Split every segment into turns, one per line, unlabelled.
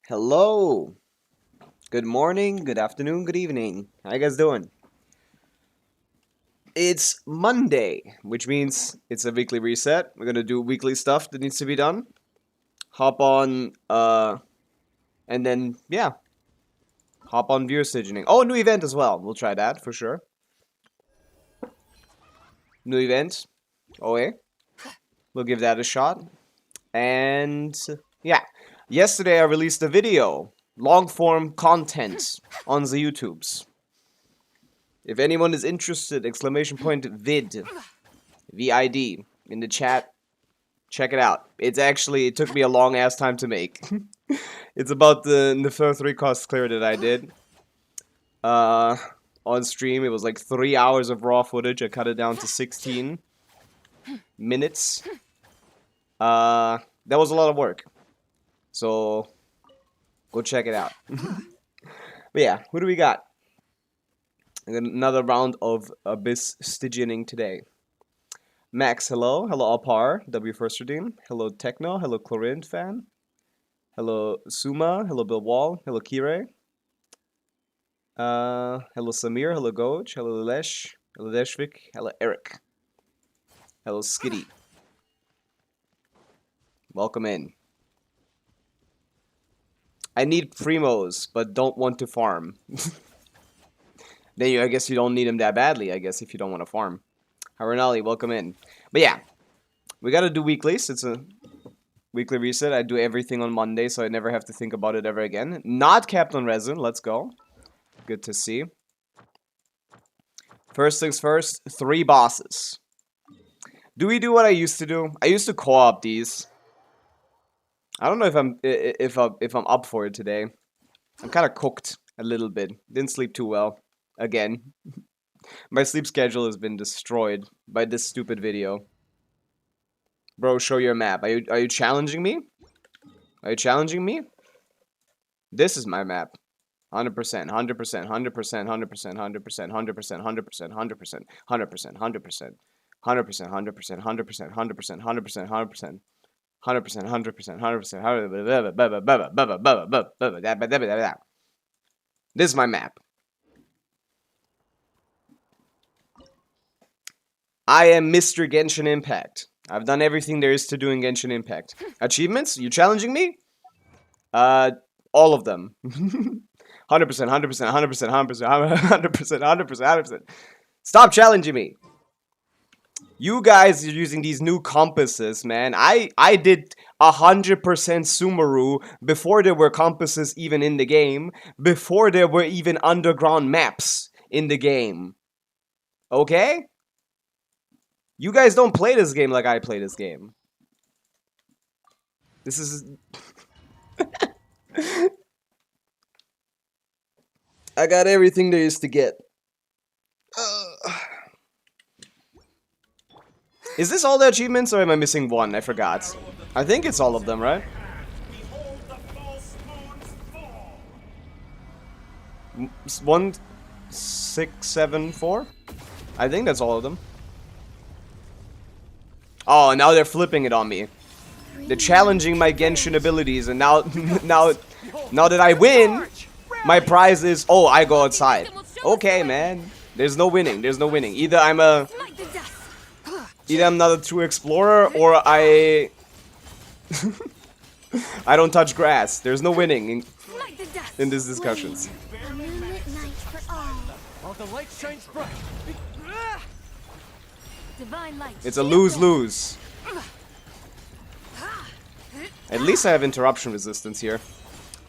Hello. Good morning, good afternoon, good evening. How you guys doing? It's Monday, which means it's a weekly reset. We're gonna do weekly stuff that needs to be done. Hop on, and then yeah, hop on viewer Stygianing. Oh, new event as well. We'll try that for sure. New event. Oh, yeah. We'll give that a shot. And yeah, yesterday I released a video, long form content on the YouTubes. If anyone is interested, exclamation point vid, VID in the chat. Check it out. It took me a long ass time to make. It's about the first 3 cost clear that I did. Uh, on stream, it was like 3 hours of raw footage. I cut it down to 16 minutes. That was a lot of work. So, go check it out. But yeah, who do we got? Another round of Abysstygianing today. Max, hello. Hello, Alpar. W first redeem. Hello, Techno. Hello, Chlorine fan. Hello, Suma. Hello, Bill Wall. Hello, Kire. Hello, Samir. Hello, Goj. Hello, Lesh. Hello, Deshvik. Hello, Eric. Hello, Skitty. Welcome in. I need primos, but don't want to farm. I guess you don't need them that badly, I guess, if you don't want to farm. Haranali, welcome in. But yeah, we gotta do weeklies. It's a weekly reset. I do everything on Monday, so I never have to think about it ever again. Not capped on resin. Let's go. Good to see. First things first, 3 bosses. Do we do what I used to do? I used to co-op these. I don't know if I'm up for it today. I'm kind of cooked a little bit. Didn't sleep too well. Again. My sleep schedule has been destroyed by this stupid video. Bro, show your map. Are you challenging me? Are you challenging me? This is my map. 100%, 100%, 100%, 100%, 100%, 100%, 100%, 100%, 100%, 100%, 100%, 100%, 100%, 100%, 100%, 100%, 100%, 100%, 100%, 100%. This is my map. I am Mr. Genshin Impact. I've done everything there is to do in Genshin Impact. Achievements? You challenging me? All of them. 100%, 100%, 100%, 100%, 100%, 100%, 100%. Stop challenging me. You guys are using these new compasses, man. I did 100% Sumeru before there were compasses even in the game, before there were even underground maps in the game. Okay? You guys don't play this game like I play this game. This is... I got everything there is to get. Is this all the achievements, or am I missing one? I forgot. I think it's all of them, right? 1, 6, 7, 4? I think that's all of them. Oh, now they're flipping it on me. They're challenging my Genshin abilities, and now that I win, my prize is, oh, I go outside. Okay, man. There's no winning. There's no winning. Either I'm not a true explorer, or I don't touch grass. There's no winning in these discussions. It's a lose-lose. At least I have interruption resistance here.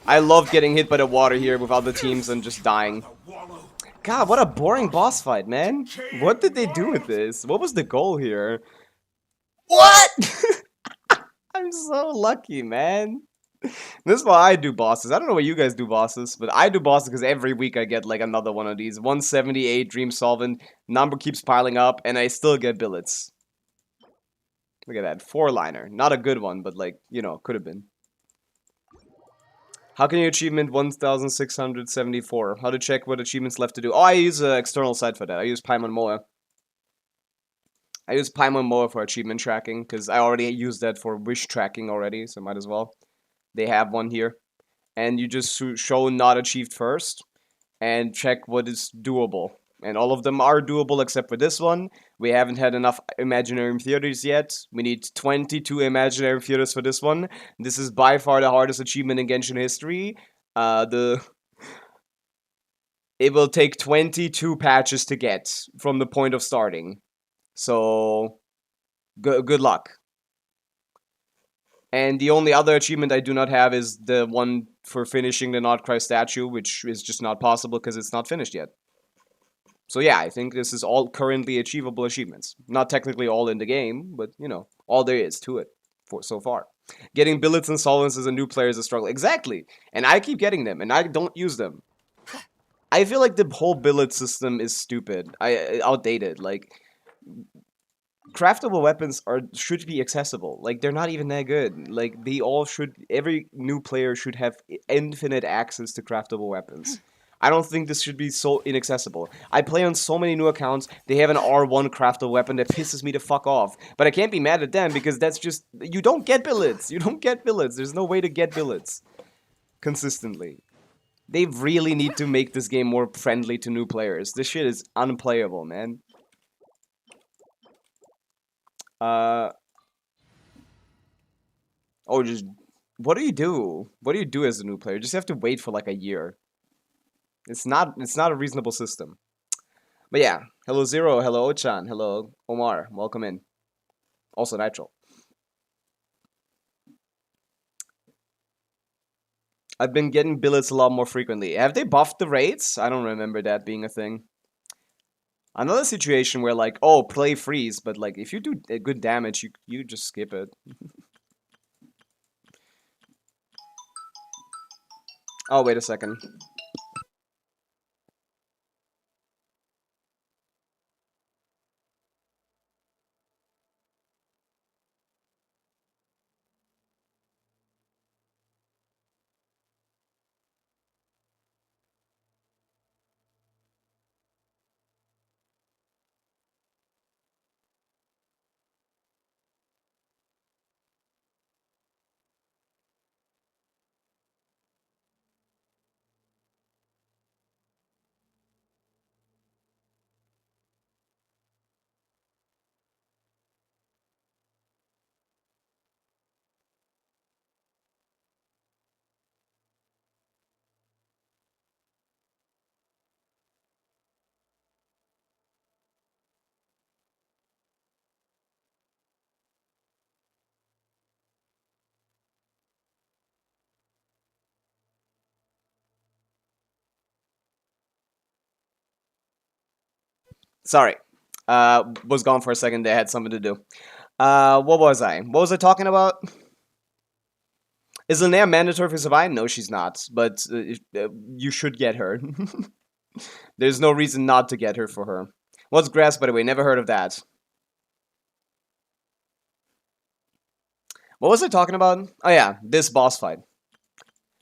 I love getting hit by the water here with other teams and just dying. God, what a boring boss fight, man. What did they do with this? What was the goal here? What? I'm so lucky, man. This is why I do bosses. I don't know why you guys do bosses, but I do bosses because every week I get like another one of these. 178 Dream Solvent. Number keeps piling up, and I still get billets. Look at that. 4-liner. Not a good one, but like, you know, could have been. How can you achievement 1674? How to check what achievements left to do? Oh, I use an external site for that. I use Paimon Moa. I use Paimon Moa for achievement tracking, because I already used that for wish tracking already, so might as well. They have one here. and you just show not achieved first, and check what is doable. And all of them are doable except for this one. We haven't had enough imaginary theaters yet. We need 22 imaginary theaters for this one. This is by far the hardest achievement in Genshin history. It will take 22 patches to get from the point of starting. So, good luck. And the only other achievement I do not have is the one for finishing the Notcry statue, which is just not possible because it's not finished yet. So yeah, I think this is all currently achievable achievements. Not technically all in the game, but, you know, all there is to it for so far. Getting billets and solvents as a new player is a struggle. Exactly! And I keep getting them, and I don't use them. I feel like the whole billet system is stupid. Outdated. Like, craftable weapons should be accessible. Like, they're not even that good. Like, every new player should have infinite access to craftable weapons. I don't think this should be so inaccessible. I play on so many new accounts, they have an R1 craftable weapon that pisses me the fuck off. But I can't be mad at them because that's just... You don't get billets! You don't get billets! There's no way to get billets consistently. They really need to make this game more friendly to new players. This shit is unplayable, man. What do you do? What do you do as a new player? Just have to wait for like a year. It's not a reasonable system. But yeah, hello Zero, hello Ochan, hello Omar, welcome in. Also Nitro. I've been getting billets a lot more frequently. Have they buffed the raids? I don't remember that being a thing. Another situation where like, oh, play freeze, but like if you do good damage, you just skip it. Oh, wait a second. Sorry. Was gone for a second. They had something to do. What was I? What was I talking about? Is Linnea mandatory for survive? No, she's not. But you should get her. There's no reason not to get her for her. What's grass, by the way? Never heard of that. What was I talking about? Oh yeah, this boss fight.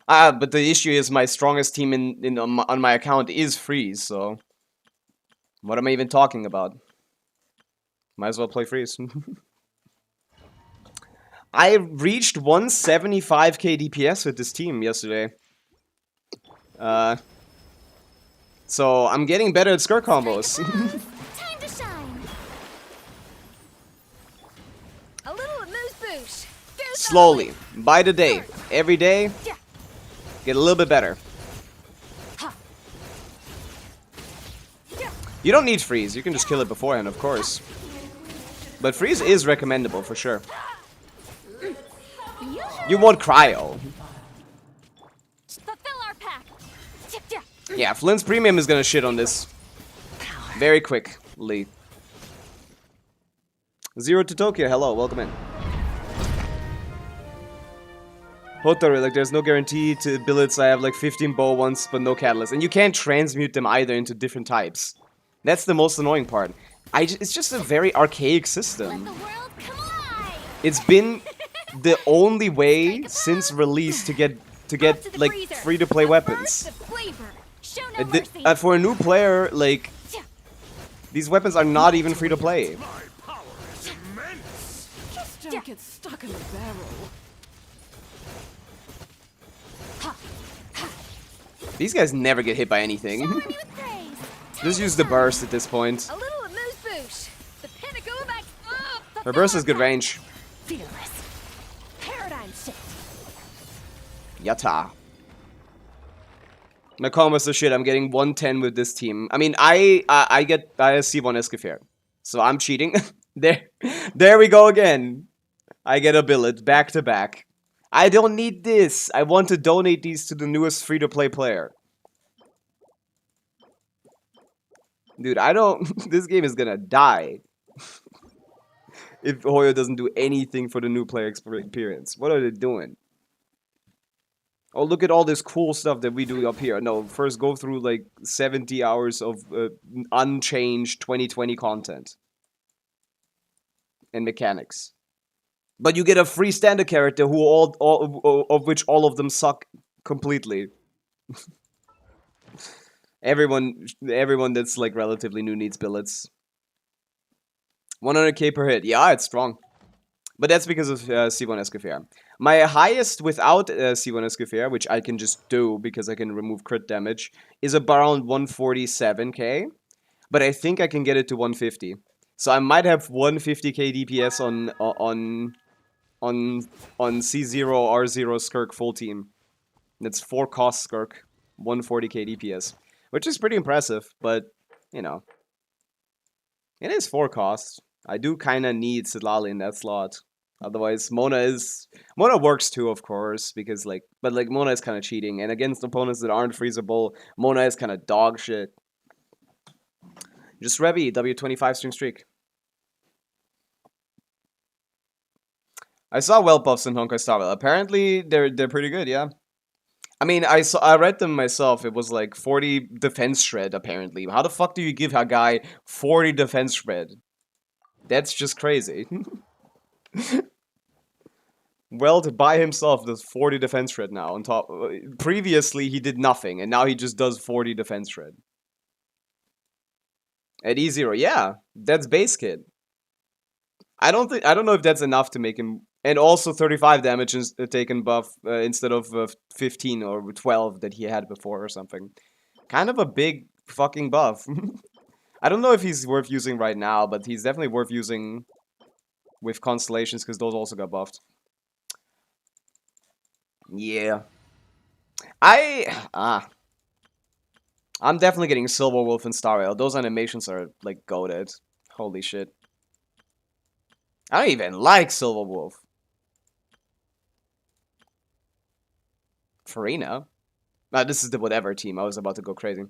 But the issue is my strongest team on my account is freeze, so... What am I even talking about? Might as well play freeze. I reached 175k DPS with this team yesterday. So I'm getting better at skirt combos.
Time to shine. A little amuse-bouche.
Slowly, by the day, every day, get a little bit better. You don't need freeze, you can just kill it beforehand, of course. But freeze is recommendable, for sure. You want cryo.
Fulfill our pact.
Yeah, Flint's premium is gonna shit on this. Very quickly. Zero to Tokyo, hello, welcome in. Hotaru, like there's no guarantee to billets. I have like 15 bow ones, but no catalyst. And you can't transmute them either into different types. That's the most annoying part. It's just a very archaic system. It's been the only way since release to get like free-to-play weapons. For a new player, like these weapons are not even free-to-play.
Just don't get stuck in the barrel.
These guys never get hit by anything.
Shower me with praise.
Just use the burst at this point.
A little amuse bouche. The pinnacle of
Her burst has good range.
Fearless. Paradigm shift.
Yatta. Nakoma's the shit. I'm getting 110 with this team. I mean, I get C1 Escafir. So I'm cheating. There we go again. I get a billet back to back. I don't need this. I want to donate these to the newest free-to-play player. Dude, I don't... This game is gonna die. If Hoyo doesn't do anything for the new player experience. What are they doing? Oh, look at all this cool stuff that we do up here. No, first go through like 70 hours of unchanged 2020 content. And mechanics. But you get a free standard character who all of which all of them suck completely. Everyone that's like relatively new needs billets. 100k per hit. Yeah, it's strong. But that's because of C1 Escafir. My highest without C1 Escafir, which I can just do because I can remove crit damage, is around 147k. But I think I can get it to 150. So I might have 150k DPS on C0 R0 Skirk full team. That's 4 cost Skirk, 140k DPS, which is pretty impressive. But you know, it is 4 costs. I do kind of need Sidlali in that slot. Otherwise, Mona works too, of course, because but Mona is kind of cheating, and against opponents that aren't freezable, Mona is kind of dog shit. Just Rebby, W25 string streak. I saw well buffs in Honkai Star Rail. Apparently, they're pretty good, yeah. I mean, I read them myself. It was like 40 defense shred, apparently. How the fuck do you give a guy 40 defense shred? That's just crazy. Weld by himself does 40 defense shred now on top. Previously, he did nothing, and now he just does 40 defense shred. At E0, yeah, that's base kit. I don't know if that's enough to make him, and also 35 damage is taken buff instead of 15 or 12 that he had before or something. Kind of a big fucking buff. I don't know if he's worth using right now, but he's definitely worth using with constellations because those also got buffed. Yeah. I'm definitely getting Silver Wolf and Star Rail. Those animations are like goated. Holy shit. I don't even like Silver Wolf. Farina? This is the whatever team. I was about to go crazy.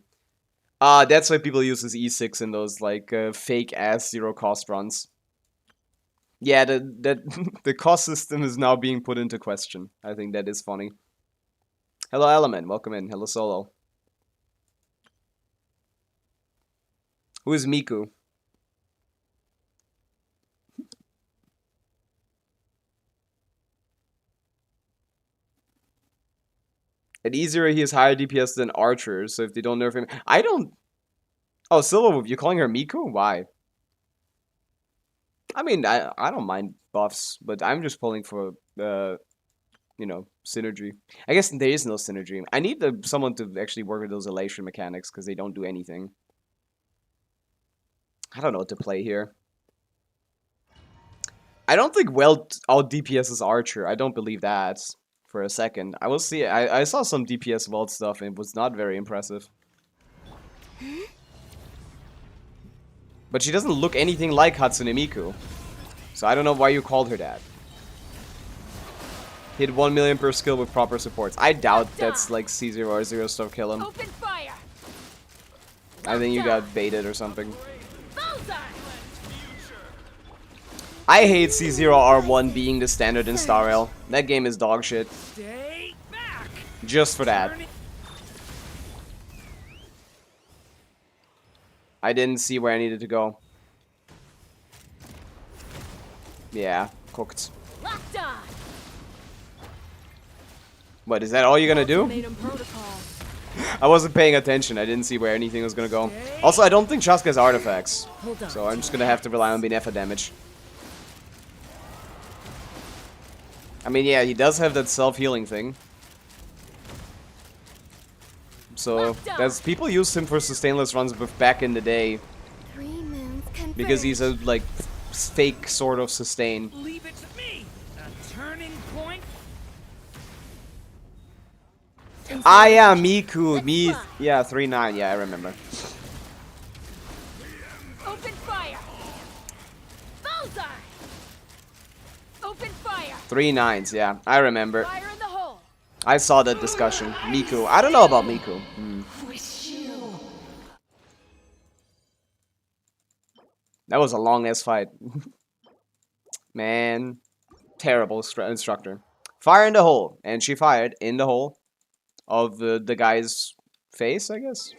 That's why people use this E6 in those like fake ass 0 cost runs. Yeah, the cost system is now being put into question. I think that is funny. Hello Element, welcome in. Hello Solo. Who is Miku? At E0 he has higher DPS than Archer, so if they don't nerf him... I don't... Oh, Silverwolf, you're calling her Miku? Why? I mean, I don't mind buffs, but I'm just pulling for, you know, synergy. I guess there is no synergy. I need someone to actually work with those elation mechanics, because they don't do anything. I don't know what to play here. I don't think Weld out DPS's Archer. I don't believe that for a second. I will see. I saw some DPS Weld stuff, and it was not very impressive. But she doesn't look anything like Hatsune Miku. So I don't know why you called her that. Hit 1 million per skill with proper supports. I doubt that's like C0 or 0 stuff kill him.
Open fire.
I think you got baited or something. I hate C0 R1 being the standard in Star Rail. That game is dog shit. Just for that. I didn't see where I needed to go. Yeah, cooked. What, is that all you're gonna do? I wasn't paying attention. I didn't see where anything was gonna go. Also, I don't think Shaska has artifacts. So I'm just gonna have to rely on Binefa damage. I mean, yeah, he does have that self-healing thing. So there's people used him for sustainless runs back in the day
3 moons converge.
because he's a like fake sort of sustain.
Leave it to me. A turning point.
Ah yeah, Miku, yeah 3-9, yeah I remember.
Open fire. Bullseye. Open fire.
3-9s, yeah I remember.
Fire in the hole.
I saw that discussion. Miku, I don't know about Miku. That was a long ass fight. Man, terrible instructor. Fire in the hole, and she fired in the hole of the guy's face, I guess.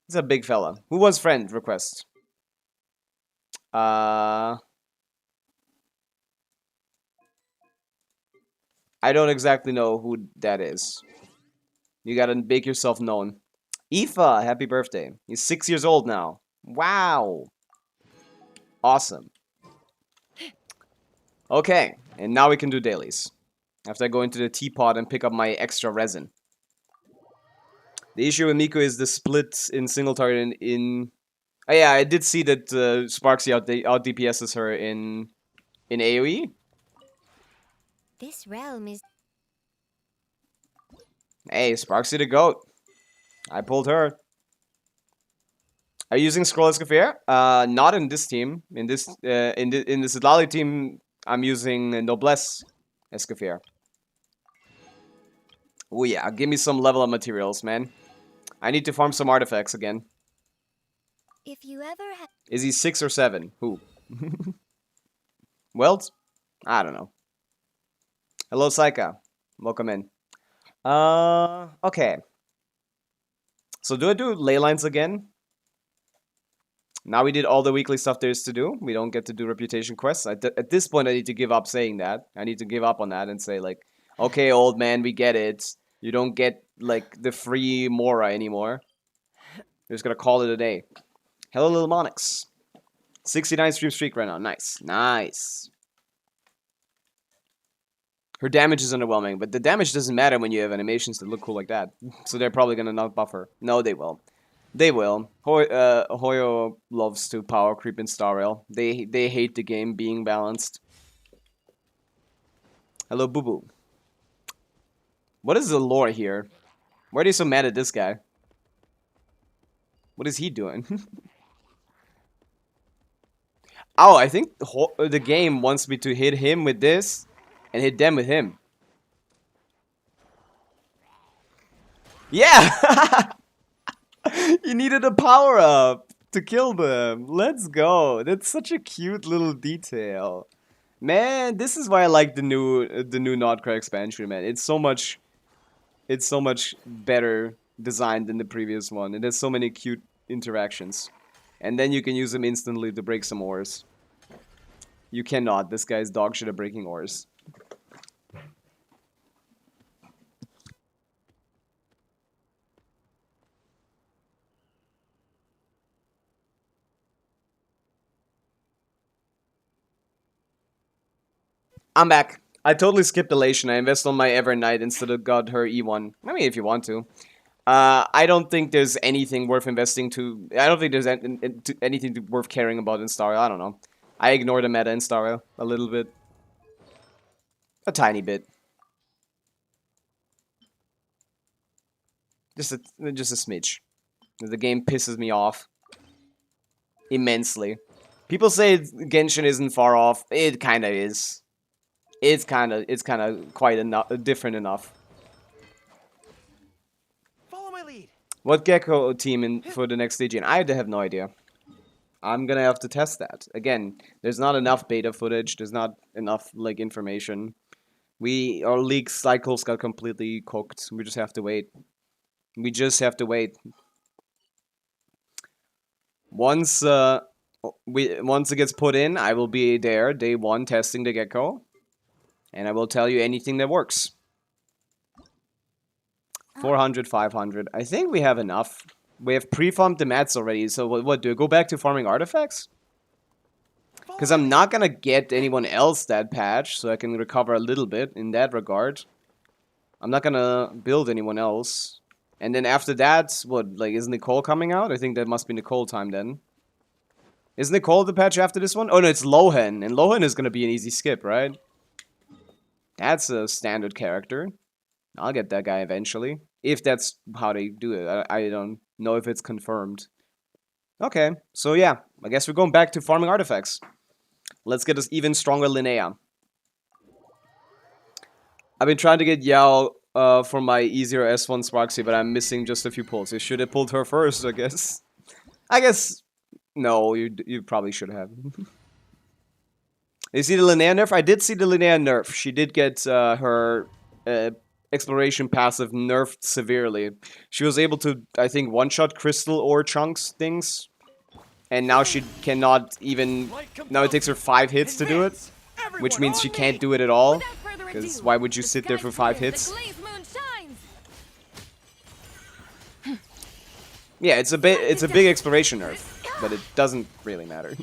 It's a big fella. Who was friend request? I don't exactly know who that is. You gotta make yourself known. Aoife, happy birthday. He's 6 years old now. Wow. Awesome. Okay, and now we can do dailies. After I go into the teapot and pick up my extra resin. The issue with Miku is the split in single target in... Oh yeah, I did see that Sparksy out DPS's her in AoE.
This realm is
Hey, Sparksy the goat. I pulled her. Are you using Scroll Escoffier? Not in this team. In this in the Sidlali team, I'm using Noblesse Escoffier. Oh yeah, give me some level up materials, man. I need to farm some artifacts again.
if you ever have
Is he 6 or 7? Who? Welt? I don't know. Hello, Saika. Welcome in. Okay. So do I do ley lines again? Now we did all the weekly stuff there is to do. We don't get to do reputation quests. At this point, I need to give up saying that. I need to give up on that and say, like, okay, old man, we get it. You don't get, like, the free Mora anymore. We're just gonna call it a day. Hello, Little Monix. 69 stream streak right now. Nice. Nice. Her damage is underwhelming, but the damage doesn't matter when you have animations that look cool like that. So they're probably gonna not buff her. No, they will. They will. Hoyo loves to power creep in Star Rail. They hate the game being balanced. Hello, Boo Boo. What is the lore here? Why are they so mad at this guy? What is he doing? Oh, I think the game wants me to hit him with this and hit them with him. Yeah! You needed a power up to kill them. Let's go. That's such a cute little detail. Man, this is why I like the new Nodcra expansion, man. It's so much better designed than the previous one. It has so many cute interactions. And then you can use them instantly to break some ores. You cannot. This guy's dog shit at breaking ores. I'm back. I totally skipped Elation. I invested on my Evernight instead of got her E1. I mean, if you want to. I don't think there's anything worth investing to... I don't think there's anything worth caring about in Star Rail. I don't know. I ignore the meta in Star Rail a little bit. A tiny bit. Just a smidge. The game pisses me off. Immensely. People say Genshin isn't far off. It kinda is. It's kinda quite different enough.
Follow my lead.
What Gecko team in for the next Stygian? I have no idea. I'm gonna have to test that. Again, there's not enough beta footage. There's not enough like information. Our leak cycles got completely cooked. We just have to wait. We just have to wait. Once it gets put in, I will be there day 1 testing the Gecko. And I will tell you anything that works. 400, 500. I think we have enough. We have pre-farmed the mats already, so what do I go back to farming artifacts? Because I'm not gonna get anyone else that patch, so I can recover a little bit in that regard. I'm not gonna build anyone else. And then after that, what, like, is Nicole coming out? I think that must be Nicole time then. Is Nicole the patch after this one? Oh no, it's Lohan. And Lohan is gonna be an easy skip, right? That's a standard character. I'll get that guy eventually. If that's how they do it. I don't know if it's confirmed. Okay, so yeah. I guess we're going back to farming artifacts. Let's get us even stronger Linnea. I've been trying to get Yao for my easier S1 Sparksy, but I'm missing just a few pulls. You should have pulled her first, I guess. I guess... No, you probably should have. You see the Linnea nerf? I did see the Linnea nerf. She did get her exploration passive nerfed severely. She was able to, I think, one-shot crystal ore chunks things. And now she cannot even... Now it takes her 5 hits to do it. Which means she can't do it at all. Because why would you sit there for 5 hits? Yeah, it's a big exploration nerf. But it doesn't really matter.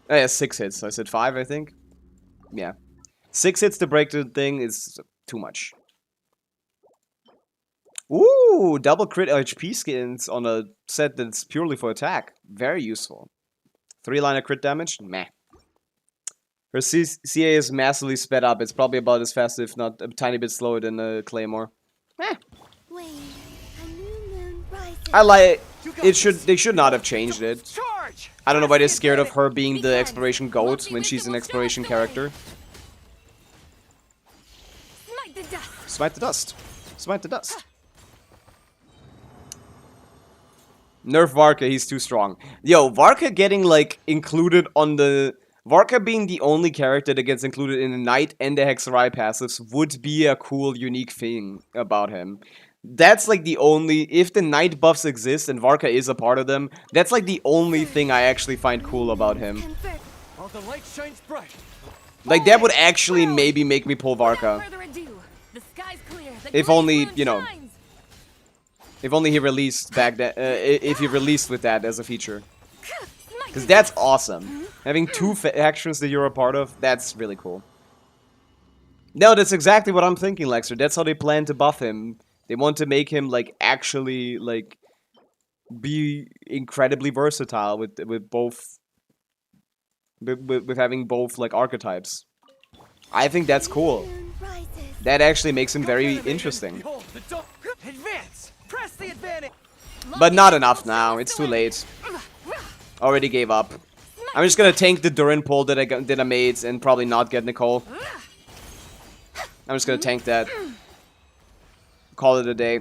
Oh, yeah, 6 hits. I said 5, I think. Yeah. 6 hits to break the thing is too much. Ooh, double crit HP skins on a set that's purely for attack. Very useful. 3-liner crit damage? Meh. Her CA is massively sped up. It's probably about as fast, if not a tiny bit slower than a Claymore. Meh. I like it. They should not have changed it. I don't know why they're scared of her being the exploration goat when she's an exploration character. Smite the dust. Smite the dust. Nerf Varka, he's too strong. Yo, Varka getting, like, included on the... Varka being the only character that gets included in the Knight and the Hexerai passives would be a cool, unique thing about him. That's, like, the only... If the Knight buffs exist and Varka is a part of them, that's, like, the only thing I actually find cool about him. Like, that would actually maybe make me pull Varka. If only, you know... If only he released back that, if he released with that as a feature. Because that's awesome. Having 2 factions that you're a part of, that's really cool. No, that's exactly what I'm thinking, Lexer. That's how they plan to buff him. They want to make him, like, actually, like, be incredibly versatile with both... With having both, like, archetypes. I think that's cool. That actually makes him very interesting. But not enough now. It's too late. Already gave up. I'm just gonna tank the Durin pull that I made and probably not get Nicole. I'm just gonna tank that. Call it a day.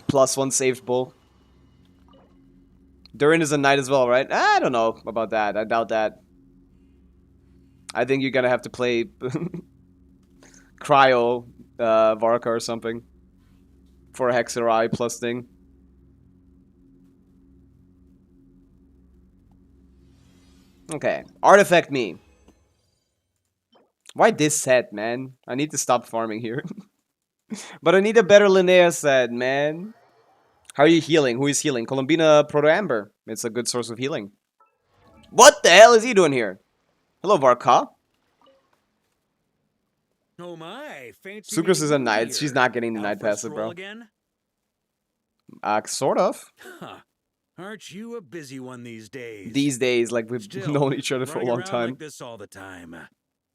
+1 saved pull. Durin is a knight as well, right? I don't know about that. I doubt that. I think you're gonna have to play Cryo Varka or something for a Hexerai plus thing. Okay, artifact me. Why this set, man? I need to stop farming here. But I need a better Linnea set, man. How are you healing? Who is healing? Columbina Proto Amber. It's a good source of healing. What the hell is he doing here? Hello, Varka.
Oh my, fancy
Sucrose is a
meeting
knight.
you
She's
here.
not getting the
Out
knight
for a
passive,
stroll
bro.
Again?
Sort of.
Huh. Aren't you a busy one these days?
These days, like, we've
Still,
known each other for a
running
long
around
time.
like this all the time.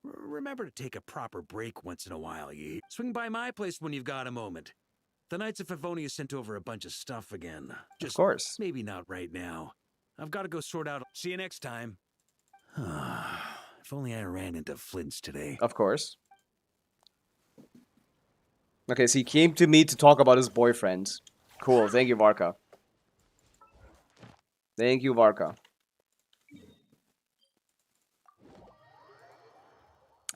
Remember to take a proper break once in a while, ye. Swing by my place when you've got a moment. The Knights of Favonius sent over a bunch of stuff again. Just
Of course.
maybe not right now. I've got to go sort out. See you next time. If only I ran into Flints today.
Of course. Okay, so he came to me to talk about his boyfriend. Cool, thank you, Varka. Thank you, Varka.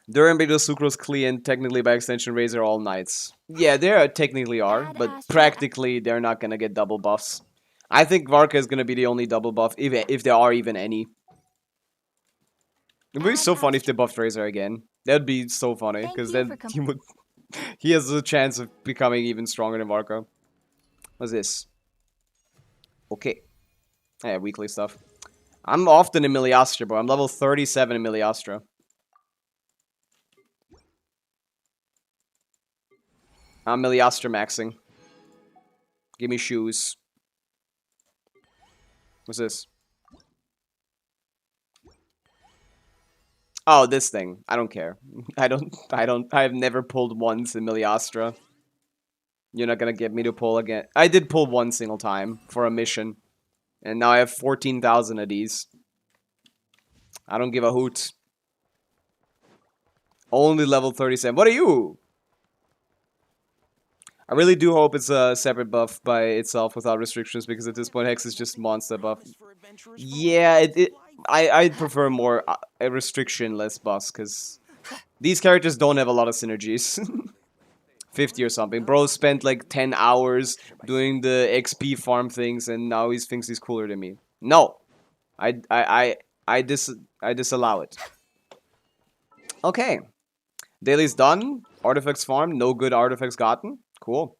Durin, Beidou, Sucrose, Klee, and technically by extension Razor all knights. Yeah, they technically are, but practically they're not gonna get double buffs. I think Varka is gonna be the only double buff, if there are even any. It would be so funny if they buffed Razor again. That would be so funny, because then he has a chance of becoming even stronger than Varka. What's this? Okay. Yeah, weekly stuff. I'm often in Miliastra, bro. I'm level 37 in Miliastra. I'm Miliastra maxing. Give me shoes. What's this? Oh, this thing. I don't care. I've never pulled once in Miliastra. You're not gonna get me to pull again. I did pull one single time for a mission. And now I have 14,000 of these. I don't give a hoot. Only level 37. What are you? I really do hope it's a separate buff by itself without restrictions, because at this point Hex is just monster buff. Yeah, I'd prefer more a restriction-less buffs, because these characters don't have a lot of synergies. 50 or something. Bro spent like 10 hours doing the XP farm things, and now he thinks he's cooler than me. No, I disallow it. Okay, daily's done. Artifacts farmed. No good artifacts gotten. Cool,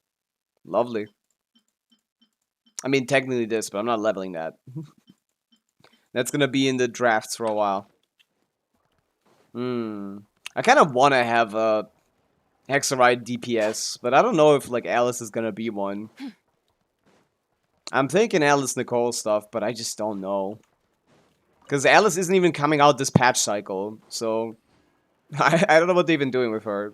lovely. I mean, technically this, but I'm not leveling that. That's gonna be in the drafts for a while. I kind of want to have a Hexarite DPS, but I don't know if like Alice is gonna be one. I'm thinking Alice Nicole stuff, but I just don't know. Because Alice isn't even coming out this patch cycle, so I don't know what they've been doing with her.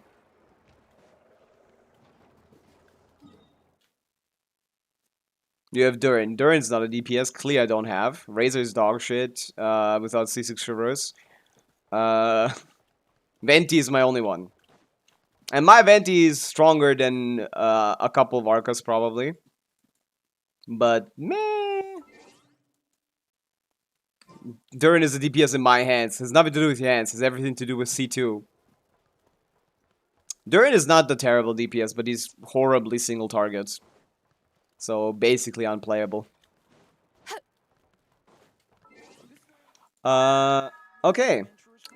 You have Durin. Durin's not a DPS. Clea I don't have. Razor's dog shit without C6 reverse. Venti is my only one. And my Venti is stronger than a couple of Arcas, probably. But, meh. Durin is a DPS in my hands. It has nothing to do with your hands. It has everything to do with C2. Durin is not the terrible DPS, but he's horribly single targets. So, basically unplayable. Okay.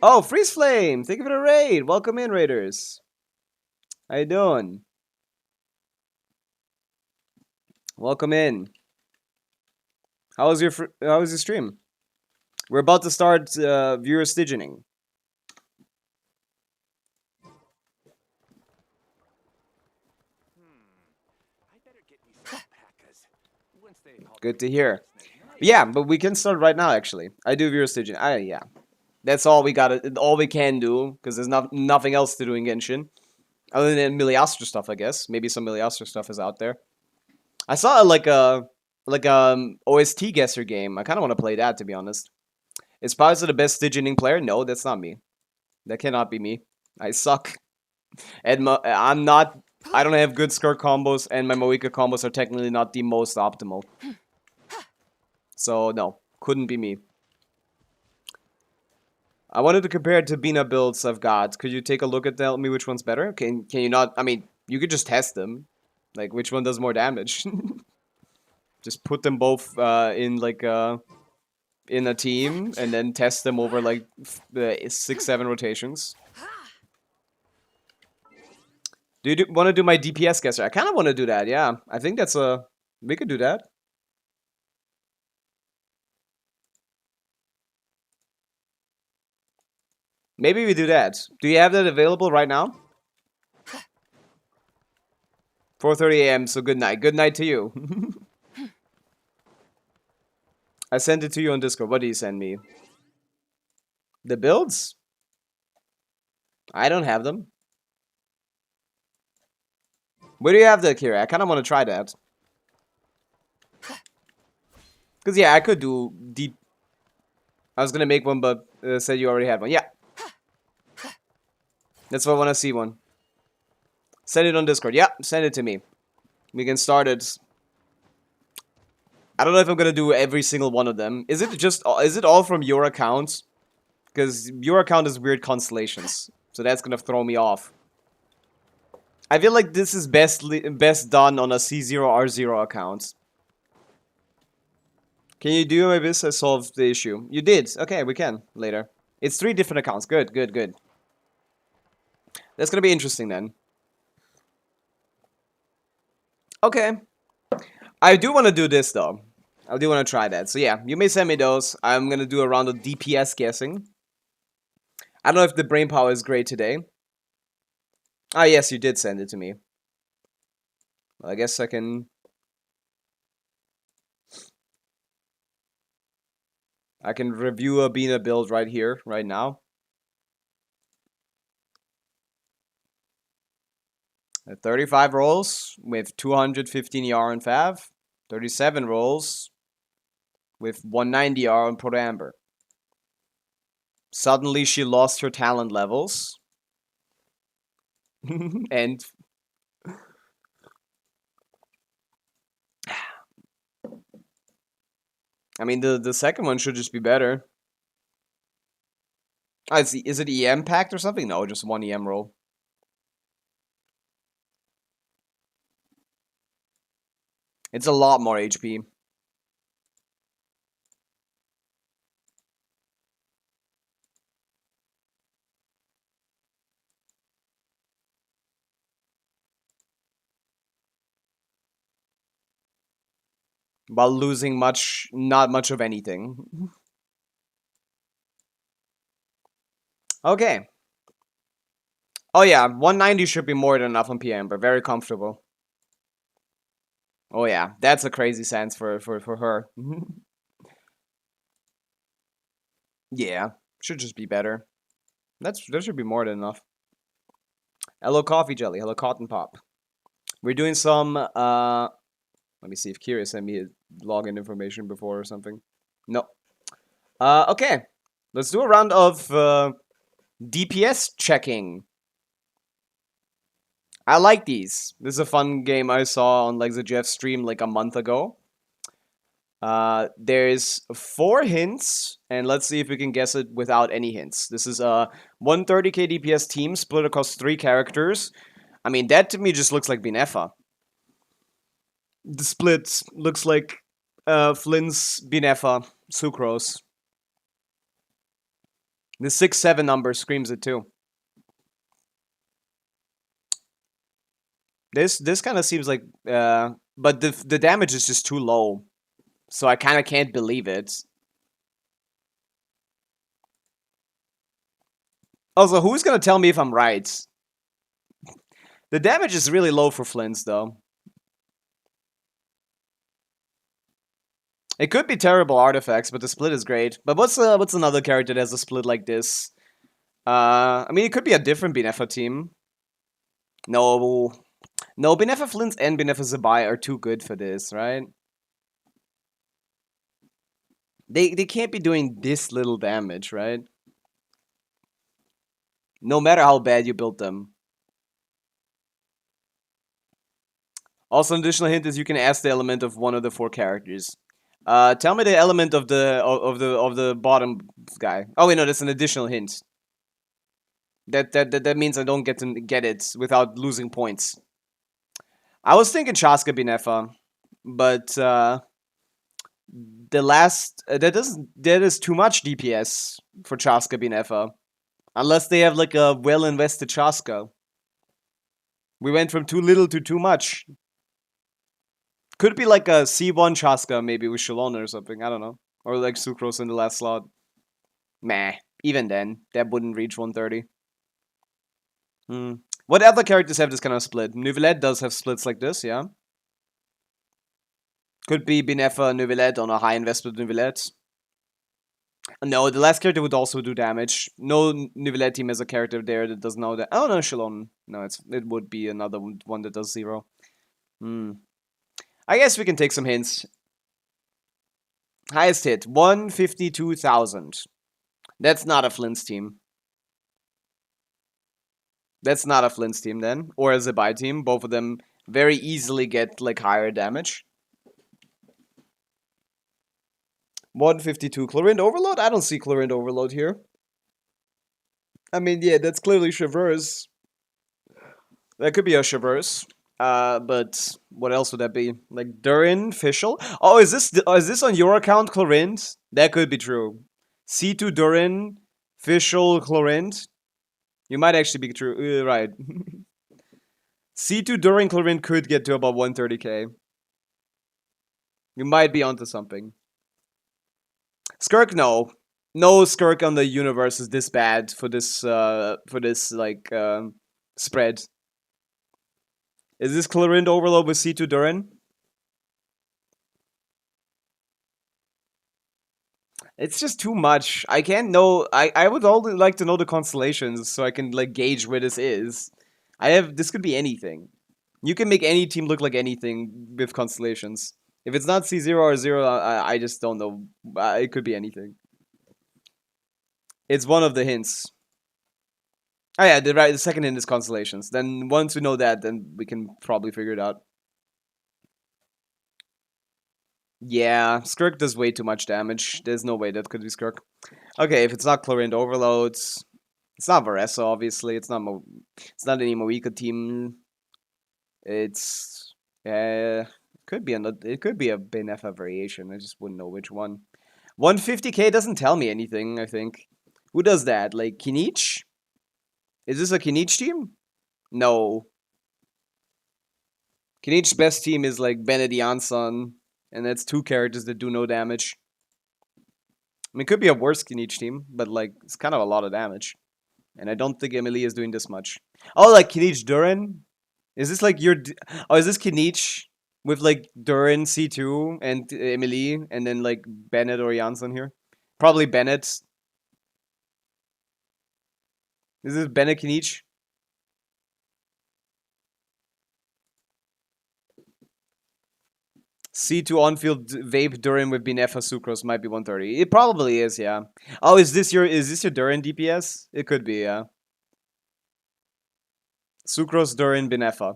Oh, Freeze Flame! Thank you for the raid! Welcome in, raiders. How you doing? Welcome in. How was your stream? We're about to start viewer Stygianing. Good to hear. Yeah, but we can start right now. Actually, I do viewer Stygianing. Yeah, that's all we got. All we can do, because there's nothing else to do in Genshin. Other than Miliastra stuff, I guess. Maybe some Miliastra stuff is out there. I saw like a OST guesser game. I kind of want to play that, to be honest. Is Pavica the best Stygianing player? No, that's not me. That cannot be me. I suck. I'm not. I don't have good skirt combos, and my Moika combos are technically not the most optimal. So no, couldn't be me. I wanted to compare it to Bina builds I've got. Could you take a look at tell me which one's better? Can you not? I mean, you could just test them. Like, which one does more damage? Just put them both in like in a team, and then test them over like 6-7 rotations. Do you want to do my DPS guesser? I kind of want to do that. Yeah, I think that's we could do that. Maybe we do that. Do you have that available right now? 4:30 a.m. So good night. Good night to you. I sent it to you on Discord. What do you send me? The builds? I don't have them. Where do you have that, Kira? I kind of want to try that. Because, yeah, I could do deep. I was going to make one, but said you already had one. Yeah. That's why I want to see one. Send it on Discord. Yeah, send it to me. We can start it. I don't know if I'm going to do every single one of them. Is it all from your account? Because your account is weird constellations. So that's going to throw me off. I feel like this is best done on a C0R0 account. Can you do my best? I solved the issue. You did. Okay, we can later. It's 3 different accounts. Good, good, good. That's gonna be interesting then. Okay. I do want to do this though. I do want to try that. So yeah, you may send me those. I'm gonna do a round of DPS guessing. I don't know if the brain power is great today. Ah, yes, you did send it to me. I guess I can... I can review a Bina build right here, right now. 35 rolls with 215 ER on Fav. 37 rolls with 190 ER on Proto Amber. Suddenly she lost her talent levels. And... I mean, the second one should just be better. Oh, is it EM packed or something? No, just one EM roll. It's a lot more HP. While losing not much of anything. Okay. Oh yeah, 190 should be more than enough on PM, but very comfortable. Oh yeah, that's a crazy sense for her. Yeah, should just be better. That should be more than enough. Hello coffee jelly, hello cotton pop. We're doing some let me see if Kira sent me login information before or something. No. Okay. Let's do a round of DPS checking. I like these. This is a fun game I saw on like the Jeff stream like a month ago. There's 4 hints, and let's see if we can guess it without any hints. This is a 130k DPS team split across 3 characters. I mean, that to me just looks like Binefa. The split looks like Flynn's Binefa, Sucrose. The 6-7 number screams it too. This kind of seems like, but the damage is just too low, so I kind of can't believe it. Also, who's gonna tell me if I'm right? The damage is really low for Flynn's though. It could be terrible artifacts, but the split is great. But what's another character that has a split like this? I mean, it could be a different Binefa team. No, Binefa Flynn's and Binefa Zabai are too good for this, right? They can't be doing this little damage, right? No matter how bad you build them. Also, an additional hint is you can ask the element of one of the 4 characters. Tell me the element of the bottom guy. Oh wait, no, that's an additional hint. That means I don't get to get it without losing points. I was thinking Chaska Binefa, but the last that is too much DPS for Chaska Binefa, unless they have like a well invested Chaska. We went from too little to too much. Could be like a C1 Chaska maybe with Shalona or something. I don't know, or like Sucrose in the last slot. Meh. Even then, that wouldn't reach 130. What other characters have this kind of split? Neuvillette does have splits like this, yeah. Could be Binefa Neuvillette on a high investment Neuvillette. No, the last character would also do damage. No Neuvillette team has a character there that does know that. Oh no, Shalon. No, it would be another one that does 0. I guess we can take some hints. Highest hit, 152,000. That's not a Flynn's team. That's not a Flynn's team then, or a Zabai team. Both of them very easily get like higher damage. 152. Chlorine Overload? I don't see Chlorine Overload here. I mean, yeah, that's clearly Traverse. That could be a Traverse. But what else would that be? Like Durin, Fischl? Oh, is this on your account, Chlorine? That could be true. C2 Durin, Fischl, Chlorine. You might actually be true. Right. C2 Durin Chlorine could get to about 130k. You might be onto something. Skirk, no. No Skirk on the universe is this bad for this like spread. Is this Clorind Overload with C2 Durin? It's just too much. I can't know. I would only like to know the constellations so I can like gauge where this is. This could be anything. You can make any team look like anything with constellations. If it's not C0 or 0, I just don't know. It could be anything. It's one of the hints. Oh yeah, the second hint is constellations. Then once we know that, then we can probably figure it out. Yeah, Skirk does way too much damage. There's no way that could be Skirk. Okay, if it's not Chlorine Overloads, it's not Varessa, obviously. It's not any Moika team. It's it could be a Benefa variation. I just wouldn't know which one. 150k doesn't tell me anything, I think. Who does that? Like Kinich? Is this a Kinich team? No. Kinich's best team is like Benedianson, and that's 2 characters that do no damage. I mean, it could be a worse Kinich team, but like it's kind of a lot of damage. And I don't think Emily is doing this much. Oh, like Kinich Durin? Is this like your... Oh, is this Kinich with like Durin C2 and Emily and then like Bennett or Jansson here? Probably Bennett. Is this Bennett Kinich? C2 on-field vape Durin with Binefa Sucrose might be 130. It probably is, yeah. Oh, is this your Durin DPS? It could be, yeah. Sucrose Durin Binefa.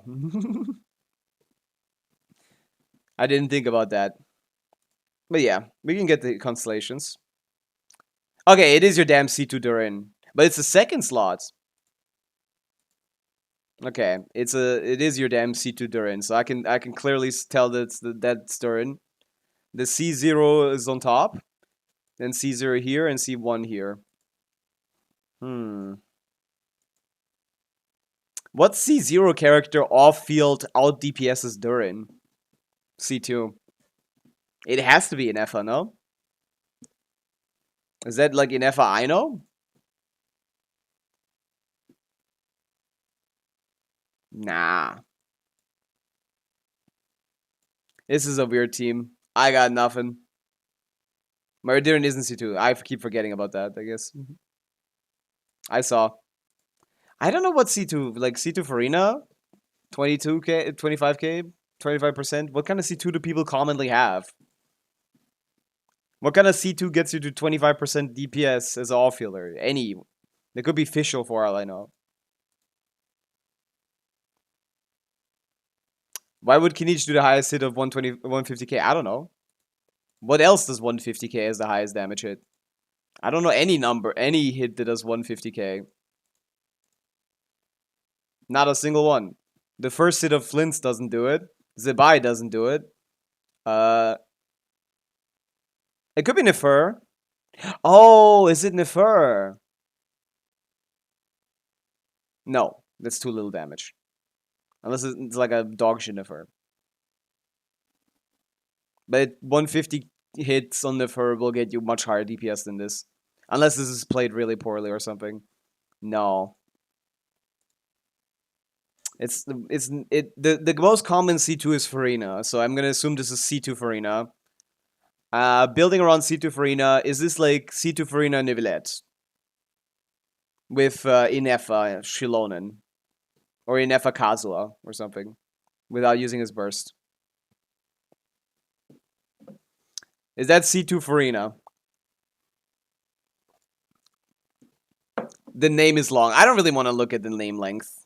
I didn't think about that. But yeah, we can get the constellations. Okay, it is your damn C2 Durin. But it's the second slot. Okay, it is your damn C2 Durin, so I can clearly tell that's Durin. The C0 is on top, then C0 here and C1 here. What C0 character off-field out DPS's Durin? C2. It has to be an Efa, no? Is that like an Efa I know? Nah. This is a weird team. I got nothing. Meridian isn't C2. I keep forgetting about that, I guess. I saw. I don't know what C2, like C2 Farina? 22k, 25k, 25%? What kind of C2 do people commonly have? What kind of C2 gets you to 25% DPS as an off-fielder? Any. There could be Fischl for all I know. Why would Kinich do the highest hit of 150k? I don't know. What else does 150k as the highest damage hit? I don't know any hit that does 150k. Not a single one. The first hit of Flint's doesn't do it. Zebai doesn't do it. It could be Nefer. Oh, is it Nefer? No, that's too little damage. Unless it's like a dog shit Nefer. But 150 hits on Nefer will get you much higher DPS than this. Unless this is played really poorly or something. No. The most common C2 is Farina, so I'm gonna assume this is C2 Farina. Building around C2 Farina, is this like C2 Farina Nivellette? With Inefa Shilonen. Or Inefa Kazua or something. Without using his burst. Is that C2 Farina? The name is long. I don't really want to look at the name length.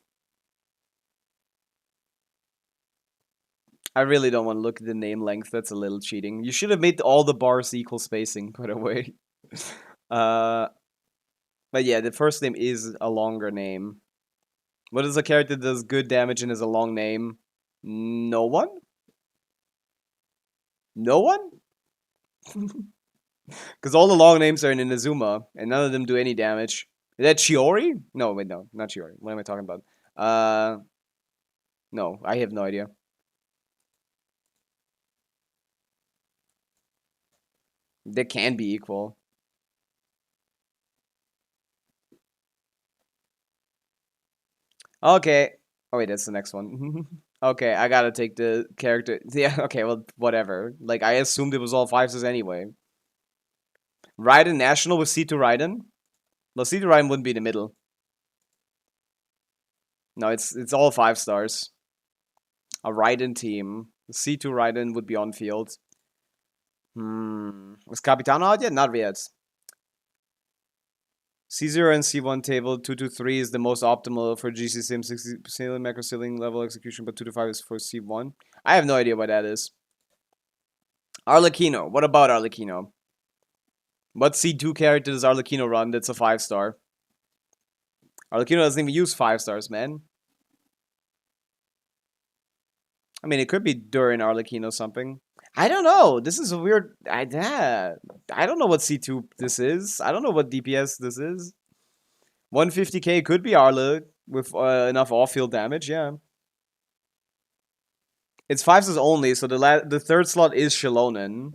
I really don't want to look at the name length. That's a little cheating. You should have made all the bars equal spacing, by the way. But yeah, the first name is a longer name. What is a character that does good damage and is a long name? No one? No one? Because all the long names are in Inazuma, and none of them do any damage. Is that Chiori? No, wait, no, not Chiori. What am I talking about? No, I have no idea. They can be equal. Okay. Oh wait, that's the next one. Okay, I gotta take the character. Yeah, okay, well, whatever. Like, I assumed it was all 5 stars anyway. Raiden National with C2 Raiden? Well, C2 Raiden wouldn't be in the middle. No, it's all 5 stars. A Raiden team. C2 Raiden would be on field. Was Capitano out yet? Not yet. C0 and C1 table, 2 to 3 is the most optimal for GC Sim, 60 ceiling, macro ceiling level execution, but 2 to 5 is for C1. I have no idea what that is. Arlecchino. What about Arlecchino? What C2 character does Arlecchino run that's a 5 star? Arlecchino doesn't even use 5 stars, man. I mean, it could be during Arlecchino something. I don't know. This is a weird. I don't know what C2 this is. I don't know what DPS this is. 150k could be Arle with enough off-field damage. Yeah, it's 5 stars only. So the third slot is Shilonen.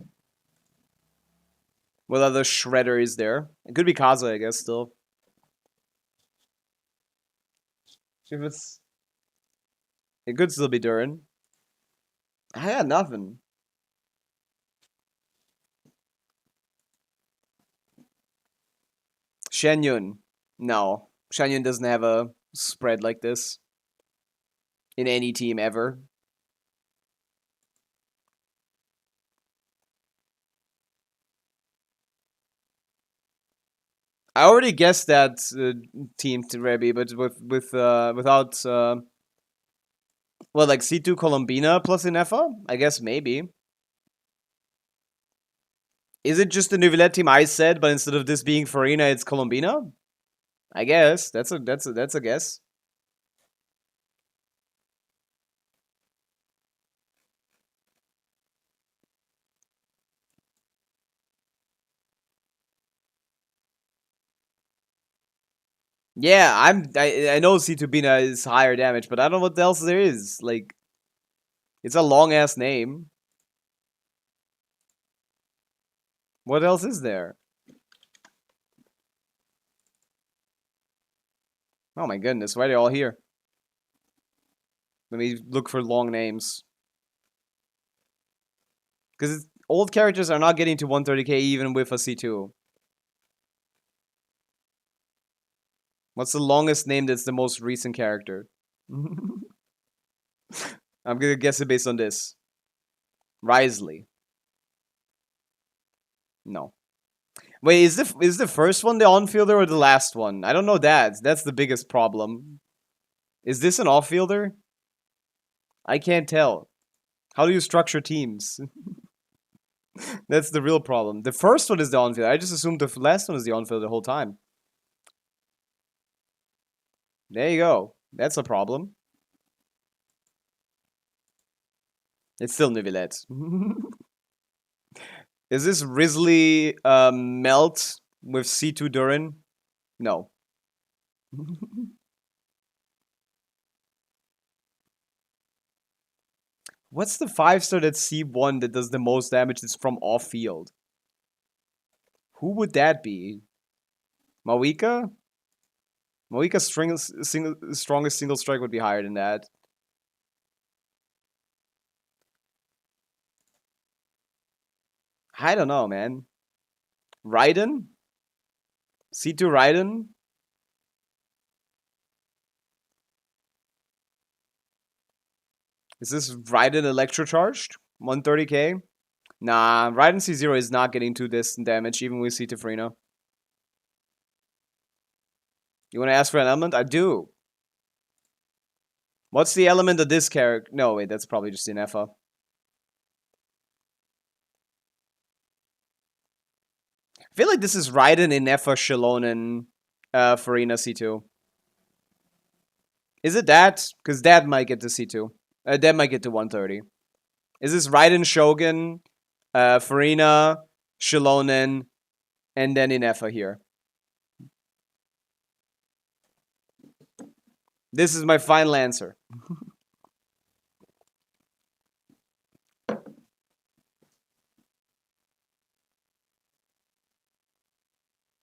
What other shredder is there? It could be Kaza, I guess. Still, if it could still be Durin. I got nothing. Shenyun. No. Shenyun doesn't have a spread like this. In any team ever. I already guessed that team to Rebi, but without well, like C2 Colombina plus Inefa? I guess maybe. Is it just the Neuvillette team I said, but instead of this being Farina, it's Colombina? I guess that's a guess. Yeah, I know C2 Bina is higher damage, but I don't know what else there is. Like, it's a long ass name. What else is there? Oh my goodness, why are they all here? Let me look for long names. Because old characters are not getting to 130k even with a C2. What's the longest name that's the most recent character? I'm gonna guess it based on this. Risley. No. Wait, is the first one the on-fielder or the last one? I don't know that. That's the biggest problem. Is this an off-fielder? I can't tell. How do you structure teams? That's the real problem. The first one is the on-fielder. I just assumed the last one is the on-fielder the whole time. There you go. That's a problem. It's still Neuvillette. Is this Risley Melt with C2 Durin? No. What's the 5-star that's C1 that does the most damage that's from off-field? Who would that be? Mawika? Mawika's strongest single strike would be higher than that. I don't know, man. Raiden? C2 Raiden? Is this Raiden Electrocharged? 130k? Nah, Raiden C0 is not getting 2 distant damage, even with C2 Frina. You want to ask for an element? I do. What's the element of this character? No, wait, that's probably just Inefa. I feel like this is Raiden, Inefa, Shilonen, Farina, C2. Is it that? Because that might get to C2. That might get to 130. Is this Raiden, Shogun, Farina, Shilonen, and then Inefa here? This is my final answer.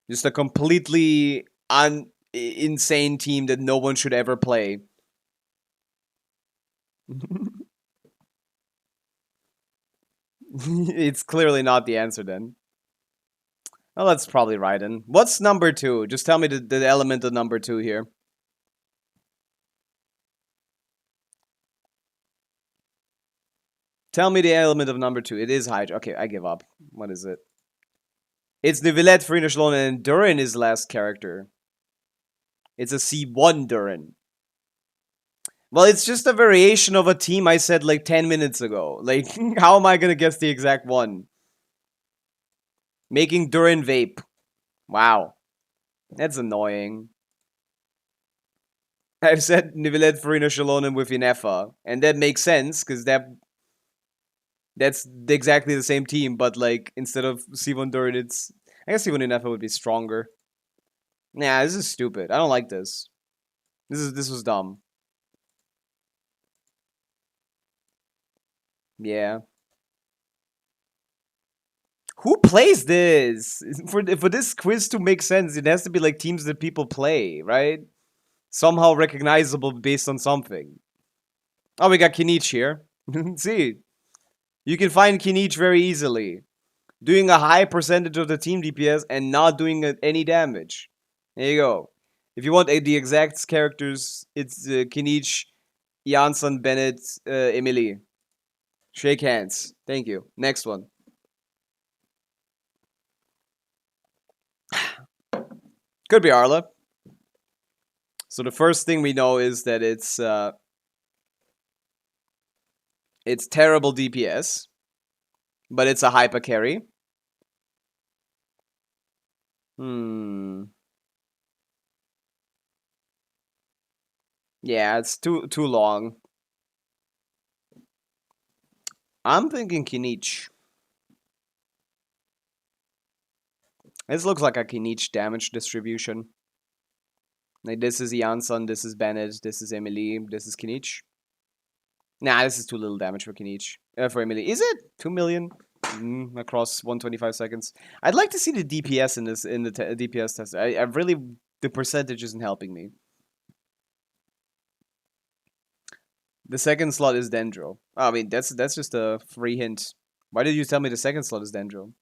Just a completely insane team that no one should ever play. It's clearly not the answer then. Well, that's probably right then. What's number 2? Just tell me the element of number 2 here. Tell me the element of number 2. It is Hydra. Okay, I give up. What is it? It's the Villette, Farina, Shalon, and Durin is the last character. It's a C1 Durin. Well, it's just a variation of a team I said like 10 minutes ago. Like, how am I gonna guess the exact one? Making Durin vape. Wow. That's annoying. I've said Nivellet, Farina, Shalonen with Inefa. And that makes sense, because that's exactly the same team, but like, instead of C1 Durin, it's... I guess C1 Inefa would be stronger. Nah, this is stupid. I don't like this. This was dumb. Yeah. Who plays this? For this quiz to make sense, it has to be like teams that people play, right? Somehow recognizable based on something. Oh, we got Kinich here. See, you can find Kinich very easily. Doing a high percentage of the team DPS and not doing any damage. There you go. If you want the exact characters, it's Kinich, Jansson, Bennett, Emily. Shake hands. Thank you. Next one. Could be Arla. So the first thing we know is that it's terrible DPS, but it's a hyper carry. Yeah, it's too long. I'm thinking Kinich. This looks like a Kinich damage distribution. Like, this is Jansson, this is Bennett, this is Emily, this is Kinich. Nah, this is too little damage for Kinich. For Emily. Is it? 2 million? Across 125 seconds. I'd like to see the DPS in this, in the DPS test. I really, the percentage isn't helping me. The second slot is Dendro. Oh, I mean, that's just a free hint. Why did you tell me the second slot is Dendro?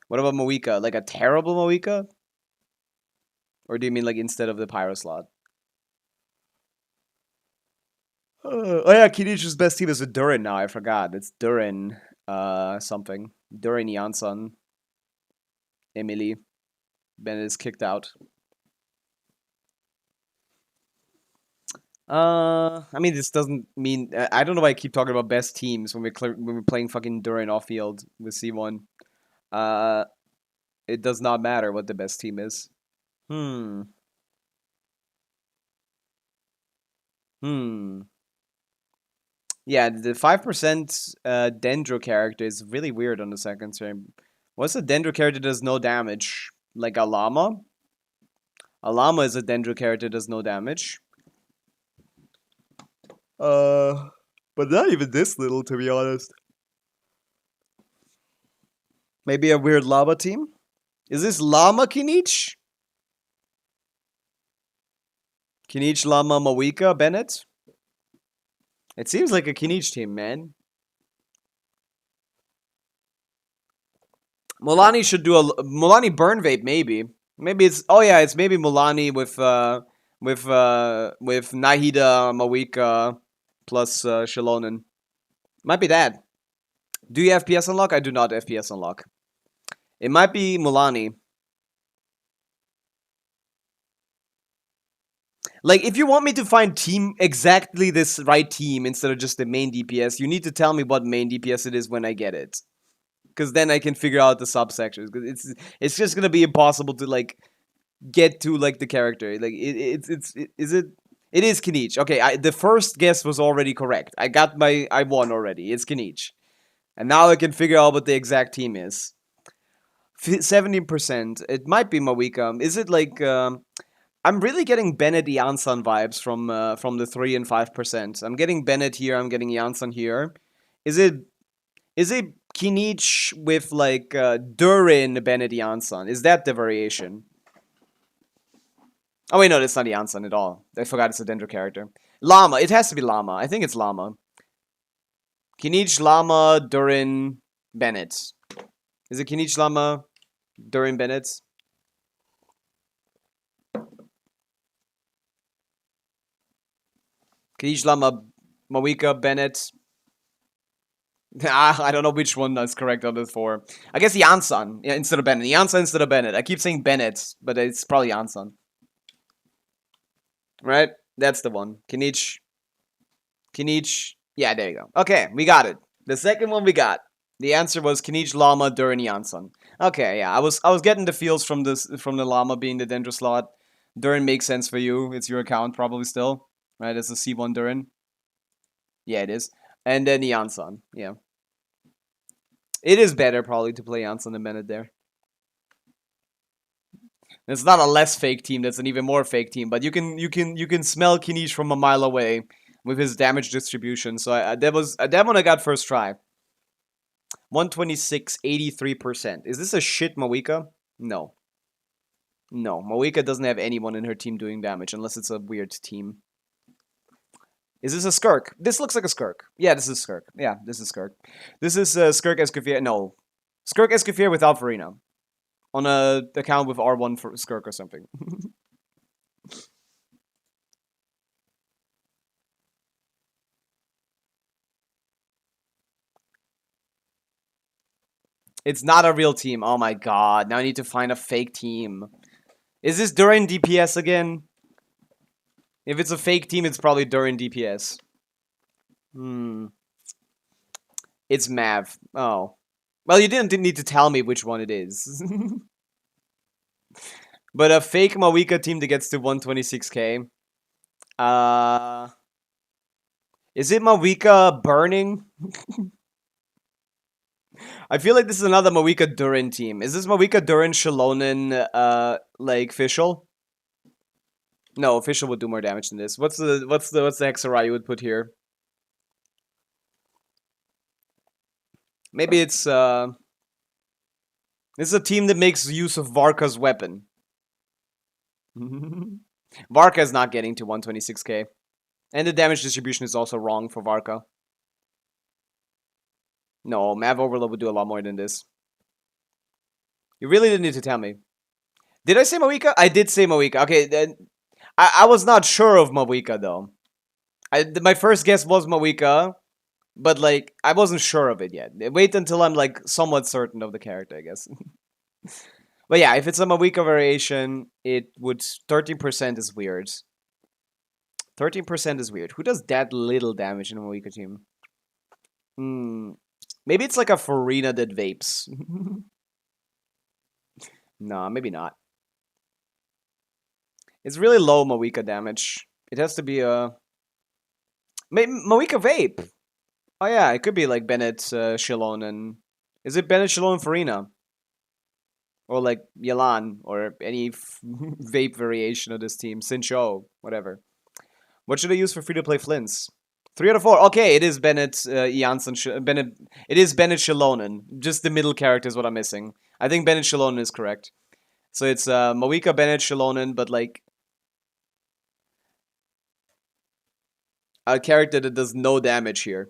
What about Moika? Like a terrible Moika? Or do you mean like instead of the Pyro slot? Oh yeah, Kinich's best team is with Durin now. I forgot. It's Durin something. Durin Jansson. Emily. Bennett is kicked out. I mean, this doesn't mean... I don't know why I keep talking about best teams when we're playing fucking Durin off-field with C1. It does not matter what the best team is. Yeah, the 5% Dendro character is really weird on the second stream. What's a Dendro character that does no damage? Like a llama? A llama is a Dendro character that does no damage. But not even this little, to be honest. Maybe a weird llama team? Is this llama Kinich? Kinich, llama, Moika, Bennett? It seems like a Kinich team, man. Mulani should do a Mulani burn vape, maybe. Maybe it's it's maybe Mulani with Nahida, Moika plus Shalonen. Might be that. Do you FPS unlock? I do not FPS unlock. It might be Mulani. Like, if you want me to find team exactly this right team instead of just the main DPS, you need to tell me what main DPS it is when I get it. Because then I can figure out the subsections. Because it's just gonna be impossible to like get to like the character. Like it is Kinich. Okay, the first guess was already correct. I won already. It's Kinich. And now I can figure out what the exact team is. 17%. It might be Mawika. Is it like I'm really getting Bennett Jansson vibes from the 3 and 5%. I'm getting Bennett here, I'm getting Jansson here. Is it Kinich with like Durin Bennett Jansson? Is that the variation? Oh wait, no, that's not Jansson at all. I forgot it's a Dendro character. Llama. It has to be Llama. I think it's Llama. Kinich, Llama, Durin, Bennett. Is it Kinich, Llama, Durin, Bennett? Kinich, Llama, Mawika, Bennett. I don't know which one that's correct on this for. I guess Jansan instead of Bennett. Jansan instead of Bennett. I keep saying Bennett, but it's probably Jansan. Right? That's the one. Kinich. Yeah, there you go. Okay, we got it. The second one we got. The answer was Kinich, Llama, Durin, Jansan. Okay, yeah. I was getting the feels from the Llama being the Dendro slot. Durin makes sense for you. It's your account probably still. Right? It's a C1 Durin. Yeah, it is. And then Jansan. Yeah. It is better probably to play Jansan than Bennett there. It's not a less fake team, that's an even more fake team, but you can smell Kinich from a mile away with his damage distribution. So that one I got first try. 126, 83%. Is this a shit Mawika? No. No, Mawika doesn't have anyone in her team doing damage unless it's a weird team. Is this a Skirk? This looks like a Skirk. Yeah, this is Skirk. Yeah, this is Skirk. This is Skirk Escoffier. No. Skirk Escoffier without Farina. On a account with R1 for Skirk or something. It's not a real team. Oh my god. Now I need to find a fake team. Is this Durin DPS again? If it's a fake team, it's probably Durin DPS. It's Mav. Oh. Well, you didn't need to tell me which one it is. But a fake Mawika team that gets to 126k. Is it Mawika Burning? I feel like this is another Mawika Durin team. Is this Mawika Durin Shalonen like official? No, official would do more damage than this. What's the Hexarai you would put here? Maybe it's this is a team that makes use of Varka's weapon. Varka is not getting to 126k. And the damage distribution is also wrong for Varka. No, Mav Overload would do a lot more than this. You really didn't need to tell me. Did I say Mawika? I did say Mawika. Okay, then I was not sure of Mawika though. My first guess was Mawika, but like I wasn't sure of it yet. Wait until I'm like somewhat certain of the character, I guess. But yeah, if it's a Mawika variation, it would 13% is weird. 13% is weird. Who does that little damage in a Mawika team? Maybe it's like a Farina that vapes. Nah, maybe not. It's really low Mawika damage. It has to be a... Mawika vape! Oh yeah, it could be like Bennett, Shilon, and... Is it Bennett, Shilon, Farina? Or like Yalan, or any vape variation of this team. Sincho, whatever. What should I use for free-to-play Flints? 3 out of 4. Okay, it is Bennett, Janssen, Bennett... It is Bennett Shalonen. Just the middle character is what I'm missing. I think Bennett Shalonen is correct. So it's Mawika, Bennett, Shalonen, but like... a character that does no damage here.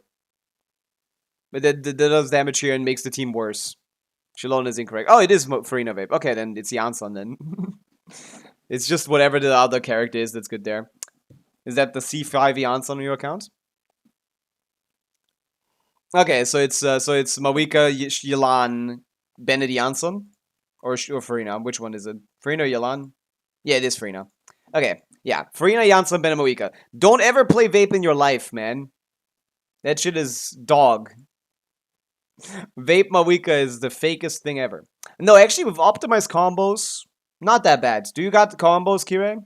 But that does damage here and makes the team worse. Shalonen is incorrect. Oh, it is Farina Vape. Okay, then it's Janssen then. It's just whatever the other character is that's good there. Is that the C5 Janssen on your account? Okay, so it's Mawika, Yalan, Bennett Janssen? Or Farina. Which one is it? Farina or Yalan? Yeah, it is Farina. Okay, yeah. Farina, Janssen, Bennett, Mawika. Don't ever play vape in your life, man. That shit is dog. Vape Mawika is the fakest thing ever. No, actually, with optimized combos, not that bad. Do you got the combos, Kire?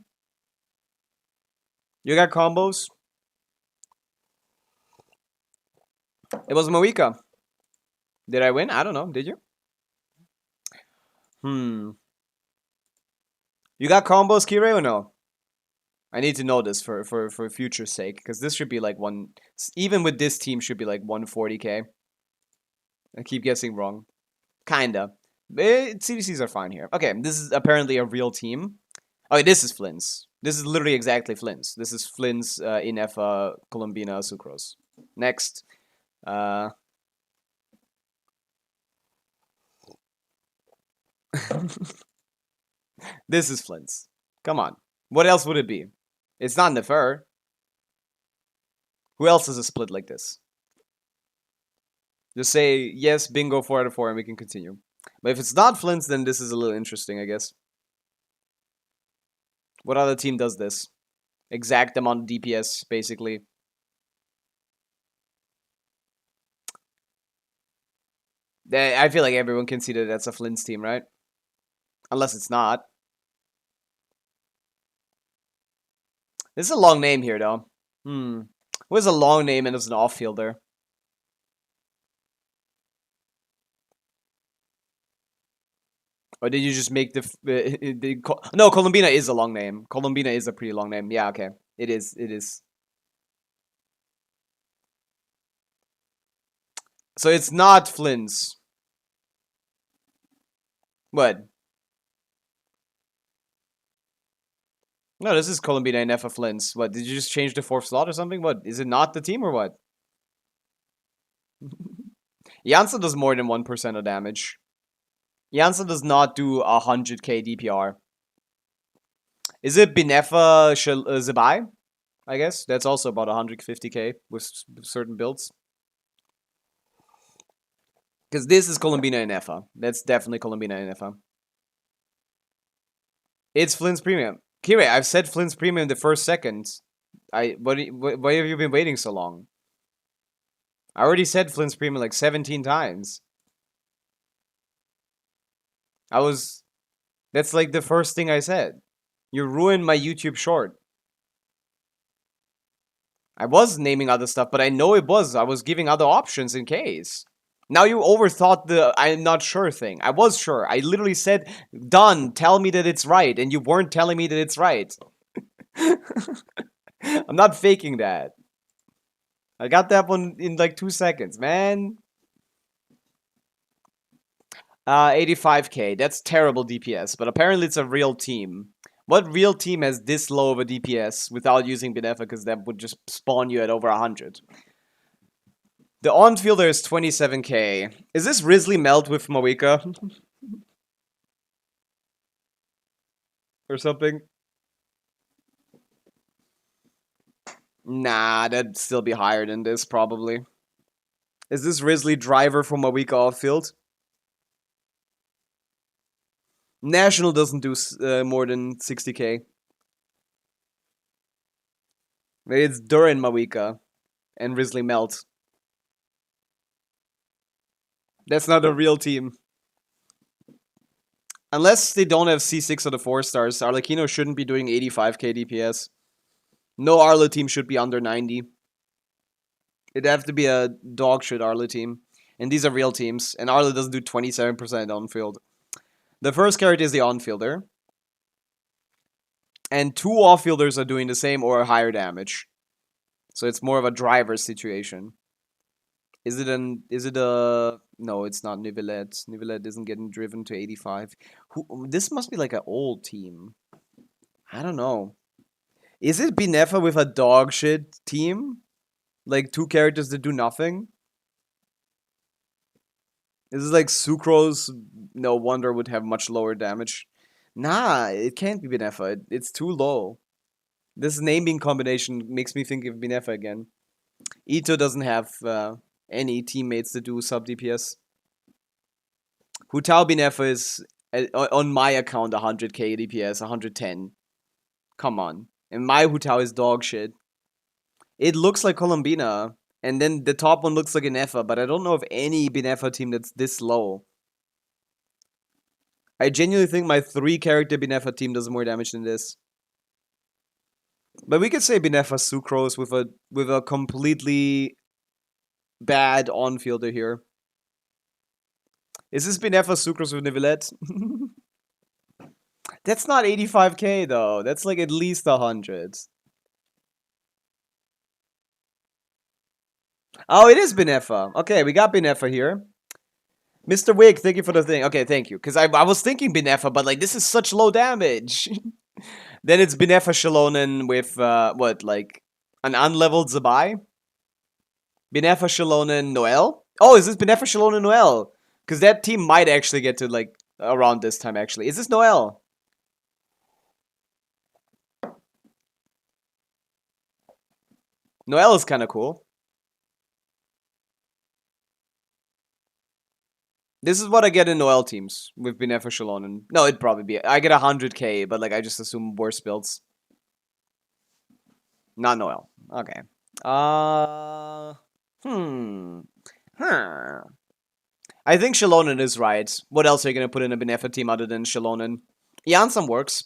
You got combos? It was Mawika. Did I win? I don't know. Did you? You got combos, Kire, or no? I need to know this for future's sake, because this should be like one... Even with this team, should be like 140k. I keep guessing wrong. Kinda. CDCs are fine here. Okay, this is apparently a real team. Oh, this is Flynn's. This is literally exactly Flynn's. This is Flynn's Inefa Colombina Sucrose. Next. This is Flynn's. Come on. What else would it be? It's not Nefer. Who else has a split like this? Just say, yes, bingo, 4 out of 4, and we can continue. But if it's not Flynn's, then this is a little interesting, I guess. What other team does this? Exact amount of DPS, basically. I feel like everyone can see that that's a Flynn's team, right? Unless it's not. This is a long name here, though. Who has a long name and is an off-fielder? Or did you just make no, Colombina is a long name. Colombina is a pretty long name. Yeah, okay. It is. It is. So it's not Flynn's. What? No, this is Colombina and Nefa Flynn's. What? Did you just change the 4th slot or something? What? Is it not the team or what? Janssen does more than 1% of damage. Janssen does not do 100k DPR. Is it Binefa Zebai? I guess that's also about 150k with certain builds. Because this is Colombina and Nefa. That's definitely Colombina and Nefa. It's Flynn's Premium. Kire, I've said Flynn's Premium the first second. Why have you been waiting so long? I already said Flynn's Premium like 17 times. That's like the first thing I said. You ruined my YouTube short. I was naming other stuff, but I know it was. I was giving other options in case. Now you overthought the I'm not sure thing. I was sure. I literally said, done, tell me that it's right. And you weren't telling me that it's right. I'm not faking that. I got that one in like 2 seconds, man. 85k. That's terrible DPS, but apparently it's a real team. What real team has this low of a DPS without using Benefa? Because that would just spawn you at over 100. The on-fielder is 27k. Is this Risley Melt with Pavica? Or something? Nah, that'd still be higher than this, probably. Is this Risley Driver from Pavica off-field? National doesn't do more than 60k. Maybe it's Durin Pavica and Risley Melt. That's not a real team. Unless they don't have C6 or the 4 stars, Arlecchino shouldn't be doing 85k DPS. No Arla team should be under 90. It'd have to be a dog shit Arla team. And these are real teams. And Arla doesn't do 27% on field. The first character is the on-fielder. And 2 off-fielders are doing the same or higher damage. So it's more of a driver situation. Is it a... No, it's not Nivelette. Nivelette isn't getting driven to 85. This must be like an old team. I don't know. Is it Binefa with a dog shit team? Like 2 characters that do nothing? This is like Sucrose. No wonder would have much lower damage. Nah, it can't be Binefa. It's too low. This naming combination makes me think of Binefa again. Ito doesn't have any teammates that do sub DPS. Hutao Binefa is, on my account, 100k DPS, 110. Come on. And my Hutao is dog shit. It looks like Colombina. And then the top one looks like Binefa, but I don't know of any Binefa team that's this low. I genuinely think my 3-character Binefa team does more damage than this. But we could say Binefa Sucrose with a completely bad on-fielder here. Is this Binefa Sucrose with Nivelette? That's not 85k though. That's like at least 100. Oh, it is Binefa. Okay, we got Binefa here. Mr. Wig, thank you for the thing. Okay, thank you. Because I was thinking Binefa, but like this is such low damage. Then it's Binefa Shalonen with, what, like, an unleveled Zabai? Binefa Shalonen Noel? Oh, is this Binefa Shalonen Noel? Because that team might actually get to, like, around this time, actually. Is this Noel? Noel is kind of cool. This is what I get in Noel teams with Binefa Shalonen. No, it'd probably be. I get 100k, but, like, I just assume worse builds. Not Noel. Okay. I think Shalonen is right. What else are you gonna put in a Benefa team other than Shalonen? Janssen works.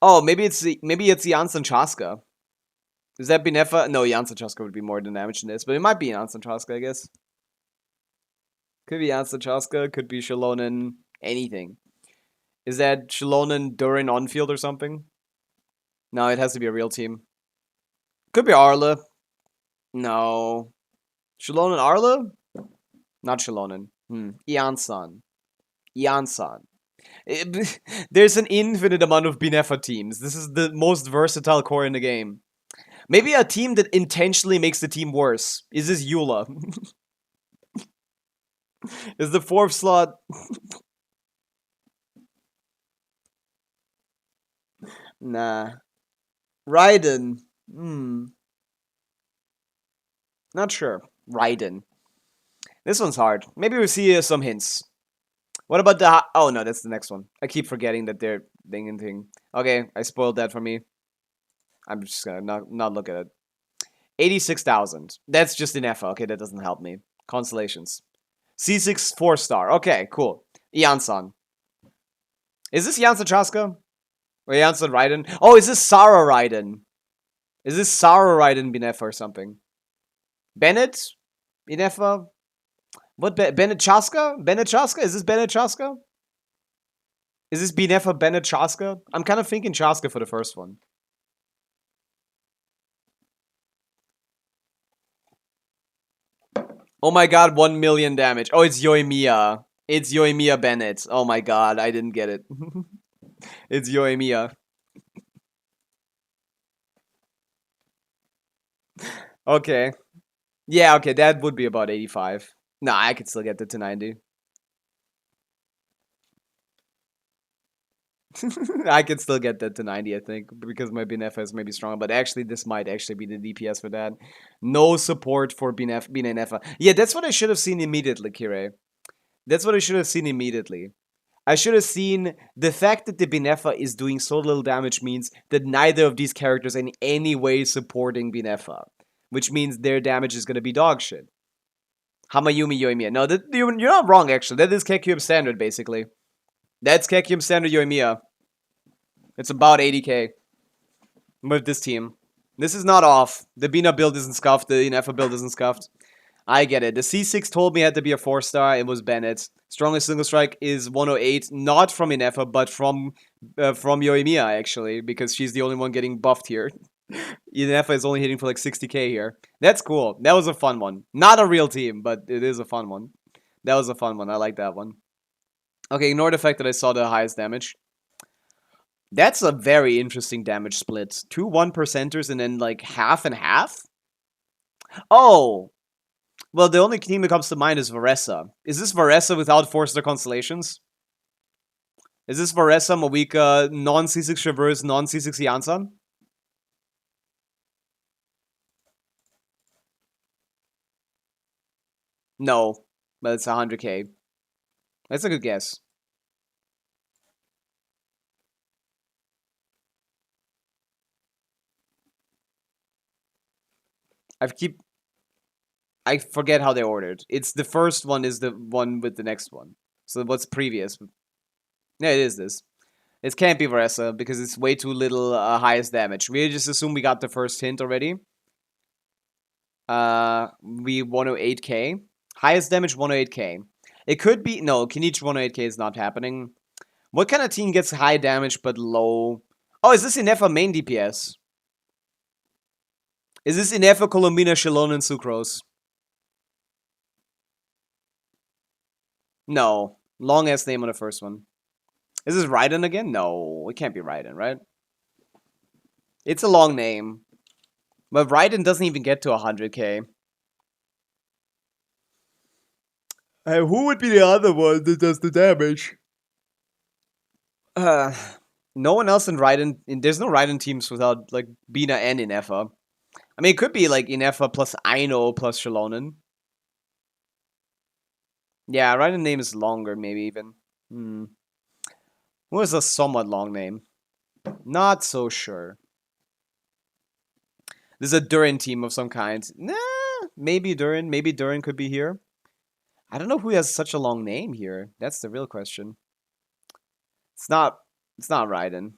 Oh, maybe it's Janssen Chaska. Is that Benefa? No, Janssen Chaska would be more than damage than this, but it might be Janssen Chaska, I guess. Could be Janssen Chaska, could be Shalonen, anything. Is that Shalonen during on field or something? No, it has to be a real team. Could be Arla. No. Shalonen Arla? Not Shalonen. Janssen. Janssen. There's an infinite amount of Binefa teams. This is the most versatile core in the game. Maybe a team that intentionally makes the team worse. Is this Eula? Is the 4th slot... Nah. Raiden. Not sure. Raiden. This one's hard. Maybe we'll see some hints. What about the... Oh, no, that's the next one. I keep forgetting that they're thing. Okay, I spoiled that for me. I'm just gonna not look at it. 86,000. That's just in EFA. Okay, that doesn't help me. Constellations. C6 4-star. Okay, cool. Janssen. Is this Janssen Chaska? Or Janssen Raiden? Oh, is this Sarah Raiden? Is this Sarah Raiden Binefa or something? Bennett? Binefa? What? Bennett Chaska? Bennett Chaska? Is this Bennett Chaska? Is this Binefa Bennett Chaska? I'm kind of thinking Chaska for the first one. Oh my god, 1 million damage. Oh, it's Yoimiya. It's Yoimiya Bennett. Oh my god, I didn't get it. It's Yoimiya. Okay. Yeah, okay, that would be about 85. Nah, I could still get that to 90. I could still get that to 90, I think, because my Binefa is maybe stronger, but actually this might actually be the DPS for that. No support for Binefa. Yeah, that's what I should have seen immediately, Kire. That's what I should have seen immediately. I should have seen the fact that the Binefa is doing so little damage means that neither of these characters are in any way supporting Binefa, which means their damage is going to be dog shit. Hamayumi Yoimiya. No, you're not wrong, actually. That is Kekyum standard, basically. That's Kekyum standard Yoimiya. It's about 80k with this team. This is not off. The Bina build isn't scuffed. The Inefa build isn't scuffed. I get it. The C6 told me it had to be a 4-star. It was Bennett. Strongest single strike is 108. Not from Inefa, but from Yoimiya, actually. Because she's the only one getting buffed here. Inefa is only hitting for like 60k here. That's cool. That was a fun one. Not a real team, but it is a fun one. That was a fun one. I like that one. Okay, ignore the fact that I saw the highest damage. That's a very interesting damage split. 2 1%ers and then like half and half? Oh! Well, the only team that comes to mind is Varessa. Is this Varessa without 4-star constellations? Is this Varessa, Mawika, non-C6 Traverse, non-C6 Janssen? No, but it's 100k. That's a good guess. I forget how they ordered. It's the first one is the one with the next one. So what's previous? Yeah, it is this. It can't be Varessa because it's way too little highest damage. We just assume we got the first hint already. We 108k. Highest damage 108k. It could be... No, Kinich 108k is not happening. What kind of team gets high damage but low... Oh, is this Inefa main DPS? Is this Inefa, Colombina, Shalonen, and Sucrose? No. Long-ass name on the first one. Is this Raiden again? No, it can't be Raiden, right? It's a long name. But Raiden doesn't even get to 100k. Who would be the other one that does the damage? No one else in Raiden. There's no Raiden teams without like Bina and Inefa. I mean, it could be like Inefa plus Aino plus Shalonen. Yeah, Raiden name is longer, maybe even. What is a somewhat long name? Not so sure. This is a Durin team of some kind. Nah, maybe Durin. Maybe Durin could be here. I don't know who has such a long name here. That's the real question. It's not Raiden.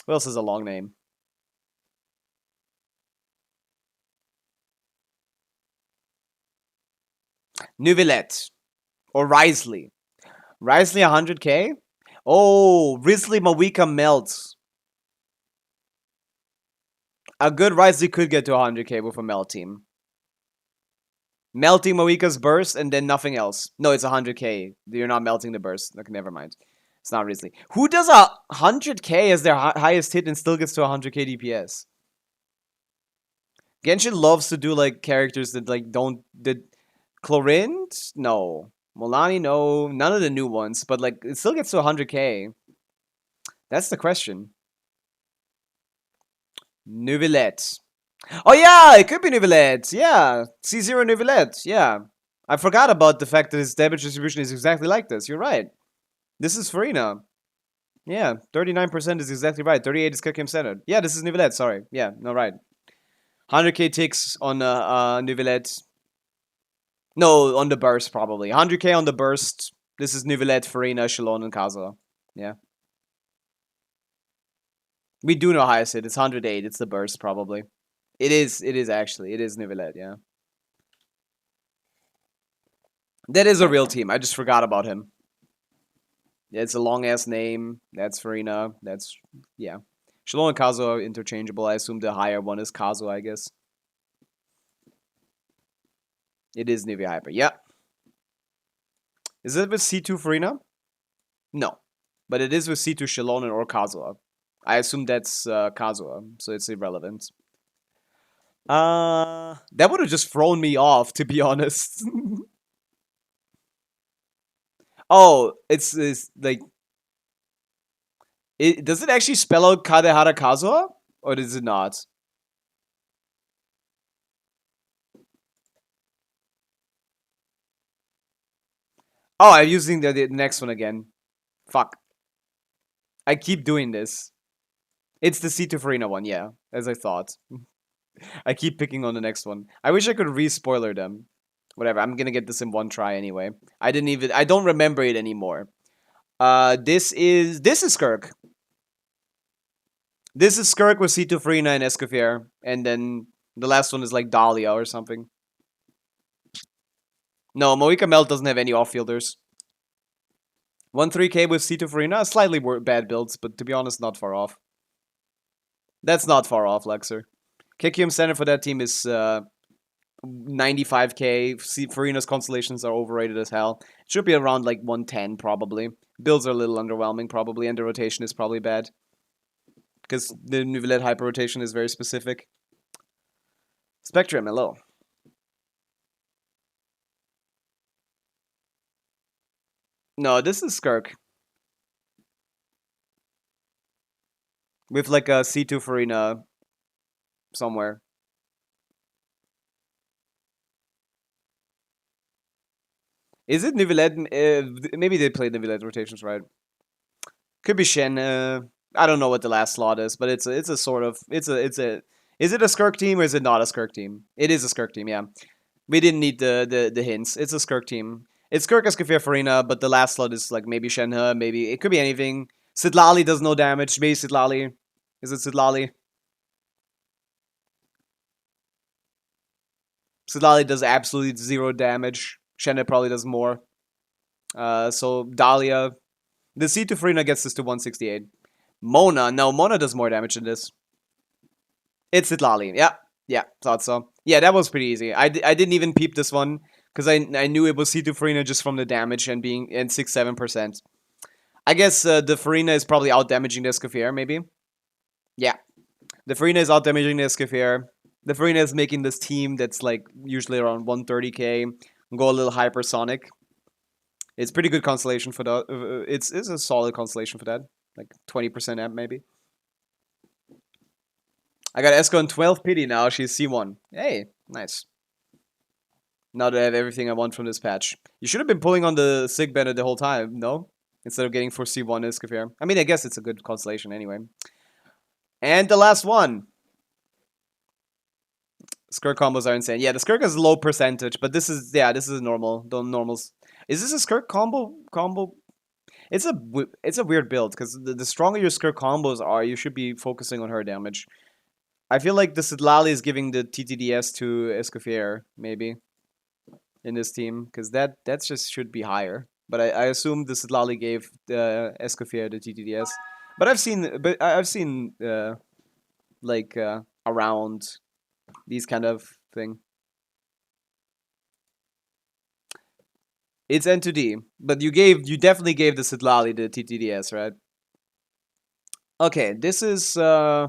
Who else has a long name? Neuvillette. Or Risley. Risley 100k? Oh, Risley Mawika melts. A good Risley could get to 100k with a melt team. Melting Mawika's burst and then nothing else. No, it's 100k. You're not melting the burst. Okay, never mind. It's not Risley. Who does 100k as their highest hit and still gets to 100k DPS? Genshin loves to do like characters that like don't... Clorinde? No. Molani? No. None of the new ones. But like, it still gets to 100k. That's the question. Neuvillette. Oh yeah, it could be Neuvillette. Yeah. C0 Neuvillette. Yeah. I forgot about the fact that his damage distribution is exactly like this. You're right. This is Farina. Yeah. 39% is exactly right. 38 is Kakim centered. Yeah, this is Neuvillette. Sorry. Yeah, no, right. 100k ticks on Neuvillette. No, on the burst, probably. 100k on the burst. This is Neuvillette, Farina, Shalon, and Kaza. Yeah. We do know highest hit. It's 108. It's the burst, probably. It is actually. It is Neuvillette, yeah. That is a real team. I just forgot about him. Yeah, it's a long-ass name. That's Farina. That's... yeah. Shalon and Kazo are interchangeable. I assume the higher one is Kazo, I guess. It is Nivea Hyper. Yeah. Is it with C2 Farina? No. But it is with C2 Shalonen or Kazuha. I assume that's Kazuha, so it's irrelevant. That would have just thrown me off, to be honest. Oh, it's like... does it actually spell out Kadehara Kazuha? Or does it not? Oh, I'm using the next one again. Fuck. I keep doing this. It's the C2 Farina one, yeah. As I thought. I keep picking on the next one. I wish I could re-spoiler them. Whatever, I'm gonna get this in one try anyway. I don't remember it anymore. This is Skirk. This is Skirk with C2 Farina and Escoffier. And then the last one is like Dahlia or something. No, Moika Melt doesn't have any off-fielders. 1-3k with C2 Farina, slightly bad builds, but to be honest, not far off. That's not far off, Lexer. Kikium center for that team is 95k. Farina's constellations are overrated as hell. It should be around like 110 probably. Builds are a little underwhelming probably, and the rotation is probably bad. Because the Neuvillette hyper rotation is very specific. Spectrum, hello. No, this is Skirk. With like a C2 Farina somewhere. Is it Neuvillette? Maybe they played Neuvillette rotations right. Could be Shen. I don't know what the last slot is, but it's a sort of is it a Skirk team or is it not a Skirk team? It is a Skirk team, yeah. We didn't need the hints. It's a Skirk team. It's Skirk Escoffier Farina, but the last slot is like maybe Shenhe, maybe it could be anything. Sidlali does no damage. Maybe Sidlali. Is it Sidlali? Sidlali does absolutely 0 damage. Shenhe probably does more. So Dahlia. The C2 Farina gets this to 168. Mona. No, Mona does more damage than this. It's Sidlali. Yeah. Yeah, thought so. Yeah, that was pretty easy. I didn't even peep this one. Because I knew it was C2 Farina just from the damage and being 6-7%. I guess the Farina is probably out damaging the Escoffier, maybe. Yeah. The Farina is out damaging the Escoffier. The Farina is making this team that's like usually around 130k go a little hypersonic. It's pretty good constellation for that. It's a solid constellation for that. Like 20% amp maybe. I got Esco on 12 pity now. She's C1. Hey, nice. Now that I have everything I want from this patch. You should have been pulling on the Sig Bennett the whole time, no? Instead of getting for C1 Escoffier. I mean, I guess it's a good constellation anyway. And the last one. Skirk combos are insane. Yeah, the Skirk is low percentage, but this is normal. The normals. Is this a Skirk combo? It's a weird build because the stronger your Skirk combos are, you should be focusing on her damage. I feel like the Sidlali is giving the TTDS to Escoffier, maybe, in this team, because that just should be higher. But I assume the Sidlali gave the Escoffier the TTDS. But I've seen like around these kind of thing. It's N2D, but you definitely gave the Sidlali the TTDS, right? Okay, this is I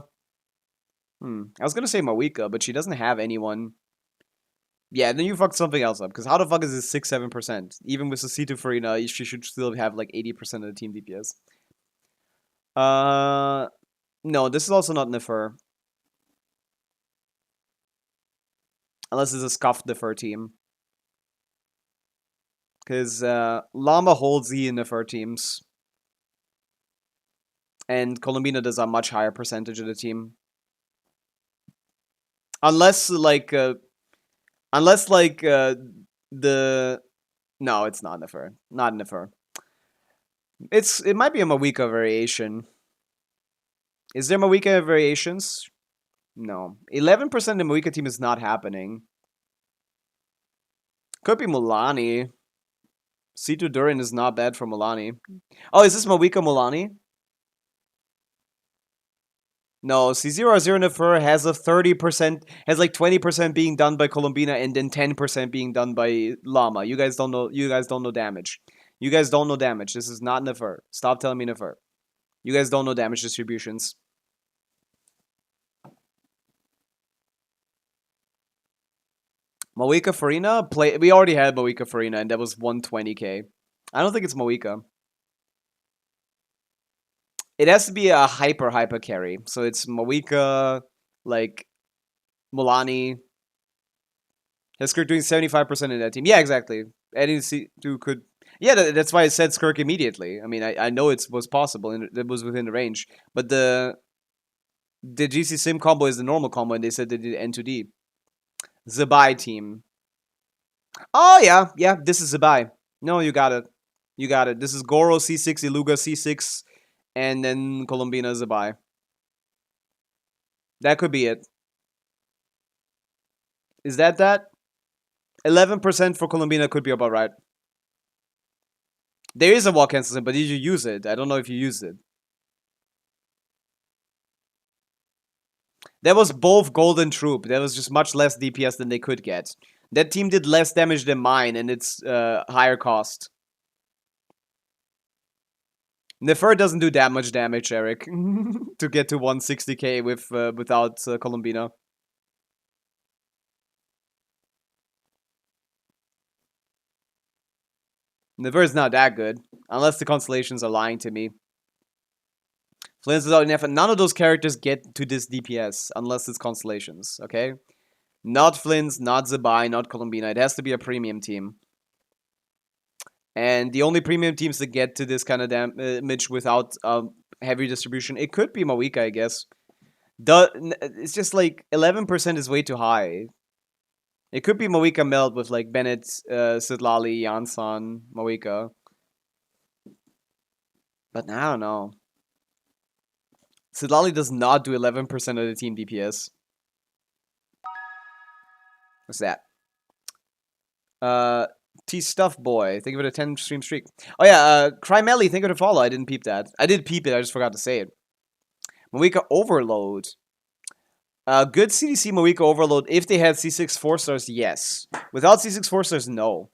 was gonna say Mawika, but she doesn't have anyone. Yeah, then you fucked something else up, because how the fuck is this 6-7%? Even with the C2 Farina, she should still have like 80% of the team DPS. No, this is also not Nefer. Unless it's a scuffed Nefer team. Because Llama holds the Nefer teams. And Colombina does a much higher percentage of the team. Unless like the no, it's not Nefer. Not Nefer. It might be a Mawika variation. Is there Mawika variations? No. 11% of the Mawika team is not happening. Could be Mulani. C2 Durin is not bad for Mulani. Oh, is this Mawika Mulani? No, C0 Nefer has a 30%, has like 20% being done by Colombina and then 10% being done by Llama. You guys don't know damage. You guys don't know damage. This is not Nefer. Stop telling me Nefer. You guys don't know damage distributions. Mawika Farina? We already had Mawika Farina and that was 120k. I don't think it's Mawika. It has to be a hyper carry. So it's Mawika, like Mulani. Skirk doing 75% in that team. Yeah, exactly. Any C2 could. Yeah, that's why I said Skirk immediately. I mean, I know it was possible and it was within the range. But the GC Sim combo is the normal combo, and they said they did N2D. Zabai team. Oh yeah, this is Zabai. No, you got it. You got it. This is Goro C6, Iluga C6, and then Colombina Zabai. That could be it. Is that? 11% for Colombina could be about right. There is a wall cancel, but did you use it? I don't know if you used it. That was both Golden Troop. That was just much less DPS than they could get. That team did less damage than mine, and it's higher cost. Nefer doesn't do that much damage, Eric, to get to 160k without Colombina. Nefer is not that good, unless the constellations are lying to me. Flins is out in effort. None of those characters get to this DPS unless it's constellations, okay? Not Flins, not Zabai, not Colombina. It has to be a premium team. And the only premium teams that get to this kind of damage without heavy distribution, it could be Mawika, I guess. It's just like 11% is way too high. It could be Mawika Meld with like Bennett, Sidlali, Yansan, Mawika. But I don't know. Sidlali does not do 11% of the team DPS. What's that? T-Stuff Boy. Think of it a 10 stream streak. Oh yeah, Crymelly, think of it a follow. I didn't peep that. I did peep it, I just forgot to say it. Mawika Overload. Good CDC Moika Overload. If they had C6 4-stars, yes. Without C6 4-stars, no.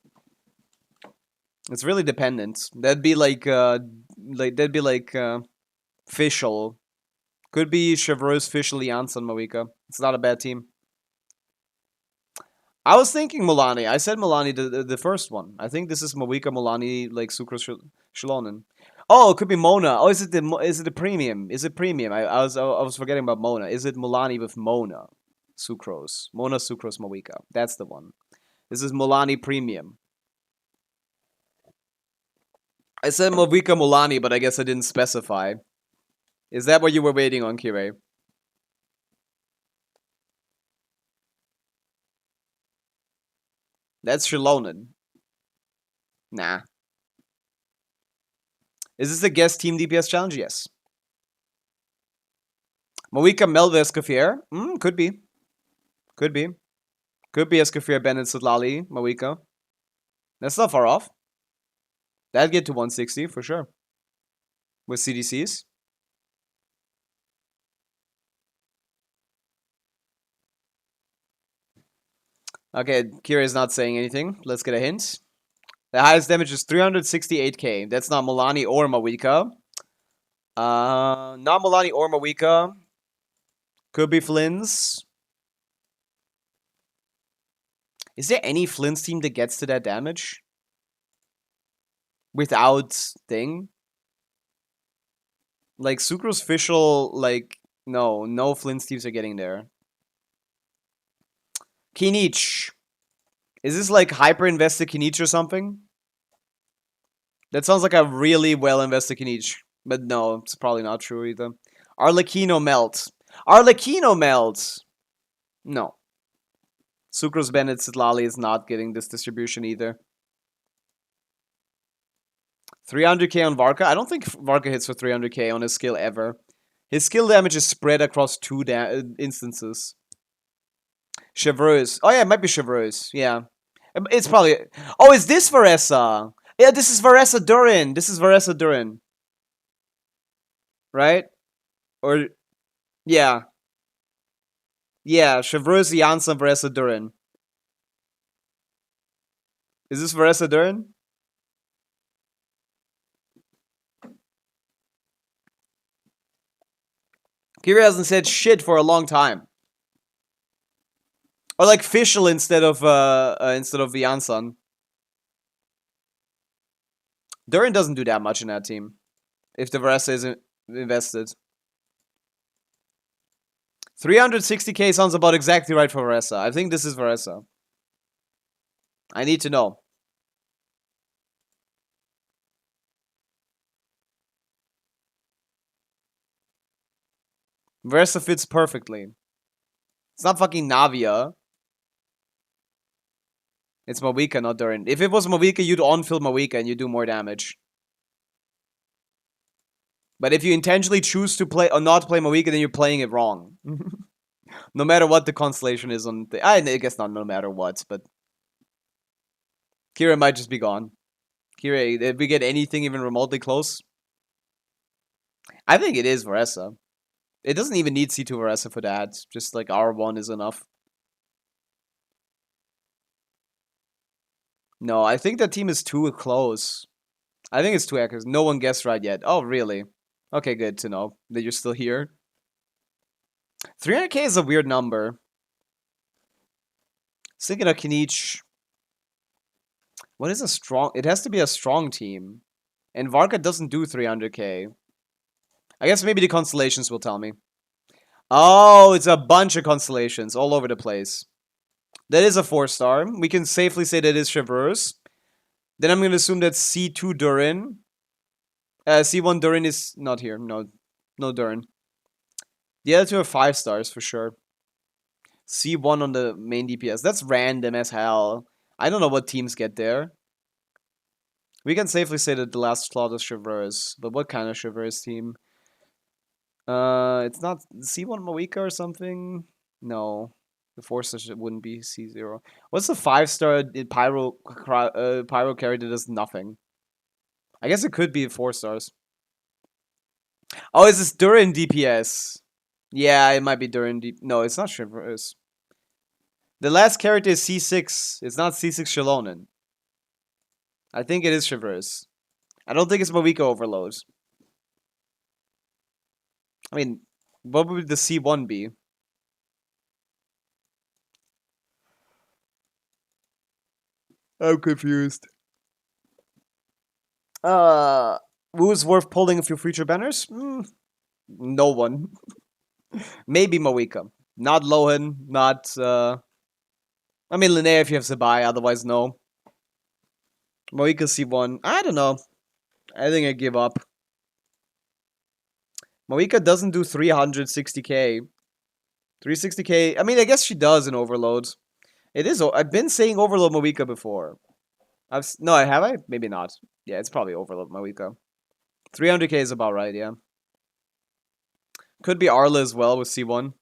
It's really dependent. That'd be like Fischl. Could be Chevreuse, Fischl, Janssen, Moika. It's not a bad team. I was thinking Milani. I said Milani the first one. I think this is Moika, Milani, like Sucrose, Shalonen. Oh, it could be Mona. Oh, is it the premium? Is it premium? I was forgetting about Mona. Is it Milani with Mona? Sucrose. Mona, Sucrose, Moika. That's the one. This is Milani premium. I said Moika Milani, but I guess I didn't specify. Is that what you were waiting on, Kirei? That's Shalonen. Nah. Is this a guest team DPS challenge? Yes. Moika Melva Escoffier? Could be. Could be. Could be Escoffier, Bennett, Sutlali, Moika. That's not far off. That'd get to 160 for sure. With CDCs. Okay, Kira is not saying anything. Let's get a hint. The highest damage is 368k. That's not Milani or Moika. Not Milani or Moika. Could be Flynn's. Is there any Flynn's team that gets to that damage? Without thing? Like, Sucrose Fischl, like, no Flynn's teams are getting there. Kinich. Is this like hyper invested Kinich or something? That sounds like a really well invested Kinich. But no, it's probably not true either. Arlecchino Melt. Arlecchino Melt! No. Sucrose Bennett Sitlali is not getting this distribution either. 300k on Varka? I don't think Varka hits for 300k on his skill ever. His skill damage is spread across 2 instances. Chevreuse. Oh yeah, it might be Chevreuse. Yeah. It's probably... Oh, is this Varessa? Yeah, this is Varessa Durin. This is Varessa Durin. Right? Or... Yeah. Yeah, Chevreuse, Janssen, Varessa Durin. Is this Varessa Durin? Kira hasn't said shit for a long time. Or like Fischl instead of Janssen. Durin doesn't do that much in that team. If the Varessa isn't invested. 360k sounds about exactly right for Varessa. I think this is Varessa. I need to know. Varessa fits perfectly. It's not fucking Navia. It's Moika, not Durin. If it was Moika, you'd on-fill Moika and you do more damage. But if you intentionally choose to play or not play Moika, then you're playing it wrong. No matter what the constellation is on the... I guess not no matter what, but... Kira might just be gone. Kira, did we get anything even remotely close? I think it is Varessa. It doesn't even need C2 Varessa for that. Just like R1 is enough. No, I think that team is too close. I think it's too accurate. No one guessed right yet. Oh, really? Okay, good to know that you're still here. 300k is a weird number. Thinking of Kinich. What is a strong... It has to be a strong team. And Varka doesn't do 300k. I guess maybe the constellations will tell me. Oh, it's a bunch of constellations all over the place. That is a 4-star. We can safely say that is Chevreuse. Then I'm going to assume that C2 Durin. C1 Durin is not here. No Durin. The other two are 5 stars for sure. C1 on the main DPS. That's random as hell. I don't know what teams get there. We can safely say that the last slot is Chevreuse. But what kind of Chevreuse team? It's not C1 Moika or something? No. The 4-star wouldn't be C0. What's the 5-star Pyro carry that does nothing? I guess it could be 4 stars. Oh, is this Durin DPS? Yeah, it might be during the... No, it's not Shivers. The last character is C6. It's not C6 Shalonen. I think it is Shivers. I don't think it's Mawika Overload. I mean, what would the C1 be? I'm confused. Who's worth pulling a few future banners? No one. Maybe Mawika. Not Lohan, not, I mean, Linnea if you have Sabai, otherwise no. Mawika C1. I don't know. I think I give up. Mawika doesn't do 360k. 360k, I mean, I guess she does in Overload. It is, I've been saying Overload Mawika before. No, have I? Maybe not. Yeah, it's probably Overload Mawika. 300k is about right, yeah. Could be Arla as well with C1.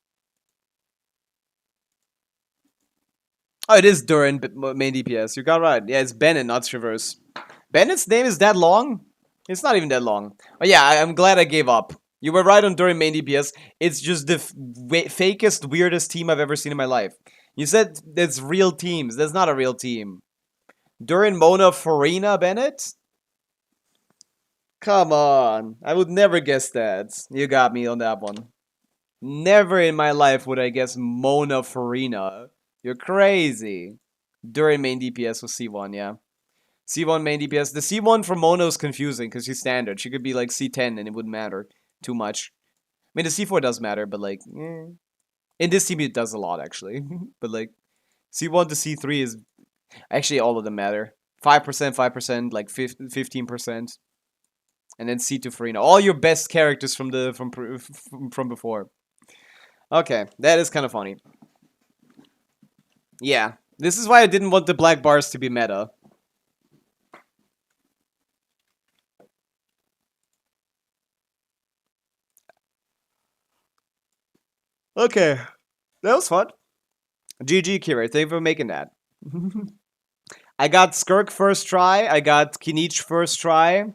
Oh, it is Durin, but main DPS. You got right. Yeah, it's Bennett, not Traverse. Bennett's name is that long? It's not even that long. But yeah, I'm glad I gave up. You were right on Durin main DPS. It's just the fakest, weirdest team I've ever seen in my life. You said it's real teams. That's not a real team. Durin, Mona, Farina, Bennett? Come on. I would never guess that. You got me on that one. Never in my life would I guess Mona Farina. You're crazy. Durin main DPS was C1, yeah. C1 main DPS. The C1 for Mona is confusing because she's standard. She could be like C10 and it wouldn't matter too much. I mean, the C4 does matter, but like, in this team it does a lot actually. But like, C1 to C3 is actually all of them matter. 5%, 5%, like 15%, and then C2 Farina. All your best characters from before. Okay, that is kind of funny. Yeah, this is why I didn't want the black bars to be meta. Okay, that was fun. GG, Kira. Thank you for making that. I got Skirk first try. I got Kinich first try.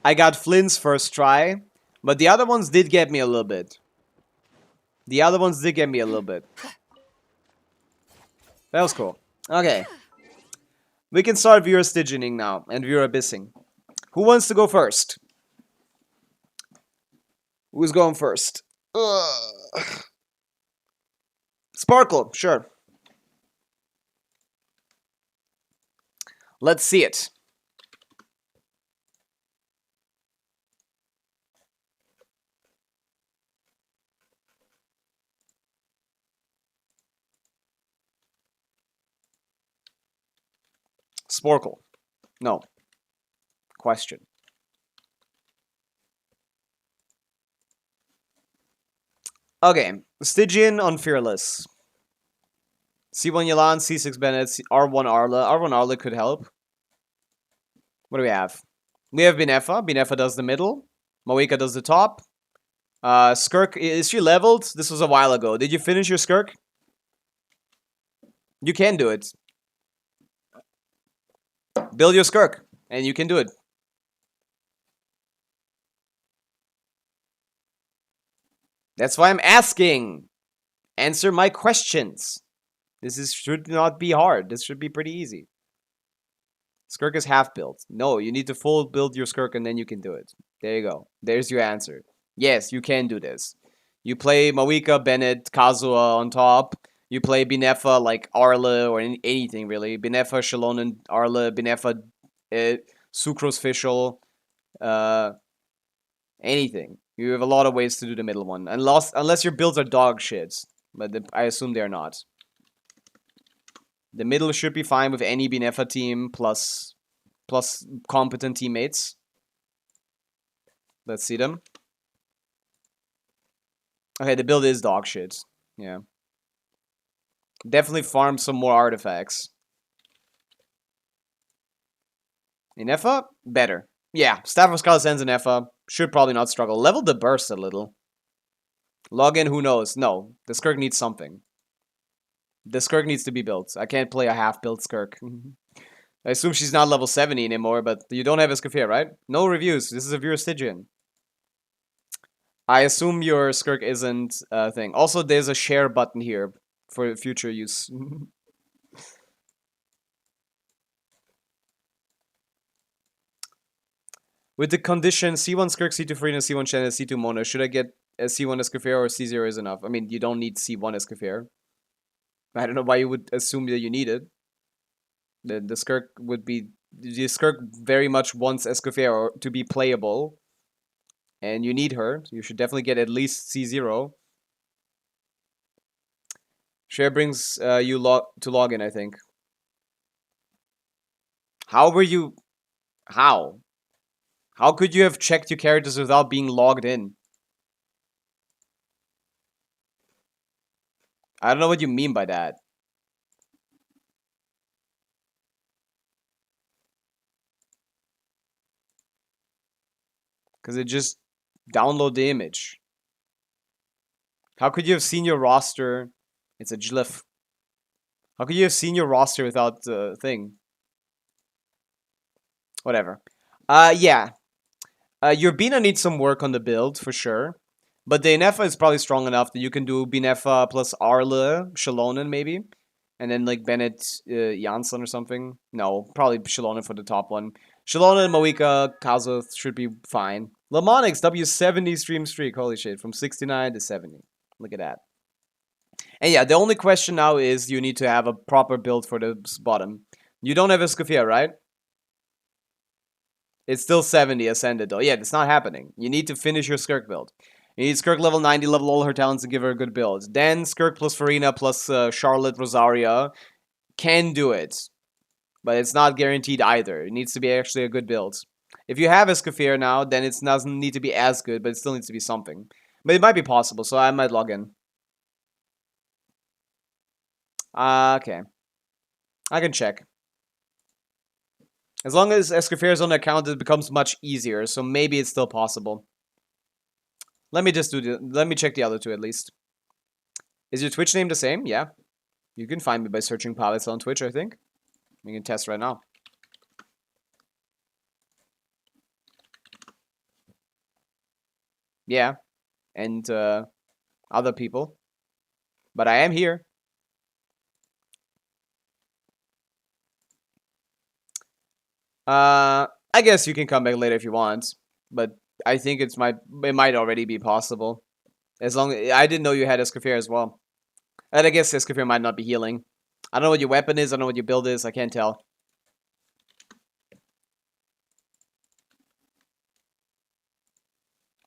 I got Flynn's first try. But the other ones did get me a little bit. That was cool. Okay. We can start viewer Stygianing now and viewer Abyssing. Who wants to go first? Who's going first? Sparkle, sure. Let's see it. Sporkle. No. Question. Okay. Stygian on Fearless. C1 Yalan, C6 Bennett, R1 Arla. R1 Arla could help. What do we have? We have Binefa. Binefa does the middle. Mawika does the top. Skirk, is she leveled? This was a while ago. Did you finish your Skirk? You can do it. Build your Skirk, and you can do it. That's why I'm asking. Answer my questions. Should not be hard. This should be pretty easy. Skirk is half built. No, you need to full build your Skirk and then you can do it. There you go. There's your answer. Yes, you can do this. You play Mawika, Bennett, Kazuha on top. You play Binefa like Arla or anything really. Binefa, Shalonen, Arla, Binefa, Sucrose Fischl, anything. You have a lot of ways to do the middle one. Unless your builds are dog shits. But I assume they're not. The middle should be fine with any Binefa team plus competent teammates. Let's see them. Okay, the build is dog shit. Yeah. Definitely farm some more artifacts. Inefa? Better. Yeah, Staff of Scarlet Sands and Inefa should probably not struggle. Level the burst a little. Login, who knows? No, the Skirk needs something. The Skirk needs to be built. I can't play a half-built Skirk. I assume she's not level 70 anymore, but you don't have Escafir, right? No reviews. This is a viewer Stygian. I assume your Skirk isn't a thing. Also, there's a share button here for future use. With the condition C1 Skirk, C2 Free, and C1 Shen, and C2 Mono, should I get a C1 Escoffier or C0 is enough? I mean, you don't need C1 Escoffier. I don't know why you would assume that you need it. The Skirk would be... The Skirk very much wants Escoffier to be playable. And you need her. So you should definitely get at least C0. Share brings you to log in, I think. How were you... How? How could you have checked your characters without being logged in? I don't know what you mean by that. Because it just download the image. How could you have seen your roster? It's a glyph. How could you have seen your roster without the thing? Whatever. Yeah. Your Bina needs some work on the build, for sure. But the Inefa is probably strong enough that you can do Binefa plus Arle, Shalonen maybe. And then like Bennett, Jansson or something. No, probably Shalonen for the top one. Shalonen, Moika, Kazuth should be fine. Lamonix, W70 stream streak. Holy shit, from 69 to 70. Look at that. And yeah, the only question now is you need to have a proper build for the bottom. You don't have Escoffier, right? It's still 70 ascended though. Yeah, it's not happening. You need to finish your Skirk build. You need Skirk level 90, level all her talents to give her a good build. Then Skirk plus Farina plus Charlotte Rosaria can do it. But it's not guaranteed either. It needs to be actually a good build. If you have Escoffier now, then it doesn't need to be as good, but it still needs to be something. But it might be possible, so I might log in. Okay. I can check. As long as Escoffier is on the account, it becomes much easier, so maybe it's still possible. Let me just let me check the other two at least. Is your Twitch name the same? Yeah. You can find me by searching Pavica on Twitch, I think. We can test right now. Yeah. And other people. But I am here. I guess you can come back later if you want, but I think it might already be possible. As long as I didn't know you had Escoffier as well. And I guess Escoffier might not be healing. I don't know what your weapon is, I don't know what your build is, I can't tell.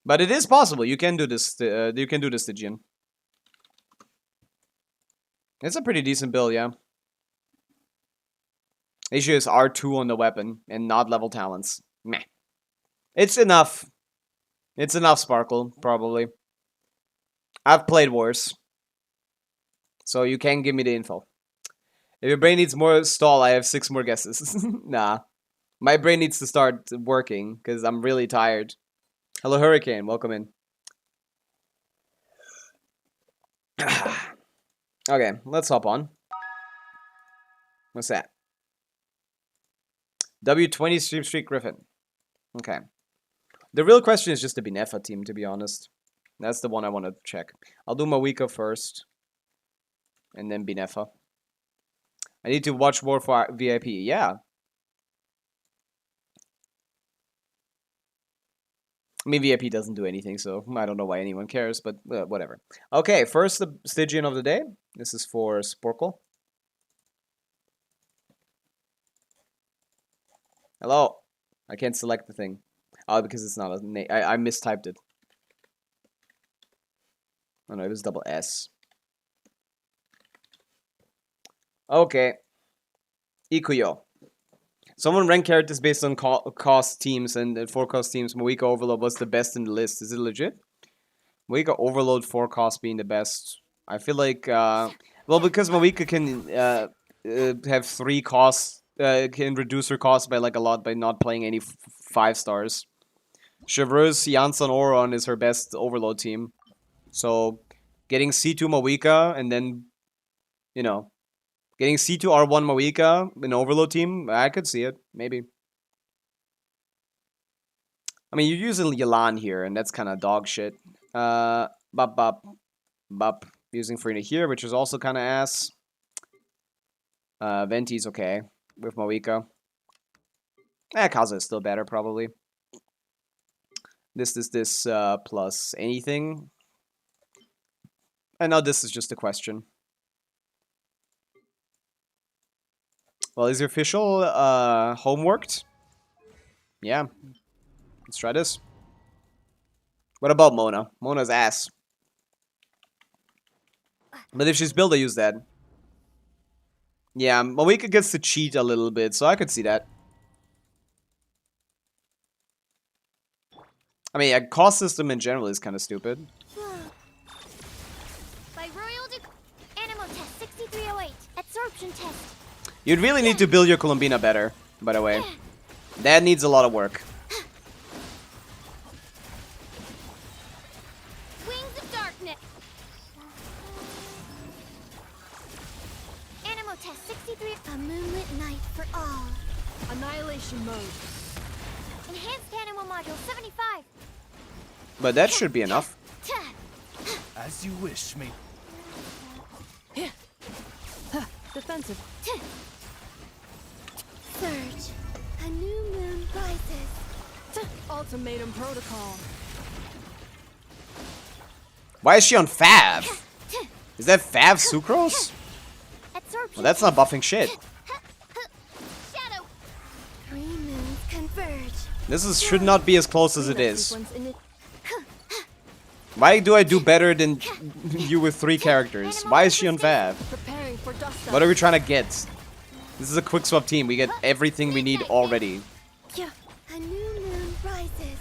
But it is possible. You can do this. You can do this, Stygian. It's a pretty decent build, yeah. Issue is R2 on the weapon and not level talents. Meh. It's enough. It's enough, Sparkle, probably. I've played worse. So you can give me the info. If your brain needs more stall, I have 6 more guesses. Nah. My brain needs to start working, because I'm really tired. Hello, Hurricane. Welcome in. Okay, let's hop on. What's that? W20 Stream Streak Griffin. Okay. The real question is just the Binefa team, to be honest. That's the one I want to check. I'll do Mawika first. And then Binefa. I need to watch more for VIP. Yeah. I mean, VIP doesn't do anything, so I don't know why anyone cares, but whatever. Okay, first the Stygian of the day. This is for Sporkle. Hello. I can't select the thing. Oh, because it's not a name. I mistyped it. Oh no, it was double S. Okay. Ikuyo. Someone ranked characters based on cost teams, and 4 cost teams, Mawika Overload was the best in the list. Is it legit? Mawika Overload 4 cost being the best. I feel like, well, because Mawika can have 3 costs, can reduce her cost by like a lot by not playing any 5 stars. Chevreuse, Jansson, Oron is her best Overload team. So, getting C2 Mawika and then, you know, getting C2 R1 Mawika, an Overload team, I could see it. Maybe. I mean, you're using Yelan here, and that's kind of dog shit. Bop, bop, bop. Using Farina here, which is also kind of ass. Venti's okay with Moika. Kaza is still better, probably. This, plus anything. And now this is just a question. Well, is your official homeworked? Yeah. Let's try this. What about Mona? Mona's ass. But if she's built, I use that. Yeah, Moika gets to cheat a little bit, so I could see that. I mean, a cost system in general is kind of stupid.
By Royal Animal Test 6308. Absorption test.
You'd really need to build your Columbina better, by the way. That needs a lot of work.
Wings of Darkness. Animal Test 63. A moonlit night for all.
Annihilation mode.
Enhanced Animal Module 75.
But that should be enough.
As you wish, mate.
Defensive.
Surge. A new moon rises.
Ultimatum protocol.
Why is she on Fav? Is that Fav Sucrose?
Absorption.
Well, that's not buffing shit.
Shadow. Three moons converge.
This should not be as close as it is.
Sequence ini-
Why do I do better than you with 3 characters? Why is she on Fav?
Preparing for dust
What are we trying to get? This is a quick swap team. We get everything we need already.
A new moon rises.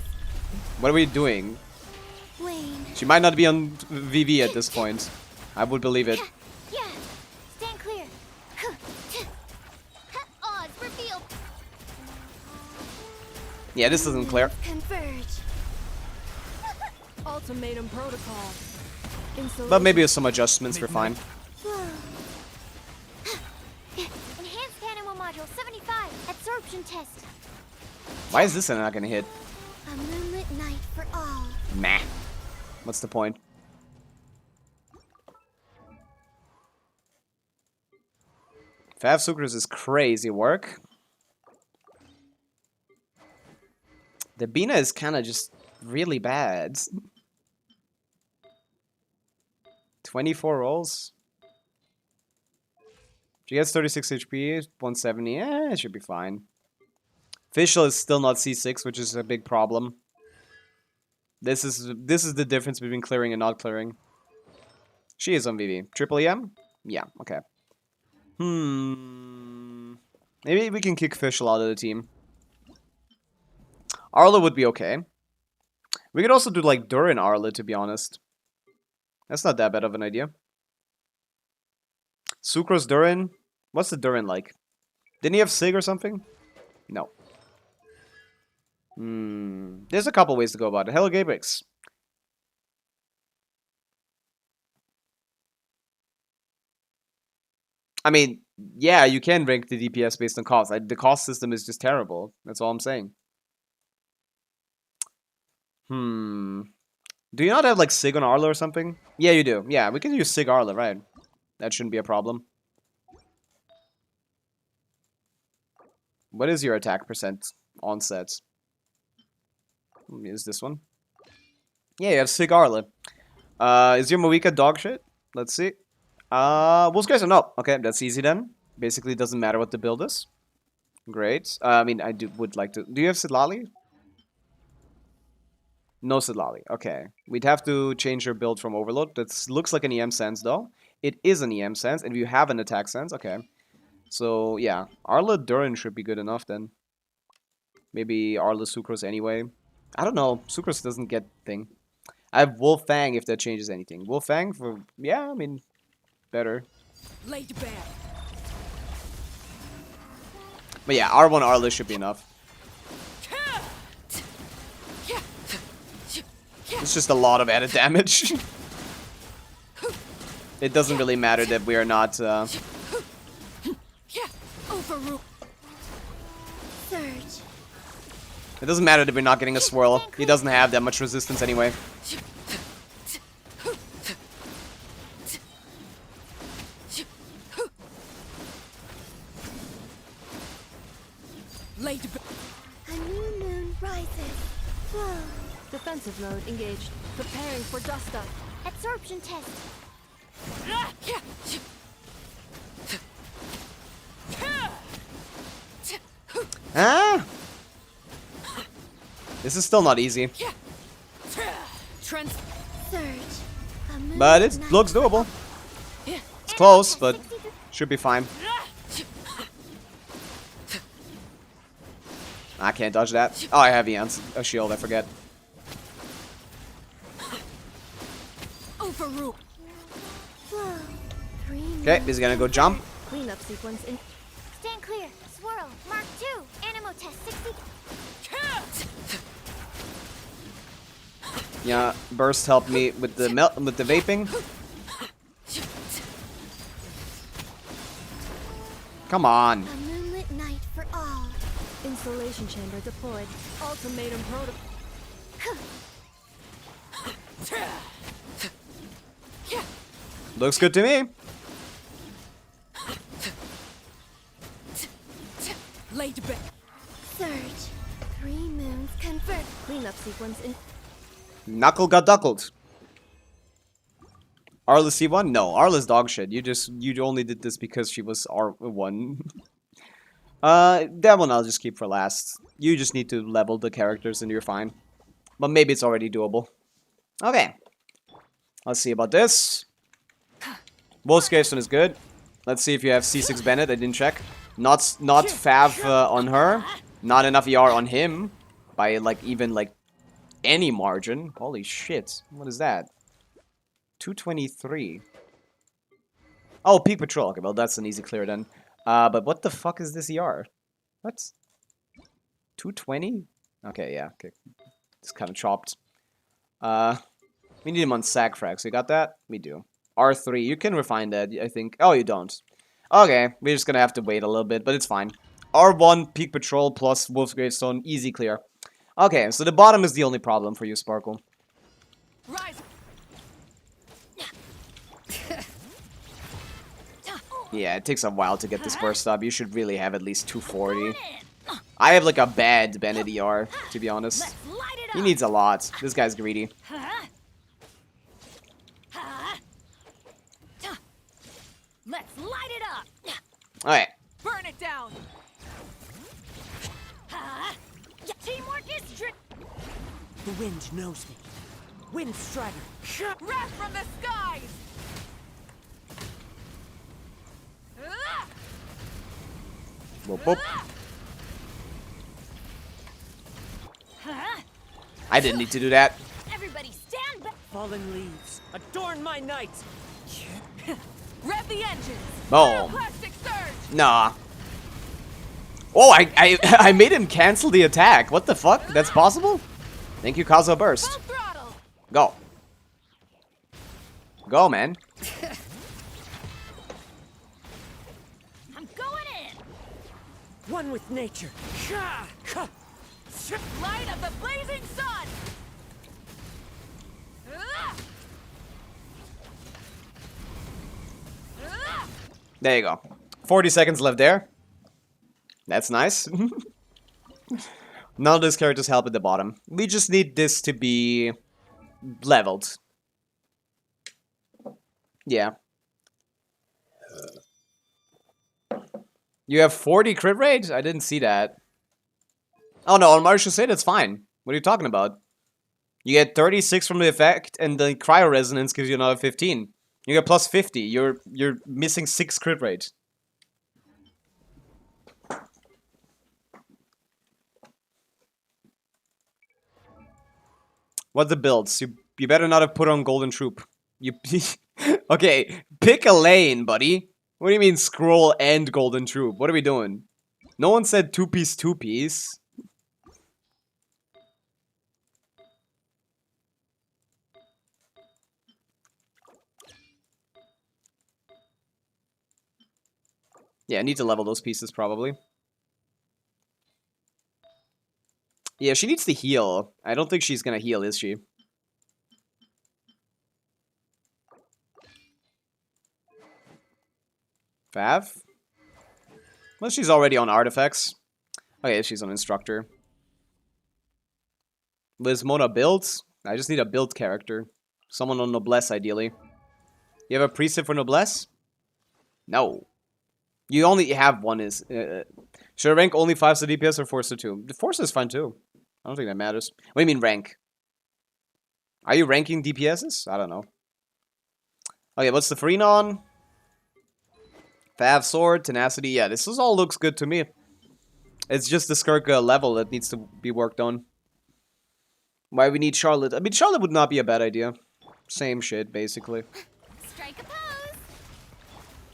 What are we doing?
Wane.
She might not be on VV at this point. I would believe it.
Yeah. Stand clear. Odds revealed.
Yeah, this isn't clear.
Converge.
Ultimatum protocol.
But maybe with some adjustments, we're fine.
Enhanced Animal Module 75. Absorption test.
Why is this not gonna hit?
A moonlit night for all.
Meh. What's the point? Fav Sucrose is crazy work. The Bina is kind of just really bad. 24 rolls. She gets 36 HP, 170. It should be fine. Official is still not C6, which is a big problem. This is the difference between clearing and not clearing. She is on VV. Triple EM? Yeah, okay. Maybe we can kick Official out of the team. Arla would be okay. We could also do like Durin Arla, to be honest. That's not that bad of an idea. Sucrose Durin? What's the Durin like? Didn't he have Sig or something? No. There's a couple ways to go about it. Hello, Gabrix. I mean, yeah, you can rank the DPS based on cost. The cost system is just terrible. That's all I'm saying. Do you not have like Sig on Arla or something? Yeah, you do. Yeah, we can use Sig Arla, right? That shouldn't be a problem. What is your attack percent onset? Is this one? Yeah, you have Sig Arla. Is your Moika dog shit? Let's see. Wolfscracer, no. Okay, that's easy then. Basically, it doesn't matter what the build is. Great. I mean, would like to. Do you have Sidlali? No Sidlali. Okay. We'd have to change your build from Overload. That looks like an EM sense, though. It is an EM sense, and you have an attack sense. Okay. So, yeah. Arla Durin should be good enough, then. Maybe Arla Sucrose anyway. I don't know. Sucrose doesn't get thing. I have Wolf Fang if that changes anything. Wolf Fang for... Yeah, I mean... Better.
Laid bare.
But yeah, R1 Arla should be enough. It's just a lot of added damage. It doesn't really matter that we are not...
Surge.
It doesn't matter that we're not getting a swirl. He doesn't have that much resistance anyway.
Laid bare.
A new moon rises. Whoa.
Defensive mode engaged. Preparing for dust up.
Absorption test.
Ah! This is still not easy.
Trans.
Surge. A moon
But it
night.
looks doable.
Yeah.
It's close,
Animal
but
test 63
should be fine. I can't dodge that. Oh, I have a shield, I forget.
Overrule.
Whoa. 3
Okay,
moons
he's gonna go jump.
Cleanup sequence in.
Stand clear. Swirl. Mark 2. Animal test 60.
Yeah, burst helped me with the vaping. Come on.
A moonlit night for all.
Installation chamber deployed. Ultimatum protocol.
Looks good to me.
Laid bare.
Surge. 3 moons confirmed.
Cleanup sequence in.
Knuckle got duckled. Arla's C1? No, Arla's dog shit. You only did this because she was R1. That one I'll just keep for last. You just need to level the characters and you're fine. But maybe it's already doable. Okay. Let's see about this. Wolf's Gravestone is good. Let's see if you have C6 Bennett. I didn't check. Not Fav on her. Not enough ER on him. By even any margin. Holy shit. What is that? 223. Oh, Peak Patrol. Okay, well that's an easy clear then. But what the fuck is this ER? What? 220? Okay, yeah. Okay. It's kind of chopped. We need him on sack frag. So you got that? We do. R3. You can refine that, I think. Oh, you don't. Okay, we're just gonna have to wait a little bit, but it's fine. R1, Peak Patrol plus Wolf's Gravestone. Easy clear. Okay, so the bottom is the only problem for you, Sparkle.
Rise.
Yeah, it takes a while to get this burst up. You should really have at least 240. I have a bad Bennett ER, to be honest.
Let's light it
He
up.
needs a lot. This guy's greedy.
Let's light it up.
Alright.
Burn it down. Teamwork is
The wind knows me. Wind Strider.
wrath from the skies.
Whoop, whoop. I didn't need to do that.
Everybody stand back.
Fallen leaves. Adorn my night.
Rev the engines.
Boom.
Plastic surge.
Nah. Oh, I made him cancel the attack. What the fuck? That's possible? Thank you, Kazo Burst.
Full throttle.
Go. Go, man.
I'm going in.
One with nature.
Light of the blazing sun.
There you go. 40 seconds left there. That's nice. None of these characters help at the bottom. We just need this to be leveled. Yeah. You have 40 crit rate? I didn't see that. Oh no, on Martial Say that's fine. What are you talking about? You get 36 from the effect, and the Cryo Resonance gives you another 15. You get plus 50. You're missing 6 crit rate. What the builds? You better not have put on Golden Troop. You okay? Pick a lane, buddy. What do you mean scroll and Golden Troop? What are we doing? No one said 2-piece, 2-piece. Yeah, I need to level those pieces probably. Yeah, she needs to heal. I don't think she's gonna heal, is she? Fav? Well, she's already on artifacts. Okay, she's an instructor. Liz Mona builds? I just need a build character. Someone on Noblesse, ideally. You have a preset for Noblesse? No. You only have one is... should I rank only 5 to DPS or 4 to 2? The 4 is fine too. I don't think that matters. What do you mean rank? Are you ranking DPSs? I don't know. Okay, what's the Farina on? Fav Sword, Tenacity. Yeah, this all looks good to me. It's just the Skirk level that needs to be worked on. Why we need Charlotte? I mean, Charlotte would not be a bad idea. Same shit, basically.
Strike a pose.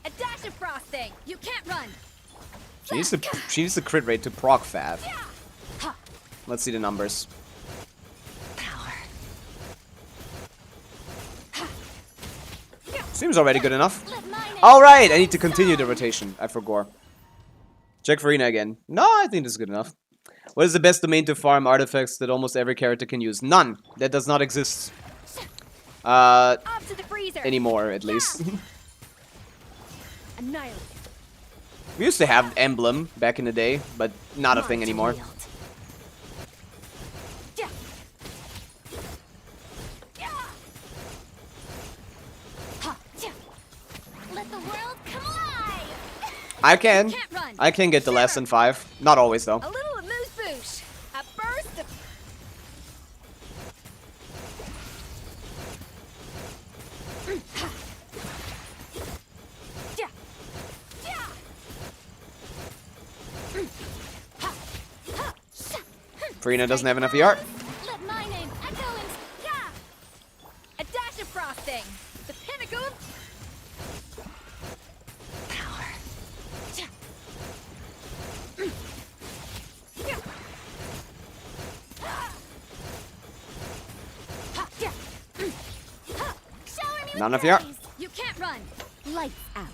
A dash of frosting. You can't run.
She needs the crit rate to proc Fav. Let's see the numbers.
Power.
Seems already good enough. Alright, I need to continue the rotation. I forgot. Check Farina again. No, I think this is good enough. What is the best domain to farm artifacts that almost every character can use? None. That does not exist.
Up to the freezer.
Anymore, at least.
Annihilate.
We used to have Emblem back in the day, but not a thing anymore.
Let the world come alive.
I can.
Can't run.
I can get the less than 5. Not always, though.
A little amuse bouche. A burst of...
Farina doesn't have enough ER.
Let my name echo in... A dash of frosting. The pinnacle of...
Power.
Shower me with
Not enough ER.
praise. You can't run. Lights out.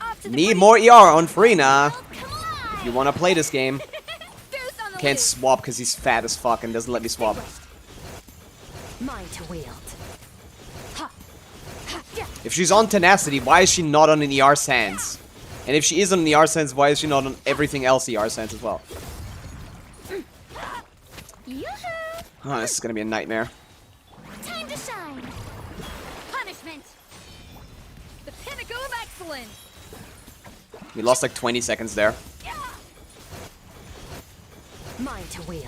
Off to the
Need
breeze.
more ER on Farina.
World come alive.
You want to play this game.
Deuce on the
Can't
loose.
swap because he's fat as fuck and doesn't let me swap.
Mine to wield.
If she's on Tenacity, why is she not on an ER Sands? And if she is on an ER Sands, why is she not on everything else ER Sands as well?
Yoo-hoo.
Oh, this is gonna be a nightmare.
Time to shine. Punishment. The pinnacle of excellence.
We lost like 20 seconds there.
Mine to wield.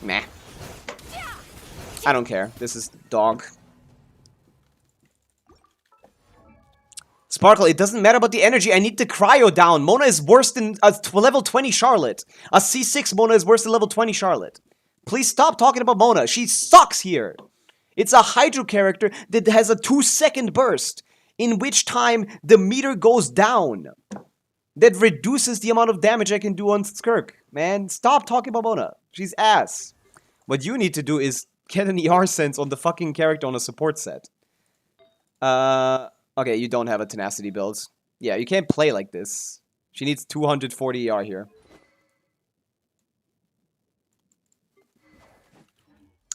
Meh. I don't care. This is dog. Sparkle, it doesn't matter about the energy. I need the cryo down. Mona is worse than a level 20 Charlotte. A C6 Mona is worse than level 20 Charlotte. Please stop talking about Mona. She sucks here. It's a Hydro character that has a 2-second burst, in which time the meter goes down. That reduces the amount of damage I can do on Skirk. Man, stop talking about Mona. She's ass. What you need to do is get an ER sense on the fucking character on a support set. Okay, you don't have a Tenacity build. Yeah, you can't play like this. She needs 240 ER here.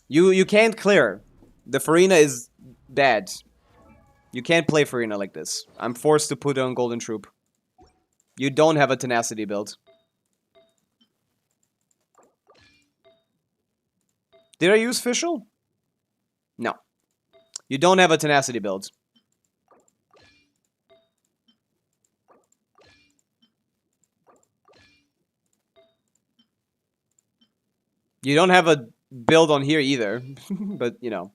You can't clear. The Farina is bad. You can't play Farina like this. I'm forced to put her on Golden Troop. You don't have a Tenacity build. Did I use Fischl? No. You don't have a Tenacity build. You don't have a build on here either. But, you know.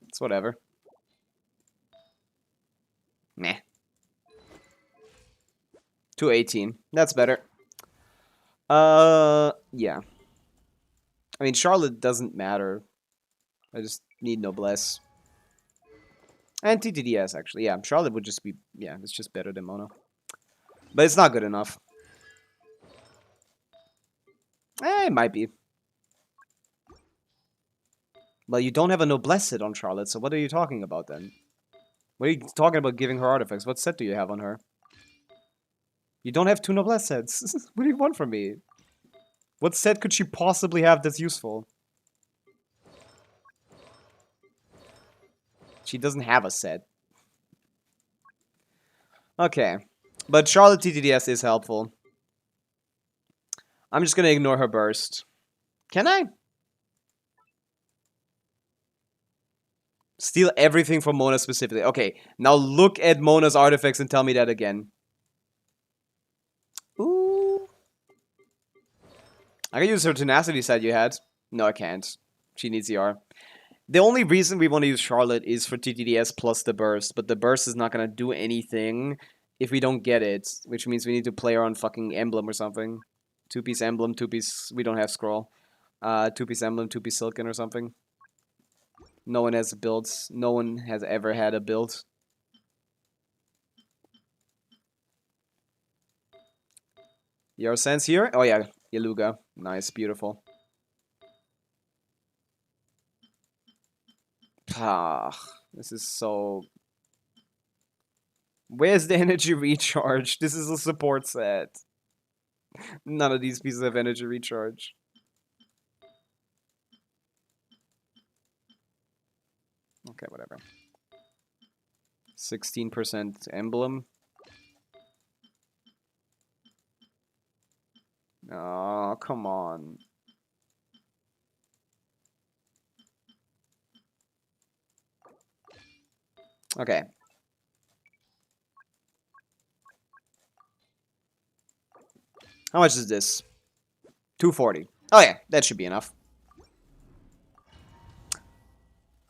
It's whatever. Meh. 218. That's better. Yeah. I mean, Charlotte doesn't matter. I just need Noblesse. And TTDS, actually. Yeah, Charlotte would just be... Yeah, it's just better than Mona. But it's not good enough. It might be. Well, you don't have a Noblesse set on Charlotte, so what are you talking about then? What are you talking about giving her artifacts? What set do you have on her? You don't have 2 Noblesse sets. What do you want from me? What set could she possibly have that's useful? She doesn't have a set. Okay. But Charlotte TTDS is helpful. I'm just gonna ignore her burst. Can I? Steal everything from Mona specifically. Okay, now look at Mona's artifacts and tell me that again. Ooh. I can use her tenacity set you had. No, I can't. She needs ER. The only reason we want to use Charlotte is for TTDS plus the burst, but the burst is not going to do anything if we don't get it, which means we need to play her on fucking emblem or something. 2-piece emblem, 2-piece... We don't have scroll. 2-piece emblem, 2-piece silken or something. No one has builds. No one has ever had a build. Your sense here? Oh yeah, Yaluga. Nice, beautiful. Ah, this is so... Where's the energy recharge? This is a support set. None of these pieces have energy recharge. Okay, whatever. 16% emblem. Oh, come on. Okay. How much is this? 240. Oh yeah, that should be enough.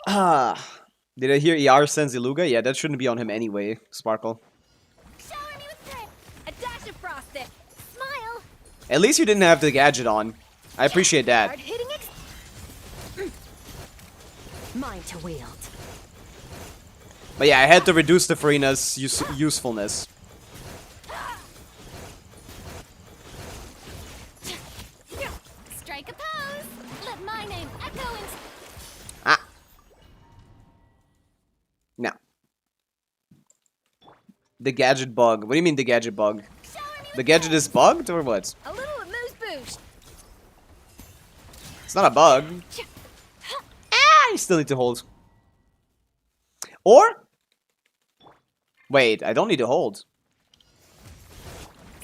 Ah. Did I hear ER sends Iluga? Yeah, that shouldn't be on him anyway, Sparkle.
Shower me with drip. A dash of frosting. Smile.
At least you didn't have the gadget on. I appreciate that.
Hard hitting
Mine to wield.
But yeah, I had to reduce the Farina's usefulness.
Strike a pose. Let my name echo in.
Ah. No. The gadget bug. What do you mean the gadget bug? The gadget is bugged or what?
A little amuse bouche.
It's not a bug. Ah, you still need to hold. Or? Wait, I don't need to hold.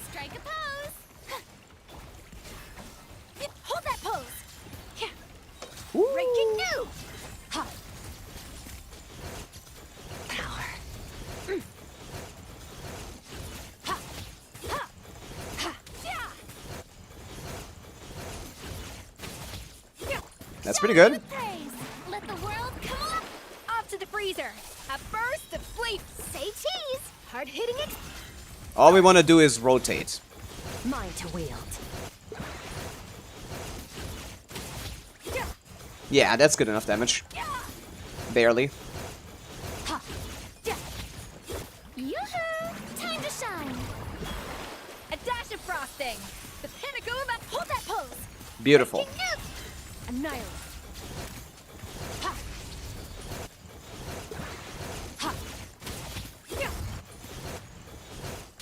Strike a pose. Hold that pose. Breaking new.
Power.
That's pretty good.
Praise. Let the world come up. Off to the freezer. A burst of sleep. Say cheese. Hard hitting it.
All we want to do is rotate.
Mine to wield.
Yeah, that's good enough damage. Barely.
Yoo-hoo! Time to shine. A dash of frosting. The pinnacle of hold that pose.
Beautiful.
Breaking new. Annihilate. Ha. Ha. Yeah.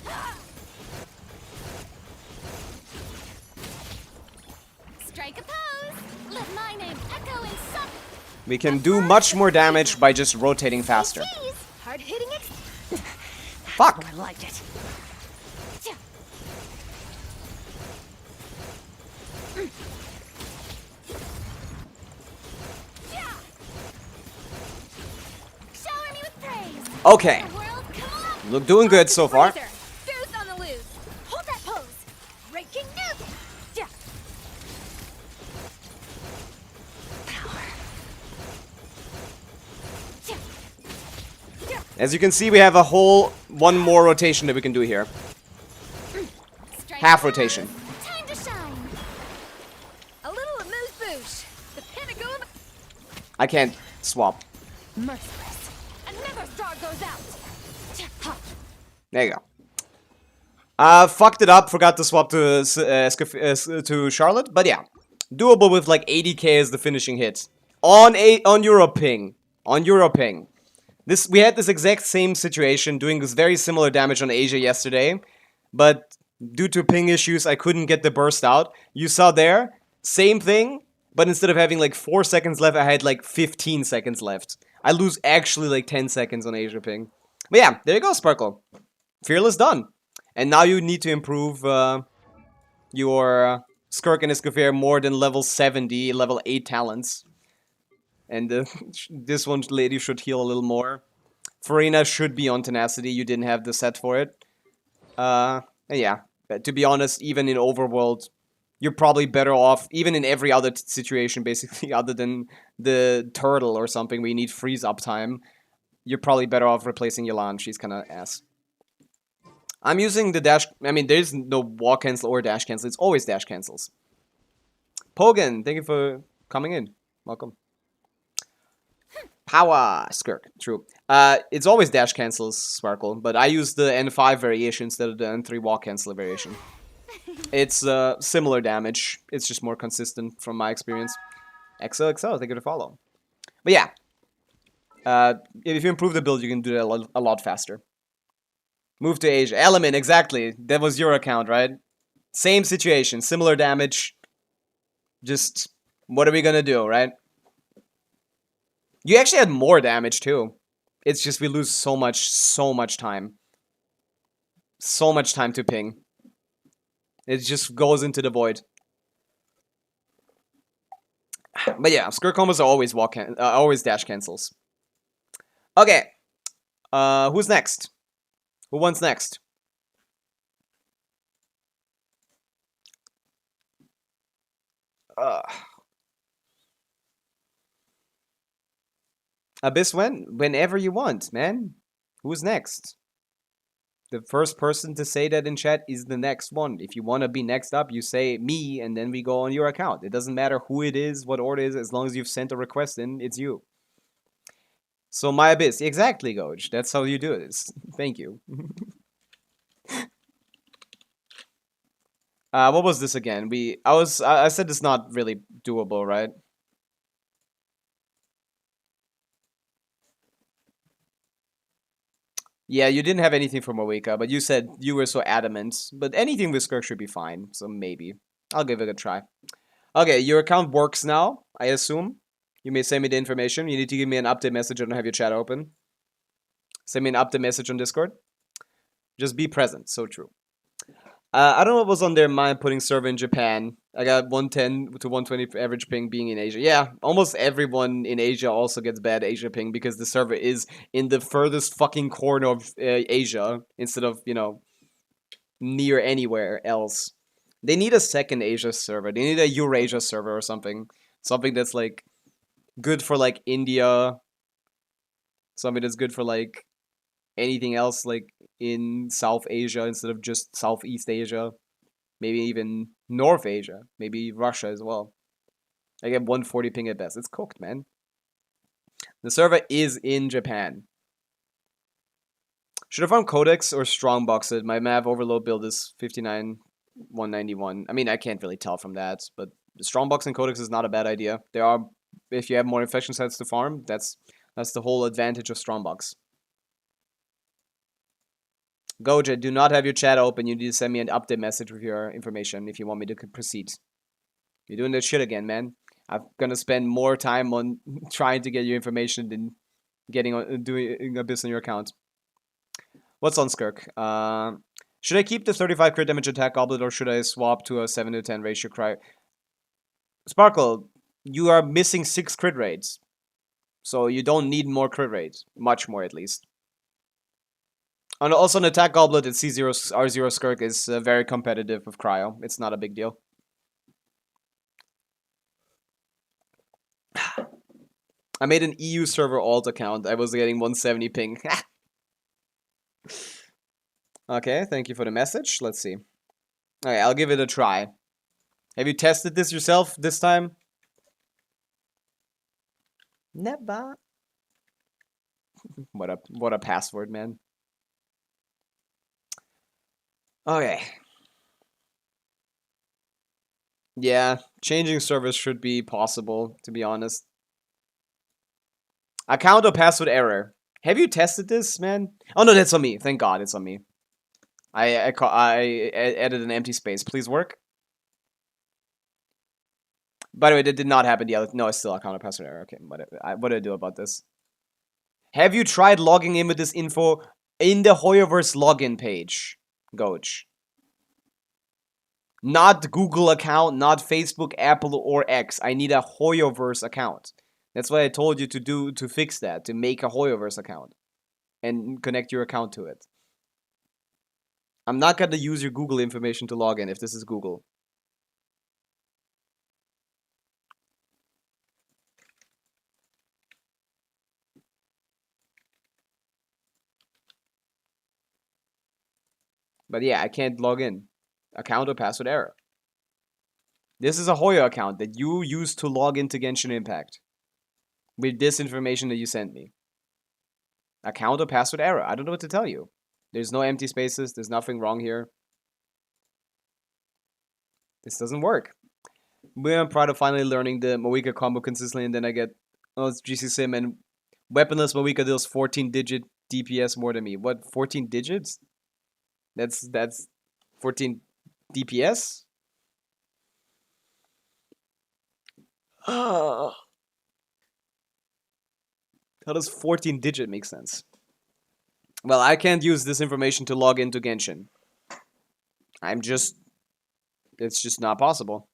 Ha. Strike a pose. Let my name echo in some.
We can do much more damage by just rotating faster.
Hard hitting it.
Fuck!
I like it.
Shower me with praise.
Okay.
The world come up.
Look, doing good so far.
Freezer. Boost on the loose. Hold that pose. Breaking new. Yeah.
As you can see, we have a whole one more rotation that we can do here.
Strike
Half
a pose.
rotation.
Time to shine. A little amuse bouche. The pinnacle of
I can't swap.
merciless. Another star goes out.
There you go. Fucked it up. Forgot to swap to Charlotte, but yeah, doable with like 80k as the finishing hit on Europing. On Europing. We had this exact same situation, doing this very similar damage on Asia yesterday, but due to ping issues, I couldn't get the burst out. You saw there, same thing, but instead of having like 4 seconds left, I had like 15 seconds left. I lose actually like 10 seconds on Asia ping. But yeah, there you go, Sparkle. Fearless done. And now you need to improve your Skirk and Escoffier more than level 70, level 8 talents. And this one lady should heal a little more. Farina should be on Tenacity. You didn't have the set for it. Yeah. But to be honest, even in Overworld, you're probably better off, even in every other situation, basically, other than the turtle or something where you need freeze uptime, you're probably better off replacing Yelan. She's kind of ass. I'm using the dash. I mean, there's no walk cancel or dash cancel. It's always dash cancels. Pogan, thank you for coming in. Welcome. Power Skirk, true. It's always dash cancels, Sparkle, but I use the N5 variation instead of the N3 walk cancel variation. It's similar damage. It's just more consistent from my experience. XOXO, thank you to follow. But yeah, if you improve the build, you can do that a lot faster. Move to Asia. Element, exactly. That was your account, right? Same situation, similar damage. Just, what are we gonna do, right? You actually had more damage, too. It's just we lose so much time. So much time to ping. It just goes into the void. But yeah, Skirk combos are always dash cancels. Okay. Who's next? Who wants next? Abyss whenever you want, man. Who's next? The first person to say that in chat is the next one. If you want to be next up, you say me, and then we go on your account. It doesn't matter who it is, what order it is, as long as you've sent a request in, it's you. So my Abyss, exactly, Goj. That's how you do this. Thank you. What was this again? I said it's not really doable, right? Yeah, you didn't have anything from Pavica, but you said you were so adamant. But anything with Skirk should be fine, so maybe. I'll give it a try. Okay, your account works now, I assume. You may send me the information. You need to give me an update message. I don't have your chat open. Send me an update message on Discord. Just be present, so true. I don't know what was on their mind putting server in Japan. I got 110 to 120 average ping being in Asia. Yeah, almost everyone in Asia also gets bad Asia ping because the server is in the furthest fucking corner of Asia instead of, you know, near anywhere else. They need a second Asia server. They need a Eurasia server or something. Something that's, like, good for, like, India. Something that's good for, like, anything else, like, in South Asia instead of just Southeast Asia. Maybe even North Asia. Maybe Russia as well. I get 140 ping at best. It's cooked, man. The server is in Japan. Should have found Codex or Strongbox it. My Mav overload build is 59,191. I mean, I can't really tell from that, but Strongbox and Codex is not a bad idea. There are, if you have more infection sites to farm, that's the whole advantage of Strongbox. Goja, do not have your chat open. You need to send me an update message with your information if you want me to proceed. You're doing that shit again, man. I'm gonna spend more time on trying to get your information than doing Abyss on your account. What's on Skirk? Should I keep the 35 crit damage attack goblet or should I swap to a 7 to 10 ratio cry? Sparkle, you are missing 6 crit rates. So you don't need more crit rates. Much more, at least. And also, an attack goblet at C0 R0 Skirk is very competitive with Cryo. It's not a big deal. I made an EU server alt account. I was getting 170 ping. Okay, thank you for the message. Let's see. Okay, I'll give it a try. Have you tested this yourself this time? Never. What a password, man. Okay. Yeah, changing servers should be possible, to be honest. Account or password error. Have you tested this, man? Oh no, that's on me. Thank God, it's on me. I added an empty space. Please work. By the way, that did not happen the other. No, it's still account or password error. Okay, what do I do about this? Have you tried logging in with this info In the Hoyoverse login page, Goach. Not Google account, not Facebook, Apple, or X. I need a Hoyoverse account. That's what I told you to do to fix that, to make a Hoyoverse account. And connect your account to it. I'm not gonna use your Google information to log in if this is Google. But yeah, I can't log in. Account or password error. This is a Hoyo account that you used to log into Genshin Impact. With this information that you sent me. Account or password error. I don't know what to tell you. There's no empty spaces. There's nothing wrong here. This doesn't work. I'm proud of finally learning the Moika combo consistently, and then I get it's GC Sim, and weaponless Moika deals 14-digit DPS more than me. What, 14 digits? That's 14 DPS? How does 14 digit make sense? Well, I can't use this information to log into Genshin. It's just not possible.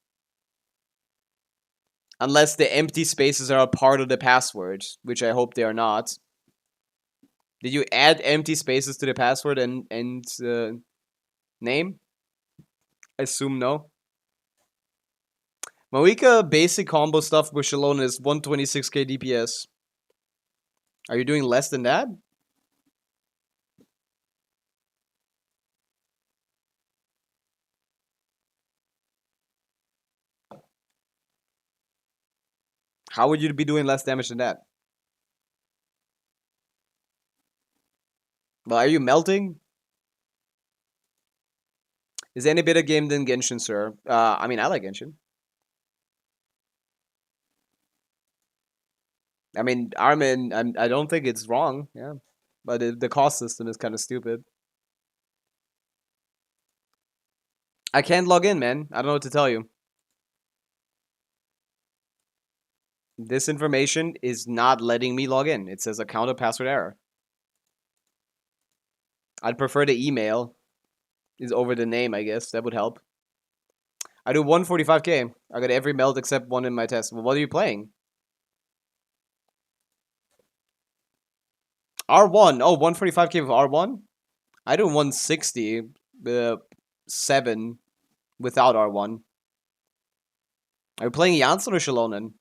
Unless the empty spaces are a part of the password, which I hope they are not. Did you add empty spaces to the password and name? I assume no. Moika basic combo stuff with Shalona is 126k DPS. Are you doing less than that? How would you be doing less damage than that? Well, are you melting? Is there any better game than Genshin, sir? I mean, I like Genshin. I mean, Armin, I don't think it's wrong, yeah. But the cost system is kind of stupid. I can't log in, man. I don't know what to tell you. This information is not letting me log in. It says account or password error. I'd prefer the email is over the name, I guess. That would help. I do 145k. I got every melt except one in my test. Well, what are you playing? R1. Oh, 145k with R1? I do 160. 7 without R1. Are you playing Janssen or Shalonen?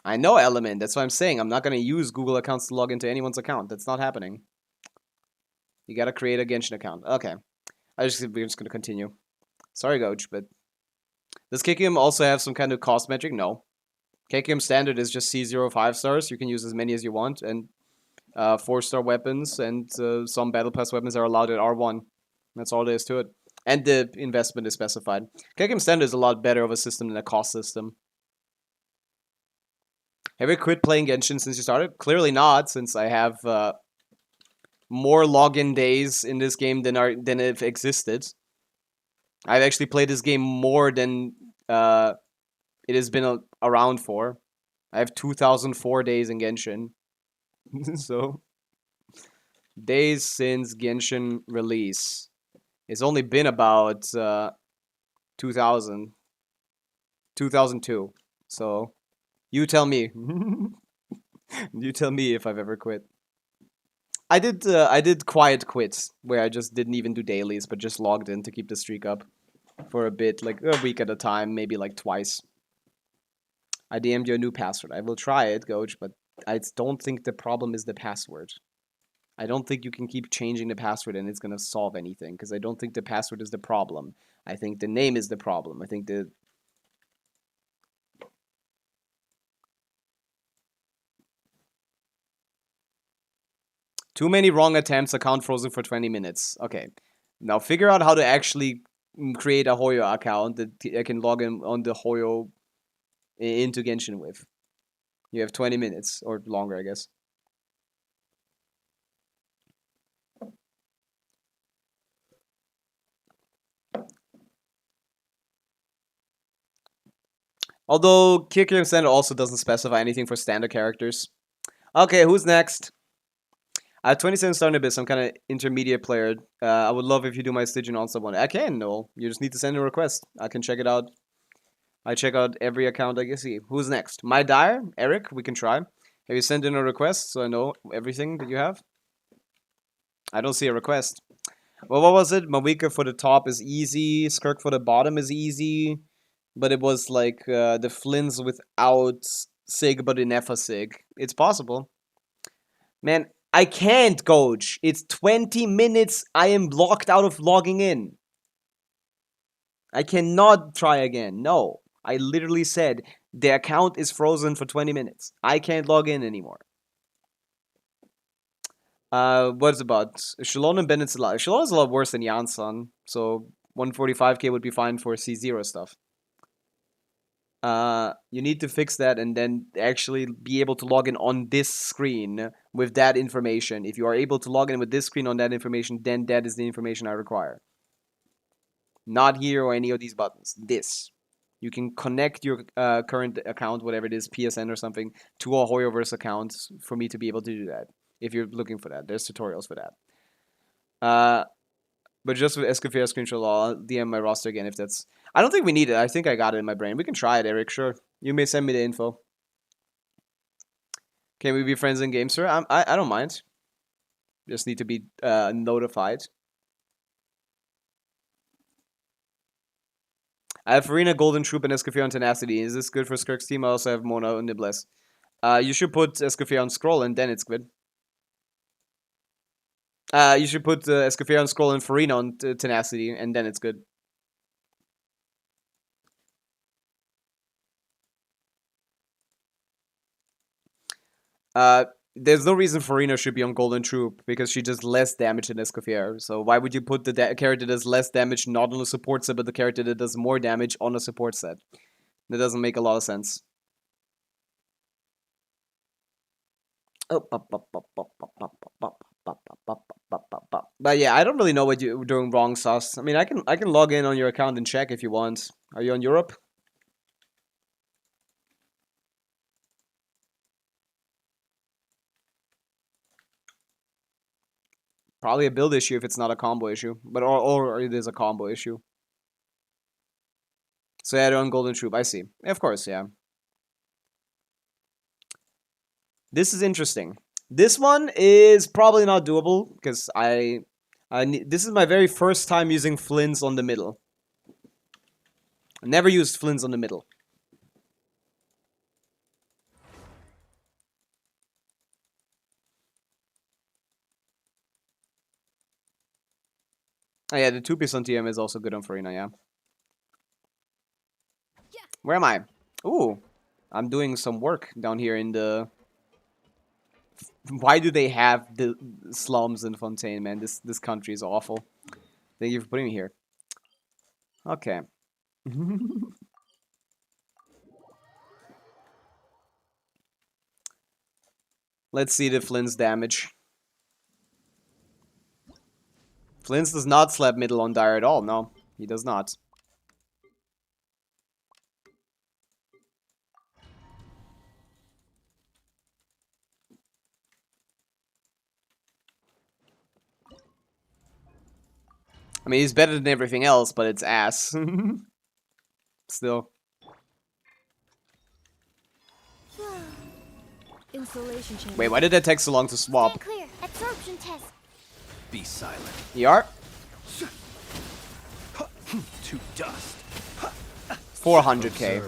I know Element. That's what I'm saying. I'm not going to use Google accounts to log into anyone's account. That's not happening. You got to create a Genshin account. Okay. We're just going to continue. Sorry, Goach, but... Does KQM also have some kind of cost metric? No. KQM standard is just C0 5 stars. You can use as many as you want. And 4-star weapons and some Battle Pass weapons are allowed at R1. That's all there is to it. And the investment is specified. KQM standard is a lot better of a system than a cost system. Have you quit playing Genshin since you started? Clearly not, since I have more login days in this game than have existed. I've actually played this game more than it has been around for. I have 2004 days in Genshin. So, days since Genshin release. It's only been about 2002. So, you tell me. You tell me if I've ever quit. I did quiet quits where I just didn't even do dailies, but just logged in to keep the streak up for a bit, like a week at a time, maybe like twice. I DM'd you a new password. I will try it, Goach, but I don't think the problem is the password. I don't think you can keep changing the password and it's gonna solve anything, because I don't think the password is the problem. I think the name is the problem. I think the... Too many wrong attempts, account frozen for 20 minutes. Okay. Now figure out how to actually create a Hoyo account that I can log in on the Hoyo into Genshin with. You have 20 minutes, or longer, I guess. Although Kikium Standard also doesn't specify anything for standard characters. Okay, who's next? I have 27 starting Abyss. I'm kind of intermediate player. I would love if you do my Stygian on someone. I can, no. You just need to send a request. I can check it out. I check out every account I can see. Who's next? My Dyer? Eric? We can try. Have you sent in a request so I know everything that you have? I don't see a request. Well, what was it? Pavica for the top is easy. Skirk for the bottom is easy. But it was like the Flins without Sig but in Efa Sig. It's possible. Man, I can't, coach. It's 20 minutes. I am blocked out of logging in. I cannot try again. No. I literally said the account is frozen for 20 minutes. I can't log in anymore. What's about? Shalon and Bennett's a lot. Shalon is a lot worse than Janssen. So 145k would be fine for C0 stuff. You need to fix that and then actually be able to log in on this screen with that information. If you are able to log in with this screen on that information, then that is the information I require. Not here or any of these buttons. This. You can connect your current account, whatever it is, PSN or something, to a Hoyoverse account for me to be able to do that. If you're looking for that. There's tutorials for that. But just with Escoffier screenshot, I'll DM my roster again if that's... I don't think we need it. I think I got it in my brain. We can try it, Eric, sure. You may send me the info. Can we be friends in game, sir? I don't mind. Just need to be notified. I have Farina, Golden Troop, and Escoffier on Tenacity. Is this good for Skirk's team? I also have Mona and Nibless. You should put Escoffier on Scroll, and then it's good. You should put Escoffier on Scroll and Farina on Tenacity, and then it's good. There's no reason Farina should be on Golden Troop, because she does less damage than Escoffier. So why would you put the character that does less damage not on a support set, but the character that does more damage on a support set? That doesn't make a lot of sense. Oh, but yeah, I don't really know what you're doing wrong, Sus. I mean, I can log in on your account and check if you want. Are you on Europe? Probably a build issue if it's not a combo issue, but or it is a combo issue. So yeah, they're on Golden Troop. I see. Of course, yeah. This is interesting. This one is probably not doable because this is my very first time using Flins on the middle. I never used Flins on the middle. Oh yeah, the 2-piece on TM is also good on Farina, yeah. Where am I? Ooh, I'm doing some work down here in the... Why do they have the slums in Fontaine, man? This country is awful. Thank you for putting me here. Okay. Let's see the Flynn's damage. Flins does not slap middle on Dire at all. No, he does not. I mean, he's better than everything else, but it's ass. Still.
Insulation chamber.
Wait, why did that take so long to swap?
Stand clear. Absorption test.
Be silent.
ER?
To dust.
400k.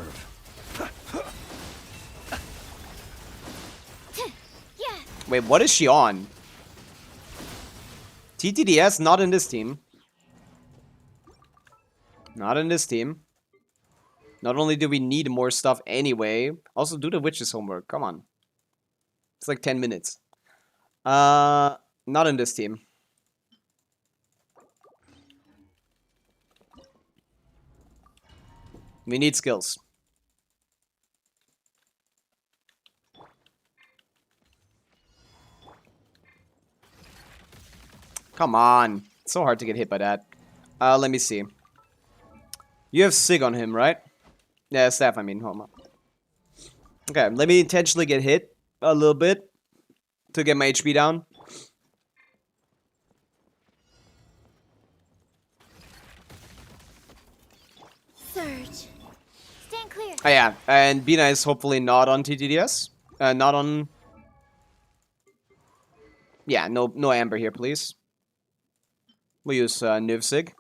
Yeah.
Wait, what is she on? TTDS, not in this team. Not in this team. Not only do we need more stuff anyway, also do the witch's homework. Come on. It's like 10 minutes. Not in this team. We need skills. Come on. It's so hard to get hit by that. Let me see. You have Sig on him, right? Yeah, staff, I mean. Hold on. Okay, let me intentionally get hit a little bit to get my HP down. Oh, yeah, and Bina is hopefully not on TTDS. Not on... Yeah, no Amber here, please. We'll use Nuvsig.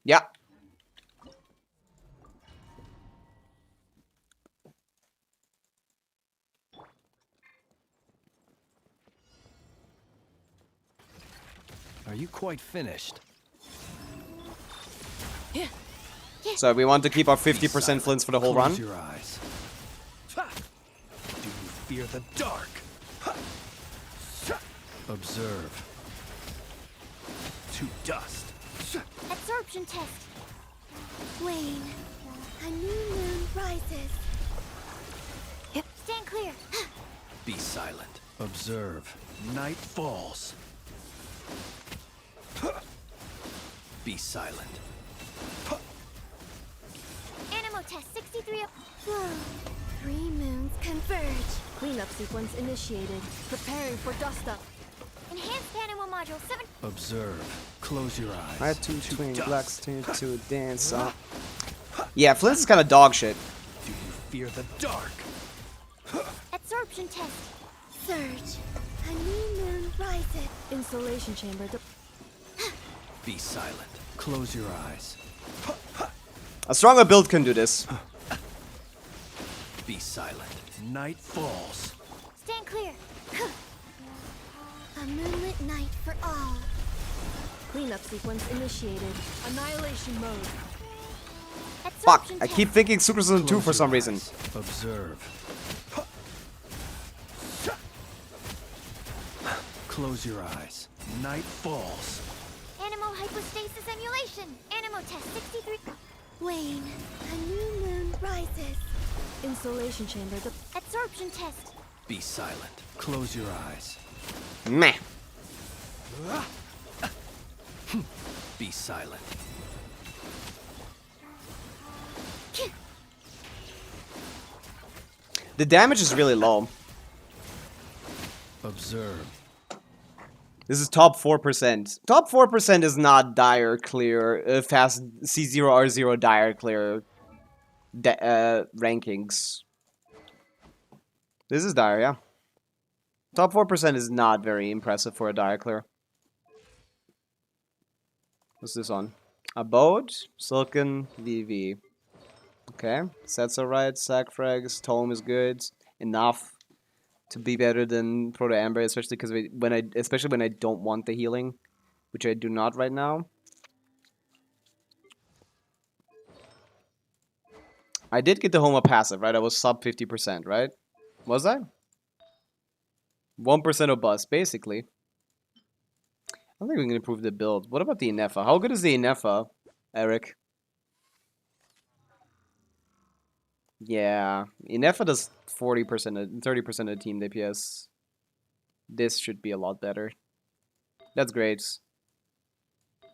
Yeah.
Are you quite finished?
So we want to keep our 50% flints for the whole run.
Close your eyes. Do you fear the dark? Observe. To dust.
Absorption test. Wane. A new moon rises. Yep. Stand clear.
Be silent. Observe. Night falls. Be silent.
Animal test 63 up. Whoa. 3 moons converge.
Cleanup sequence initiated. Preparing for dust up.
Enhanced animal module 7.
Observe. Close your eyes.
I had two twin
dust.
blacks to dance up. Yeah, Flint's is kind of dog shit.
Do you fear the dark?
Absorption test. Surge. A new moon rises.
Insulation chamber.
Be silent. Close your eyes.
A stronger build can do this.
Be silent. Night falls.
Stand clear. A moonlit night for all.
Cleanup sequence initiated. Annihilation mode.
Fuck,
Absorption
I
test.
keep thinking Super Saiyan 2 for some reason.
Observe. Close your eyes. Night falls.
Animal hypostasis emulation. Animal test 63. Wane. A new moon rises.
Insulation chamber.
Absorption test.
Be silent. Close your eyes.
Meh.
Be silent.
The damage is really low.
Observe.
This is top 4%. Top 4% is not dire clear, fast C0R0 dire clear rankings. This is dire, yeah. Top 4% is not very impressive for a dire clear. What's this on? Abode, Silken, VV. Okay, sets are right, sack frags, tome is good. Enough to be better than Proto Amber, especially because especially when I don't want the healing, which I do not right now. I did get the Homa passive, right? I was sub 50%, right? Was I? 1% of bust, basically. I don't think we can improve the build. What about the Inefa? How good is the Inefa, Eric? Yeah, Inefa does 40%, 30% of team DPS. This should be a lot better. That's great.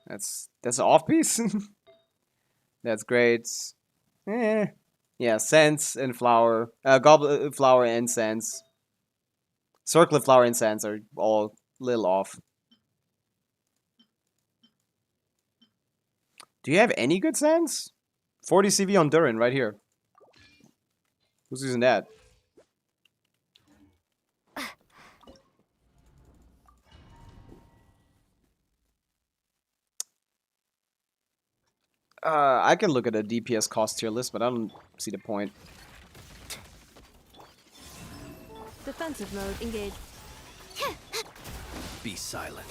That's an off piece. That's great. Yeah, Sense and Flower, Goblet Flower and Sense. Circlet Flower and Sense are all a little off. Do you have any good Sense? 40 CV on Durin right here. Who's using that? I can look at a DPS cost tier list, but I don't see the point.
Defensive mode engaged.
Be silent.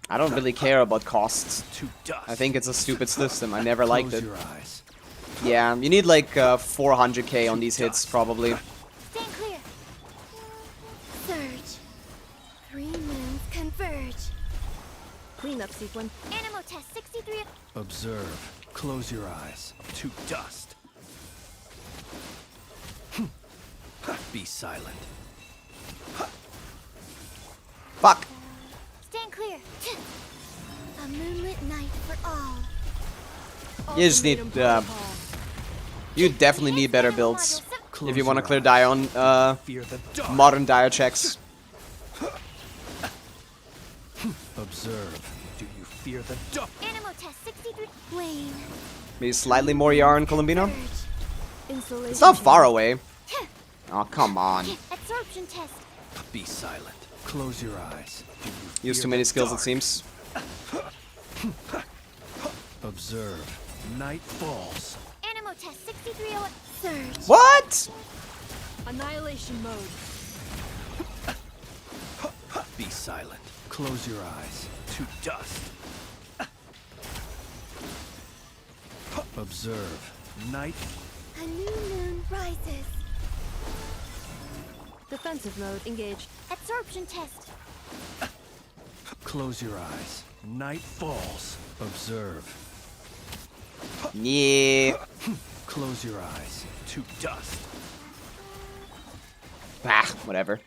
I don't really care about costs.
To dust.
I think it's a stupid system. I never liked
Close
it.
your eyes.
Yeah, you need like 400k on these hits, probably.
Stand clear. Surge. 3 moons converge.
Cleanup sequence.
Animal test 63.
Observe. Close your eyes. To dust. Be silent.
Fuck!
Stand clear. A moonlit night for all.
You just need, you definitely need better builds if you want to clear die on
Fear the dark.
modern dire checks.
Observe. Do you fear the dark.
Animal test 63. Wayne.
Maybe slightly more yarn, Columbino?
Insulation.
It's not far away. Oh, come on.
Absorption test.
Be silent. Close your eyes. Do you
Use
fear
too many
the
skills, it
dark?
seems.
Observe. Night falls.
Animal test 6301. Surge.
What?
Annihilation mode.
Be silent. Close your eyes. To dust. Observe. Night.
A new moon rises.
Defensive mode engaged.
Absorption test.
Close your eyes. Night falls. Observe.
Yeah.
Close your eyes. To dust.
Ah, whatever.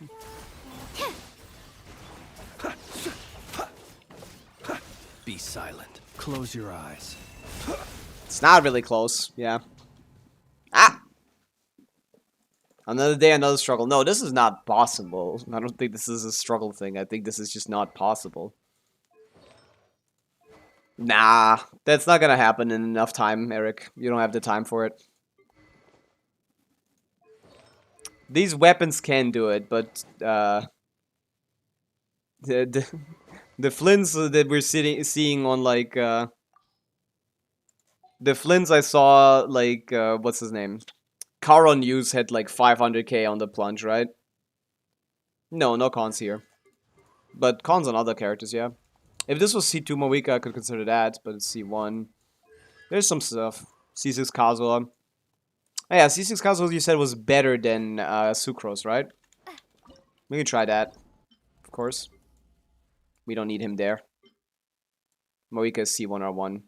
Be silent. Close your eyes.
It's not really close. Yeah. Ah! Another day, another struggle. No, this is not possible. I don't think this is a struggle thing. I think this is just not possible. Nah, that's not gonna happen in enough time, Eric. You don't have the time for it. These weapons can do it, but the flints that we're seeing on like the flints I saw like what's his name? Charon use had like 500k on the plunge, right? No, no cons here. But cons on other characters, yeah. If this was C2 Pavica, I could consider that, but it's C1. There's some stuff. C6 Kazuha. Oh, yeah, C6 Kazuha you said was better than Sucrose, right? We can try that. Of course. We don't need him there. Pavica is C1 R1.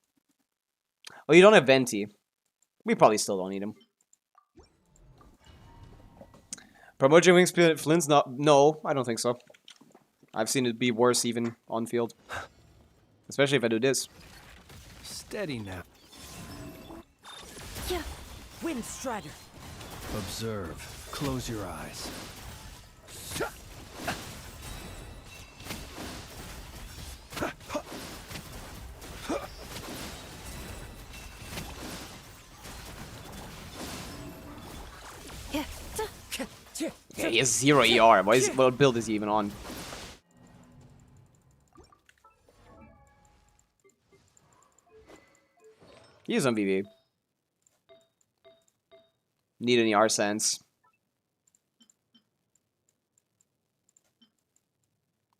Oh, you don't have Venti. We probably still don't need him. Promotion Wingspeed Flint's not... No, I don't think so. I've seen it be worse even on field. Especially if I do this.
Steady now.
Yeah. Wind Strider.
Observe. Close your eyes.
Yeah.
Yeah, he has 0 ER. What build is he even on? He is on VV. Need an ER sense.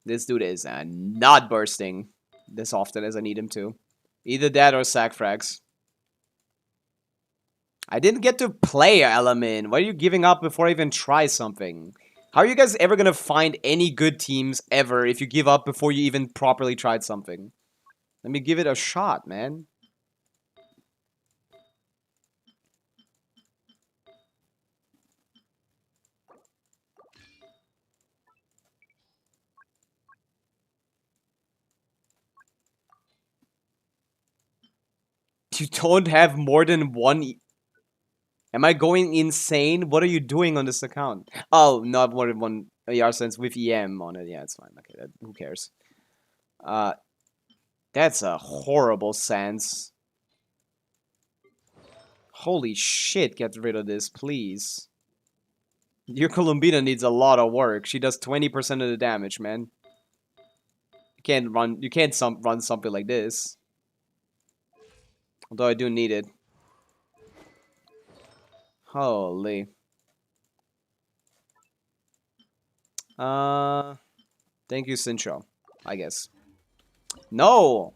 This dude is not bursting this often as I need him to. Either that or sack frags. I didn't get to play Element. Why are you giving up before I even try something? How are you guys ever gonna find any good teams ever if you give up before you even properly tried something? Let me give it a shot, man. You don't have more than one... Am I going insane? What are you doing on this account? Oh, not more than one AR sense with EM on it. Yeah, it's fine. Okay, who cares? That's a horrible sense. Holy shit, get rid of this, please. Your Columbina needs a lot of work. She does 20% of the damage, man. You can't run something like this. Although I do need it. Holy. Thank you, Sincho. I guess. No!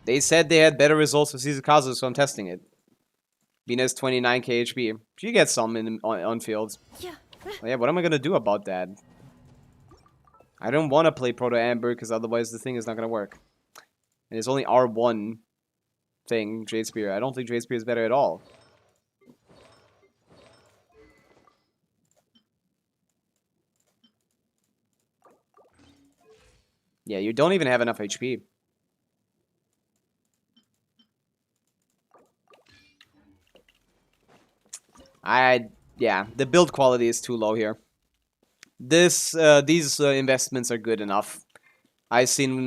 They said they had better results for Shizukazu, so I'm testing it. Venus 29k HP. She gets some on field.
Yeah.
Oh, yeah, what am I gonna do about that? I don't want to play Proto Amber because otherwise the thing is not gonna work. And it's only R1 thing, Jade Spear. I don't think Jade Spear is better at all. Yeah, you don't even have enough HP. Yeah, the build quality is too low here. These investments are good enough. I've seen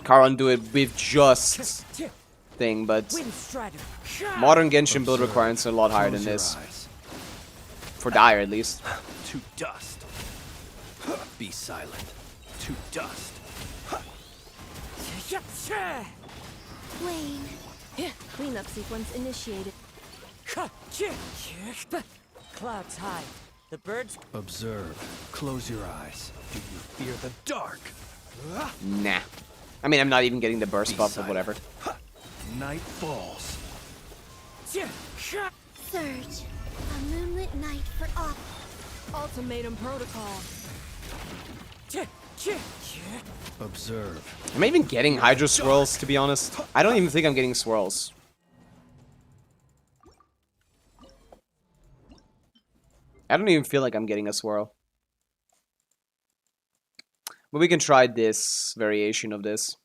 Karon do it with just thing, but
Wind Strider.
modern Genshin build requirements are a lot higher than this. For Dire, at least.
To dust. Be silent. To dust.
Wayne. Cleanup sequence initiated.
Clouds high. The birds.
Observe. Close your eyes. Do you fear the dark?
Nah. I mean, I'm not even getting the burst buff, but whatever.
Night falls.
Surge. A moonlit night for all. Ultimatum protocol.
Observe.
Am I even getting Hydro Swirls, to be honest? I don't even think I'm getting Swirls. I don't even feel like I'm getting a Swirl. But we can try this variation of this.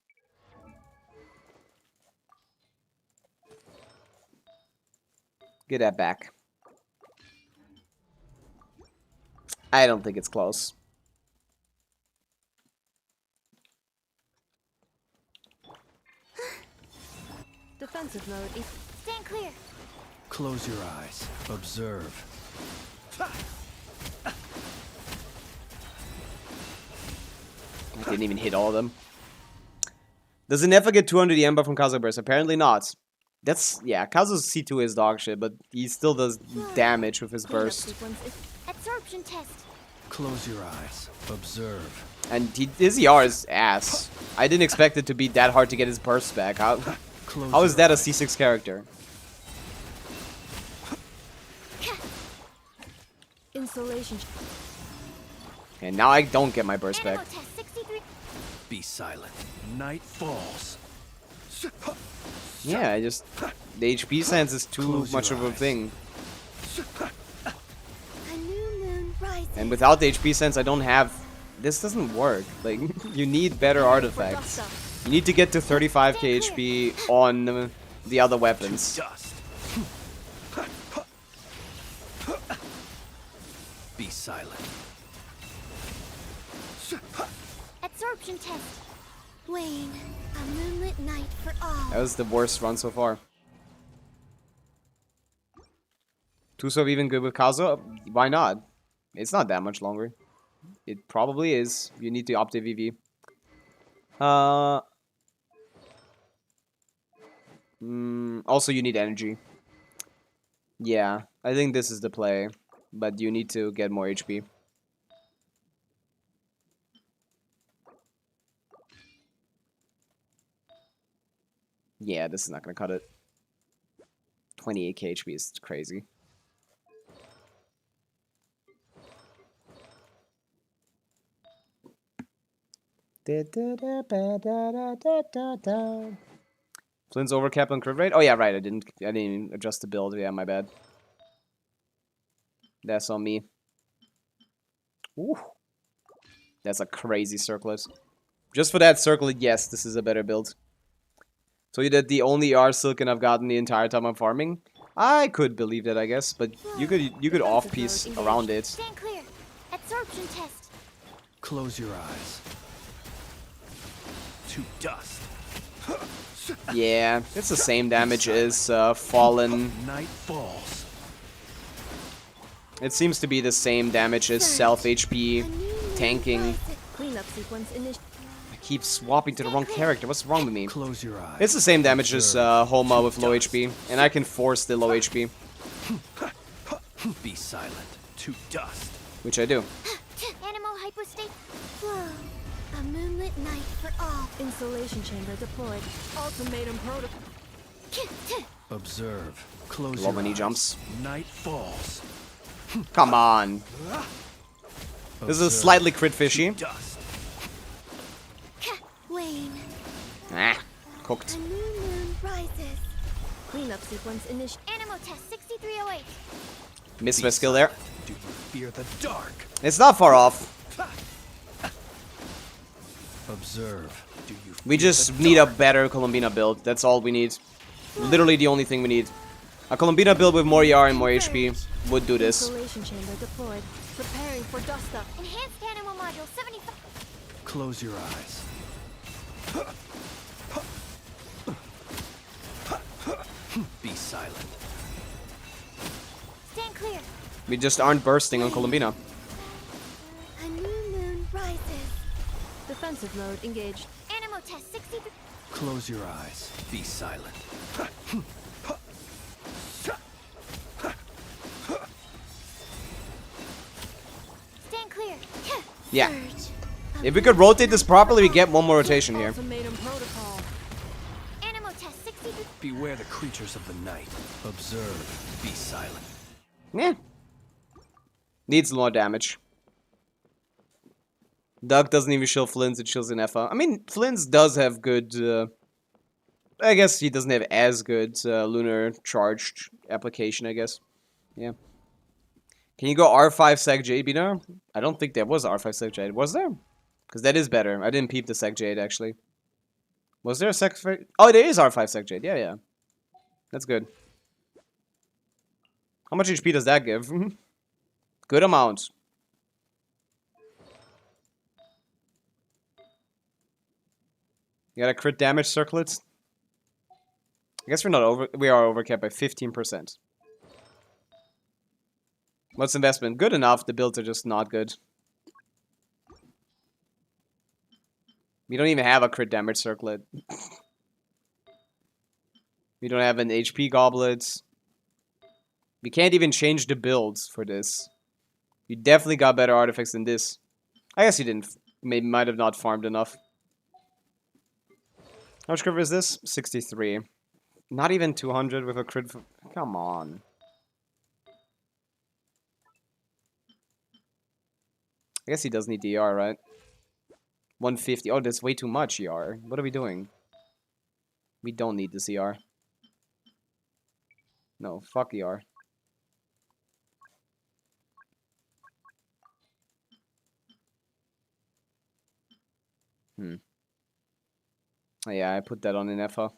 Get that back. I don't think it's close.
Defensive mode.
Stand clear.
Close your eyes. Observe.
I didn't even hit all of them. Does it never get 200 the Ember from Kazo Burst? Apparently not. That's, yeah, Kazo's C2 is dog shit, but he still does damage with his
Cleanup
burst.
sequence is
Absorption test.
Close your eyes. Observe.
And his ER is ass. I didn't expect it to be that hard to get his burst back. How is
Your
that a
eyes.
C6 character?
insulation.
And now I don't get my burst back.
Animal test 63.
Be silent. Night falls.
Yeah, I just... The HP sense is too
Close
much
your
of a
eyes.
thing.
A new moon rises.
And without the HP sense, I don't have... This doesn't work. Like, you need better artifacts. You need to get to 35k HP on the other weapons.
Dust. Be silent.
Absorption test. Wayne, a moonlit night for all.
That was the worst run so far. Tusov even good with Kazo? Why not? It's not that much longer. It probably is. You need to opt a VV. Also, you need energy. Yeah, I think this is the play. But you need to get more HP. Yeah, this is not gonna cut it. 28k HP is crazy. Flint's overcap on crit rate? Oh yeah, right. I didn't even adjust the build. Yeah, my bad. That's on me. Ooh. That's a crazy circlet. Just for that circlet, yes, this is a better build. So you did the only R Silken I've gotten the entire time I'm farming? I could believe that, I guess, but you could off piece around it.
Stand clear. Absorption test.
Close your eyes. To dust.
Yeah, it's the same damage as Fallen.
Night falls.
It seems to be the same damage as self HP tanking.
Cleanup sequence initiated.
I keep swapping to the wrong character. What's wrong with me?
Close your eyes.
It's the same damage as Homa with low HP, and I can force the low HP,
Be silent. To dust.
which I do.
Animal hypostate. Flow. A moonlit night for all.
Insulation chamber deployed. Ultimatum protocol.
Observe. Close
Love
your
when he
eyes.
jumps.
Night falls.
Come on. This is
Observe.
slightly crit fishy.
Dust.
Wayne,
Ah,
a
cooked.
new moon rises.
Cleanup sequence initiated.
Animal test 6308.
Missed my skill there.
Do you fear the dark?
It's not far off.
Observe. Do you
We
fear
just
the
need a
dark?
better Columbina build. That's all we need. Literally the only thing we need. A Columbina build with more ER and more HP would do this.
Insulation chamber deployed. Preparing for dust up.
Enhanced animal module 75.
Close your eyes. Be silent.
Stand clear.
We just aren't bursting on Columbina.
A new moon rises.
Defensive mode engaged.
Animal test 63.
Close your eyes. Be silent.
Stand clear.
Yeah.
Surge.
If we could rotate this properly, we get one more rotation here.
Ultimatum protocol.
Animal test 63.
Beware the creatures of the night. Observe. Be silent.
Yeah. Needs more damage. Doug doesn't even shield Flynn's, it shields Inefa. I mean, Flynn's does have good... I guess he doesn't have as good lunar charged application, I guess. Yeah. Can you go R5 Sec Jade, Bina? I don't think there was R5 Sec Jade. Was there? Because that is better. I didn't peep the Sec Jade, actually. Was there a Sec... Oh, there is R5 Sec Jade. Yeah, yeah. That's good. How much HP does that give? Good amount. You got a crit damage circlet? I guess we're not over. We are overcapped by 15%. What's investment? Good enough. The builds are just not good. We don't even have a crit damage circlet. We don't have an HP goblet. We can't even change the builds for this. You definitely got better artifacts than this. I guess you didn't. Maybe might have not farmed enough. How much cover is this? 63. Not even 200 with a crit. Come on. I guess he does need DR, right? 150. Oh, that's way too much ER. What are we doing? We don't need this ER. No, fuck ER. Oh, yeah, I put that on Inefa.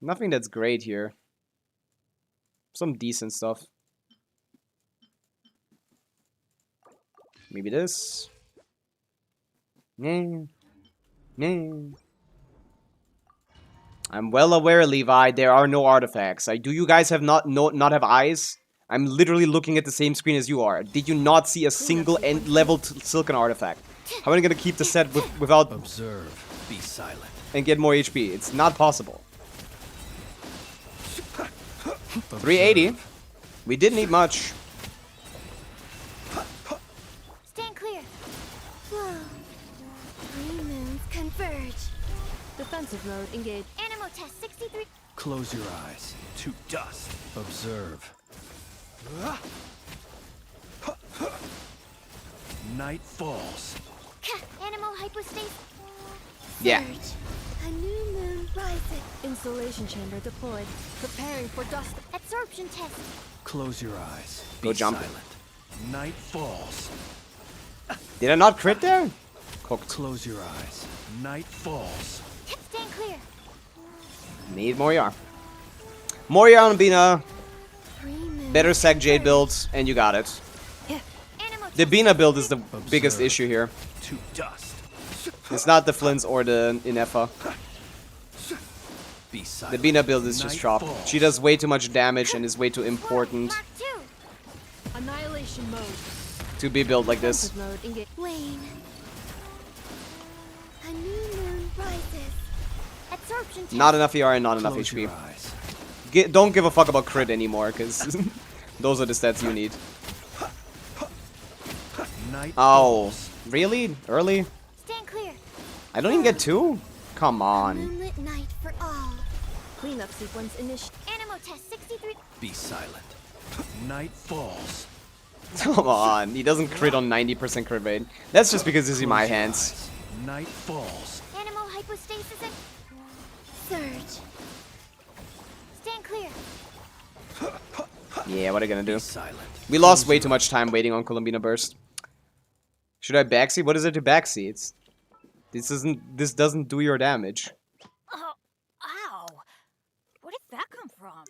Nothing that's great here. Some decent stuff. Maybe this. I'm well aware, Levi, there are no artifacts. Do you guys have not have eyes? I'm literally looking at the same screen as you are. Did you not see a single leveled Silken artifact? How am I gonna keep the set without...
Observe. Be silent.
And get more HP? It's not possible. 380. We didn't need much.
Stand clear.
Whoa. Three moons converge.
Defensive mode engaged.
Animal test 63.
Close your eyes. To dust. Observe. Night falls.
Animal hypostasis.
Yeah.
Surge. A new moon rises.
Installation chamber deployed. Preparing for dust.
Absorption test.
Close your eyes.
Go
Be
jump.
silent. Night falls.
Did I not crit there? Cooked.
Close your eyes. Night falls.
Stand clear.
Need more yarn. More yarn on Bina.
Three moons
Better Sec Jade builds, and you got it.
Animal
The
test
Bina build is the
Observe.
biggest issue here.
To dust.
It's not the Flynn's or the Inefa.
Be
The
silent.
Bina build is just
Night
chop.
falls.
She does way too much damage and is way too important
Mark 2.
Annihilation mode.
to be built like this.
Defensive mode engaged.
wane. A new moon rises.
Absorption test.
Not enough ER and not enough
Close your
HP.
eyes.
Don't give a fuck about crit anymore, because those are the stats you need.
Night
Oh,
falls.
really? Early?
Stand clear.
I don't even get 2? Come on.
Moonlit night for all.
Cleanup sequence initiated.
Animal test 63.
Be silent. Night falls.
Come on. He doesn't crit on 90% crit rate. That's just because this is in my
Close your
hands.
eyes. Night falls.
Animal hypostasis.
Surge.
Stand clear.
Yeah, what are you gonna do?
Be silent.
We lost way too much time waiting on Columbina Burst. Should I backseat? What is there to backseat? This doesn't do your damage.
Oh, ow. Where did that come from?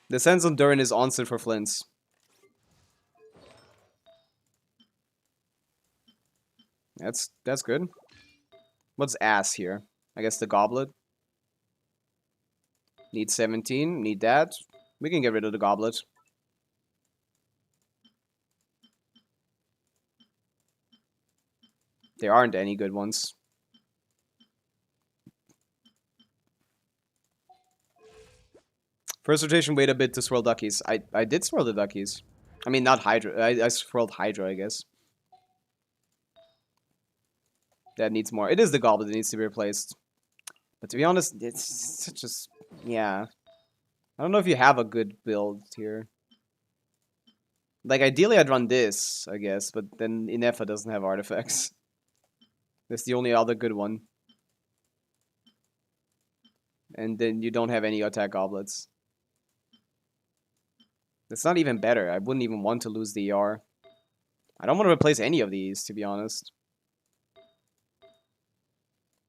The sense on Durin is answered for Flynn's. That's good. What's ass here? I guess the goblet. Need 17. Need that. We can get rid of the goblet. There aren't any good ones. First rotation, wait a bit to swirl duckies. I did swirl the duckies. I mean, not Hydra. I swirled Hydra, I guess. That needs more. It is the goblet that needs to be replaced. But to be honest, it's such a... Yeah. I don't know if you have a good build here. Like, ideally I'd run this, I guess. But then Inefa doesn't have artifacts. That's the only other good one. And then you don't have any attack goblets. It's not even better. I wouldn't even want to lose the ER. I don't want to replace any of these, to be honest.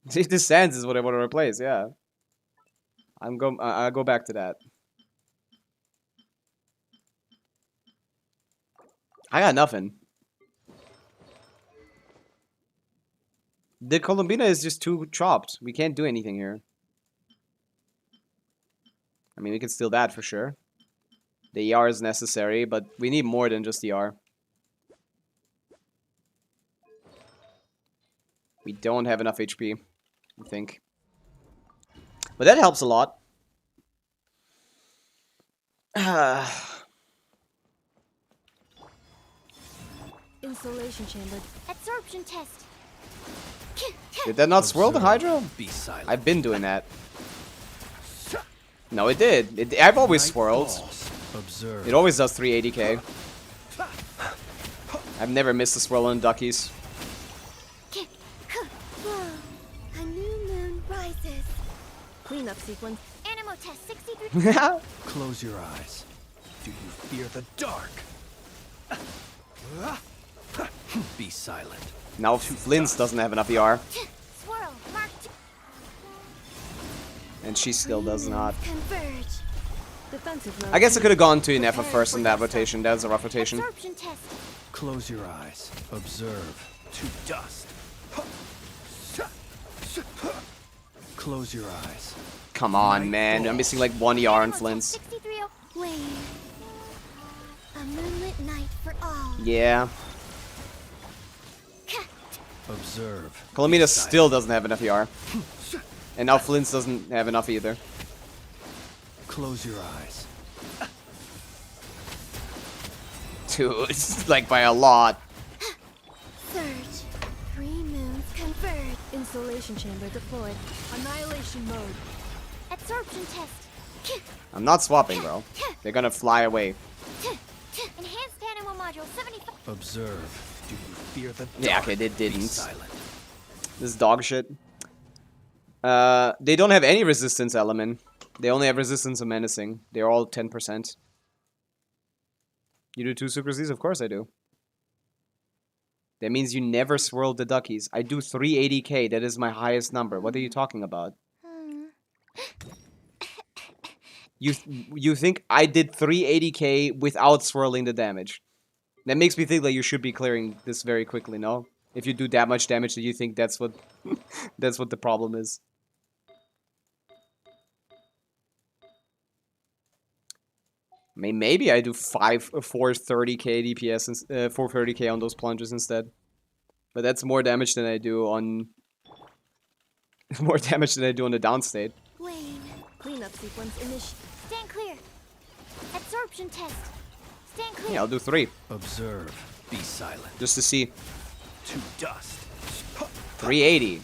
The Sands is what I want to replace, yeah. I'll go back to that. I got nothing. The Columbina is just too chopped. We can't do anything here. I mean, we can steal that for sure. The ER is necessary, but we need more than just ER. We don't have enough HP, I think. But that helps a lot.
Insulation chamber.
Absorption test.
Did that not swirl the Hydra?
Be silent.
I've been doing that. No, it did. I've always swirled.
Observe.
It always does 380k. I've never missed a swirl on duckies.
Whoa. A new moon rises. Cleanup sequence.
Animo test 63.
Close your eyes. Do you fear the dark? Be silent.
Now Flint's doesn't have enough ER.
Swirl. Mark 2.
And she still does not.
Converge. Defensive mode.
I guess I could have gone to Inefa first in that rotation. That was a rough rotation.
Absorption test.
Close your eyes. Observe. To dust. Close your eyes.
Come on, man. I'm missing like 1 ER on Flint's.
63.
Wave. A moonlit night for all.
Yeah.
Observe.
Colomina still doesn't have enough ER. And now Flint's doesn't have enough either.
Close your eyes.
Dude, it's like by a lot.
Surge. 3 moons converge. Insulation chamber deployed. Annihilation mode.
Absorption test.
I'm not swapping, bro. They're gonna fly away.
Enhanced animo module 75.
Observe. Do you fear the dark?
Yeah, okay, they
Be
didn't.
silent.
This is dog shit. They don't have any resistance element. They only have resistance and menacing. They're all 10%. You do 2 Super Z's? Of course I do. That means you never swirled the duckies. I do 380k. That is my highest number. What are you talking about? You think I did 380k without swirling the damage? That makes me think that you should be clearing this very quickly, no? If you do that much damage, that you think that's what that's what the problem is. I mean, maybe I do 430k DPS and 430k on those plunges instead. But that's more damage than I do on more damage than I do on the downstate.
Wane. Cleanup sequence initiated.
Stand clear. Absorption test. Stand clear.
Yeah, I'll do 3
Observe. Be silent.
just to see.
To dust.
380.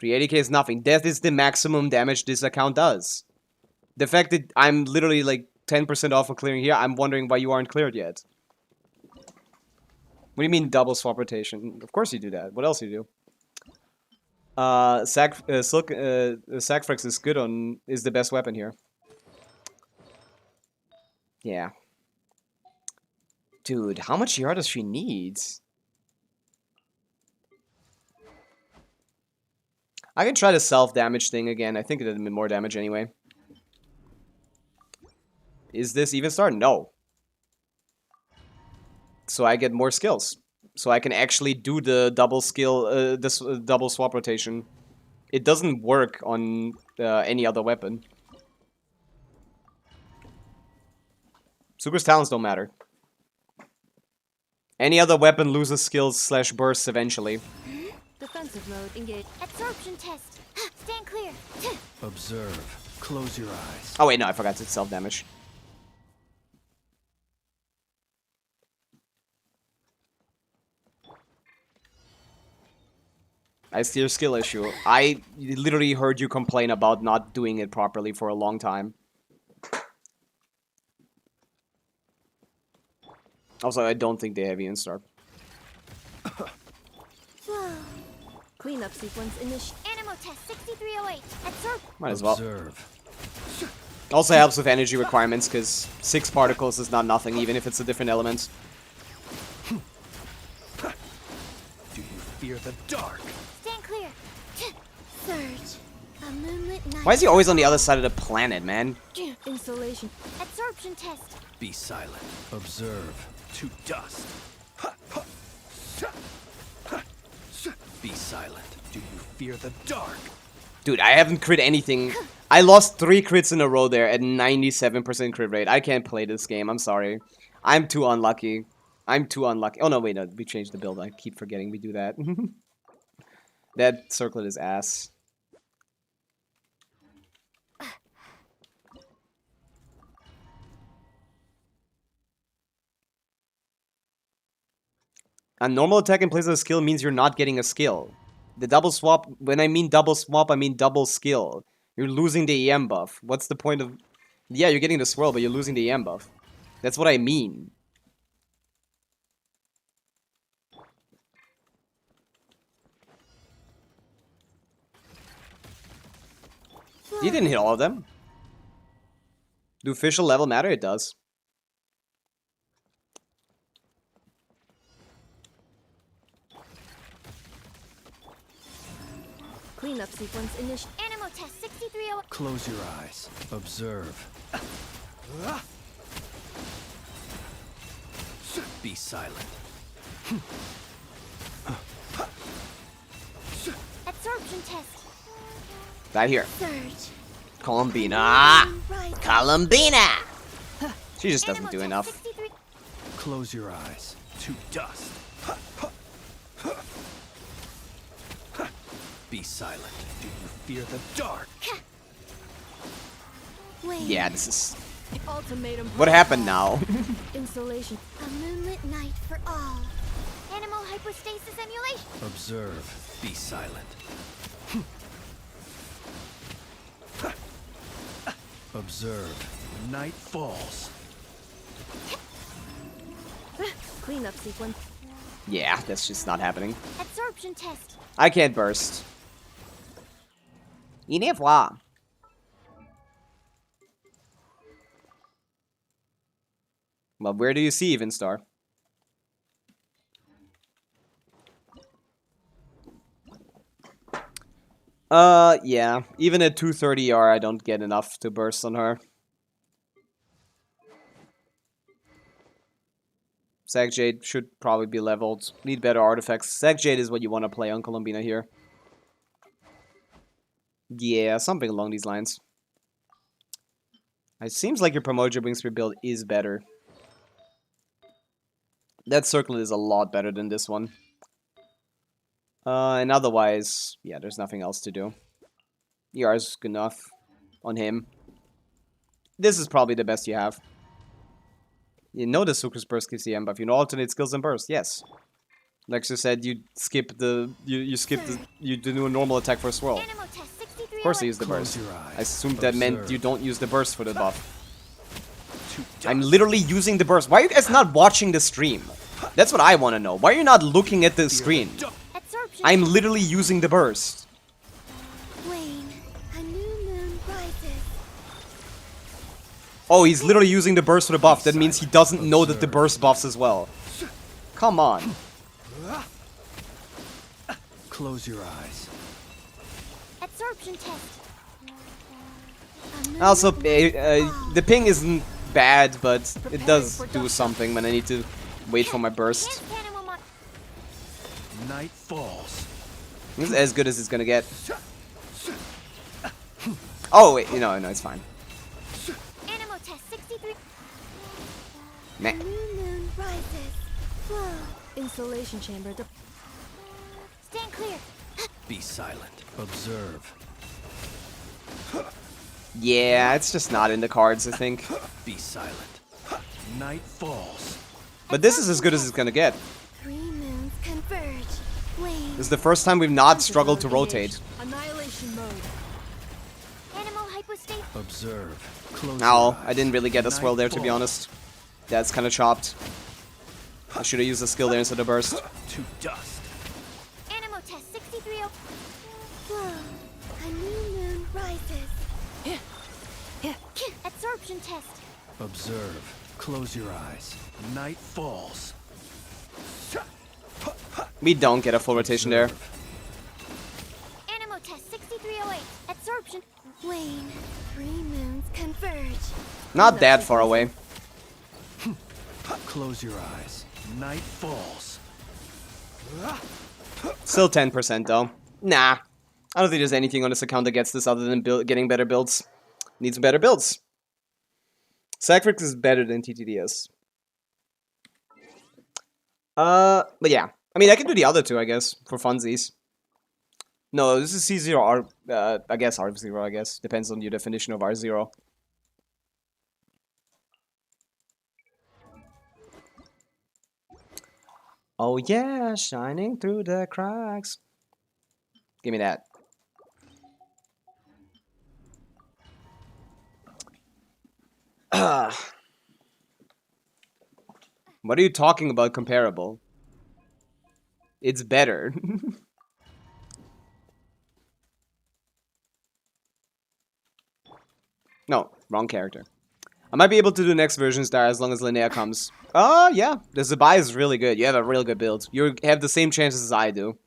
380k is nothing. That is the maximum damage this account does. The fact that I'm literally like 10% off of clearing here, I'm wondering why you aren't cleared yet. What do you mean double swap rotation? Of course you do that. What else do you do? Sacrifice is good on, is the best weapon here. Yeah. Dude, how much ER does she need? I can try the self-damage thing again. I think it did more damage anyway. Is this even start? No. So I get more skills. so I can actually do the double skill, this double swap rotation. It doesn't work on any other weapon. Super's talents don't matter. Any other weapon loses skills / bursts eventually.
Defensive mode engaged. Absorption test. Stand clear.
Observe. Close your eyes.
Oh wait, no, I forgot it's self-damage. I see your skill issue. I literally heard you complain about not doing it properly for a long time. Also, I don't think they have Ian-Star.
Cleanup sequence initiated.
Animal test 6308. Absorb.
Might as well.
Observe.
Also helps with energy requirements, because 6 particles is not nothing, even if it's a different element.
Do you fear the dark?
Stand clear.
Surge. A moonlit night.
Why is he always on the other side of the planet, man?
Insulation.
Absorption test.
Be silent. Observe. To dust. Be silent. Do you fear the dark?
Dude, I haven't crit anything. I lost 3 crits in a row there at 97% crit rate. I can't play this game. I'm sorry. I'm too unlucky. I'm too unlucky. Oh, no, wait. No, we changed the build. I keep forgetting we do that. That circlet is ass. A normal attack in place of a skill means you're not getting a skill. The double swap, when I mean double swap, I mean double skill. You're losing the EM buff. What's the point of... Yeah, you're getting the swirl, but you're losing the EM buff. That's what I mean. You didn't hit all of them. Do official level matter? It does.
Cleanup sequence initiated.
Animal test 6308.
Close your eyes. Observe. Be silent.
Absorption test.
Right here.
Surge.
Columbina.
Right.
Columbina. She just doesn't
Animal
do
test
enough.
63.
Close your eyes. To dust. Be silent. Do you fear the dark?
Wait.
Yeah, this is...
Ultimatum.
What happened now?
Insulation. A moonlit night for all.
Animal hypostasis emulation.
Observe. Be silent. Observe. Night falls.
Cleanup sequence.
Yeah, that's just not happening.
Absorption test.
I can't burst. Au revoir. Well, where do you see Even Star? Yeah. Even at 230 R, I don't get enough to burst on her. Sag Jade should probably be leveled. Need better artifacts. Sag Jade is what you want to play on Columbina here. Yeah, something along these lines. It seems like your Promoter Wing Spear build is better. That circle is a lot better than this one. And otherwise, yeah, there's nothing else to do. ER is good enough on him. This is probably the best you have. You know the Sucrose Burst gives the M buff. You know alternate skills and burst. Yes. Lexer said you skip the you do a normal attack for a swirl.
Animal test 6308.
Of course I use the
Close
burst.
your eyes.
I assumed that meant you don't use the burst for the buff.
To dust.
I'm literally using the burst. Why are you guys not watching the stream? That's what I want to know. Why are you not looking at the screen?
Absorption.
I'm literally using the burst.
Wane. A new moon rises.
Oh, he's literally using the burst for the buff. That means he doesn't know that the burst buffs as well. Come on.
Close your eyes.
Absorption test.
A moonlit
Also,
night for all.
the ping isn't bad, but it does do something when I need to wait for my burst.
Enhanced animal
Night falls.
This is as good as it's gonna get. Oh wait, no, it's fine.
Animal test 63.
Meh.
New moon rises. Flow. Insulation chamber.
Stand clear.
Be silent. Observe.
Yeah, it's just not in the cards, I think.
Be silent. Night falls.
But this is as good as it's gonna get.
3 moons converge. Wane.
This is the first time we've not struggled to rotate.
Annihilation mode.
Animal hypostasis.
Observe. Close
Ow,
your eyes.
I didn't really get as well there, to be
Night
honest. That's kind of chopped. I should have used the skill there instead of burst.
falls. To dust.
Animal test 63.
Flow. A new moon rises.
Absorption test.
Observe. Close your eyes. Night falls.
We don't get a full rotation there.
Animal test 6308. Absorption.
Wane. 3 moons converge.
Not that far away.
Close your eyes. Night falls.
Still 10% though. Nah. I don't think there's anything on this account that gets this other than getting better builds. Needs better builds. Sacrix is better than TTDS. But yeah. I mean, I can do the other two, I guess, for funsies. No, this is C0 R, I guess R0, I guess. Depends on your definition of R0. Oh yeah, shining through the cracks. Give me that. What are you talking about comparable? It's better. No, wrong character. I might be able to do next versions there as long as Linnea comes. Oh, yeah. The Zabai is really good. You have a real good build. You have the same chances as I do.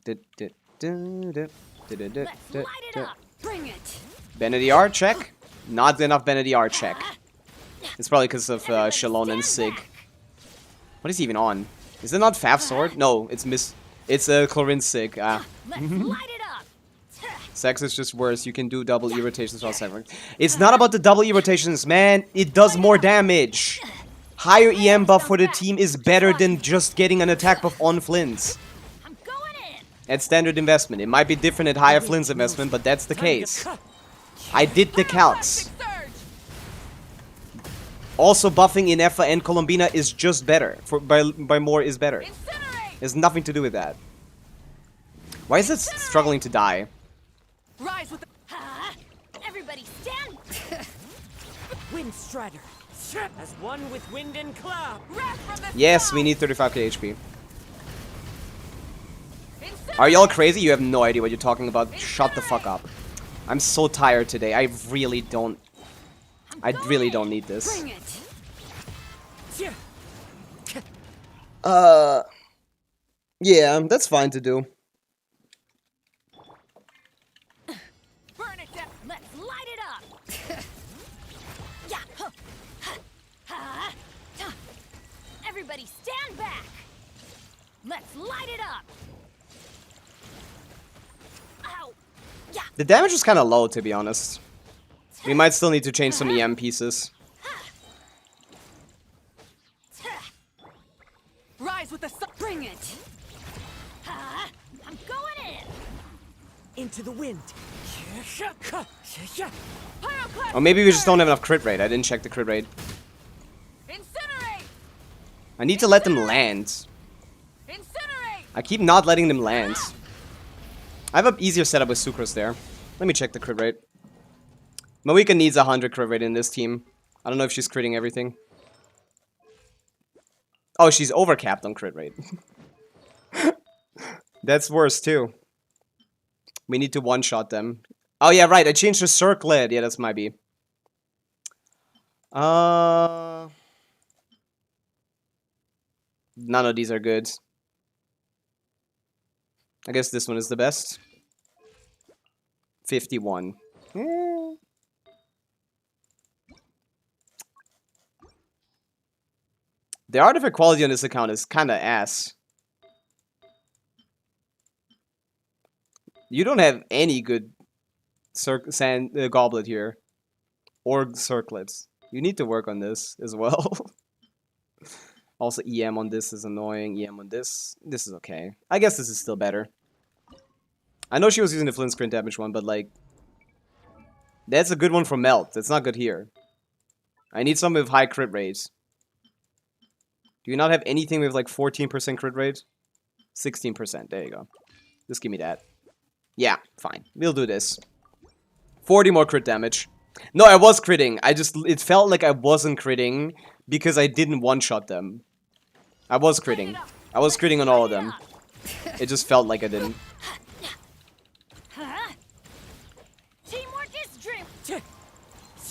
Let's light it up. Bring it.
Benediar, check. Not enough Benediar, check. It's probably because of Shalon and Sig. What is he even on? Is it not Faf Sword? No, it's It's a Chlorine Sig. Ah.
Let's light it up.
Sex is just worse. You can do double E rotations while severing. It's not about the double E rotations, man. It does more damage. Higher EM buff for the team is better than just getting an attack buff on Flynn's.
I'm going in.
At standard investment. It might be different at higher Flynn's investment, but that's the case. I did the calcs. Also, buffing in Effa and Colombina is just better. By more is better.
Incinerate.
There's nothing to do with that. Why is it struggling to die?
Rise with the. Everybody stand.
Wind Strider. As one with wind and cloud.
Wrath from the
Yes,
sky.
we need 35k HP.
Incinerate.
Are y'all crazy? You have no idea what you're talking about. Shut the fuck up. I'm so tired today. I really don't need this.
Bring it.
Yeah, that's fine to do.
Burn it down. Let's light it up. Yeah. Huh. Ha. Ha. Everybody stand back. Let's light it up. Ow. Yeah.
The damage is kind of low, to be honest. We might still need to change some EM pieces.
Rise with the sun. Bring it. I'm going in.
Into the wind.
Or maybe we just don't have enough crit rate. I didn't check the crit rate.
Incinerate.
I need to let them land.
Incinerate.
I keep not letting them land. I have an easier setup with Sucrose there. Let me check the crit rate. Mawika needs 100 crit rate in this team. I don't know if she's critting everything. Oh, she's overcapped on crit rate. That's worse too. We need to one-shot them. Oh yeah, right. I changed the circlet. Yeah, that's might be. None of these are good. I guess this one is the best. 51. The artifact quality on this account is kind of ass. You don't have any good sand goblet here. Or circlets. You need to work on this as well. Also, EM on this is annoying. EM on this. This is okay. I guess this is still better. I know she was using the flint screen damage one, but like... That's a good one for melt. It's not good here. I need some with high crit rates. Do you not have anything with like 14% crit rate? 16%. There you go. Just give me that. Yeah, fine. We'll do this. 40 more crit damage. No, I was critting. It felt like I wasn't critting because I didn't one-shot them. I was critting. I was critting on all of them. It just felt like I didn't.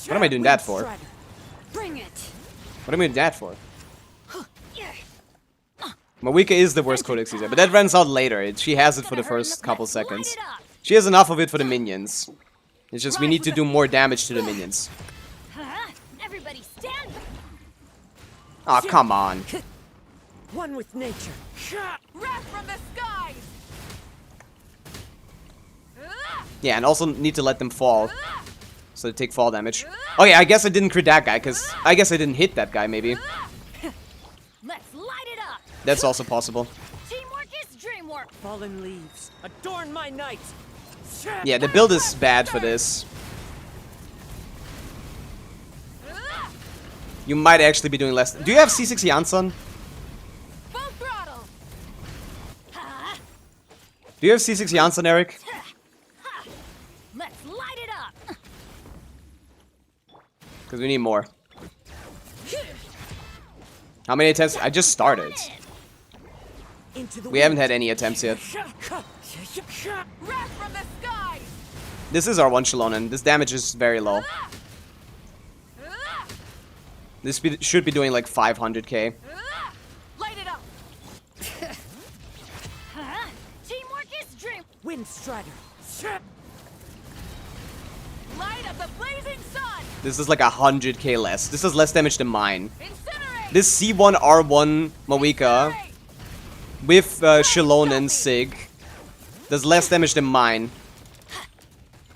What am I doing that for?
Bring it.
What am I doing that for? Pavica is the worst codex user, but that runs out later. She has it for the first couple seconds. She has enough of it for the minions. It's just we need to do more damage to the minions.
Everybody stand.
Aw, oh, come on.
One with nature.
Wrath from the skies.
Yeah, and also need to let them fall. So they take fall damage. Oh yeah, I guess I didn't crit that guy, because I guess I didn't hit that guy, maybe.
Let's light it up.
That's also possible.
Teamwork is dreamwork.
Fallen leaves, adorn my night.
Yeah, the build is bad for this. You might actually be doing less. Do you have C6 Janson?
Full throttle.
Do you have C6 Janson, Eric?
Let's light it up.
Because we need more. How many attempts? I just started. We haven't had any attempts yet.
Wrath from the skies.
This is our one Shalonen. This damage is very low. This should be doing like 500k.
Light it up. Teamwork is dream.
Wind Strider.
Light of the blazing sun.
This is like 100k less. This is less damage than mine.
Incinerate.
This C1 R1 Pavica with Shalonen Sig does less damage than mine.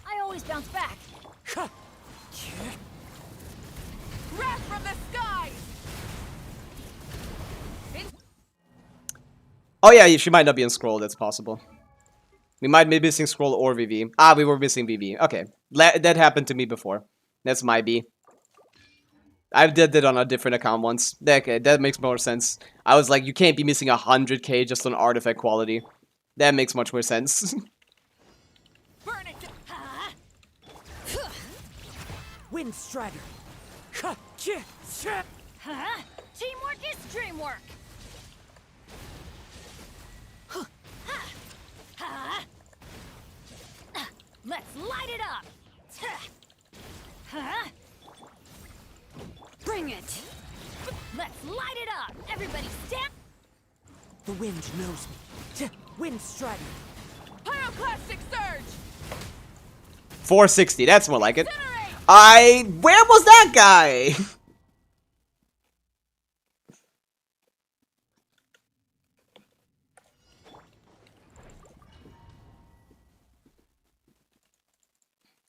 I always bounce back. Wrath from the skies.
Oh yeah, she might not be in Scroll, that's possible. We might be missing Scroll or VV. Ah, we were missing VV. Okay, that happened to me before. That's my B. I did it on a different account once. Okay, that makes more sense. I was like, you can't be missing 100k just on artifact quality. That makes much more sense.
Burn it.
Wind Strider.
Teamwork is dreamwork. Let's light it up. Bring it. Let's light it up. Everybody stand.
The wind knows me. Wind Strider.
Pyroclastic surge.
460, that's more like it.
Incinerate.
Where was that guy?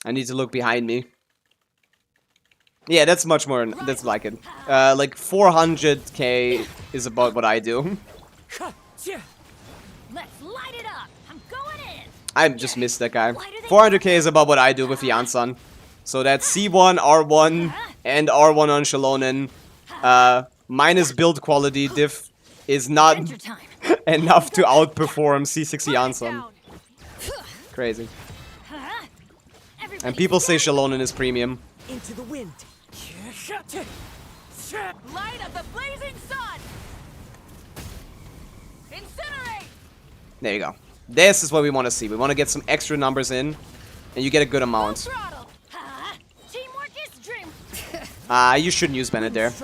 I need to look behind me. Yeah, that's much more, that's like it. Like 400k is about what I do.
Let's light it up. I'm going in.
I just missed that guy. 400k is about what I do with Janson. So that's C1, R1, and R1 on Shalonen. Minus build quality diff is not enough to outperform C6 Janson. Crazy. And people say Shalonen is premium.
Into the wind.
Light of the blazing sun. Incinerate.
There you go. This is what we want to see. We want to get some extra numbers in, and you get a good amount.
Throttle. Teamwork is dream.
You shouldn't use Bennett there.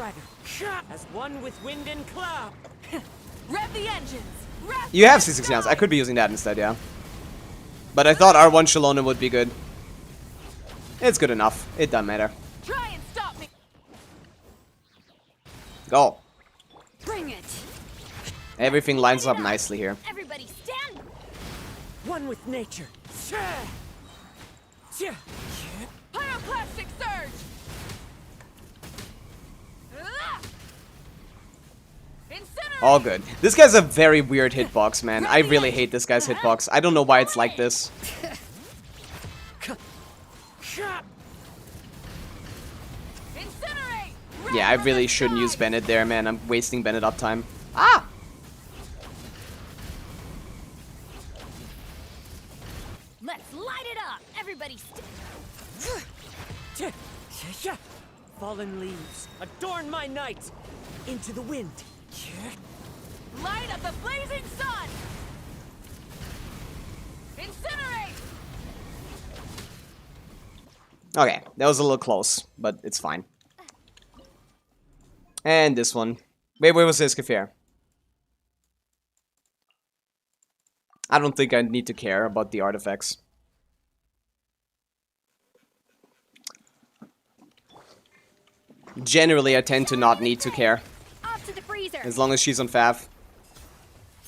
As one with wind and cloud.
Rev the engines. Rev
You have C6 Janson. I could be using that instead, yeah. But I thought R1 Shalonen would be good. It's good enough. It doesn't matter.
Try and stop me.
Go. Everything lines up nicely here.
Everybody stand.
One with nature.
Pyroclastic surge. Incinerate.
All good. This guy's a very weird hitbox, man. I really hate this guy's hitbox. I don't know why it's like this.
Incinerate.
Yeah, I really shouldn't use Bennett there, man. I'm wasting Bennett uptime. Ah!
Let's light it up. Everybody
Fallen leaves, adorn my night. Into the wind.
light up the blazing sun. Incinerate.
Okay, that was a little close, but it's fine. And this one. Wait, where was this Kefir? I don't think I need to care about the artifacts. Generally, I tend to not need to care.
Off to the freezer.
As long as she's on Fav.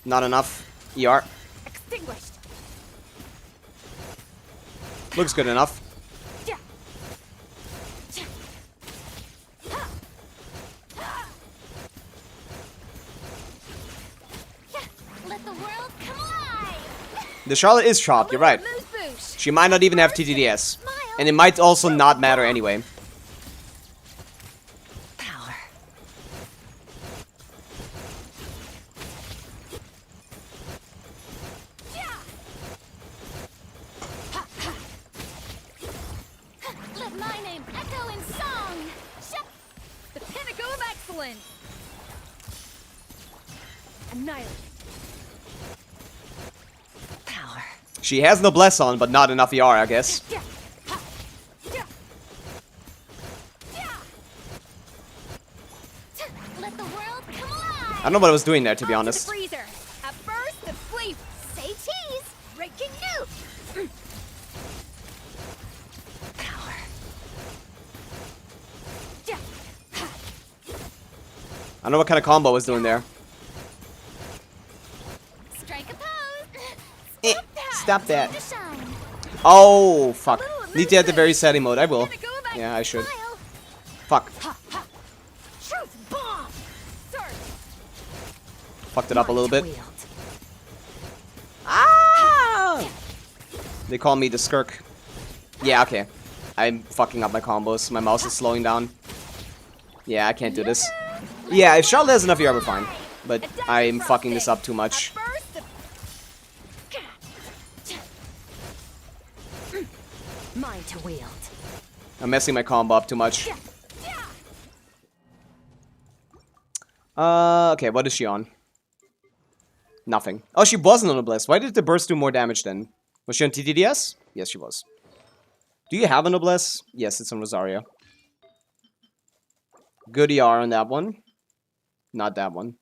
Not enough. ER.
Extinguished.
Looks good enough.
Let the world come alive.
The Charlotte is chopped, you're right.
Moose boosh.
She might not even have TTDS. And it might also not matter anyway.
Power. Let my name echo in song. The pinnacle of excellence. Annihilate. Power.
She has noblesse on, but not enough ER, I guess.
Let the world come alive.
I don't know what I was doing there, to be
Off
honest.
the freezer. A burst of sleep. Say cheese. Breaking news. Power.
I don't know what kind of combo I was doing there.
Strike a pose.
Eh, stop that.
Time to shine.
Oh, fuck.
Little
Need to add the very setting mode. I will.
Pinnacle of
Yeah, I should.
smile.
Fuck.
Truth bomb. Surge.
Fucked it up a little bit.
Wield.
Ah! They call me the Skirk. Yeah, okay. I'm fucking up my combos. My mouse is slowing down. Yeah, I can't do this. Yeah, if Charlotte has enough ER, we're fine. But I'm fucking this up too much.
A burst of mine to wield.
I'm messing my combo up too much. Okay, what is she on? Nothing. Oh, she wasn't on a Noblesse. Why did the burst do more damage then? Was she on TTDS? Yes, she was. Do you have a Noblesse? Yes, it's on Rosaria. Good ER on that one. Not that one.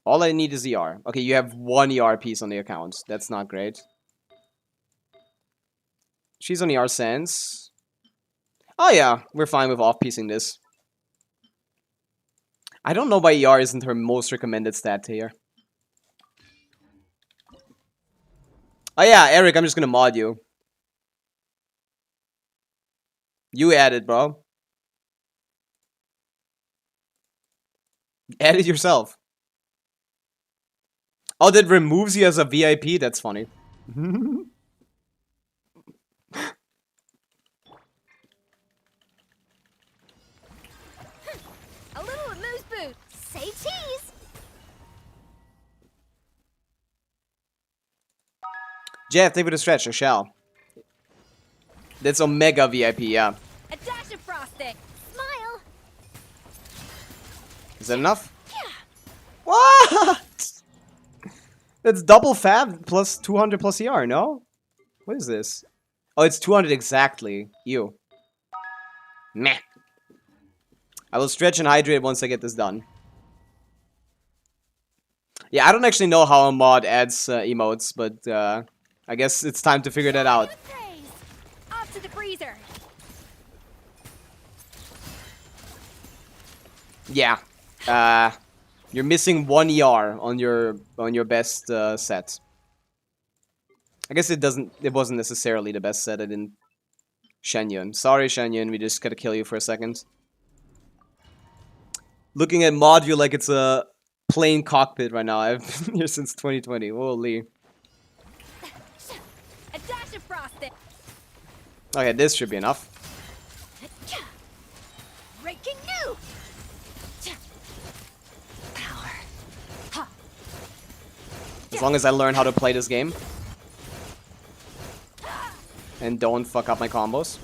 All I need is ER. Okay, you have one ER piece on the account. That's not great. She's on ER Sense. Oh yeah, we're fine with off-piecing this. I don't know why ER isn't her most recommended stat tier. Oh yeah, Eric, I'm just gonna mod you. You add it, bro. Add it yourself. Oh, that removes you as a VIP? That's funny.
A little moose boot. Say cheese.
Jeff, take it a stretch, I shall. That's Omega VIP, yeah.
A dash of frosting. Smile.
Is that enough? Yeah. What? That's double fab plus 200 plus ER, no? What is this? Oh, it's 200 exactly. Ew. Meh. I will stretch and hydrate once I get this done. Yeah, I don't actually know how a mod adds emotes, but I guess it's time to figure that out.
With praise. Off to the freezer.
Yeah. You're missing 1 ER on your best set. I guess it wasn't necessarily the best set. I didn't. Shenyun. Sorry, Shenyun. We just gotta kill you for a second. Looking at module like it's a plain cockpit right now. I've been here since 2020. Holy.
A dash of frosting.
Okay, this should be enough.
Breaking new. Power. Ha.
As long as I learn how to play this game. And don't fuck up my combos.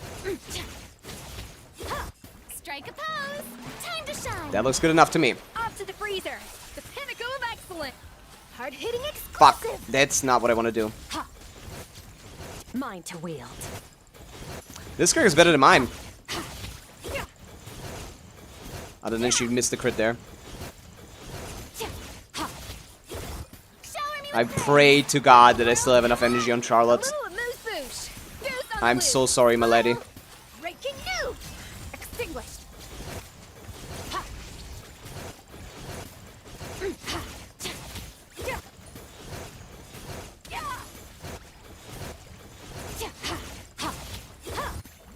Strike a pose. Time to shine.
That looks good enough to me.
Off to the freezer. The pinnacle of excellence. Hard hitting
Fuck.
exclusive.
That's not what I want to do.
Mine to wield.
This Skirk is better than mine. Other than she missed the crit there. I pray to God that I still have enough energy on Charlotte. I'm so sorry, my lady.
Breaking new. Extinguished.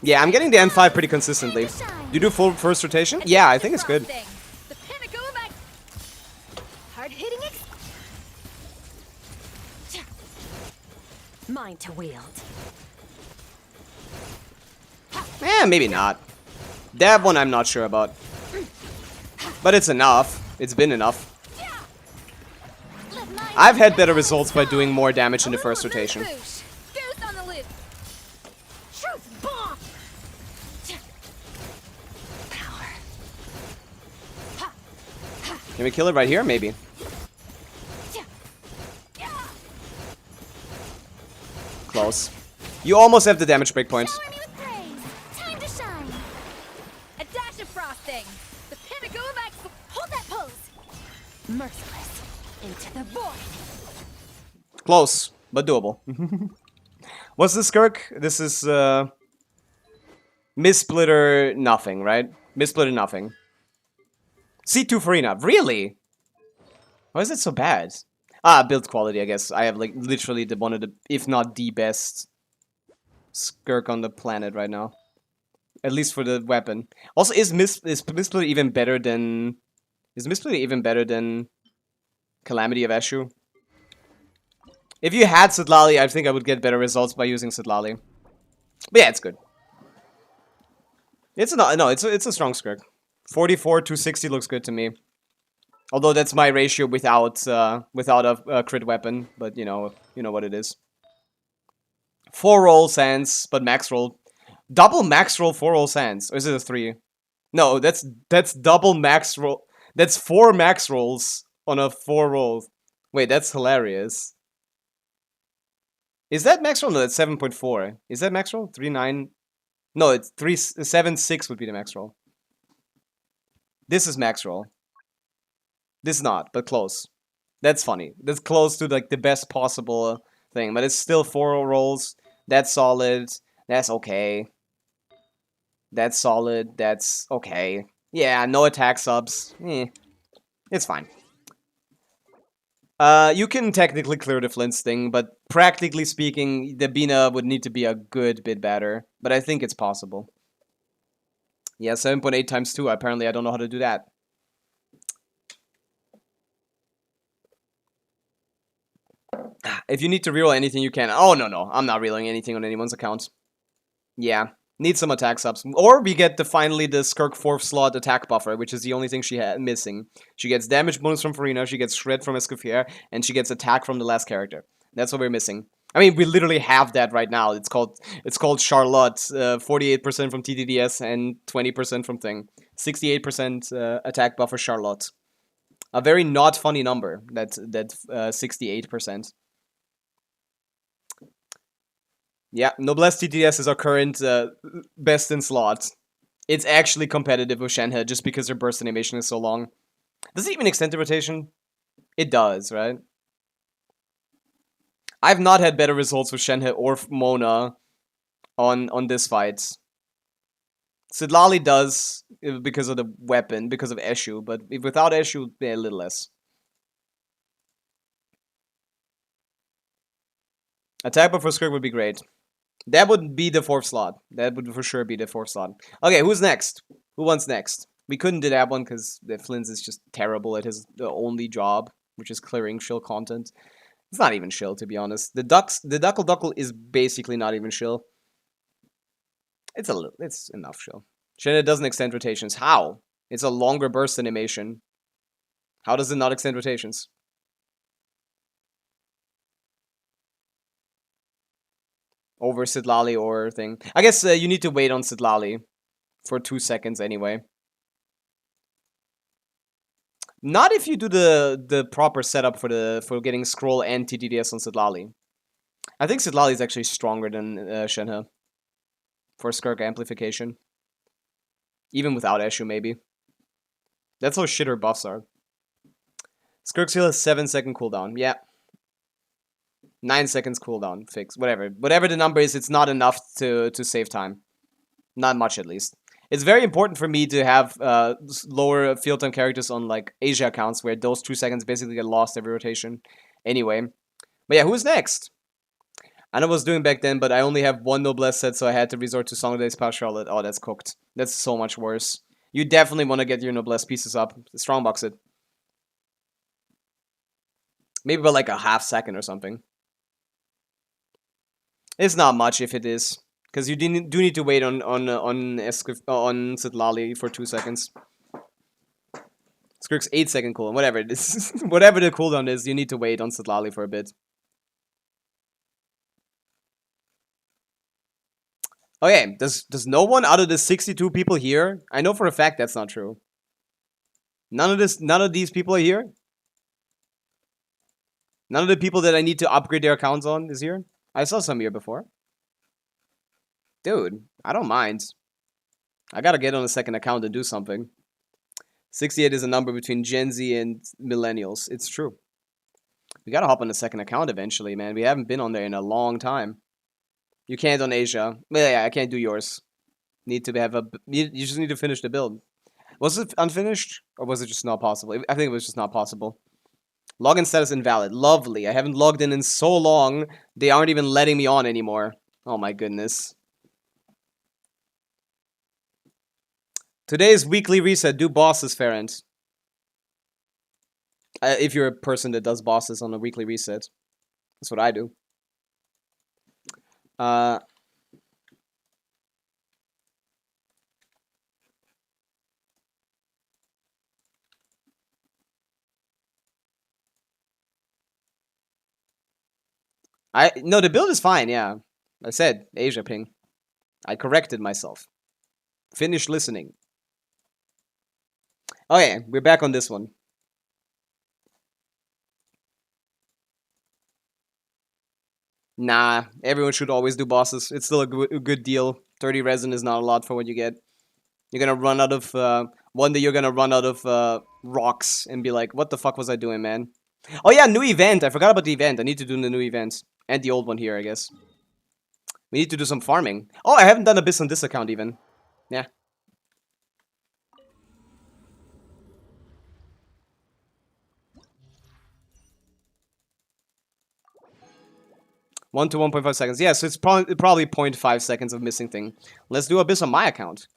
Yeah, I'm getting the N5 pretty consistently. Do you do full first rotation? Yeah, I think it's good.
The pinnacle of hard hitting
Mine to wield.
Eh, maybe not. That one I'm not sure about. But it's enough. It's been enough. I've had better results by doing more damage in the first rotation. Can we kill it right here? Maybe. Close. You almost have the damage breakpoint.
Time to shine. A dash of frosting. The pinnacle of excellence. Hold that pose.
Merciless. Into the void.
Close, but doable. What's this Skirk? This is Mist-Splitter nothing, right? Mist-Splitter nothing. C2 Farina. Really? Why is it so bad? Ah, build quality, I guess. I have like literally one of the, if not the best Skirk on the planet right now. At least for the weapon. Also, is Mist-Splitter even better than... Is Mist-Splitter even better than Calamity of Eshu? If you had Sitlali, I think I would get better results by using Sitlali. But yeah, it's good. It's a strong Skirk. 44 to 60 looks good to me. Although that's my ratio without a crit weapon, but you know what it is. 4 roll sands, but max roll. Double max roll 4 roll sands. Or is it a 3? No, that's double max roll. That's 4 max rolls on a 4 roll. Wait, that's hilarious. Is that max roll? No, that's 7.4. Is that max roll? 3.9? No, it's 3.7.6 would be the max roll. This is max roll. This is not, but close. That's funny. That's close to like the best possible thing, but it's still 4 rolls. That's solid. That's okay. That's solid. That's okay. Yeah, no attack subs. It's fine. You can technically clear the Flint Sting, but practically speaking, the Bina would need to be a good bit better. But I think it's possible. Yeah, 7.8 times 2. Apparently, I don't know how to do that. If you need to reroll anything, you can. Oh, no. I'm not rerolling anything on anyone's account. Yeah. Need some attack subs. Or we get finally the Skirk 4th slot attack buffer, which is the only thing she had missing. She gets damage bonus from Farina, she gets shred from Escoffier, and she gets attack from the last character. That's what we're missing. I mean, we literally have that right now. It's called Charlotte. 48% from TDDS and 20% from thing. 68% attack buffer Charlotte. A very not funny number. That 68%. Yeah, Noblesse TDS is our current best in slots. It's actually competitive with Shenhe just because her burst animation is so long. Does it even extend the rotation? It does, right? I've not had better results with Shenhe or Mona on this fight. Sidlali does because of the weapon, because of Eshu, but if without Eshu, a little less. Attack buff for Skirk would be great. That would be the 4th slot. That would for sure be the 4th slot. Okay, who's next? Who wants next? We couldn't do that one because Flynn's is just terrible at his only job, which is clearing shill content. It's not even shill, to be honest. The Duckle is basically not even shill. It's enough shill. Shenna doesn't extend rotations. How? It's a longer burst animation. How does it not extend rotations? Over Sidlali or thing. I guess you need to wait on Sidlali for 2 seconds anyway. Not if you do the proper setup for getting scroll and TTDS on Sidlali. I think Sidlali is actually stronger than Shenhe for Skirk amplification. Even without Eshu, maybe. That's how shit her buffs are. Skirk's heal has 7-second cooldown. Yeah. 9 seconds cooldown. Fix. Whatever. Whatever the number is, it's not enough to save time. Not much, at least. It's very important for me to have lower field time characters on, like, Asia accounts, where those 2 seconds basically get lost every rotation. Anyway. But yeah, who's next? I know what I was doing back then, but I only have one noblesse set, so I had to resort to Song of Days Past Charlotte. Oh, that's cooked. That's so much worse. You definitely want to get your noblesse pieces up. Strongbox it. Maybe by like a half second or something. It's not much if it is, because you do need to wait on Sidlali for 2 seconds. Skirk's 8-second cooldown, whatever it is. Whatever the cooldown is, you need to wait on Sidlali for a bit. Okay, does no one out of the 62 people here? I know for a fact that's not true. None of these people are here? None of the people that I need to upgrade their accounts on is here? I saw some here before. Dude, I don't mind. I gotta get on a second account and do something. 68 is a number between Gen Z and millennials. It's true. We gotta hop on a second account eventually, man. We haven't been on there in a long time. You can't on Asia. Yeah, I can't do yours. Need to have a... You just need to finish the build. Was it unfinished? Or was it just not possible? I think it was just not possible. Login status invalid. Lovely. I haven't logged in so long, they aren't even letting me on anymore. Oh my goodness. Today's weekly reset. Do bosses, Ferent. If you're a person that does bosses on a weekly reset. That's what I do. No, the build is fine, yeah. I said Asia ping. I corrected myself. Finish listening. Okay, we're back on this one. Nah, everyone should always do bosses. It's still a good deal. 30 resin is not a lot for what you get. You're gonna run out of... one day you're gonna run out of rocks and be like, what the fuck was I doing, man? Oh yeah, new event. I forgot about the event. I need to do the new event. And the old one here, I guess. We need to do some farming. Oh, I haven't done Abyss on this account even. Yeah. One to 1.5 seconds. Yeah, so it's probably 0.5 seconds of missing thing. Let's do Abyss on my account.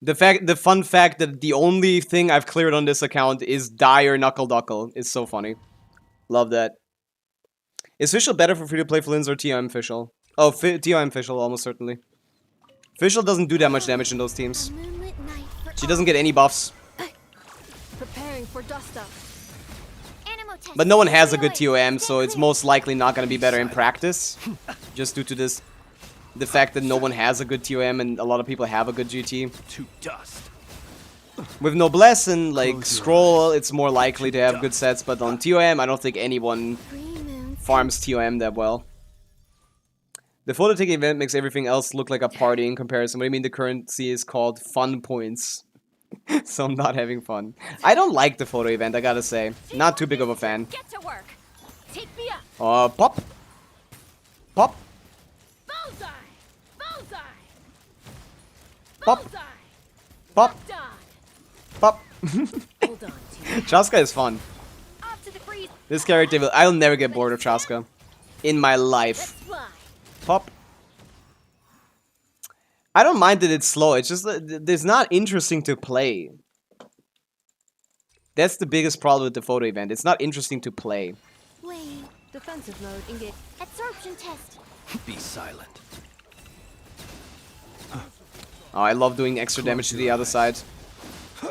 The fun fact that the only thing I've cleared on this account is Dire Knuckle Duckle is so funny. Love that. Is Fischl better for free-to-play Flynn's or TOM Fischl? Oh, TOM Fischl, almost certainly. Fischl doesn't do that much damage in those teams. She doesn't get any buffs.
Preparing for dust up.
But no one has a good TOM, so it's most likely not going to be better in practice. Just due to this... The fact that no one has a good TOM and a lot of people have a good GT.
To dust.
With Noblesse and like Scroll, it's more likely to have good sets, but on TOM, I don't think anyone farms TOM that well. The photo-taking event makes everything else look like a party in comparison. What do you mean the currency is called fun points? So I'm not having fun. I don't like the photo event, I gotta say. Not too big of a fan.
Get to work. Take me up.
Pop. Pop.
Bullseye. Bullseye.
Pop.
Bullseye.
Pop.
Done.
Pop.
Hold on, team.
Chaska is fun.
Off to the freeze.
This character, I'll never get bored of Chaska. In my
Let's
life.
fly.
Pop. I don't mind that it's slow, it's just that it's not interesting to play. That's the biggest problem with the photo event. It's not interesting to play.
Wait. Defensive mode engage.
Absorption test.
Be silent.
Oh, I love doing extra damage to the other side.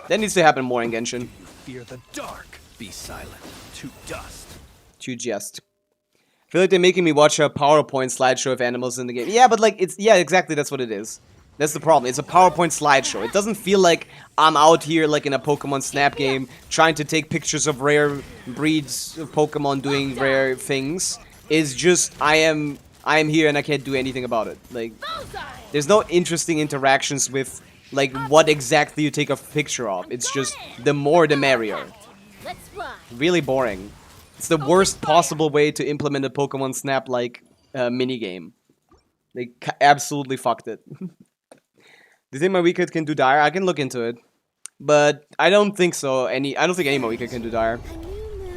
That needs to happen more in Genshin.
You fear the dark. Be silent. To dust.
To jest. I feel like they're making me watch a PowerPoint slideshow of animals in the game. Yeah, but like, it's, yeah, exactly, that's what it is. That's the problem. It's a PowerPoint slideshow. It doesn't feel like I'm out here like in a Pokemon Snap game trying to take pictures of rare breeds of Pokemon doing rare things. It's just I am here and I can't do anything about it. Like there's no interesting interactions with like what exactly you take a picture of. It's just the more the merrier.
Let's fly.
Really boring. It's the worst possible way to implement a Pokemon Snap like minigame. They absolutely fucked it. Do you think Mawika can do Dire? I can look into it. But I don't think so. I don't think any Mawika can do Dire.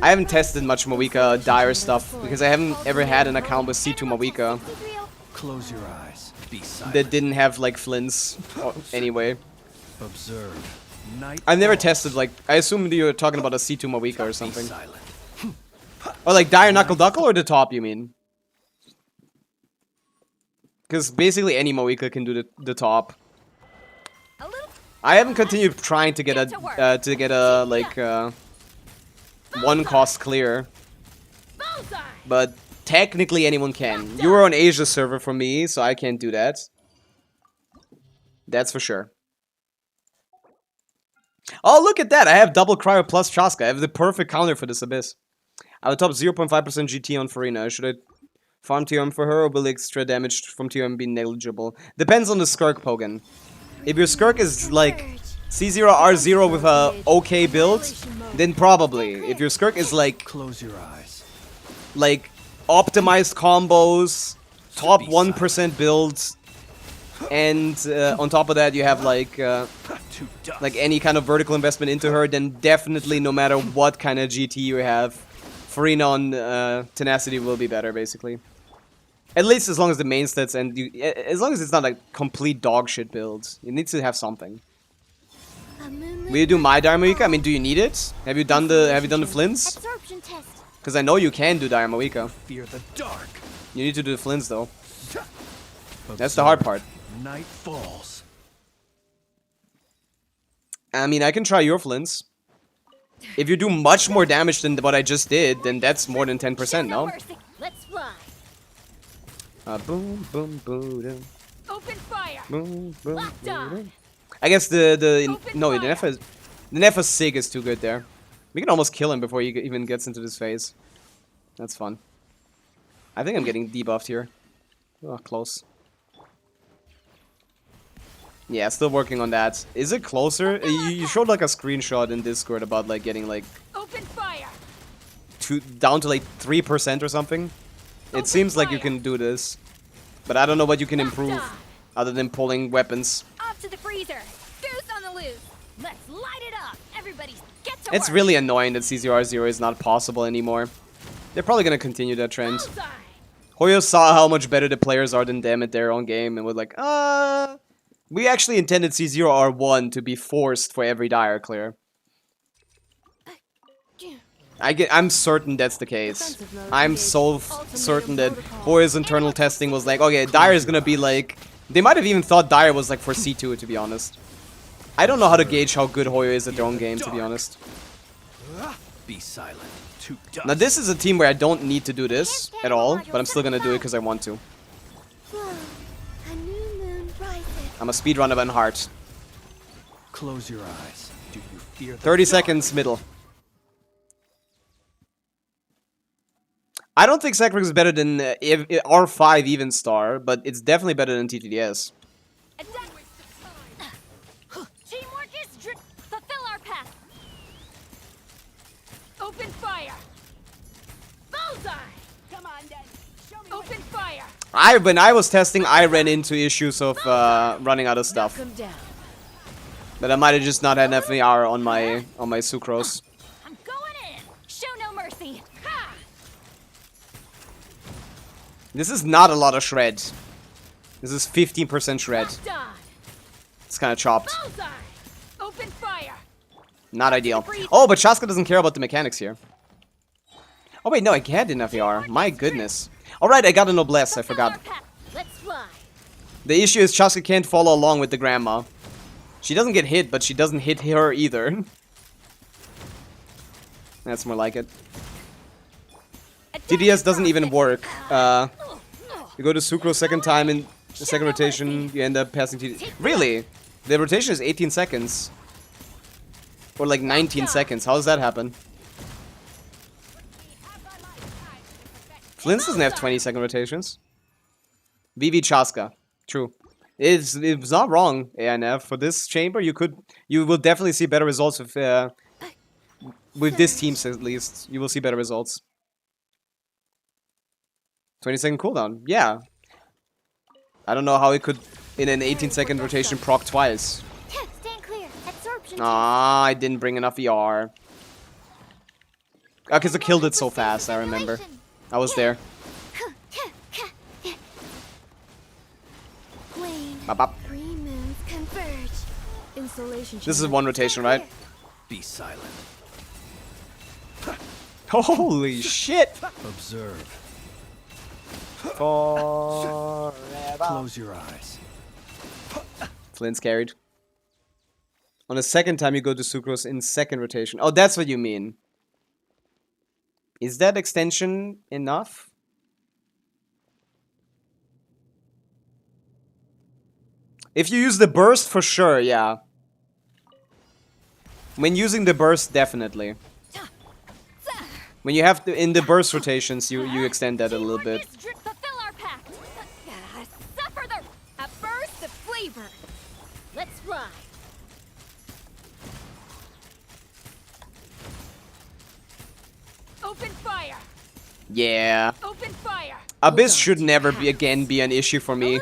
I haven't tested much Mawika Dire stuff because I haven't ever had an account with C2 Mawika
Close your eyes. Be silent.
that didn't have like flints anyway.
Observe. Night
I've never
falls.
tested like I assumed you were talking about a C2 Mawika or
Be
something.
silent.
Or like Dire Knuckle Duckle or the top you mean? Because basically any Mawika can do the top.
A little.
I haven't continued trying to get a like one cost clear,
Bullseye.
but technically anyone can. You were on Asia server for me, so I can't do that. That's for sure. Oh, look at that! I have double cryo plus Chaska. I have the perfect counter for this Abyss. I will top 0.5% GT on Farina. Should I farm TM for her, or will extra damage from TM be negligible? Depends on the Skirk Pogan. If your Skirk is like C0R0 with a okay build, then probably. If your Skirk is like
Close your eyes.
optimized combos, top 1% builds, and on top of that you have like
To dust.
any kind of vertical investment into her, then definitely no matter what kind of GT you have, Farina on Tenacity will be better basically. At least as long as the main stats and as long as it's not a complete dog shit build. It needs to have something. Will you do my Dharmawika? I mean, do you need it? Have you done the flints?
Absorption test.
Because I know you can do Dharmawika.
Fear the dark.
You need to do the flints though. That's the hard part.
Night falls.
I mean, I can try your flints. If you do much more damage than what I just did, then that's more than 10%, no?
Mercy. Let's fly.
Boom, boom, boom,
Open fire.
boom, boom,
Locked on.
I guess the Nefa Sig is too good there. We can almost kill him before he even gets into this phase. That's fun. I think I'm getting debuffed here. Oh, close. Yeah, still working on that. Is it closer? You showed like a screenshot in Discord about like getting like
Open fire.
down to like 3% or something. It seems like you can do this, but I don't know what you can improve other than pulling weapons.
Off to the freezer. Goose on the loose. Let's light it up. Everybody get to
It's
work.
really annoying that CZR0 is not possible anymore. They're probably gonna continue that trend.
Bullseye.
Hoyo saw how much better the players are than them at their own game and was like, we actually intended C0R1 to be forced for every Dire clear. I'm certain that's the case. I'm so certain that Hoyo's internal testing was like, okay, Dire is gonna be like... They might have even thought Dire was like for C2, to be honest. I don't know how to gauge how good Hoyo is at their own game, to be honest.
Be silent. To dust.
Now this is a team where I don't need to do this at all, but I'm still gonna do it because I want to.
A new moon rises.
I'm a speedrunner Van Hart.
Close your eyes. Do you fear the
30
dark?
seconds, middle. I don't think Sacrix is better than R5 even star, but it's definitely better than TTDS.
Teamwork is the Come on, then. Show me. Open fire.
When I was testing, I ran into issues of running out of stuff.
Knock 'em down.
But I might have just not had enough AR on my sucrose.
I'm going in. Show no mercy. Ha!
This is not a lot of shred. This is 15% shred.
Locked on.
It's kind of chopped.
Bullseye. Open fire.
Not ideal. Oh, but Shaska doesn't care about the mechanics here. Oh wait, no, I had enough AR. My goodness. Alright, I got a noblesse, I forgot.
Let's fly.
The issue is Shaska can't follow along with the grandma. She doesn't get hit, but she doesn't hit her either. That's more like it. TDS doesn't even work. You go to Sucrose second time in the second rotation, you end up passing TDS. Really? The rotation is 18 seconds. Or like 19 seconds. How does that happen? Flint doesn't have 20-second rotations. VV Chaska. True. It's not wrong, ANF. For this chamber, you will definitely see better results with this team, at least. You will see better results. 20-second cooldown. Yeah. I don't know how it could, in an 18-second rotation, proc twice.
Stand clear. Absorption.
Ah, I didn't bring enough ER. Because I killed it so fast, I remember. I was there. Bop, bop.
Three moons converge. Insulation.
This is one rotation, right?
Be silent.
Holy shit!
Observe.
Forever.
Close your eyes.
Flint's carried. On the second time you go to Sucrose in second rotation. Oh, that's what you mean. Is that extension enough? If you use the burst, for sure, yeah. When using the burst, definitely. When you have to, in the burst rotations, you extend that a little bit.
Fulfill our pact. Suffer a burst of flavor. Let's fly. Open fire.
Yeah.
Open fire.
Abyss should never be an issue for me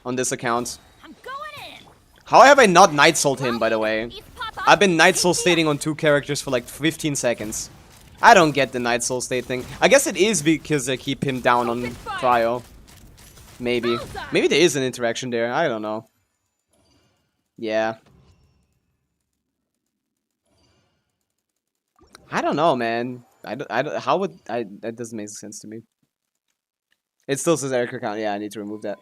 on this account.
I'm going in.
How have I not Night Souled him, by the way? I've been Night Soul stating on 2 characters for like 15 seconds. I don't get the Night Soul state thing. I guess it is because I keep him down on Cryo. Maybe. Maybe there is an interaction there. I don't know. Yeah. I don't know, man. That doesn't make sense to me. It still says Eric account. Yeah, I need to remove that.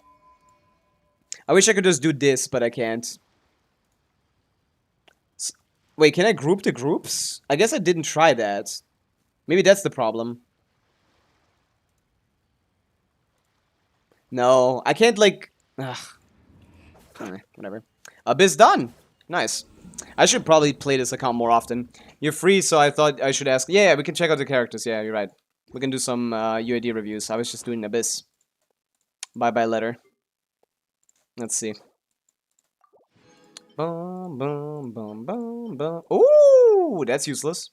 I wish I could just do this, but I can't. Wait, can I group the groups? I guess I didn't try that. Maybe that's the problem. No, I can't, like... Ugh. Whatever. Abyss done. Nice. I should probably play this account more often. You're free, so I thought I should ask. Yeah, we can check out the characters. Yeah, you're right. We can do some UID reviews. I was just doing Abyss. Bye-bye letter. Let's see. Boom, boom, boom, boom, boom. Ooh, that's useless.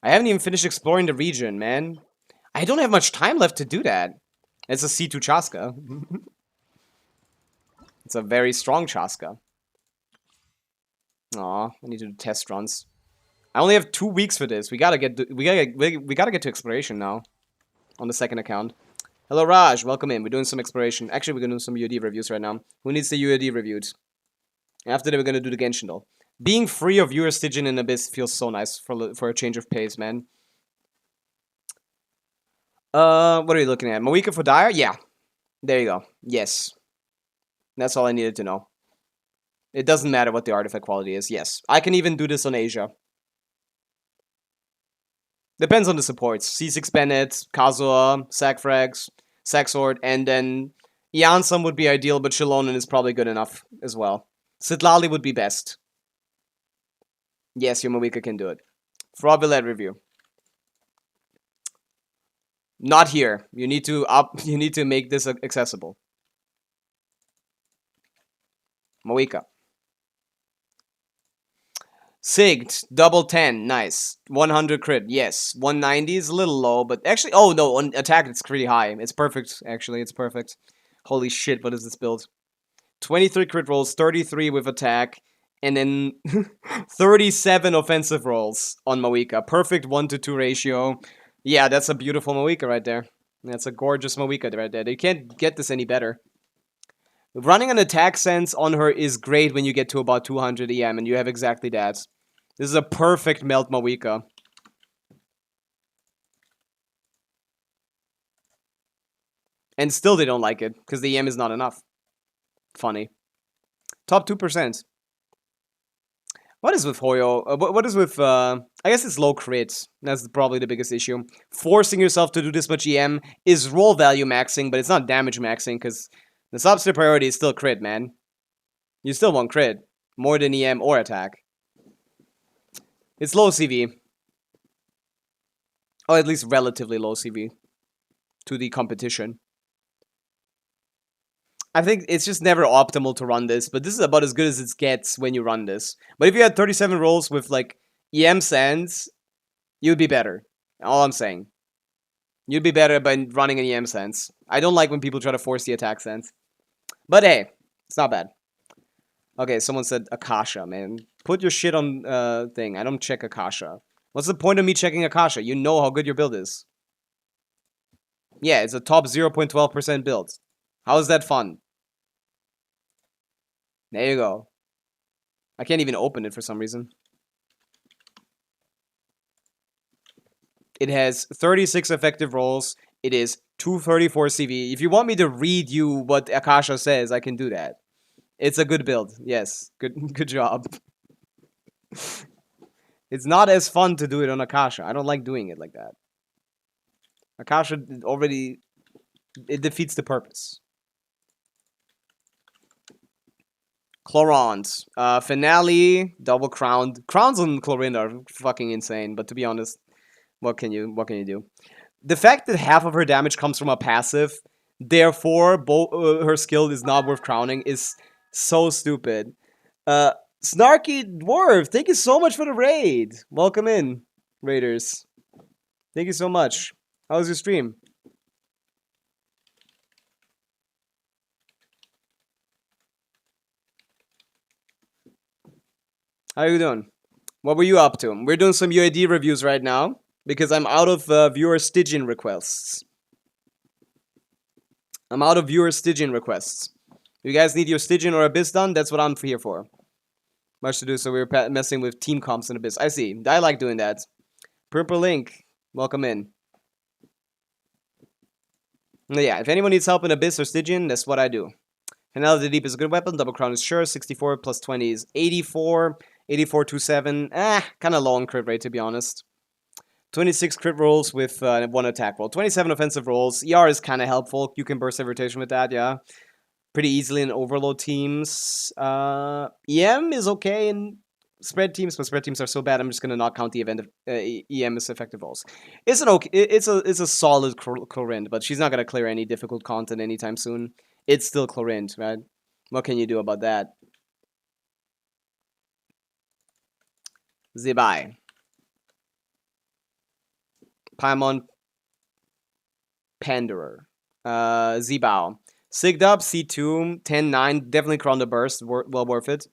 I haven't even finished exploring the region, man. I don't have much time left to do that. It's a C2 Chaska. It's a very strong Chaska. Aw, I need to do test runs. I only have 2 weeks for this. We gotta get to exploration now. On the second account. Hello Raj, welcome in. We're doing some exploration. Actually, we're gonna do some UID reviews right now. Who needs the UID reviewed? After that, we're gonna do the Genshin though. Being free of your Stygian and Abyss feels so nice for a change of pace, man. What are you looking at? Pavica for Dire? Yeah. There you go. Yes. That's all I needed to know. It doesn't matter what the artifact quality is. Yes. I can even do this on Asia. Depends on the supports. C6 Bennett, Kazuha, Sackfrags, Sacksword, and then Yansam would be ideal, but Shilonen is probably good enough as well. Sitlali would be best. Yes, your Pavica can do it. Fraudulent review. Not here. You need to make this accessible. Pavica. Sigged, double 10, nice. 100 crit, yes. 190 is a little low, but actually, oh no, on attack it's pretty high. It's perfect, actually, it's perfect. Holy shit, what is this build? 23 crit rolls, 33 with attack, and then 37 offensive rolls on Mawika. Perfect 1-to-2 ratio. Yeah, that's a beautiful Mawika right there. That's a gorgeous Mawika right there. You can't get this any better. Running an attack sense on her is great when you get to about 200 EM, and you have exactly that. This is a perfect melt Mawika. And still they don't like it, because the EM is not enough. Funny. Top 2%. What is with Hoyo? What is with, I guess it's low crit. That's probably the biggest issue. Forcing yourself to do this much EM is roll value maxing, but it's not damage maxing, because the substitute priority is still crit, man. You still want crit. More than EM or attack. It's low CV. Or at least relatively low CV. To the competition. I think it's just never optimal to run this, but this is about as good as it gets when you run this. But if you had 37 rolls with, like, EM sands, you'd be better. All I'm saying. You'd be better by running an EM sense. I don't like when people try to force the attack sense. But hey, it's not bad. Okay, someone said Akasha, man. Put your shit on thing. I don't check Akasha. What's the point of me checking Akasha? You know how good your build is. Yeah, it's a top 0.12% build. How is that fun? There you go. I can't even open it for some reason. It has 36 effective rolls. It is 234 CV. If you want me to read you what Akasha says, I can do that. It's a good build. Yes. Good job. It's not as fun to do it on Akasha. I don't like doing it like that. Akasha already... It defeats the purpose. Chlorons. Finale. Double crowned. Crowns on Chlorine are fucking insane, but to be honest, what can you do? The fact that half of her damage comes from a passive, therefore her skill is not worth crowning, is so stupid. Snarky Dwarf, thank you so much for the raid. Welcome in, raiders. Thank you so much. How was your stream? How you doing? What were you up to? We're doing some UID reviews right now, because I'm out of viewer Stygian requests. I'm out of viewer Stygian requests. You guys need your Stygian or Abyss done? That's what I'm here for. Much to do, so we were messing with team comps in Abyss. I see. I like doing that. Purple Link, welcome in. Yeah, if anyone needs help in Abyss or Stygian, that's what I do. Finale of the Deep is a good weapon. Double Crown is sure. 64 plus 20 is 84. 84 27. Kind of low on crit rate, to be honest. 26 crit rolls with 1 attack roll. 27 offensive rolls. ER is kind of helpful. You can burst every rotation with that, yeah. Pretty easily in overload teams. EM is okay in spread teams, but spread teams are so bad, I'm just going to not count the event of EM as effective rolls. It's an okay, it's a solid Chlorinde, but she's not going to clear any difficult content anytime soon. It's still Chlorinde, right? What can you do about that? Zibai. Paimon. Panderer. Zibao. Sigged up, C2, 10-9, definitely crown the burst, well worth it.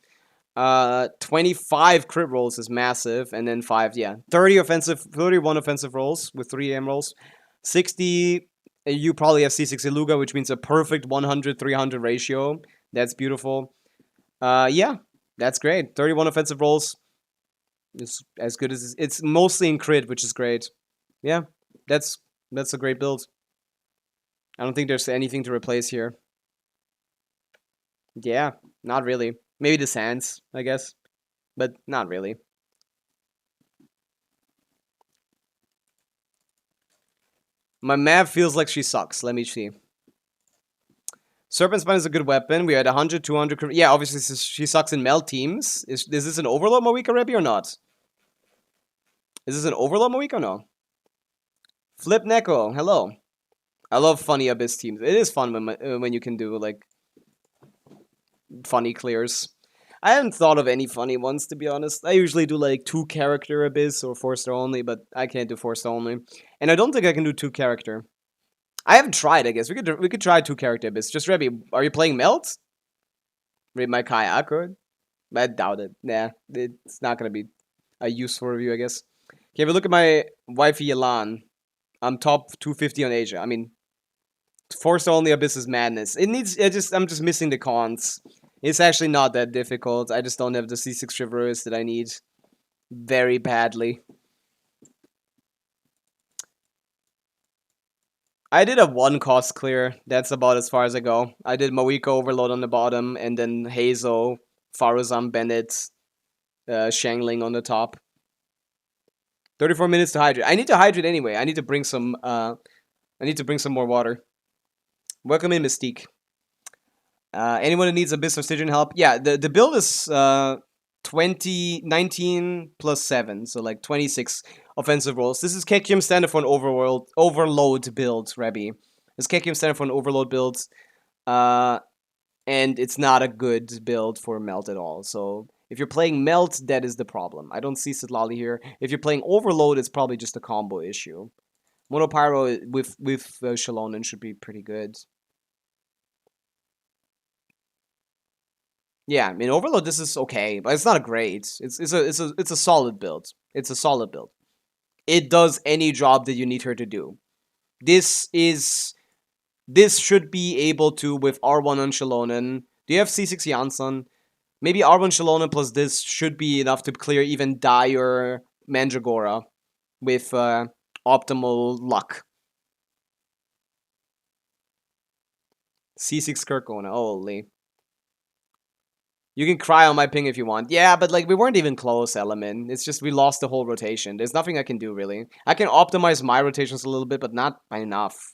25 crit rolls is massive, and then 5, yeah. 31 offensive rolls with 3 AM rolls. 60, you probably have C6 Iluga, which means a perfect 100-300 ratio. That's beautiful. Yeah, that's great. 31 offensive rolls. It's as good as it's mostly in crit, which is great. Yeah, that's a great build. I don't think there's anything to replace here. Yeah, not really. Maybe the sands, I guess, but not really. My map feels like she sucks. Let me see. Serpent Spine is a good weapon. We had 100, 200... Yeah, obviously she sucks in meld teams. Is this an Overlord Mawika Rebby or not? Is this an Overlord Mawika or no? Flip Neko, hello. I love funny Abyss teams. It is fun when you can do, like, funny clears. I haven't thought of any funny ones, to be honest. I usually do like 2-character Abyss or 4-star only, but I can't do 4-star only. And I don't think I can do 2-character. I haven't tried, I guess. We could try 2-character Abyss. Just Rebby, are you playing Melt? Read my Kai could. I doubt it. Nah, it's not gonna be a useful review, I guess. Okay, but look at my wifey Yalan. I'm top 250 on Asia. I mean, 4-star only Abyss is madness. It needs. I'm just missing the cons. It's actually not that difficult. I just don't have the C6 Chivalrous that I need very badly. I did a 1-cost clear. That's about as far as I go. I did Mawiko Overload on the bottom, and then Hazo, Faruzan Bennett, Shangling on the top. 34 minutes to hydrate. I need to hydrate anyway. I need to bring some. I need to bring some more water. Welcome in, Mystique. Anyone who needs Abyss or Stygian help? Yeah, the build is 19 plus 7, so like 26 offensive rolls. This is Kekium standard for an overload build, Rebby. This Kekium standard for an overload build, and it's not a good build for Melt at all. So if you're playing Melt, that is the problem. I don't see Sitlali here. If you're playing Overload, it's probably just a combo issue. Monopyro with Shalonen should be pretty good. Yeah, I mean Overload. This is okay, but it's not great. It's a solid build. It's a solid build. It does any job that you need her to do. This should be able to with R1 on Shalonen. Do you have C6 Janssen? Maybe R1 Shalonen plus this should be enough to clear even dire Mandragora with optimal luck. C6 Kirkona, holy. You can cry on my ping if you want. Yeah, but like we weren't even close, Element. It's just we lost the whole rotation. There's nothing I can do really. I can optimize my rotations a little bit, but not by enough.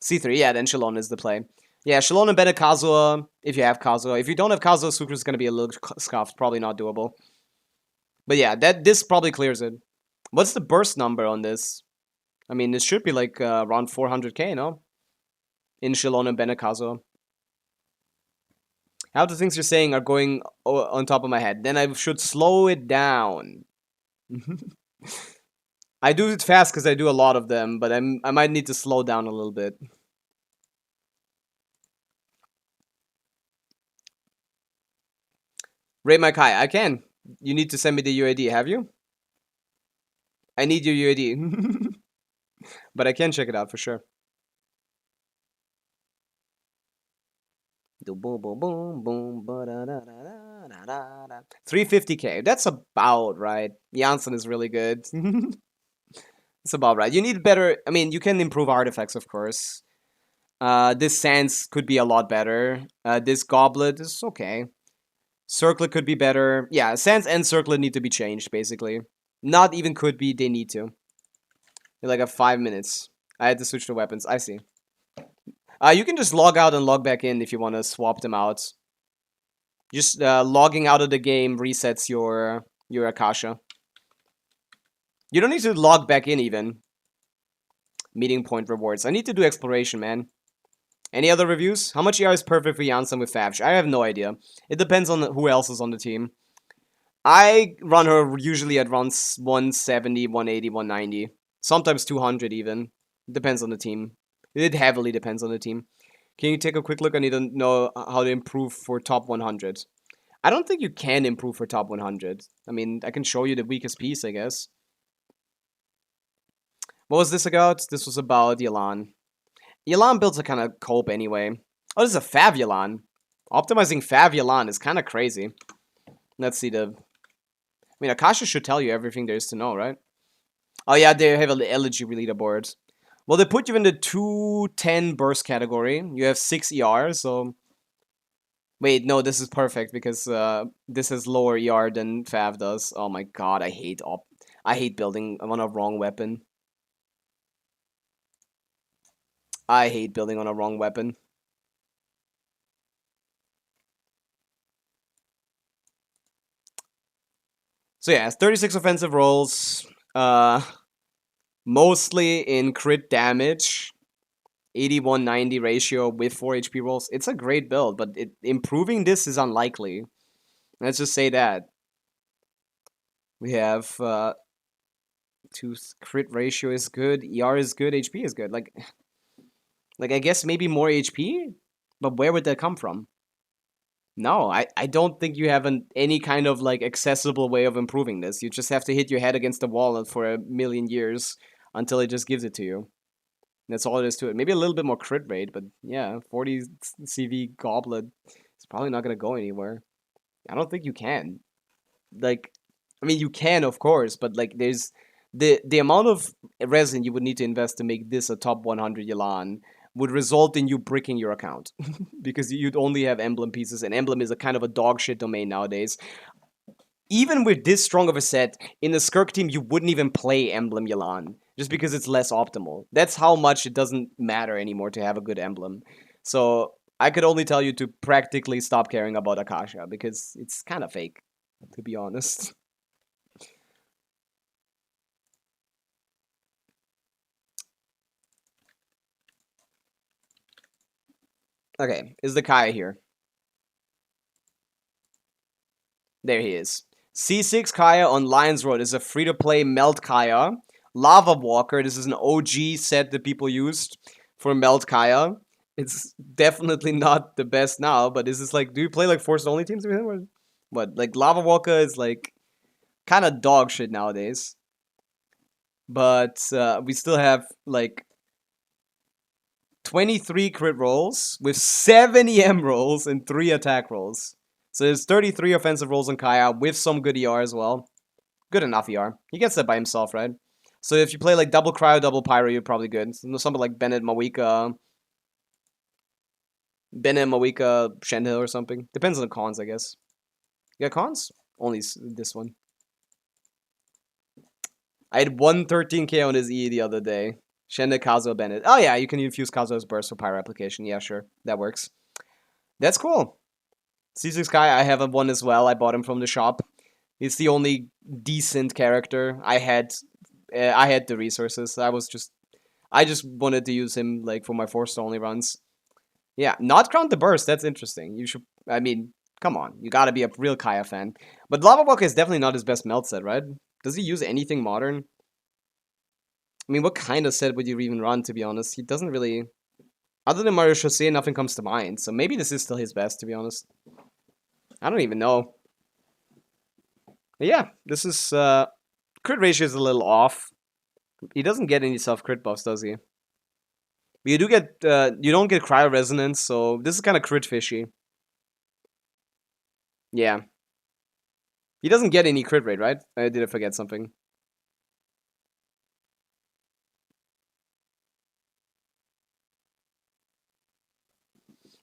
C3, yeah, then Shalonen is the play. Yeah, Shalonen and better Kazuha, if you have Kazuha. If you don't have Kazuha, Sucre's gonna be a little scuffed. Probably not doable. But yeah, this probably clears it. What's the burst number on this? I mean, it should be like around 400k, no? In Shalonen and better Kazuha. How the things you're saying are going on top of my head. Then I should slow it down. I do it fast because I do a lot of them, but I might need to slow down a little bit. Rate my Kai. I can. You need to send me the UID, have you? I need your UID. But I can check it out for sure. 350k. That's about right. Janssen is really good. It's about right. You need better. I mean, you can improve artifacts, of course. This Sands could be a lot better. This Goblet is okay. Circlet could be better. Yeah, Sands and Circlet need to be changed, basically. Not even could be, they need to. You're like 5 minutes. I had to switch the weapons. I see. You can just log out and log back in if you want to swap them out. Just logging out of the game resets your Akasha. You don't need to log back in even. Meeting point rewards. I need to do exploration, man. Any other reviews? How much ER is perfect for Janssen with Favch? I have no idea. It depends on who else is on the team. I run her usually at around 170, 180, 190. Sometimes 200 even. Depends on the team. It heavily depends on the team. Can you take a quick look? I need to know how to improve for top 100. I don't think you can improve for top 100. I mean, I can show you the weakest piece, I guess. What was this about? This was about Yelan. Yelan builds a kind of cope anyway. Oh, this is a Fav Yelan. Optimizing Fav Yelan is kind of crazy. Let's see the... I mean, Akasha should tell you everything there is to know, right? Oh yeah, they have an elegy leaderboard. Well, they put you in the 210 burst category. You have 6 ER, so... Wait, no, this is perfect because this has lower ER than Fav does. Oh my god, I hate building on a wrong weapon. I hate building on a wrong weapon. So yeah, 36 offensive rolls. Mostly in crit damage. 81-90 ratio with 4 HP rolls. It's a great build, but improving this is unlikely. Let's just say that. We have crit ratio is good, ER is good, HP is good. Like I guess maybe more HP, but where would that come from? No, I don't think you have any kind of like accessible way of improving this. You just have to hit your head against the wall for a million years until it just gives it to you. That's all it is to it. Maybe a little bit more crit rate, but yeah, 40 CV goblet is probably not gonna go anywhere. I don't think you can. Like, I mean, you can of course, but like, there's the amount of resin you would need to invest to make this a top 100 Yelan would result in you bricking your account because you'd only have emblem pieces, and emblem is a kind of a dog shit domain nowadays. Even with this strong of a set, in the Skirk team, you wouldn't even play emblem Yelan just because it's less optimal. That's how much it doesn't matter anymore to have a good emblem. So I could only tell you to practically stop caring about Akasha because it's kind of fake, to be honest. Okay, is the Kaya here? There he is. C6 Kaya on Lions Road is a free-to-play Melt Kaya. Lava Walker, this is an OG set that people used for Melt Kaya. It's definitely not the best now, but this is like, do you play like forced only teams? What, like Lava Walker is like kind of dog shit nowadays. But we still have like 23 crit rolls with 7 EM rolls and 3 attack rolls. So there's 33 offensive rolls on Kaya with some good ER as well. Good enough ER. He gets that by himself, right? So if you play like double Cryo, double Pyro, you're probably good. Something like Bennett, Mawika, Shenhill or something. Depends on the cons, I guess. You got cons? Only this one. I had 113k on his E the other day. Shenhill, Kazuo, Bennett. Oh yeah, you can infuse Kazuo's burst for Pyro application. Yeah, sure. That works. That's cool. C6 Kai, I have one as well. I bought him from the shop. He's the only decent character. I had the resources. I just wanted to use him like for my forced only runs. Yeah, not Crown the Burst. That's interesting. You should. I mean, come on. You gotta be a real Kaya fan. But Lava Walker is definitely not his best melt set, right? Does he use anything modern? I mean, what kind of set would you even run, to be honest? He doesn't really... Other than Mario Chaussee, nothing comes to mind. So maybe this is still his best, to be honest. I don't even know. But yeah, this is... crit ratio is a little off. He doesn't get any self-crit buffs, does he? But you do get... you don't get Cryo Resonance, so this is kind of crit fishy. Yeah. He doesn't get any crit rate, right? Did I forget something?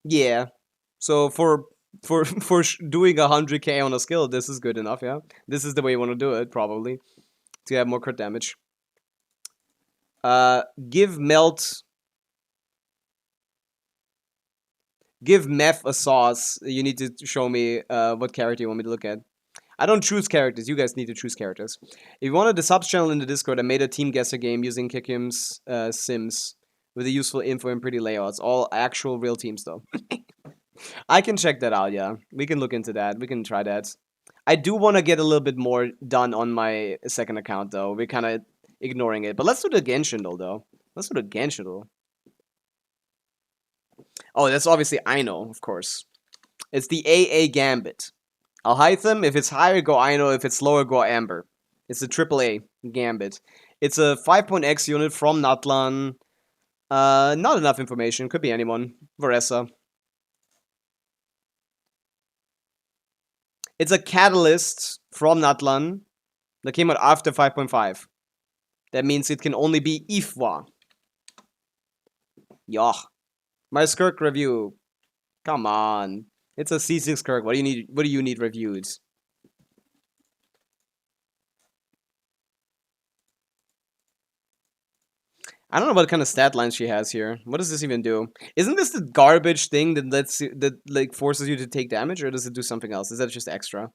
Yeah. So for doing 100k on a skill, this is good enough, yeah? This is the way you want to do it, probably. To have more crit damage. Give Melt... Give Meth a sauce. You need to show me what character you want me to look at. I don't choose characters. You guys need to choose characters. If you wanted the subs channel in the Discord, I made a team guesser game using Kikim's sims with the useful info and pretty layouts. All actual real teams, though. I can check that out, yeah. We can look into that. We can try that. I do want to get a little bit more done on my second account, though. We're kind of ignoring it. But let's do the Genshin, though. Let's do the Genshin, though. Oh, that's obviously Aino, of course. It's the AA Gambit. Alhaitham, if it's higher, go Aino. If it's lower, go Amber. It's the AAA Gambit. It's a 5.x unit from Natlan. Not enough information. Could be anyone. Varesa. It's a catalyst from Natlan that came out after 5.5. That means it can only be Ifwa. Yoh. My Skirk review. Come on. It's a C6 Skirk. What do you need reviewed? I don't know what kind of stat line she has here. What does this even do? Isn't this the garbage thing that like forces you to take damage, or does it do something else? Is that just extra?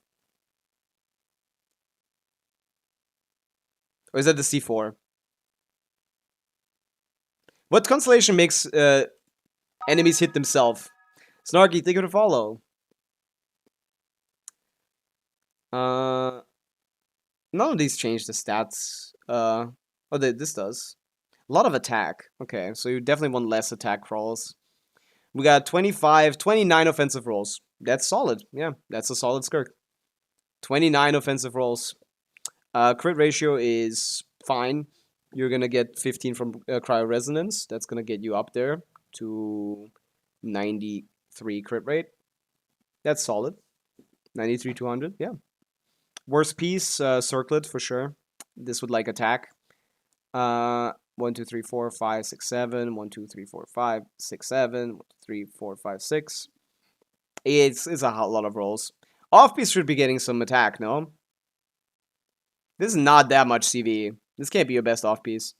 Or is that the C4? What constellation makes enemies hit themselves? Snarky, thank you for the follow. None of these change the stats. This does. A lot of attack. Okay, so you definitely want less attack crawls. We got 25, 29 offensive rolls. That's solid. Yeah, that's a solid skirk. 29 offensive rolls. Crit ratio is fine. You're gonna get 15 from cryo resonance. That's gonna get you up there to 93 crit rate. That's solid. 93 200. Yeah. Worst piece, circlet for sure. This would like attack. 1 2 3 4 5 6 7. 1 2 3 4 5 6 7. 1 2 3 4 5 6. It's a lot of rolls. Off piece should be getting some attack, no? This is not that much CV. This can't be your best off piece.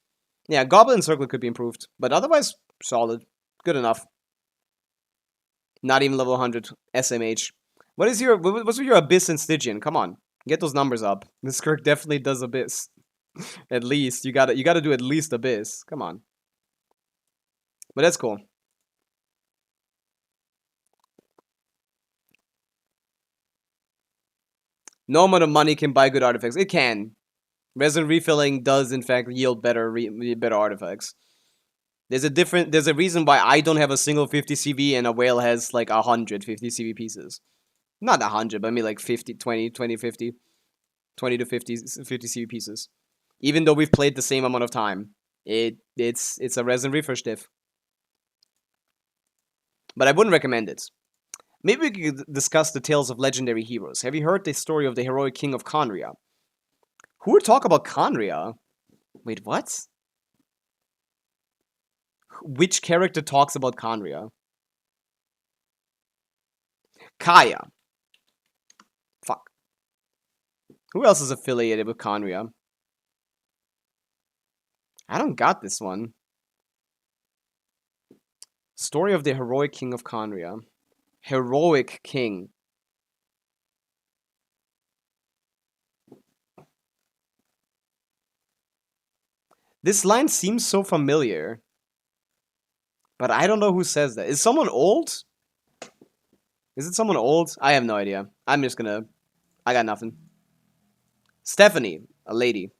Yeah, Goblin Circlet could be improved, but otherwise solid, good enough. Not even level 100 SMH. What's with your Abyss and Stygian? Come on, get those numbers up. This Skirk definitely does Abyss. At least you gotta do at least Abyss. Come on. But that's cool. No amount of money can buy good artifacts. It can. Resin refilling does in fact yield better artifacts. There's a reason why I don't have a single 50 CV and a whale has like 150 CV pieces. Not 100, but I mean like 50, 20, 20, 50. 20 to 50 CV pieces. Even though we've played the same amount of time. It's a resin refresh diff. But I wouldn't recommend it. Maybe we could discuss the tales of legendary heroes. Have you heard the story of the heroic king of Khaenri'ah? Who would talk about Khaenri'ah? Wait, what? Which character talks about Khaenri'ah? Kaya. Fuck. Who else is affiliated with Khaenri'ah? I don't got this one. Story of the heroic king of Khaenri'ah. Heroic king. This line seems so familiar. But I don't know who says that. Is someone old? Is it someone old? I have no idea. I'm just gonna... I got nothing. Stephanie. A lady.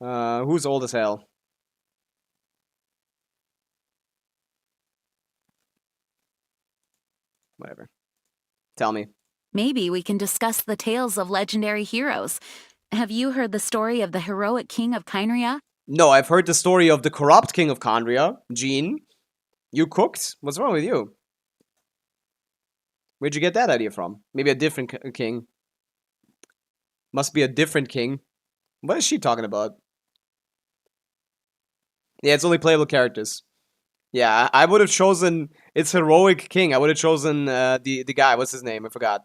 Who's old as hell? Whatever. Tell me.
Maybe we can discuss the tales of legendary heroes. Have you heard the story of the heroic king of Khaenri'ah?
No, I've heard the story of the corrupt king of Khaenri'ah. Jean. You cooked? What's wrong with you? Where'd you get that idea from? Maybe a different king. Must be a different king. What is she talking about? Yeah, it's only playable characters. Yeah, I would have chosen... It's heroic king. I would have chosen the guy. What's his name? I forgot.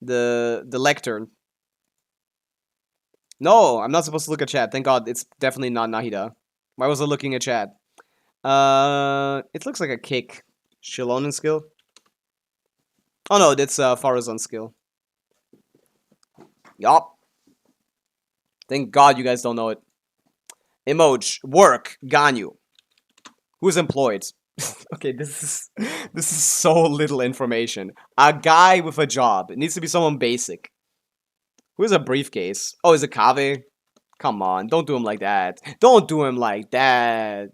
The lectern. No, I'm not supposed to look at chat. Thank God, it's definitely not Nahida. Why was I looking at chat? It looks like a kick. Shilonen skill? Oh no, that's Farazan skill. Yup. Thank God you guys don't know it. Emoji. Work. Ganyu. Who's employed? Okay, this is so little information. A guy with a job. It needs to be someone basic. Who has a briefcase? Oh, is it Kave? Come on, don't do him like that. Don't do him like that.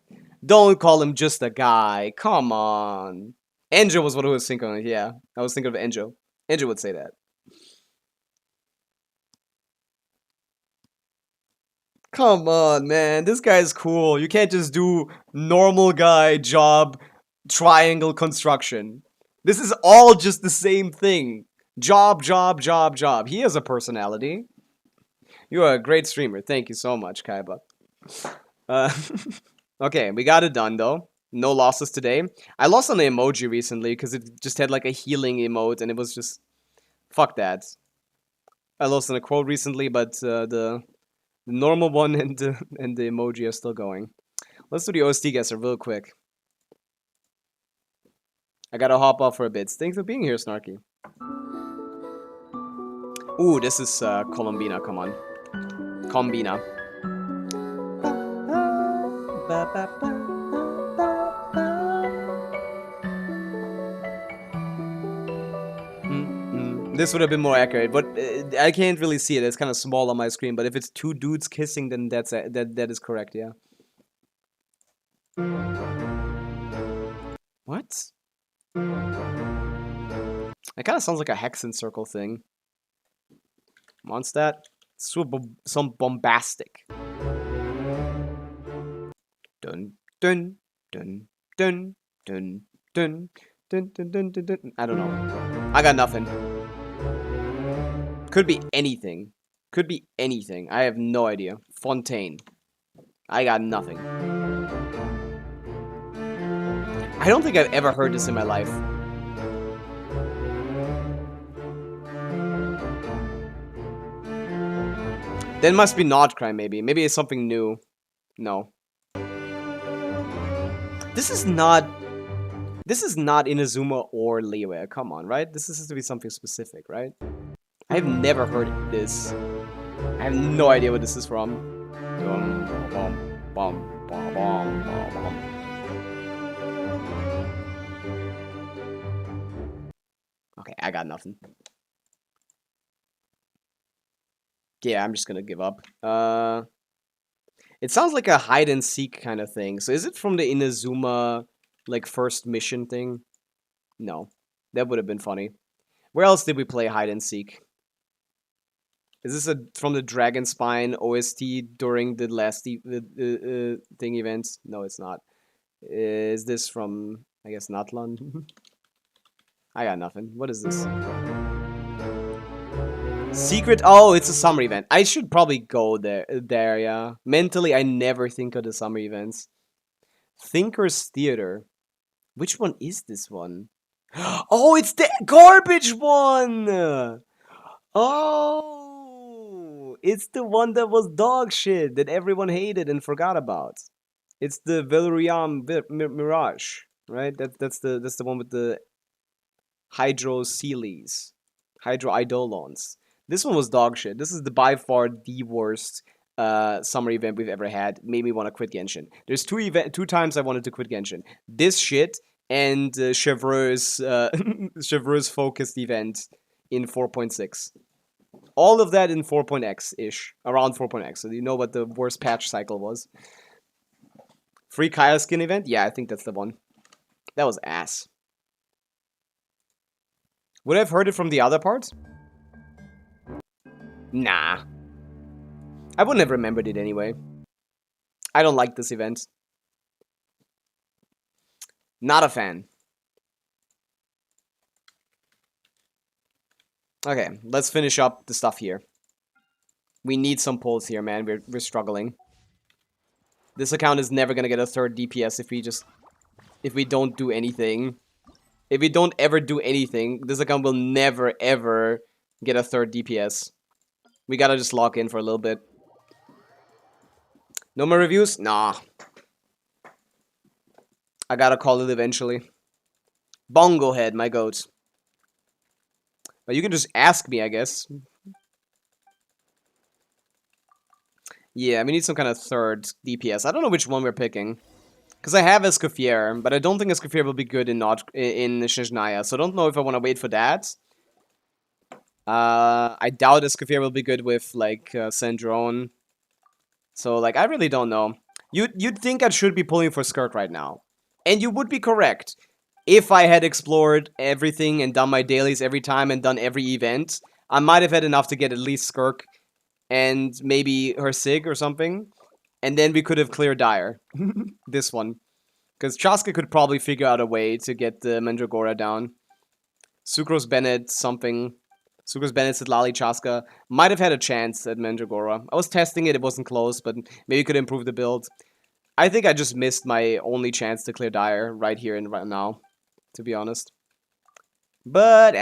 Don't call him just a guy. Come on. Enjo was what I was thinking of. Yeah, I was thinking of Enjo. Enjo would say that. Come on, man. This guy's cool. You can't just do normal guy job triangle construction. This is all just the same thing. Job, job, job, job. He has a personality. You are a great streamer. Thank you so much, Kaiba. Okay, we got it done, though. No losses today. I lost on the emoji recently because it just had like a healing emote and it was just... Fuck that. I lost on a quote recently, but the normal one and the emoji are still going. Let's do the OST guesser real quick. I gotta hop off for a bit. Thanks for being here, Snarky. Ooh, this is Colombina, come on. Combina. This would have been more accurate, but I can't really see it. It's kind of small on my screen. But if it's two dudes kissing, then that is correct. Yeah. What? It kind of sounds like a Hexen circle thing. Mondstadt? Some bombastic. Dun dun dun dun dun dun dun dun dun dun dun. I don't know. I got nothing. Could be anything. Could be anything. I have no idea. Fontaine. I got nothing. I don't think I've ever heard this in my life. Then must be Nordcrime, maybe. Maybe it's something new. No. This is not Inazuma or Liyue. Come on, right? This has to be something specific, right? I've never heard this. I have no idea what this is from. Okay, I got nothing. Yeah, I'm just gonna give up. It sounds like a hide and seek kind of thing. So is it from the Inazuma, like, first mission thing? No. That would have been funny. Where else did we play hide and seek? Is this from the Dragon Spine OST during the last thing events? No, it's not. Is this from, I guess, Natlan? I got nothing. What is this? Secret? Oh, it's a summer event. I should probably go there, yeah. Mentally, I never think of the summer events. Thinker's Theater. Which one is this one? Oh, it's the garbage one! Oh, it's the one that was dog shit that everyone hated and forgot about. It's the Valerian Mirage, right? That's the one with the Hydroceles, Hydroidolons. This one was dog shit. This is by far the worst summer event we've ever had. Made me want to quit Genshin. There's two times I wanted to quit Genshin. This shit and Chevreuse Chevreuse focused event in 4.6. All of that in 4.x-ish. Around 4.x. So you know what the worst patch cycle was. Free Kaya skin event? Yeah, I think that's the one. That was ass. Would I have heard it from the other parts? Nah. I wouldn't have remembered it anyway. I don't like this event. Not a fan. Okay, let's finish up the stuff here. We need some pulls here, man. We're struggling. This account is never gonna get a third DPS if we don't do anything. If we don't ever do anything, this account will never ever get a third DPS. We gotta just lock in for a little bit. No more reviews? Nah. I gotta call it eventually. Bongo Head, my goat. But you can just ask me, I guess. Yeah, we need some kind of third DPS. I don't know which one we're picking. Because I have Escoffier, but I don't think Escoffier will be good in Snezhnaya, so I don't know if I want to wait for that. I doubt Escoffier will be good with, like, Sandrone. So, like, I really don't know. You'd think I should be pulling for Skirk right now. And you would be correct. If I had explored everything and done my dailies every time and done every event, I might have had enough to get at least Skirk and maybe her Sig or something. And then we could have cleared Dire. This one. Because Chaska could probably figure out a way to get the Mandragora down. Sucrose Bennett, something. Sucrose Bennett, Sitlali, Chaska. Might have had a chance at Mandragora. I was testing it, it wasn't close, but maybe could improve the build. I think I just missed my only chance to clear Dire right here and right now, to be honest. But,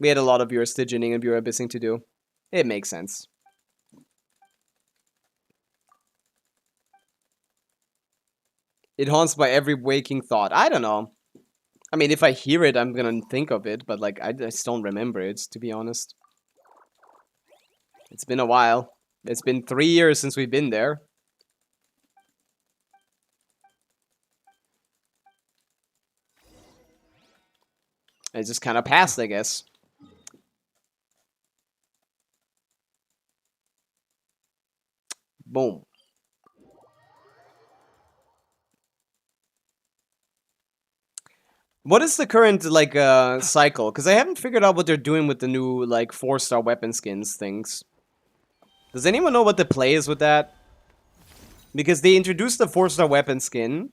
we had a lot of viewer Stygianing and viewer Abyssing to do. It makes sense. It haunts my every waking thought. I don't know. I mean, if I hear it, I'm gonna think of it, but, like, I just don't remember it, to be honest. It's been a while. It's been 3 years since we've been there. It just kind of passed, I guess. What is the current, like, cycle? Because I haven't figured out what they're doing with the new, like, 4-star weapon skins things. Does anyone know what the play is with that? Because they introduced the 4-star weapon skin.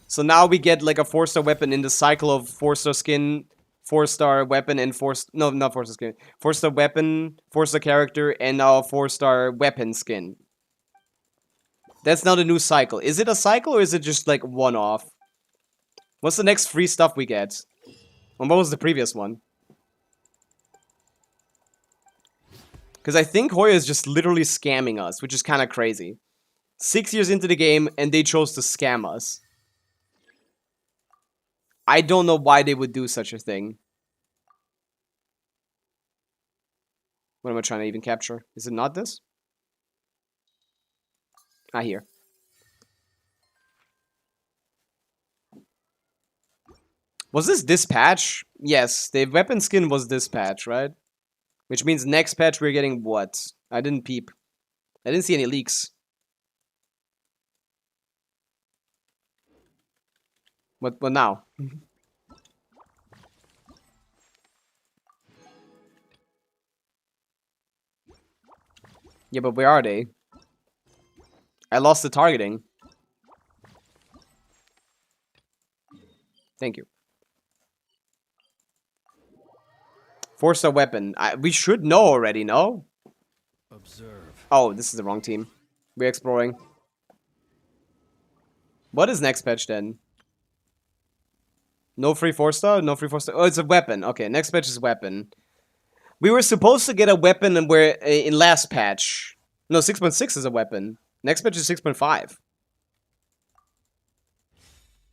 So now we get, like, a 4-star weapon in the cycle of 4-star skin, 4-star weapon, and no, not 4-star skin. 4-star weapon, 4-star character, and now a 4-star weapon skin. That's now the new cycle. Is it a cycle, or is it just, like, one-off? What's the next free stuff we get? And what was the previous one? Because I think Hoya is just literally scamming us, which is kind of crazy. 6 years into the game, and they chose to scam us. I don't know why they would do such a thing. What am I trying to even capture? Is it not this? Ah, here. Was this patch? Yes, the weapon skin was this patch, right? Which means next patch we're getting what? I didn't peep. I didn't see any leaks. What now? Yeah, but where are they? I lost the targeting. Thank you. 4-star weapon. We should know already, no?
Observe.
Oh, this is the wrong team. We're exploring. What is next patch then? No free 4-star? No free 4-star? Oh, it's a weapon. Okay, next patch is weapon. We were supposed to get a weapon in last patch. No, 6.6 is a weapon. Next patch is 6.5.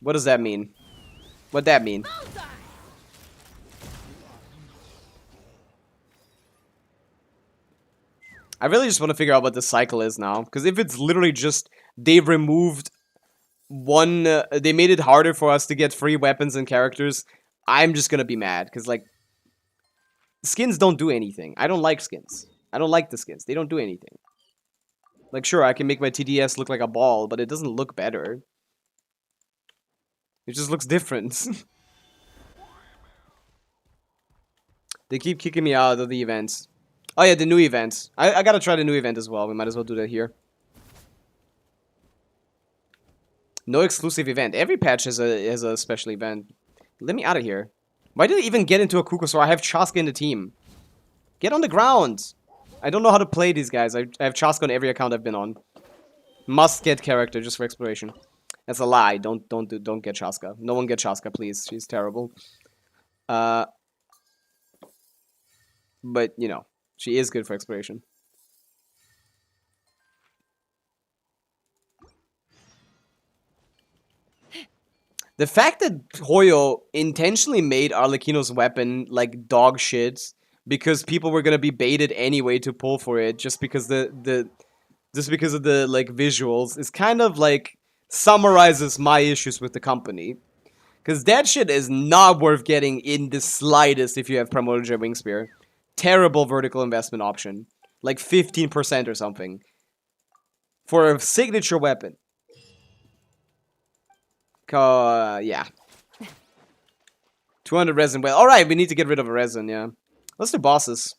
What does that mean? What'd that mean? I really just want to figure out what the cycle is now. Because if it's literally just they removed one... they made it harder for us to get free weapons and characters, I'm just gonna be mad. Because, like, skins don't do anything. I don't like skins. I don't like the skins. They don't do anything. Like, sure, I can make my TDS look like a ball, but it doesn't look better. It just looks different. They keep kicking me out of the events. Oh yeah, the new event. I gotta try the new event as well. We might as well do that here. No exclusive event. Every patch has a special event. Let me out of here. Why did I even get into a Kukosaur? I have Chaska in the team. Get on the ground. I don't know how to play these guys. I have Chaska on every account I've been on. Must get character just for exploration. That's a lie. Don't get Chaska. No one get Chaska, please. She's terrible. But you know, she is good for exploration. The fact that Hoyo intentionally made Arlecchino's weapon like dog shit because people were gonna be baited anyway to pull for it just because just because of the like visuals is kind of like summarizes my issues with the company. Because that shit is not worth getting in the slightest if you have Primordial Wing Spear. Terrible vertical investment option. Like 15% or something. For a signature weapon. Yeah. 200 resin. Well, alright, we need to get rid of a resin, yeah. Let's do bosses.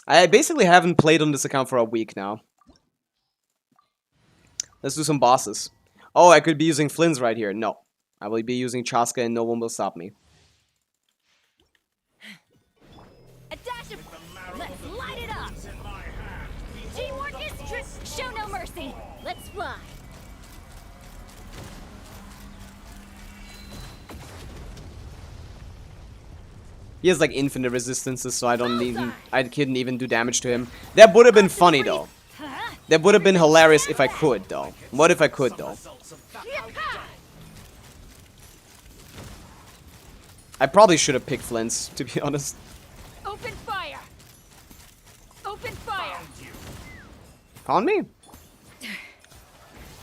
I basically haven't played on this account for a week now. Let's do some bosses. Oh, I could be using Flynn's right here. No. I will be using Chaska and no one will stop me.
A dash of... Let's light it up! Teamwork is show no mercy! Let's fly!
He has like infinite resistances, so I couldn't even do damage to him. That would have been funny though. That would have been hilarious if I could though. What if I could though? I probably should have picked Flynn's, to be honest.
Open fire! Open fire!
Found me?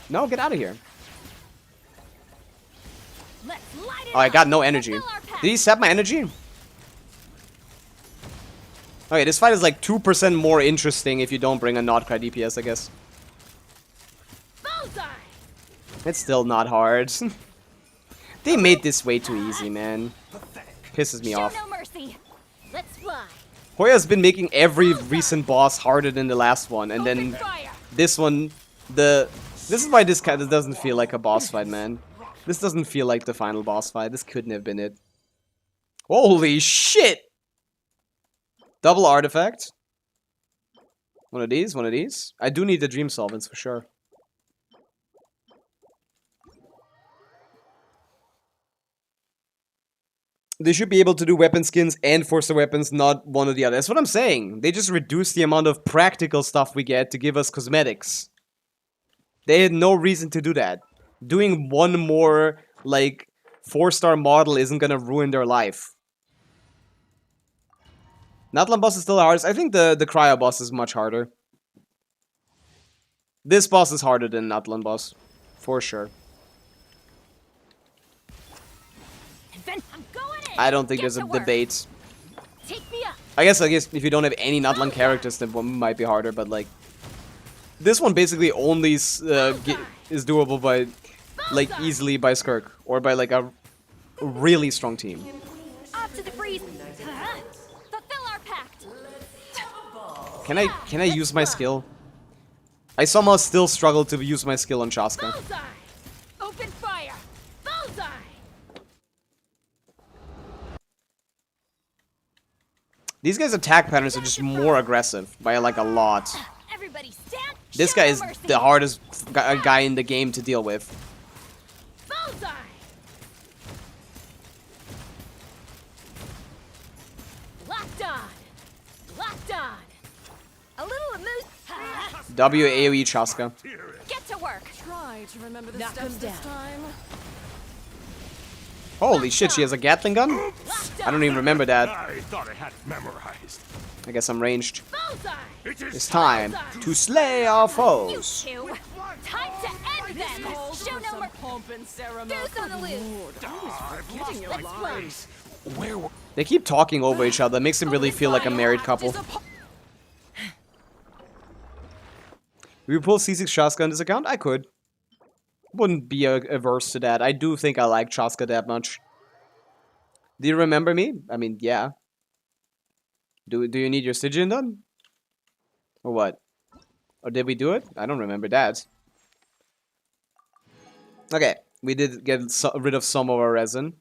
No, get out of here.
Let's light it
Oh, I got no
up.
energy.
Fulfill our path.
Did he sap my energy? Okay, this fight is like 2% more interesting if you don't bring a not cry DPS, I guess.
Bullseye!
It's still not hard. They made this way too easy, man. Pisses me
Show
off.
no mercy. Let's fly.
Hoya's been making every recent boss harder than the last one, and
Open
then
fire.
this one, this is why this kind of doesn't feel like a boss fight, man. This doesn't feel like the final boss fight. This couldn't have been it. Holy shit! Double artifact. One of these, one of these. I do need the dream solvents for sure. They should be able to do weapon skins and force weapons, not one or the other. That's what I'm saying. They just reduce the amount of practical stuff we get to give us cosmetics. They had no reason to do that. Doing one more, like, 4-star model isn't gonna ruin their life. Natlan boss is still the hardest. I think the Cryo boss is much harder. This boss is harder than Natlan boss. For sure.
I'm going in.
I don't think
Get
there's a
to work.
debate.
Take me up.
I guess if you don't have any Natlan characters, then one might be harder, but like... This one basically only is doable by, like, easily by Skirk. Or by, like, a really strong team.
Off to the freeze. Fulfill our pact.
Can I use my skill? I somehow still struggle to use my skill on Chaska.
Bullseye. Open fire. Bullseye.
These guys' attack patterns are just more aggressive by like a lot.
Everybody stand.
This
Show
guy
no
is
mercy.
the hardest guy in the game to deal with.
Bullseye. Locked on. Locked on. A little amuse.
W AoE Chaska.
Get to work.
Try to remember the steps this time.
Holy shit, she has a Gatling gun?
Locked on.
I don't even remember that.
I thought I had it memorized.
I guess I'm ranged.
Bullseye.
It's time to slay our
You
foes.
two. Time to end them. Show no mercy.
Pomp and ceremony.
Deuce on the loose.
Getting your
Let's
life.
Where were...
They keep talking over each other. It makes them really feel like a married couple. We pull C6 Chaska on this account? I could. Wouldn't be averse to that. I do think I like Chaska that much. Do you remember me? I mean, yeah. Do you need your Stygian done? Or what? Or did we do it? I don't remember that. Okay, we did get rid of some of our resin.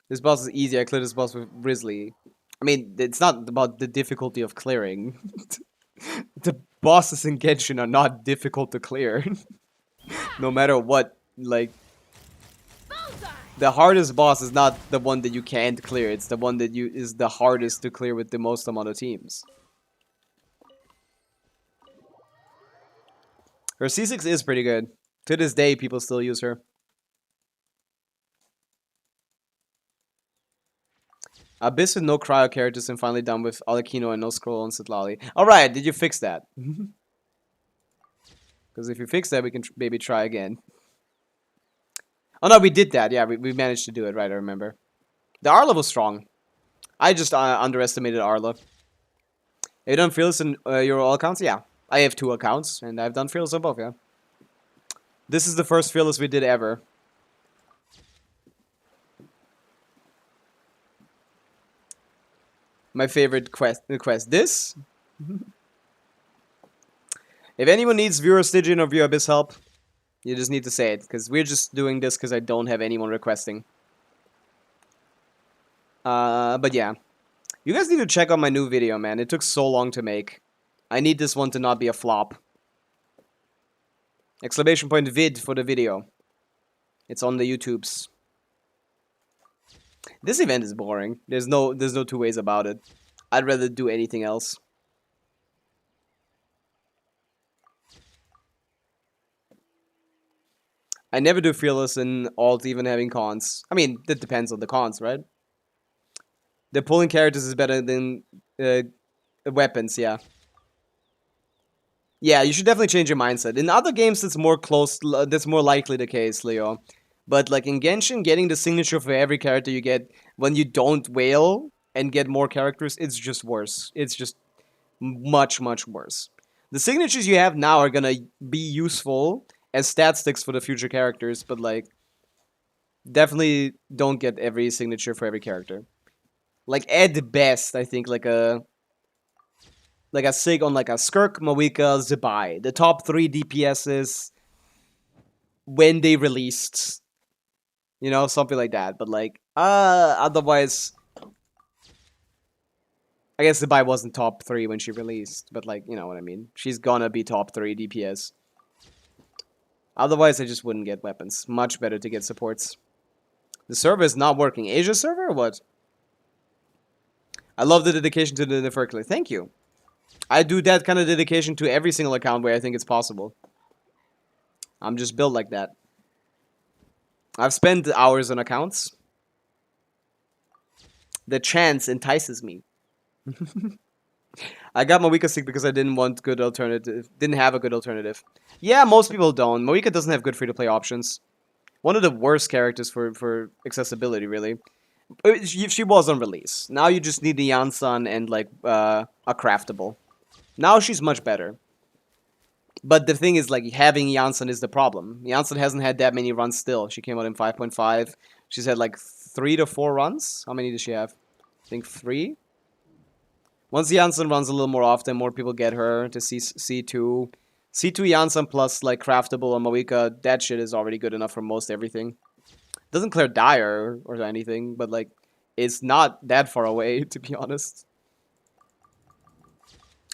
This boss is easy. I cleared this boss with Grizzly. I mean, it's not about the difficulty of clearing. The bosses in Genshin are not difficult to clear. No matter what, like... The hardest boss is not the one that you can't clear. It's the one that is the hardest to clear with the most amount of teams. Her C6 is pretty good. To this day, people still use her. Abyss with no cryo characters and finally done with Alakino and no scroll on Sitlali. Alright, did you fix that? Because if you fix that, we can maybe try again. Oh no, we did that. Yeah, we managed to do it, right, I remember. The Arla was strong. I just underestimated Arla. Have you done Fearless in your all accounts? Yeah. I have 2 accounts, and I've done Fearless on both, yeah. This is the first Fearless we did ever. My favorite quest. This? If anyone needs viewer Stygian or viewer Abyss help, you just need to say it, because we're just doing this because I don't have anyone requesting. But yeah. You guys need to check out my new video, man. It took so long to make. I need this one to not be a flop. Exclamation point vid for the video. It's on the YouTubes. This event is boring. There's no 2 ways about it. I'd rather do anything else. I never do Fearless in alt, even having cons. I mean, that depends on the cons, right? The pulling characters is better than weapons, yeah. Yeah, you should definitely change your mindset. In other games, that's more likely the case, Leo. But like in Genshin, getting the signature for every character you get when you don't whale and get more characters, it's just worse. It's just much, much worse. The signatures you have now are gonna be useful as stat sticks for the future characters, but like definitely don't get every signature for every character. Like at best, I think like a sig on like a Skirk, Mawika, Zebai. The top 3 DPSs when they released. You know, something like that. But like otherwise I guess Zebai wasn't top 3 when she released, but like, you know what I mean. She's gonna be top 3 DPS. Otherwise I just wouldn't get weapons. Much better to get supports. The server is not working. Asia server or what? I love the dedication to the Neferkli. Thank you. I do that kind of dedication to every single account where I think it's possible. I'm just built like that. I've spent hours on accounts. The chance entices me. I got Mawika sick because I didn't want good alternative. Didn't have a good alternative. Yeah, most people don't. Mawika doesn't have good free-to-play options. One of the worst characters for accessibility, really. She was on release. Now you just need the Yansan and like a craftable. Now she's much better. But the thing is, like, having Janssen is the problem. Janssen hasn't had that many runs still. She came out in 5.5. She's had, like, 3 to 4 runs. How many does she have? I think 3? Once Janssen runs a little more often, more people get her to C2. C2 Janssen plus, like, craftable and Mawika, that shit is already good enough for most everything. Doesn't clear Dire or anything, but, like, it's not that far away, to be honest.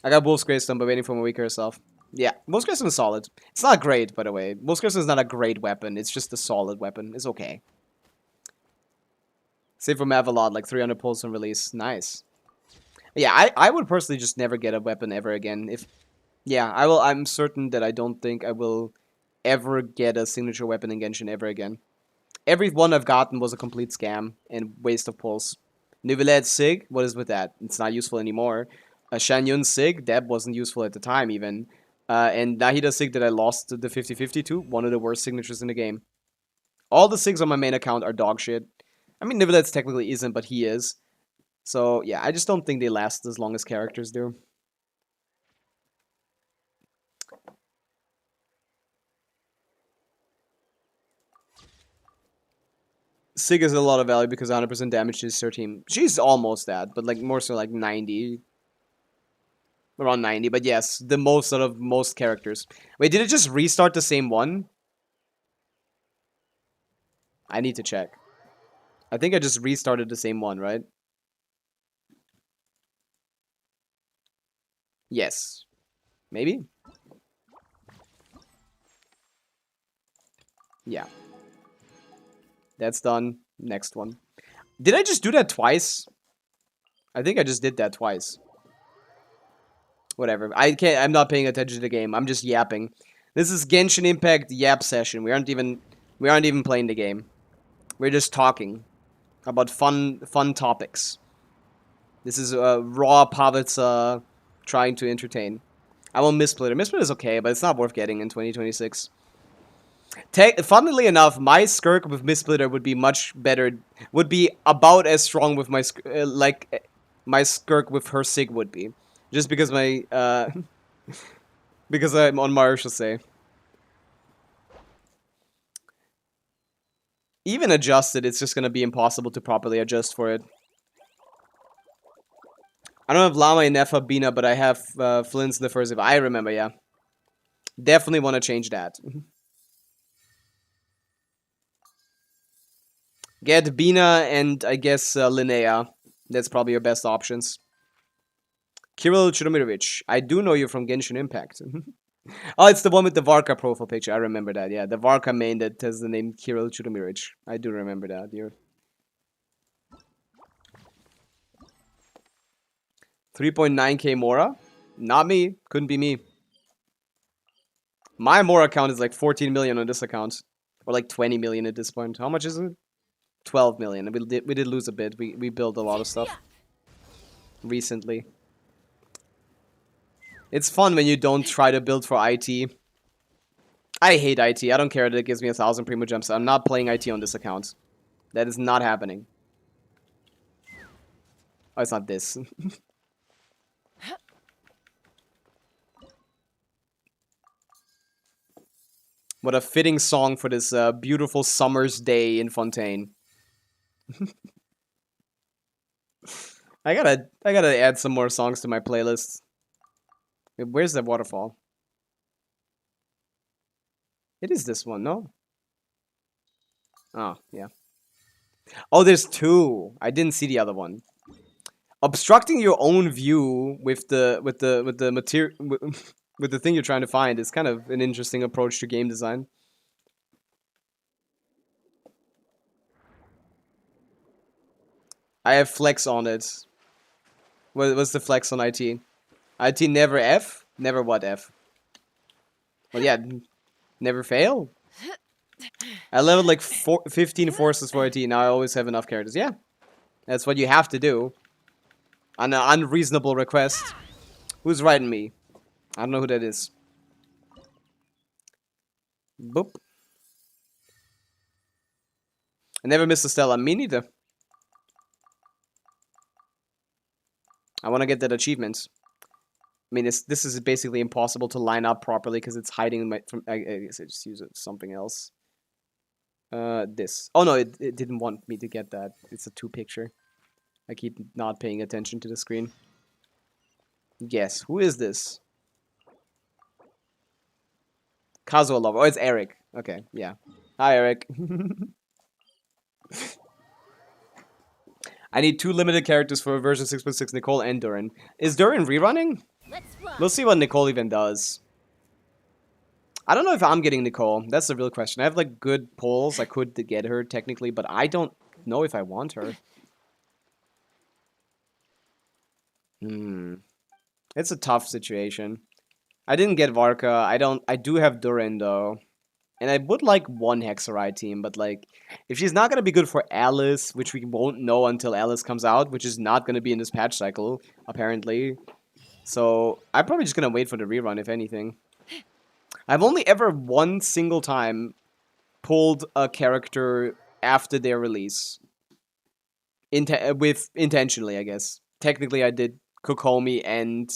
I got Wolf's Greystone, but waiting for Mawika herself. Yeah, Wolf's Greystone is solid. It's not great, by the way. Wolf's Greystone is not a great weapon. It's just a solid weapon. It's okay. Save from Avalon, like 300 pulls on release. Nice. Yeah, I would personally just never get a weapon ever again. Yeah, I'm certain that I don't think I will ever get a signature weapon in Genshin ever again. Every one I've gotten was a complete scam and waste of pulls. Nivelet Sig, what is with that? It's not useful anymore. Shanyun Sig, that wasn't useful at the time even. And Nahida Sig that I lost the 50-50 to, one of the worst signatures in the game. All the Sigs on my main account are dog shit. I mean, Nivelet's technically isn't, but he is. So, yeah, I just don't think they last as long as characters do. Sig is a lot of value because 100% damage is her team. She's almost that, but like more so like 90. Around 90, but yes, the most out of most characters. Wait, did it just restart the same one? I need to check. I think I just restarted the same one, right? Yes. Maybe? Yeah. That's done. Next one. Did I just do that twice? I think I just did that twice. Whatever. I'm not paying attention to the game. I'm just yapping. This is Genshin Impact yap session. We aren't even playing the game. We're just talking about fun topics. This is raw Pavica trying to entertain. I will Missplitter. Missplitter is okay, but it's not worth getting in 2026. Funnily enough, my Skirk with Missplitter would be much better. Would be about as strong with my my Skirk with her Sig would be. Just because my, because I'm on Marshall say. Even adjusted, it's just gonna be impossible to properly adjust for it. I don't have Llama and Nefa Bina, but I have Flynn's the first. If I remember, yeah. Definitely want to change that. Get Bina and I guess Linnea. That's probably your best options. Kirill Chudomirovich, I do know you from Genshin Impact. Oh, it's the one with the Varka profile picture. I remember that, yeah. The Varka main that has the name Kirill Chudomirovich. I do remember that, yeah. 3.9k Mora? Not me. Couldn't be me. My Mora account is like 14 million on this account. Or like 20 million at this point. How much is it? 12 million. We did lose a bit. We built a lot of stuff. Recently. It's fun when you don't try to build for IT. I hate IT. I don't care that it gives me 1,000 Primo Gems. I'm not playing IT on this account. That is not happening. Oh, it's not this. What a fitting song for this beautiful summer's day in Fontaine. I gotta add some more songs to my playlist. Where's the waterfall? It is this one, no? Oh, yeah. Oh, there's two. I didn't see the other one. Obstructing your own view with the material with the thing you're trying to find is kind of an interesting approach to game design. I have flex on it. What's the flex on IT? IT never F? Never what F? Well, yeah, never fail. I leveled like 15 forces for IT. Now I always have enough characters. Yeah, that's what you have to do. On an unreasonable request. Who's writing me? I don't know who that is. Boop. I never missed a Stella. Me neither. I want to get that achievement. I mean, this is basically impossible to line up properly because it's hiding in my... I guess I just use it something else. This. Oh no, it didn't want me to get that. It's a 2 picture. I keep not paying attention to the screen. Guess. Who is this? Kazuo lover. Oh, it's Eric. Okay, yeah. Hi, Eric. I need 2 limited characters for version 6.6, Nicole and Durin. Is Durin rerunning? We'll see what Nicole even does. I don't know if I'm getting Nicole. That's the real question. I have like good polls. I could get her technically, but I don't know if I want her. It's a tough situation. I didn't get Varka. I do have Durin though. And I would like one Hexarai team, but like, if she's not gonna be good for Alice, which we won't know until Alice comes out, which is not gonna be in this patch cycle, apparently. So, I'm probably just gonna wait for the rerun, if anything. I've only ever one single time pulled a character after their release. Intentionally, I guess. Technically, I did Kokomi and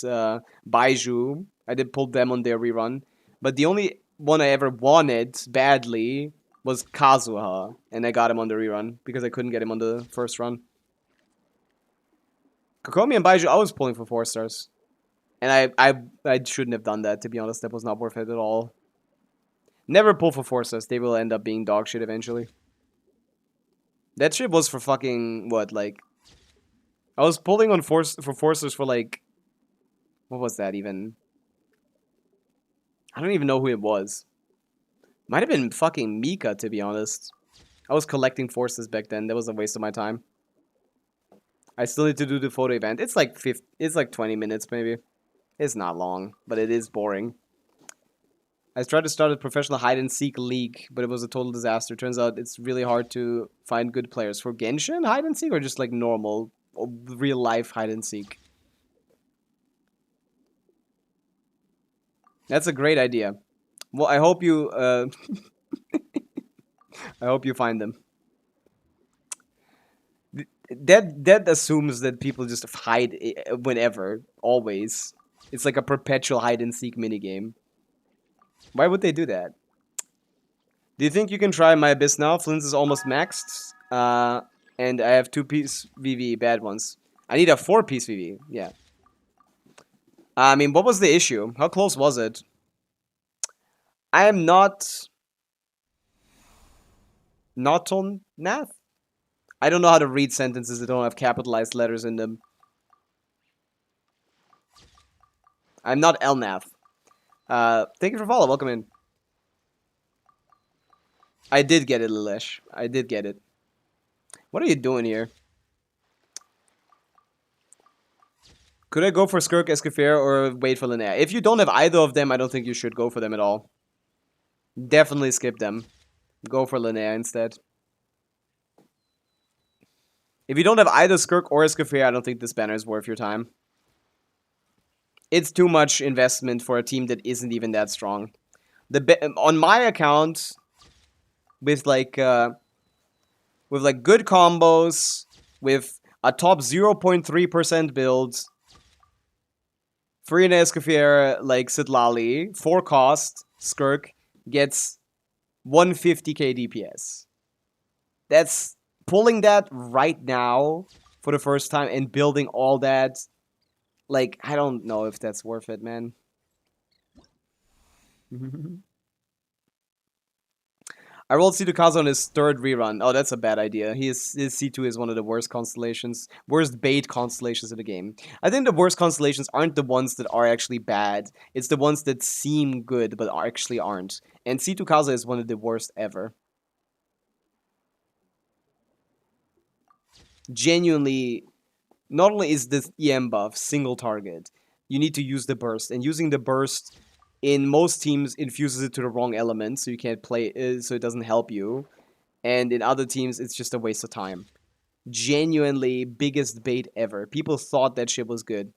Baiju. I did pull them on their rerun. But the only one I ever wanted badly was Kazuha. And I got him on the rerun because I couldn't get him on the first run. Kokomi and Baiju, I was pulling for 4 stars. And I shouldn't have done that, to be honest. That was not worth it at all. Never pull for 4 stars. They will end up being dog shit eventually. That shit was for fucking, what, like... I was pulling on for 4 stars for like... What was that even? I don't even know who it was. Might have been fucking Mika, to be honest. I was collecting forces back then. That was a waste of my time. I still need to do the photo event. It's like 20 minutes, maybe. It's not long, but it is boring. I tried to start a professional hide-and-seek league, but it was a total disaster. Turns out it's really hard to find good players. For Genshin hide-and-seek, or just like normal, real-life hide-and-seek? That's a great idea. Well, I hope you, I hope you find them. That assumes that people just hide whenever, always. It's like a perpetual hide-and-seek minigame. Why would they do that? Do you think you can try my Abyss now? Flynn's is almost maxed. And I have 2-piece VV, bad ones. I need a 4-piece VV, yeah. I mean, what was the issue? How close was it? I am not on math. I don't know how to read sentences that don't have capitalized letters in them. I'm not Elnath. Thank you for follow. Welcome in. I did get it, Lilesh. I did get it. What are you doing here? Could I go for Skirk, Escaffier, or wait for Linnea? If you don't have either of them, I don't think you should go for them at all. Definitely skip them. Go for Linnea instead. If you don't have either Skirk or Escaffier, I don't think this banner is worth your time. It's too much investment for a team that isn't even that strong. On my account, with like good combos, with a top 0.3% build, free and Escaffier like Sitlali, 4 cost, Skirk gets 150k DPS. That's pulling that right now for the first time and building all that. Like, I don't know if that's worth it, man. I rolled C2 Kazo on his third rerun. Oh, that's a bad idea. His C2 is one of the worst constellations, worst bait constellations in the game. I think the worst constellations aren't the ones that are actually bad. It's the ones that seem good but actually aren't. And C2 Kazo is one of the worst ever. Genuinely, not only is this EM buff single target, you need to use the burst. And using the burst in most teams infuses it to the wrong element, so you can't play it, so it doesn't help you. And in other teams, it's just a waste of time. Genuinely biggest bait ever. People thought that shit was good.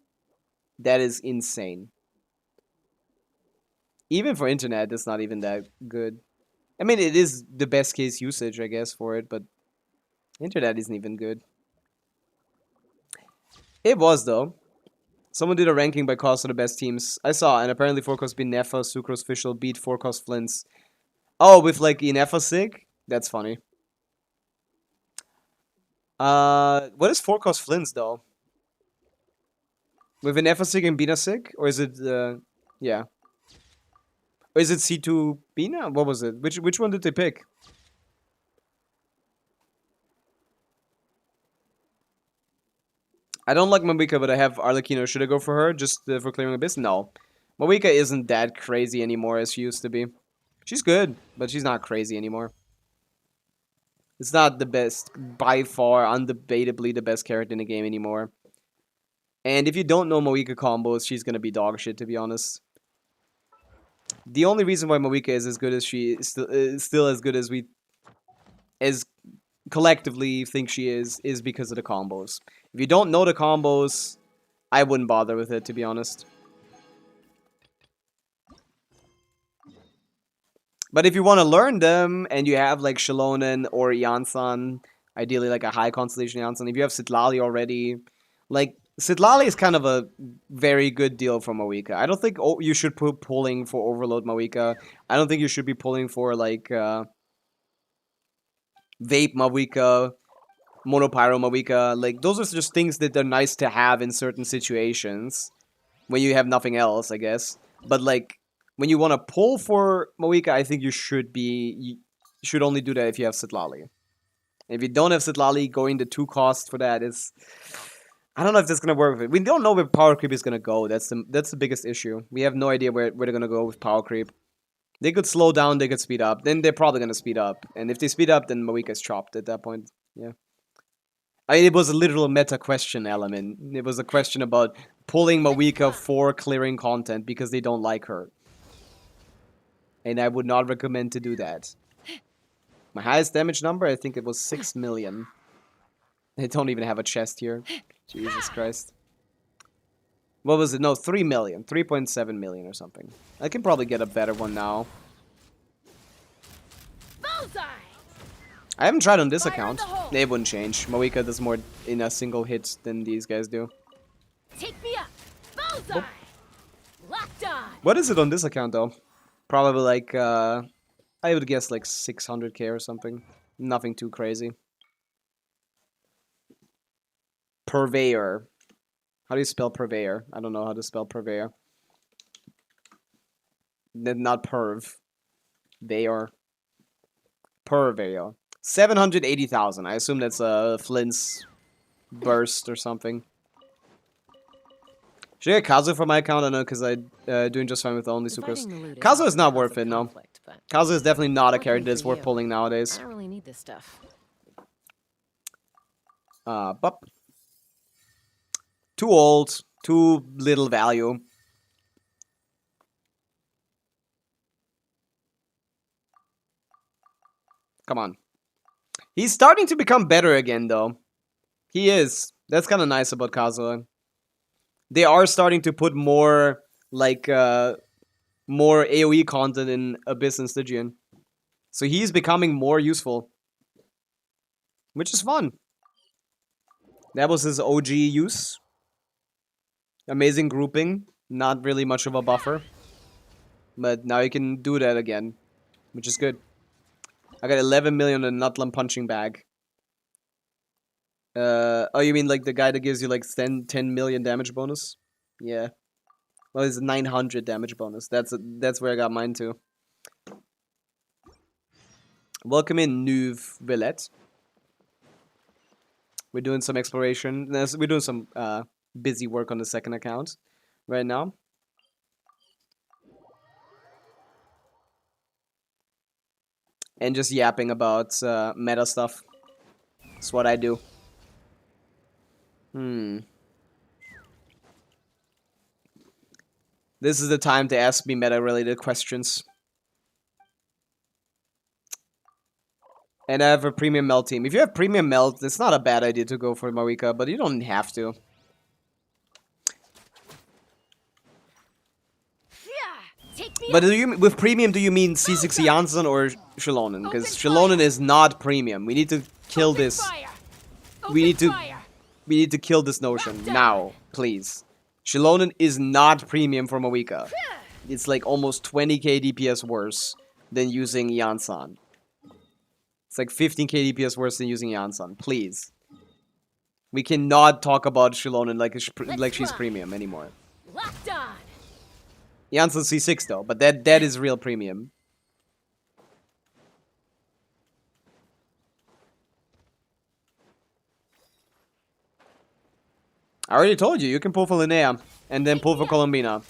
That is insane. Even for internet, it's not even that good. I mean, it is the best case usage, I guess, for it, but internet isn't even good. It was, though. Someone did a ranking by cost of the best teams. I saw, and apparently 4-cost beat Nefa, Sucrose Fischl beat 4-cost Flints. Oh, with like Inefa Sig? That's funny. What is 4-cost Flints, though? With Inefa Sig and Bina Sig? Or is it, yeah. Or is it C2 Bina? What was it? Which one did they pick? I don't like Mawika, but I have Arlecchino. Should I go for her just for clearing Abyss? No. Mawika isn't that crazy anymore as she used to be. She's good, but she's not crazy anymore. It's not the best, by far, undebatably the best character in the game anymore. And if you don't know Mawika combos, she's gonna be dog shit, to be honest. The only reason why Mawika is as good as she is still as good as we collectively think she is because of the combos. If you don't know the combos, I wouldn't bother with it, to be honest. But if you want to learn them, and you have like Shalonen or Yansan, ideally like a high constellation Yansan, if you have Sitlali already, like, Sitlali is kind of a very good deal for Mawika. I don't think you should put pulling for Overload Mawika. I don't think you should be pulling for like Vape Mawika, Monopyro Mawika. Like, those are just things that are nice to have in certain situations when you have nothing else, I guess. But like, when you want to pull for Mawika, I think you should only do that if you have Sitlali. If you don't have Sitlali, going the 2 cost for that is, I don't know if that's gonna work with it. We don't know where power creep is gonna go. That's the biggest issue. We have no idea where they're gonna go with power creep. They could slow down, they could speed up. Then they're probably gonna speed up. And if they speed up, then Mawika's chopped at that point. Yeah. I mean, it was a literal meta question element. It was a question about pulling Mawika for clearing content because they don't like her. And I would not recommend to do that. My highest damage number, I think it was 6 million. They don't even have a chest here. Jesus Christ. What was it? No, 3 million. 3.7 million or something. I can probably get a better one now.
Bullseye!
I haven't tried on this account. It wouldn't change. Mawika does more in a single hit than these guys do.
Take me up! Bullseye! Locked on!
What is it on this account, though? Probably like, I would guess like 600k or something. Nothing too crazy. Purveyor. How do you spell purveyor? I don't know how to spell purveyor. Not perv. They are. Purveyor. 780,000. I assume that's a Flint's burst or something. Should I get Kazu for my account? I don't know, because I'm doing just fine with only Sucrose. Kazu is not worth it, no. Kazu is definitely not a character that's worth pulling nowadays.
I don't really need this stuff.
Bup. Too old. Too little value. Come on. He's starting to become better again, though. He is. That's kind of nice about Kazuha. They are starting to put more, like, more AoE content in Abyss and Stygian. So he's becoming more useful. Which is fun. That was his OG use. Amazing grouping. Not really much of a buffer. But now you can do that again. Which is good. I got 11 million in Nutlam punching bag. Oh, you mean like the guy that gives you like 10 million damage bonus? Yeah. Well, it's 900 damage bonus. That's where I got mine too. Welcome in, Nuve Villette. We're doing some exploration. We're doing some busy work on the second account right now. And just yapping about meta stuff. That's what I do. This is the time to ask me meta-related questions. And I have a premium melt team. If you have premium melt, it's not a bad idea to go for Pavica, but you don't have to. But with premium, do you mean C6 Janssen or Shilonen? Because Shilonen is not premium. We need to kill this. We need to kill this notion now, please. Shilonen is not premium for Pavica. It's like almost 20k DPS worse than using Janssen. It's like 15k DPS worse than using Janssen. Please. We cannot talk about Shilonen like she's premium anymore.
Locked on.
Janssen C6 though, but that is real premium. I already told you, you can pull for Linnea and then pull for Colombina.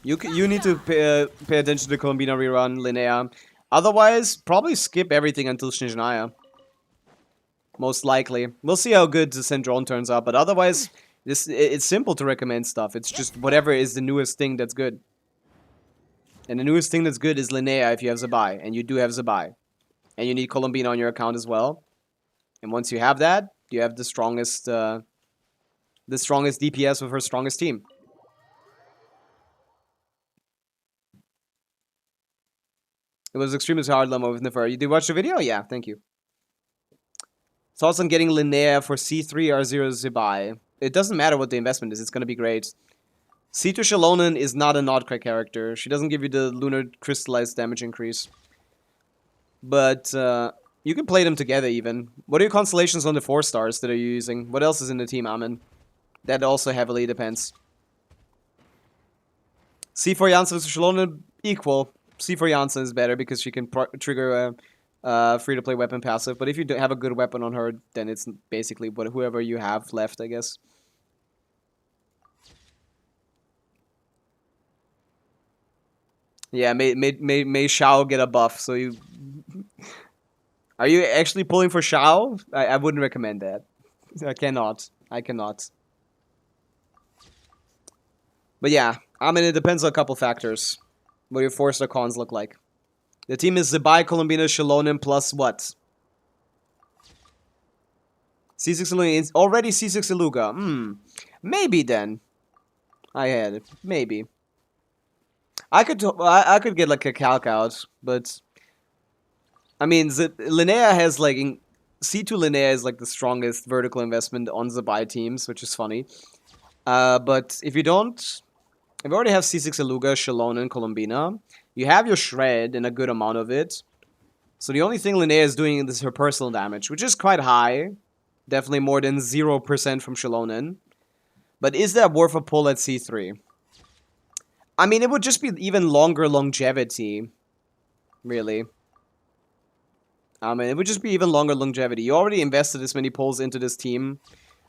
You need to pay attention to Colombina rerun, Linnea. Otherwise, probably skip everything until Snezhnaya. Most likely. We'll see how good the Syndrome turns out, but otherwise, it's simple to recommend stuff. It's just whatever is the newest thing that's good. And the newest thing that's good is Linnea if you have Zabai, and you do have Zabai. And you need Colombina on your account as well. And once you have that, you have the strongest DPS with her strongest team. It was extremely hard, Lamo, with Nefer. You did watch the video? Yeah, thank you. Thoughts on getting Linnea for C3 or 0 Zabai? It doesn't matter what the investment is, it's going to be great. C2 Shilonen is not a Nodcrack character. She doesn't give you the lunar crystallized damage increase. But you can play them together even. What are your constellations on the 4 stars that are you using? What else is in the team, Amin? That also heavily depends. C4 Janssen versus Shilonen, equal. C4 Janssen is better because she can trigger a free-to-play weapon passive. But if you don't have a good weapon on her, then it's basically whoever you have left, I guess. Yeah, may Shao get a buff, so you... Are you actually pulling for Shao? I wouldn't recommend that. I cannot. But yeah, I mean, it depends on a couple factors. What your 4-star cons look like. The team is Zabai, Colombina, Shilonen, plus what? C6 Iluga. Already C6 Iluga. Maybe then. I had it. Maybe. I could get like a calc out, but... I mean, Linnea has like... C2 Linnea is like the strongest vertical investment on Zabai teams, which is funny. But if you don't... If you already have C6 Iluga, Shilonen, Colombina, you have your Shred and a good amount of it. So the only thing Linnea is doing is her personal damage, which is quite high. Definitely more than 0% from Shilonen. But is that worth a pull at C3? I mean, it would just be even longer longevity. Really. I mean, it would just be even longer longevity. You already invested this many pulls into this team.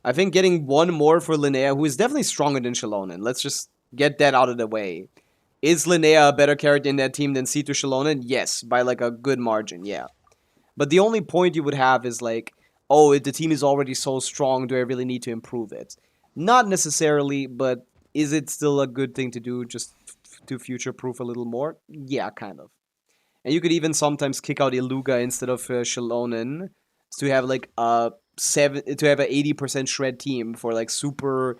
I think getting one more for Linnea, who is definitely stronger than Shilonen. Let's just get that out of the way. Is Linnea a better character in that team than C2 Shilonen? Yes, by like a good margin, yeah. But the only point you would have is like, oh, the team is already so strong, do I really need to improve it? Not necessarily, but is it still a good thing to do just to future-proof a little more? Yeah, kind of. And you could even sometimes kick out Iluga instead of Shilonen to have like a 80% shred team for like super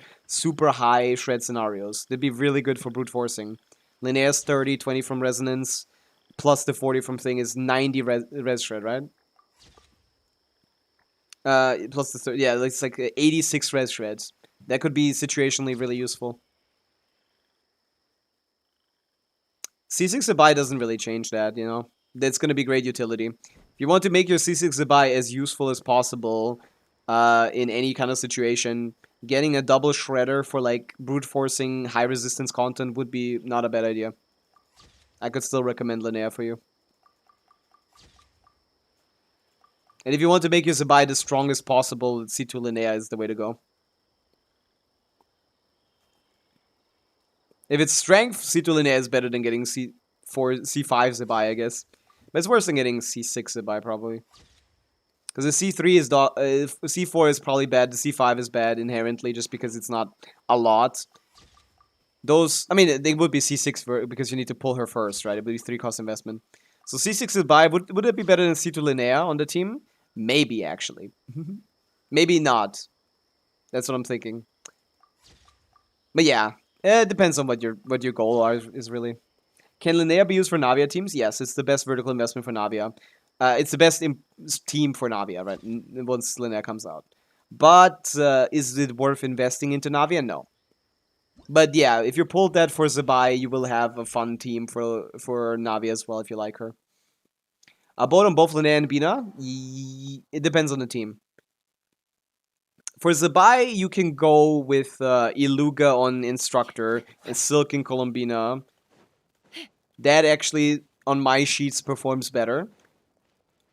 high shred scenarios. That'd be really good for brute forcing. Linnea's 30, 20 from resonance, plus the 40 from thing is 90 res shred, right? Plus the 30, yeah, it's like 86 res shreds. That could be situationally really useful. C6 Abai doesn't really change that, you know. That's going to be great utility. If you want to make your C6 Zabai as useful as possible in any kind of situation, getting a double shredder for like brute forcing high resistance content would be not a bad idea. I could still recommend Linnea for you. And if you want to make your Zabai the strongest possible, C2 Linnea is the way to go. If it's strength, C2 Linnea is better than getting C4, C5 Zabai, I guess. But it's worse than getting C6 Zabai, probably. Because the C3 is C4 is probably bad. The C5 is bad inherently, just because it's not a lot. Those, I mean, they would be C6 because you need to pull her first, right? It would be 3 cost investment. So C6 Zabai, would it be better than C2 Linnea on the team? Maybe, actually. Maybe not. That's what I'm thinking. But yeah, it depends on what your goal is really. Can Linnea be used for Navia teams? Yes, it's the best vertical investment for Navia. It's the best team for Navia, right? Once Linnea comes out. But is it worth investing into Navia? No. But yeah, if you pulled that for Zabai, you will have a fun team for Navia as well if you like her. Both on both Linnea and Bina, it depends on the team. For Zabai, you can go with Iluga on Instructor and Silk in Colombina. That actually, on my sheets, performs better.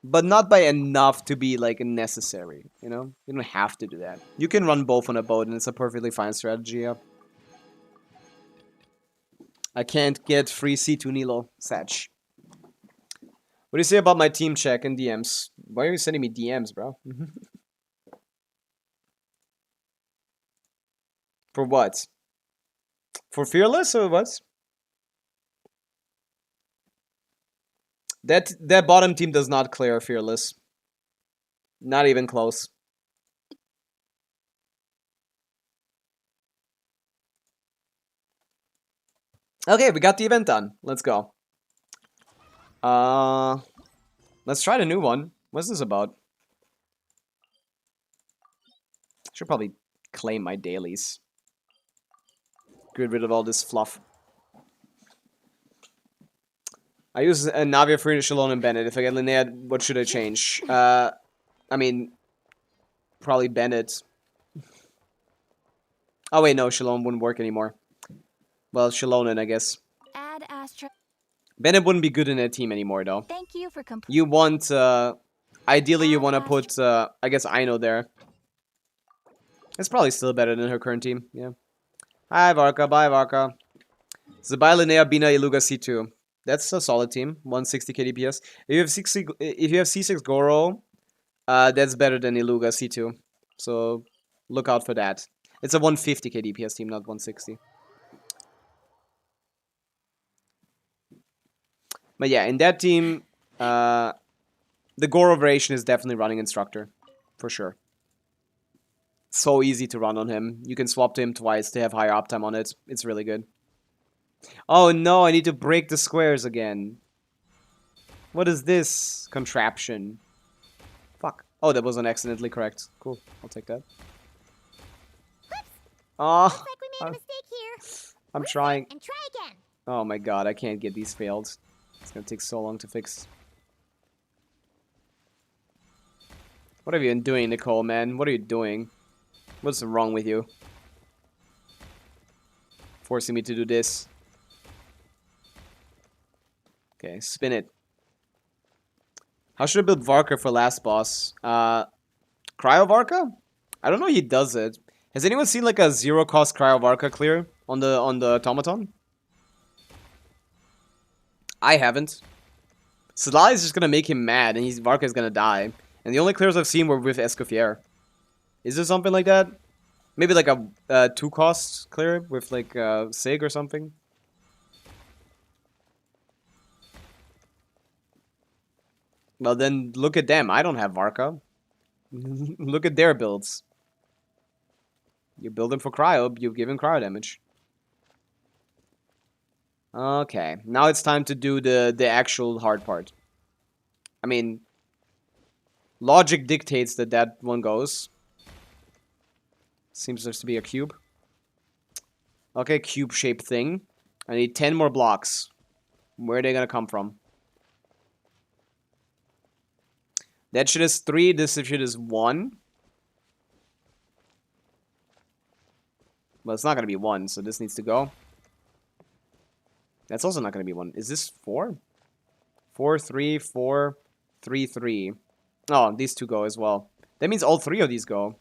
But not by enough to be, like, necessary, you know? You don't have to do that. You can run both on a boat, and it's a perfectly fine strategy, yeah. I can't get free C2 Nilo, Satch. What do you say about my team check and DMs? Why are you sending me DMs, bro? For what? For Fearless or what? That bottom team does not clear Fearless. Not even close. Okay, we got the event done. Let's go. Let's try the new one. What's this about? Should probably claim my dailies. Get rid of all this fluff. I use Navia, Free, Shalon, and Bennett. If I get Linnea, what should I change? I mean, probably Bennett. Oh wait, no, Shalon wouldn't work anymore. Well, Shalonen, I guess.
Add Astra.
Bennett wouldn't be good in that team anymore, though.
Thank you for
You want, ideally you want to put, I guess Aino there. It's probably still better than her current team, yeah. Hi, Varka, bye, Varka. Zabai, Linnea, Bina, Iluga, C2. That's a solid team, 160 KDPS. If you have C6 Goro, that's better than Iluga, C2. So, look out for that. It's a 150 KDPS team, not 160. But yeah, in that team, the Goro variation is definitely running Instructor. For sure. So easy to run on him. You can swap to him twice to have higher uptime on it. It's really good. Oh no, I need to break the squares again. What is this contraption? Fuck. Oh, that was accidentally correct. Cool. I'll take that. Oh,
Looks like we made a mistake here.
I'm trying.
And try again.
Oh my god, I can't get these failed. It's gonna take so long to fix. What have you been doing, Nicole, man? What are you doing? What's wrong with you? Forcing me to do this. Okay, spin it. How should I build Varka for last boss? Cryo Varka? I don't know he does it. Has anyone seen like a zero cost Cryo Varka clear on the automaton? I haven't. Salai is just gonna make him mad and Varka is gonna die. And the only clears I've seen were with Escoffier. Is there something like that? Maybe like a 2 cost clear with like Sig or something? Well then, look at them. I don't have Varka. Look at their builds. You build him for cryo, you give him cryo damage. Okay, now it's time to do the actual hard part. I mean, logic dictates that that one goes. Seems there's to be a cube. Okay, cube-shaped thing. I need 10 more blocks. Where are they gonna come from? That shit is 3, this shit is 1. Well, it's not gonna be 1, so this needs to go. That's also not gonna be 1. Is this 4? 4, 3, 4, 3, 3. Oh, these two go as well. That means all 3 of these go.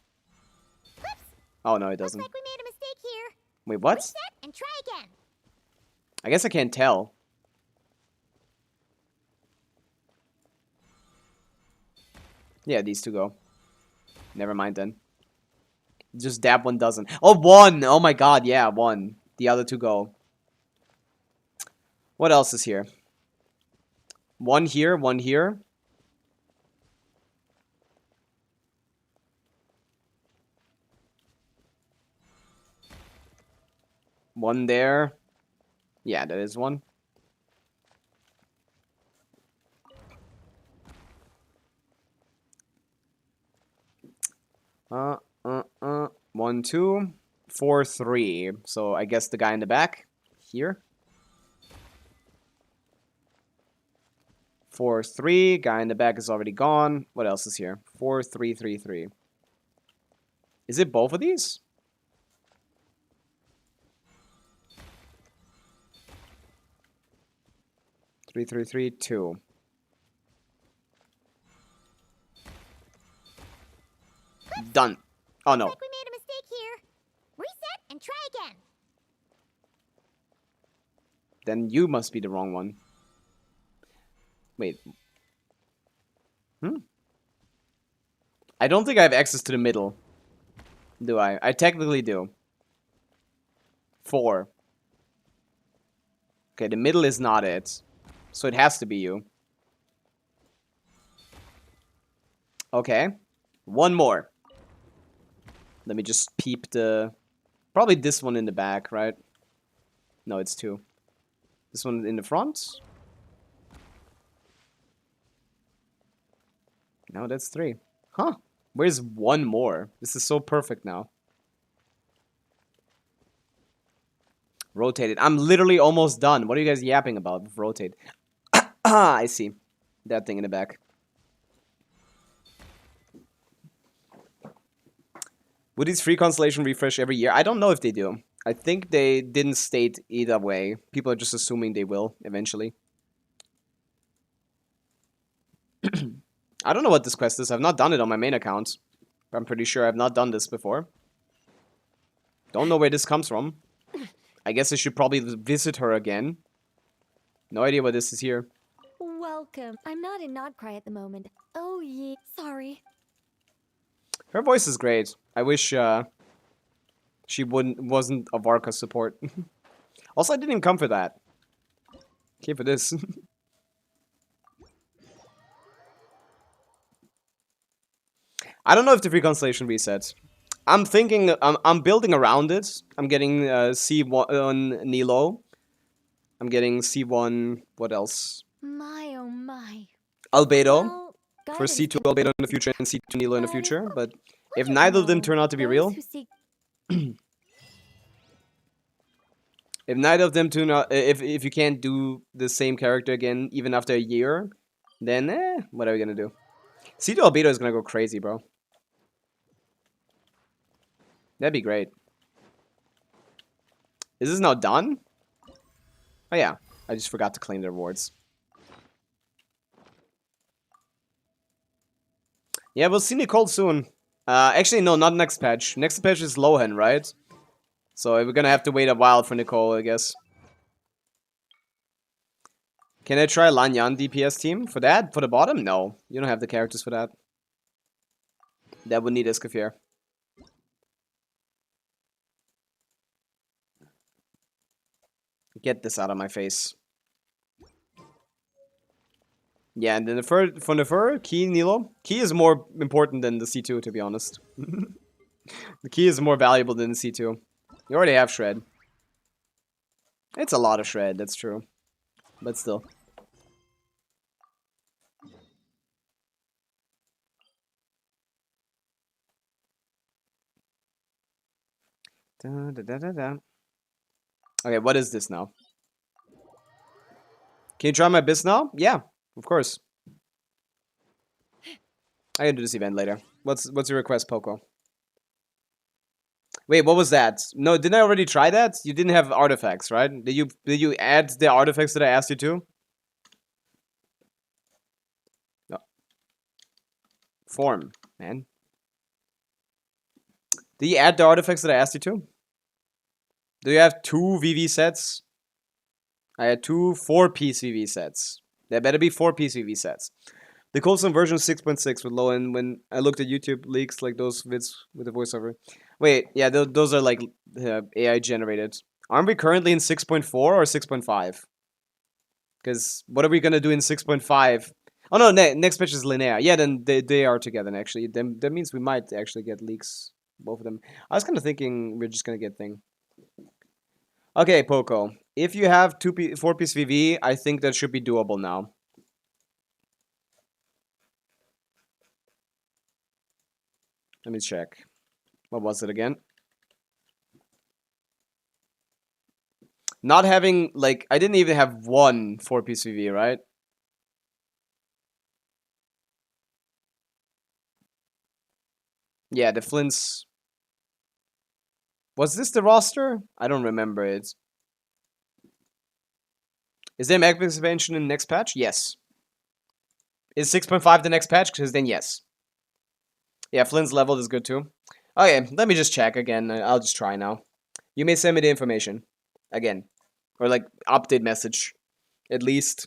Whoops!
Oh, no, it doesn't.
Looks like we made a mistake here.
Wait, what?
Reset and try again.
I guess I can't tell. Yeah, these two go. Never mind then. Just that one doesn't. Oh, 1! Oh my god, yeah, 1. The other two go. What else is here? 1 here, 1 here. One there. Yeah, that is 1. Uh. 1, 2, 4, 3. So I guess the guy in the back here. 4, 3. Guy in the back is already gone. What else is here? 4, 3, 3, 3. Is it both of these? Three, 3, 3, 2. Done. Oh no.
Looks like we made a mistake here. Reset and try again.
Then you must be the wrong one. Wait. I don't think I have access to the middle. Do I? I technically do. 4. Okay, the middle is not it. So it has to be you. Okay. 1 more. Let me just peep the... Probably this one in the back, right? No, it's 2. This one in the front? No, that's 3. Huh. Where's 1 more? This is so perfect now. Rotate it. I'm literally almost done. What are you guys yapping about with rotate? I see. That thing in the back. Would these free constellation refresh every year? I don't know if they do. I think they didn't state either way. People are just assuming they will eventually. I don't know what this quest is. I've not done it on my main account. But I'm pretty sure I've not done this before. Don't know where this comes from. I guess I should probably visit her again. No idea what this is here.
Welcome. I'm not in Nodcry at the moment. Oh, yeah. Sorry.
Her voice is great. I wish she wasn't a Varka support. Also, I didn't even come for that. Came for this. I don't know if the free constellation resets. I'm thinking, I'm building around it. I'm getting C1 Nilo. I'm getting C1, what else?
My, oh my.
Albedo.
Well,
For
guidance
C2 Albedo in the future and C2 Nilo in the future. But if
Look at
neither of them
all
turn out to be
those
real,
who seek-
if neither of them turn out, if you can't do the same character again even after a year, then what are we gonna do? C2 Albedo is gonna go crazy, bro. That'd be great. Is this now done? Oh yeah, I just forgot to claim the rewards. Yeah, we'll see Nicole soon. Actually, no, not next patch. Next patch is Lohan, right? So we're gonna have to wait a while for Nicole, I guess. Can I try Lanyan DPS team? For that? For the bottom? No. You don't have the characters for that. That would need Escoffier. Get this out of my face. Yeah, and then for the fur, key Nilo. Key is more important than the C2, to be honest. The key is more valuable than the C2. You already have Shred. It's a lot of Shred, that's true. But still. Da, da, da, da, da. Okay, what is this now? Can you try my Abyss now? Yeah, of course. I can do this event later. What's your request, Poco? Wait, what was that? No, didn't I already try that? You didn't have artifacts, right? Did you add the artifacts that I asked you to? No. Form, man. Did you add the artifacts that I asked you to? Do you have 2 VV sets? I had 2 4-piece VV sets. There better be 4-piece VV sets. The Coulson version 6.6 with low end when I looked at YouTube leaks like those vids with the voiceover. Wait, yeah, those are like AI generated. Aren't we currently in 6.4 or 6.5? Because what are we gonna do in 6.5? Oh no, next patch is linear. Yeah, then they are together actually. Then that means we might actually get leaks, both of them. I was kind of thinking we're just gonna get thing. Okay, Poco. If you have 4-piece VV, I think that should be doable now. Let me check. What was it again? Not having, like, I didn't even have 1 4-piece VV, right? Yeah, the Flints. Was this the roster? I don't remember it. Is there map expansion in the next patch? Yes. Is 6.5 the next patch? Because then yes. Yeah, Flynn's leveled is good too. Okay, let me just check again. I'll just try now. You may send me the information. Again. Or like, update message. At least.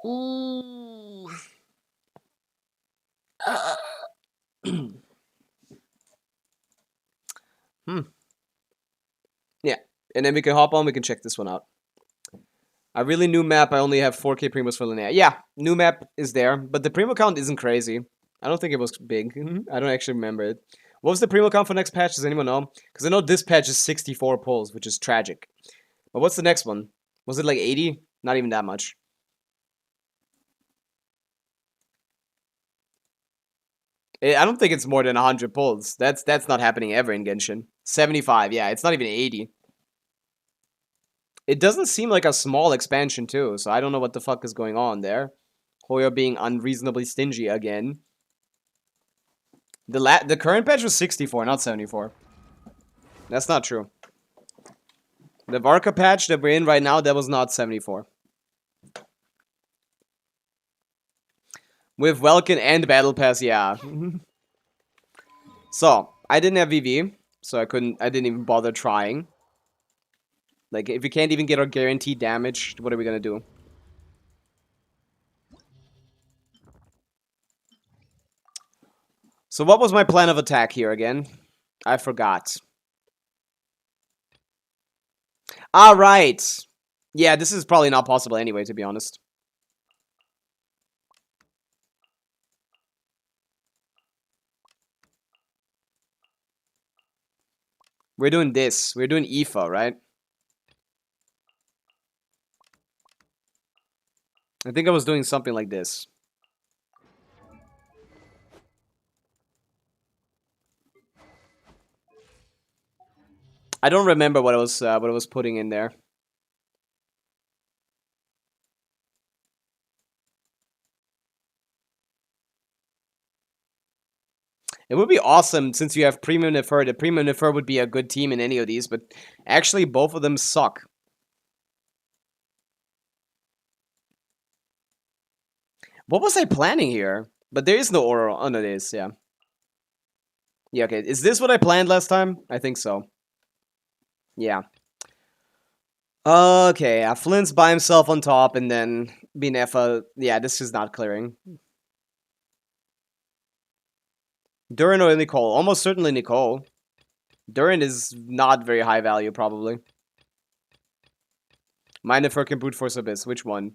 Ooh. Yeah, and then we can hop on, we can check this one out. A really new map, I only have 4k primos for linear. Yeah, new map is there, but the primo count isn't crazy. I don't think it was big. I don't actually remember it. What was the primo count for next patch? Does anyone know? Because I know this patch is 64 pulls, which is tragic. But what's the next one? Was it like 80? Not even that much. I don't think it's more than 100 pulls. That's not happening ever in Genshin. 75, yeah, it's not even 80. It doesn't seem like a small expansion too, so I don't know what the fuck is going on there. Hoya being unreasonably stingy again. The current patch was 64, not 74. That's not true. The Varka patch that we're in right now, that was not 74. With Welkin and Battle Pass, yeah. So, I didn't have VV, so I didn't even bother trying. Like, if we can't even get our guaranteed damage, what are we gonna do? So what was my plan of attack here again? I forgot. Alright. Yeah, this is probably not possible anyway, to be honest. We're doing this. We're doing Aoife, right? I think I was doing something like this. I don't remember what I was putting in there. It would be awesome since you have Premium Nefer. The Premium Nefer would be a good team in any of these, but actually both of them suck. What was I planning here? But there is no Aura. Oh, no, there is, yeah. Yeah, okay. Is this what I planned last time? I think so. Yeah. Okay, Flynn's by himself on top, and then Binefa. Yeah, this is not clearing. Durin or Nicole? Almost certainly Nicole. Durin is not very high value, probably. Minefer can brute force Abyss. Which one?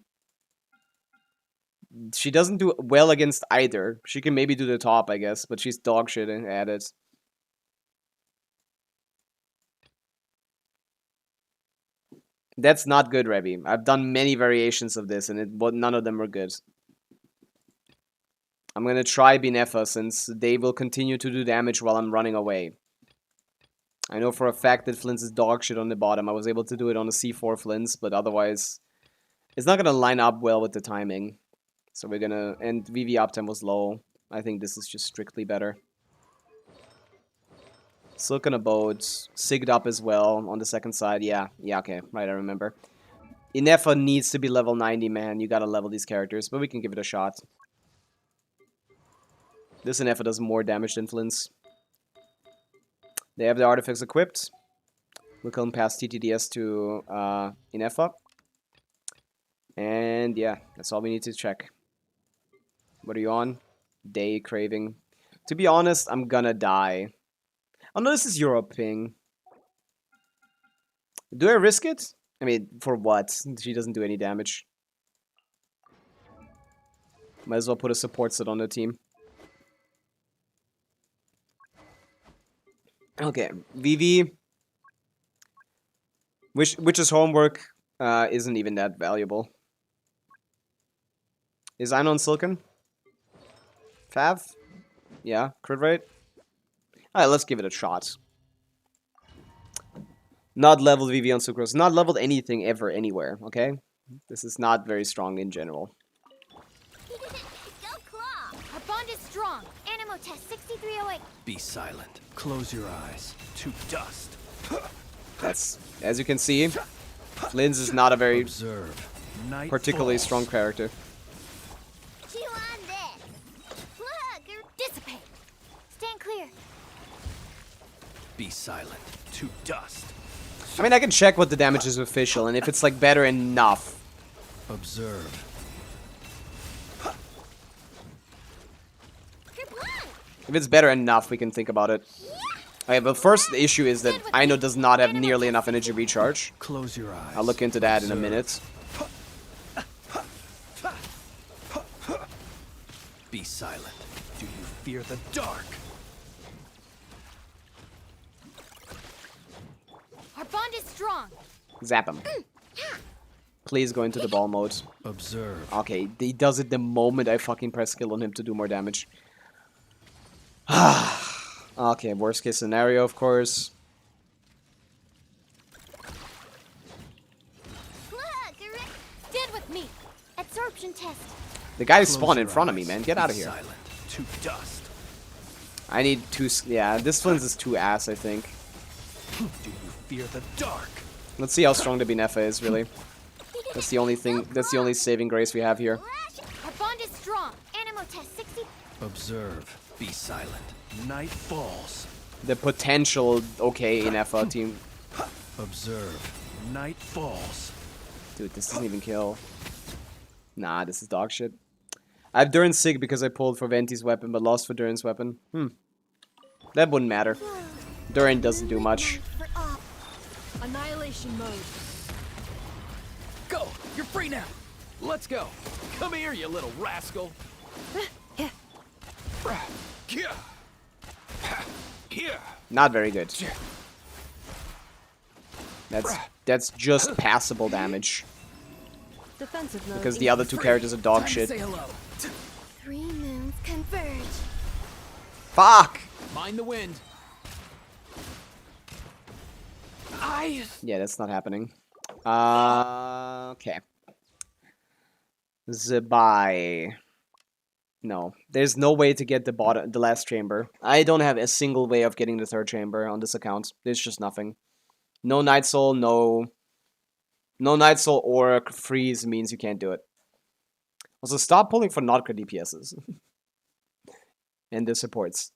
She doesn't do well against either. She can maybe do the top, I guess, but she's dog shit at it. That's not good, Rebby. I've done many variations of this, and none of them were good. I'm gonna try Binefa, since they will continue to do damage while I'm running away. I know for a fact that Flynn's is dog shit on the bottom. I was able to do it on a C4 Flynn's, but otherwise, it's not gonna line up well with the timing. So we're gonna... And VV uptime was low. I think this is just strictly better. Silken Abode. Sigged up as well on the second side. Yeah, okay. Right, I remember. Inefa needs to be level 90, man. You gotta level these characters. But we can give it a shot. This Inefa does more damage than Flynn's. They have the artifacts equipped. We'll come past TTDS to Inefa. And yeah, that's all we need to check. What are you on? Day Craving. To be honest, I'm gonna die. Oh no, this is Europe ping. Do I risk it? I mean, for what? She doesn't do any damage. Might as well put a support set on the team. Okay, VV. Witch's homework isn't even that valuable. Is Einon Silken? Fav? Yeah, crit rate? Alright, let's give it a shot. Not leveled VV on Sucrose. Not leveled anything ever, anywhere, okay? This is not very strong in general.
Go Claw! Our bond is strong. Animo test 6308.
Be silent. Close your eyes. To dust.
That's, as you can see, Flynn's is not a very
Observe. Night
particularly
falls.
strong character.
Chew on this. Plug or dissipate. Stand clear.
Be silent. To dust.
I mean, I can check what the damage is official, and if it's like better enough.
Observe.
If it's better enough, we can think about it. Okay, but first the issue is that Aino does not have nearly enough energy recharge.
Close your eyes.
I'll look into that in a
Observe.
minute.
Be silent. Do you fear the dark?
Our bond is strong.
Zap him. Please go into the ball mode.
Observe.
Okay, he does it the moment I fucking press skill on him to do more damage. Okay, worst case scenario, of course.
Stand with me. Absorption test.
The guy
Close
spawned in
your
front of me,
eyes.
man. Get out of
Be
here.
Silent. To dust.
I need two... Yeah, this Flynn's is too ass, I think.
Do you fear the dark?
Let's see how strong the Binefa is, really. That's the only thing... That's the only saving grace we have here.
Our bond is strong. Animo test 60.
Observe. Be silent. Night falls.
The potential okay in FA team.
Observe. Night falls.
Dude, this doesn't even kill. Nah, this is dog shit. I have Durin's Sig because I pulled for Venti's weapon, but lost for Durin's weapon. That wouldn't matter. Durin doesn't do much.
For all.
Annihilation mode.
Go! You're free now! Let's go! Come here, you little rascal! Here!
Not very good. That's just passable damage.
Defensive mode.
Because the other two characters are dog shit.
Say hello.
3 moons converge.
Fuck!
Mind the wind.
Yeah, that's not happening. Okay. Zabai. No, there's no way to get the last chamber. I don't have a single way of getting the third chamber on this account. There's just nothing. No Night Soul, no Night Soul or freeze means you can't do it. Also, stop pulling for not crit DPSs. And the supports.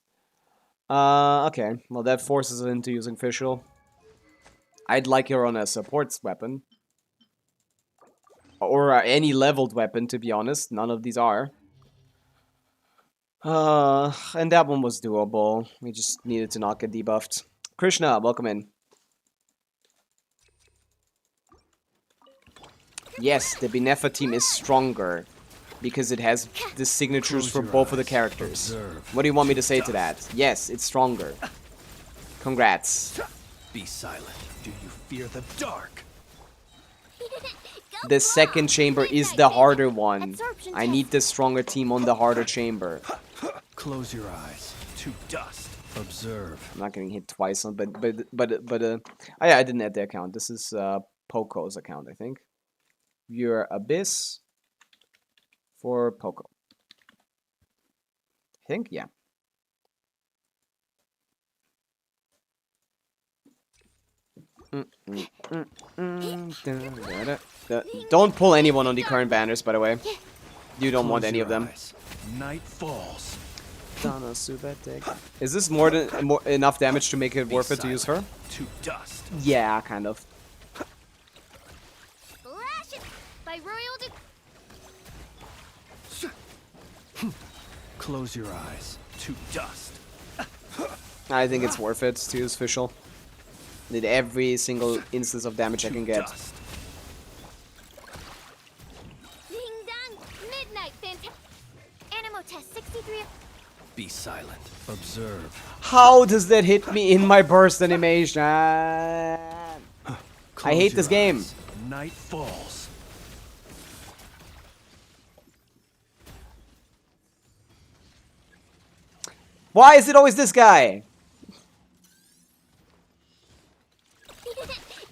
Okay. Well, that forces it into using Fischl. I'd like her on a supports weapon. Or any leveled weapon, to be honest. None of these are. And that one was doable. We just needed to not get debuffed. Krishna, welcome in. Yes, the Binefa team is stronger. Because it has the signatures for both of the characters.
Observe.
What do you want me to say to that? Yes, it's stronger. Congrats.
Be silent. Do you fear the dark?
The second chamber is the harder one. I need the stronger team on the harder chamber.
Close your eyes. To dust. Observe.
I'm not getting hit twice on, oh yeah, I didn't add the account. This is Poco's account, I think. Your Abyss. for Poco. I think, yeah. Don't pull anyone on the current banners, by the way. You don't want any of them.
Night falls.
Is this more than enough damage to make it worth it to use her?
To dust.
Yeah, kind of.
Flash it by royal
Close your eyes. To dust.
I think it's worth it to use Fischl. Need every single instance of damage I can get.
Dust.
Ding dong. Midnight fantastic. Animal test 63.
Be silent. Observe.
How does that hit me in my burst animation? I hate this game.
Eyes. Night falls.
Why is it always this guy?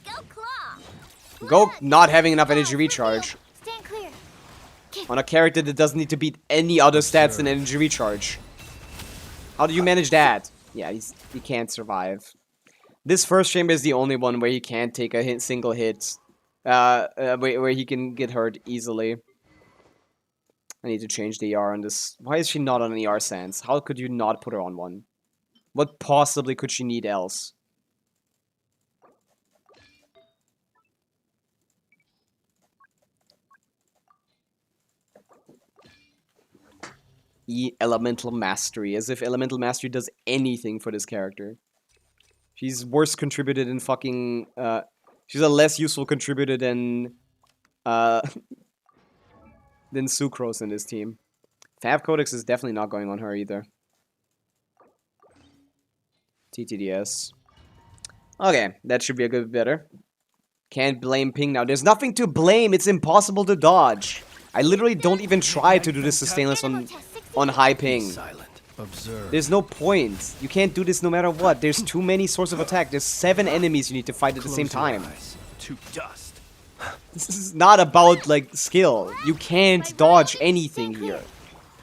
Go claw.
Go not having enough energy recharge
Stand clear.
on a character that doesn't need to beat any other stats than energy recharge. How do you manage that? Yeah, he can't survive. This first chamber is the only one where he can't take a single hit. Where he can get hurt easily. I need to change the ER on this. Why is she not on an ER sans? How could you not put her on one? What possibly could she need else? Elemental Mastery, as if Elemental Mastery does anything for this character. She's worse contributed than fucking, she's a less useful contributor than Sucrose in this team. Fab Codex is definitely not going on her either. TTDS. Okay, that should be a good better. Can't blame Ping now. There's nothing to blame, it's impossible to dodge. I literally don't even try to do this sustainless on high ping.
Silent. Observe.
There's no point. You can't do this no matter what. There's too many sources of attack. There's 7 enemies you need to fight at the same time.
To dust.
This is not about, like, skill. You can't dodge anything here.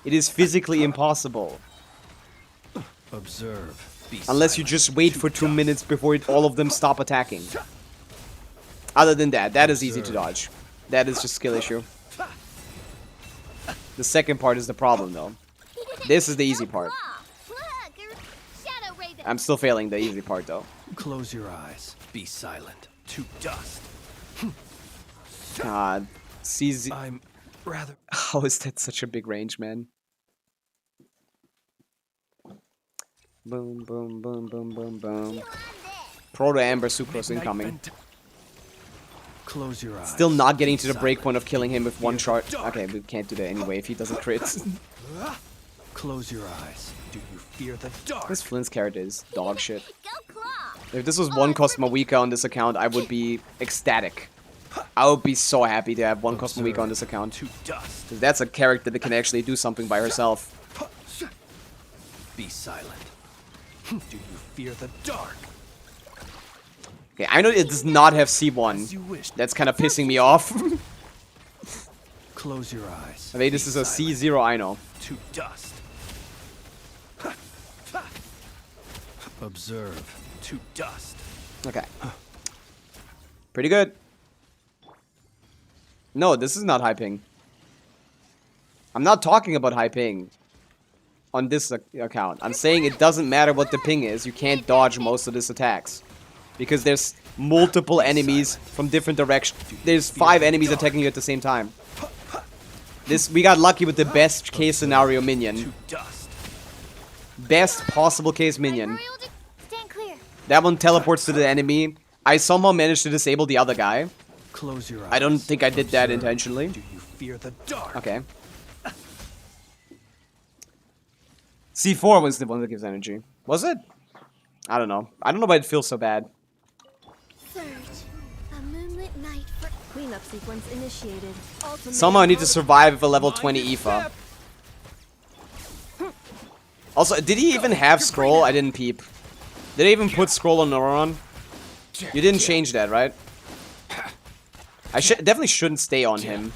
It is physically impossible.
Observe. Be
Unless you
silent.
just wait for 2 minutes before all of them stop attacking. Other than that, that is easy to dodge. That is just skill issue. The second part is the problem, though. This is the easy part. I'm still failing the easy part, though.
Close your eyes. Be silent. To dust.
God. CZ...
I'm rather...
How is that such a big range, man? Boom, boom, boom, boom, boom, boom. Proto Amber Sucrose incoming.
Close your eyes.
Still not getting to the breakpoint of killing him with one shot. Okay, we can't do that anyway if he doesn't crit.
Close your eyes. Do you fear the dark?
This Flint's character is dog shit.
Go claw.
If this was one Cosmoweeka on this account, I would be ecstatic. I would be so happy to have one Cosmoweeka on this account.
To dust.
Because that's a character that can actually do something by herself.
Be silent. Do you fear the dark?
Okay, I know it does not have
As you
C1.
wish.
That's kind of pissing me off.
Close your eyes.
I mean, this
Be
is a
silent.
C0, I know.
To dust. Observe. To dust.
Okay. Pretty good. No, this is not high ping. I'm not talking about high ping on this account. I'm saying it doesn't matter what the ping is. You can't dodge most of these attacks. Because there's multiple enemies from different directions. There's 5 enemies attacking you at the same time. We got lucky with the best case scenario minion.
To dust.
Best possible case minion.
Stand clear.
That one teleports to the enemy. I somehow managed to disable the other guy.
Close your eyes.
I don't think I did that
Observe.
intentionally.
Do you fear the dark?
Okay. C4 was the one that gives energy. Was it? I don't know. I don't know why it feels so bad.
Surge. A moonlit night for cleanup sequence initiated. Ultimate
Somehow I need to survive with a level 20 Aoife. Also, did he even have scroll? I didn't peep. Did he even put scroll on Neuron? You didn't change that, right? I definitely shouldn't stay on him.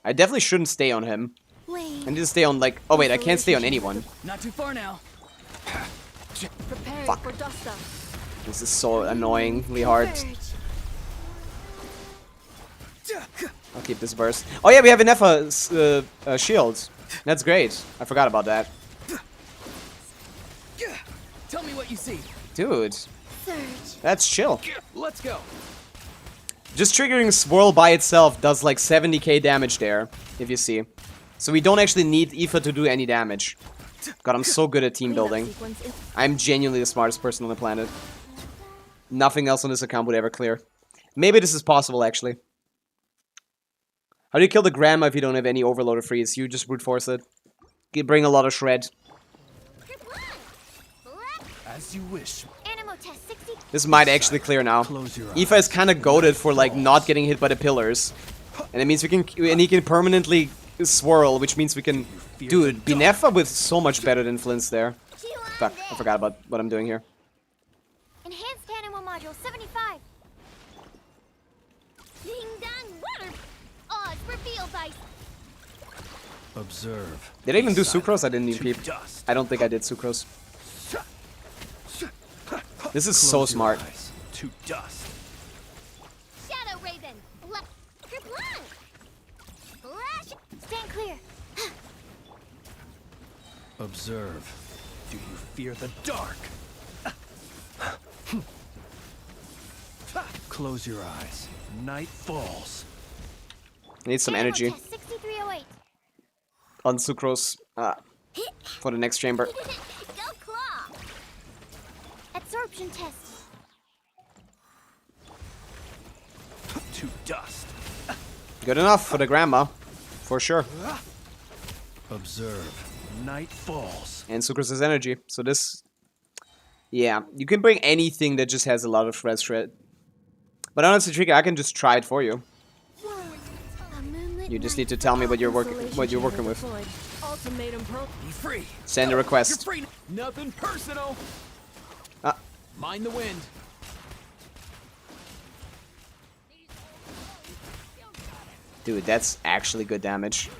I definitely shouldn't stay on him.
Wayne.
I need to stay on, like... Oh, wait, I can't stay on anyone.
Not too far now.
Preparing
Fuck.
for Dasta.
This is so annoyingly hard.
Converge.
I'll keep this burst. Oh, yeah, we have enough shields. That's great. I forgot about that.
Tell me what you see.
Dude,
Surge.
that's chill.
Let's go.
Just triggering Swirl by itself does like 70k damage there, if you see. So we don't actually need Aoife to do any damage. God, I'm so good at team building. I'm genuinely the smartest person on the planet. Nothing else on this account would ever clear. Maybe this is possible, actually. How do you kill the grandma if you don't have any overloader freeze? You just brute force it. You bring a lot of shred.
As you wish.
Animal test 60.
This might actually clear now.
Close your eyes.
Aoife is kind of goated for like not getting hit by the pillars, and it means we can, and he can permanently swirl, which means we can. Dude, Binefa with so much better than Flint's there. Fuck, I forgot about what I'm doing here.
Enhanced animal module 75. Ding dong water. Odds reveal dice.
Observe.
Did I even do Sucrose? I didn't even peep.
Dust.
I don't think I did Sucrose. This is so
Close your
smart.
eyes. To dust.
Shadow Raven. Kerplunk. Flash. Stand clear.
Observe. Do you fear the dark? Close your eyes. Night falls.
I need some
Animal
energy
test 6308.
on Sucrose for the next chamber.
Go claw. Absorption test.
To dust.
Good enough for the grandma, for sure.
Observe. Night falls.
And Sucrose's energy. So this, yeah, you can bring anything that just has a lot of shred. But honestly, Trika, I can just try it for you.
A moonlit
You just
night
need to tell me what you're
Insulation
working
chamber
with.
deployed.
Ultimatum pro.
Be free.
Send a
You're
request.
free. Nothing personal.
Ah.
Mind the wind.
Dude, that's actually good damage.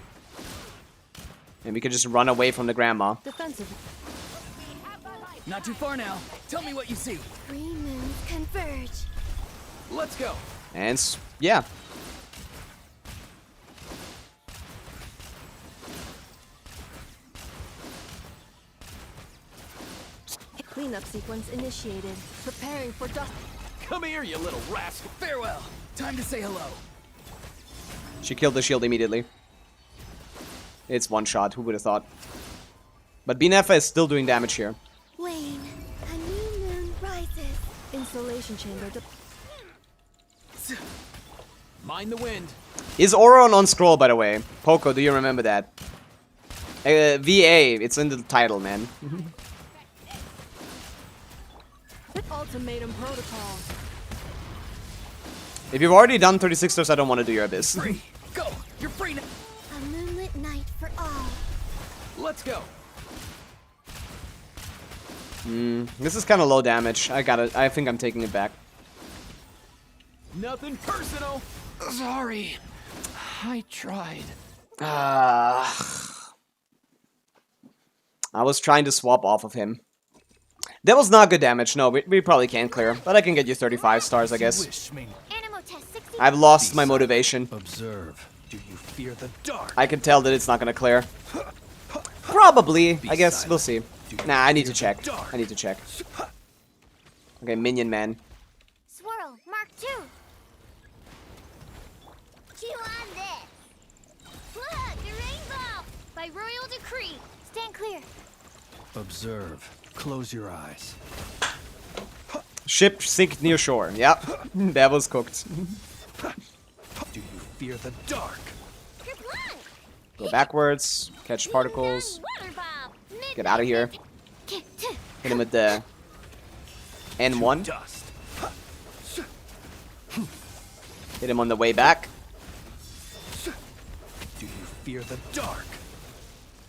And we can just run away from the grandma.
Defensive.
Not too far now. Tell me what you see.
Three moons converge.
Let's go.
And yeah.
Cleanup sequence initiated. Preparing for dust.
Come here, you little rascal. Farewell. Time to say hello.
She killed the shield immediately. It's one shot, who would have thought? But Binefa is still doing damage here.
Wayne, a new moon rises. Insulation chamber.
Mind the wind.
Is Auron on scroll, by the way? Poco, do you remember that? VA, it's in the title, man.
Ultimatum protocol.
If you've already done 36 stars, I don't want to do your Abyss.
Free. Go. You're free now.
A moonlit night for all.
Let's go.
This is kind of low damage. I think I'm taking it back.
Nothing personal. Sorry. I tried.
I was trying to swap off of him. That was not good damage. No, we probably can't clear. But I can get you 35 stars, I guess.
Wish me.
Animal test 60.
I've lost my motivation.
Observe. Do you fear the dark?
I can tell that it's not gonna clear. Probably. I guess we'll see. Nah, I need to check. I need to check. Okay, Minion Man.
Swirl. Mark 2. Chew on this. Look, the rainbow. By royal decree. Stand clear.
Observe. Close your eyes.
Ship sink near shore. Yep. That was cooked.
Do you fear the dark?
Kerplunk.
Go backwards. Catch particles.
Water bomb.
Get out of here. Hit him with the N1.
Dust.
Hit him on the way back.
Do you fear the dark?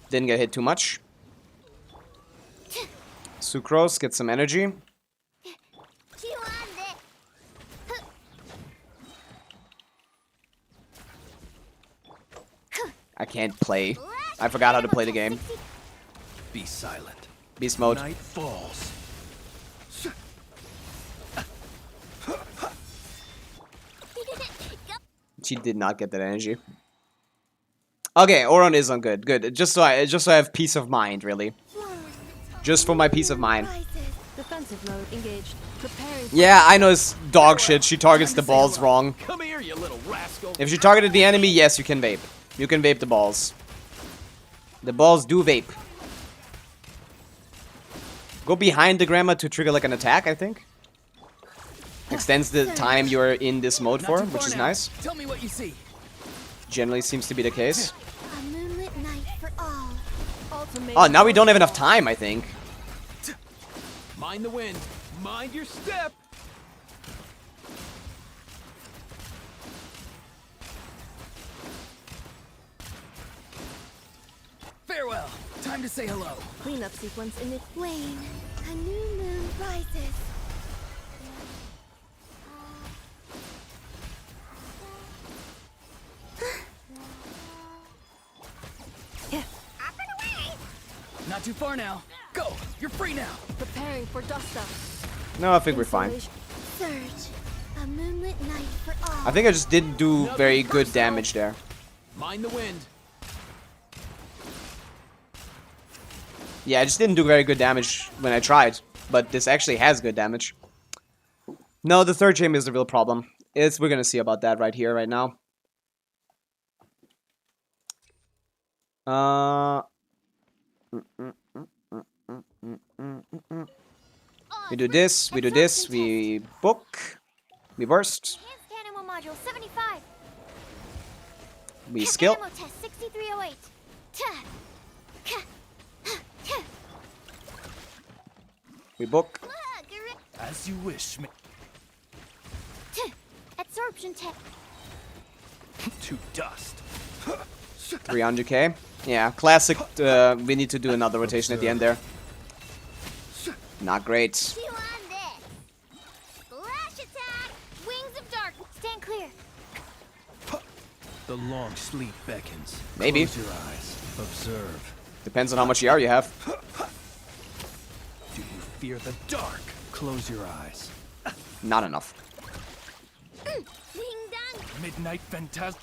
Didn't get hit too much. Sucrose, get some energy.
Chew on this.
I can't play. I forgot how to play the game.
Be silent.
Beast mode.
Night falls.
She did not get that energy. Okay, Oron is on good. Good. Just so I have peace of mind, really. Just for my peace of mind.
Defensive mode engaged. Preparing.
Yeah, I know it's dog shit. She targets the balls wrong.
Come here, you little rascal.
If she targeted the enemy, yes, you can vape. You can vape the balls. The balls do vape. Go behind the grandma to trigger like an attack, I think. Extends the time you're in this mode
Not
for,
too far
which is
now.
nice.
Tell me what you see.
Generally seems to be the case.
A moonlit night for all. Ultimate.
Oh, now we don't have enough time, I think.
Mind the wind. Mind your step. Farewell. Time to say hello.
Cleanup sequence in it. Wane. A new moon rises.
Not too far now. Go. You're free now.
Preparing for dust up.
No, I think we're fine.
Surge. A moonlit night for all.
I think I just didn't do very good damage there.
Mind the wind.
Yeah, I just didn't do very good damage when I tried. But this actually has good damage. No, the third chamber is the real problem. We're gonna see about that right here, right now. We do this, we book, we burst,
Enhanced Animal Module 75.
we skill,
Animal Test 6308. Ta. Ka. Ha. Ta.
we book,
As you wish.
Ta. Absorption Test.
To dust.
300k. Yeah, classic, we need to do another rotation at the end there. Not great.
Chew on this. Flash attack. Wings of Dark. Stand clear.
The long sleep beckons.
Maybe.
Close your eyes. Observe.
Depends on how much ER you have.
Do you fear the dark? Close your eyes.
Not enough.
Ding dong.
Midnight phantasm.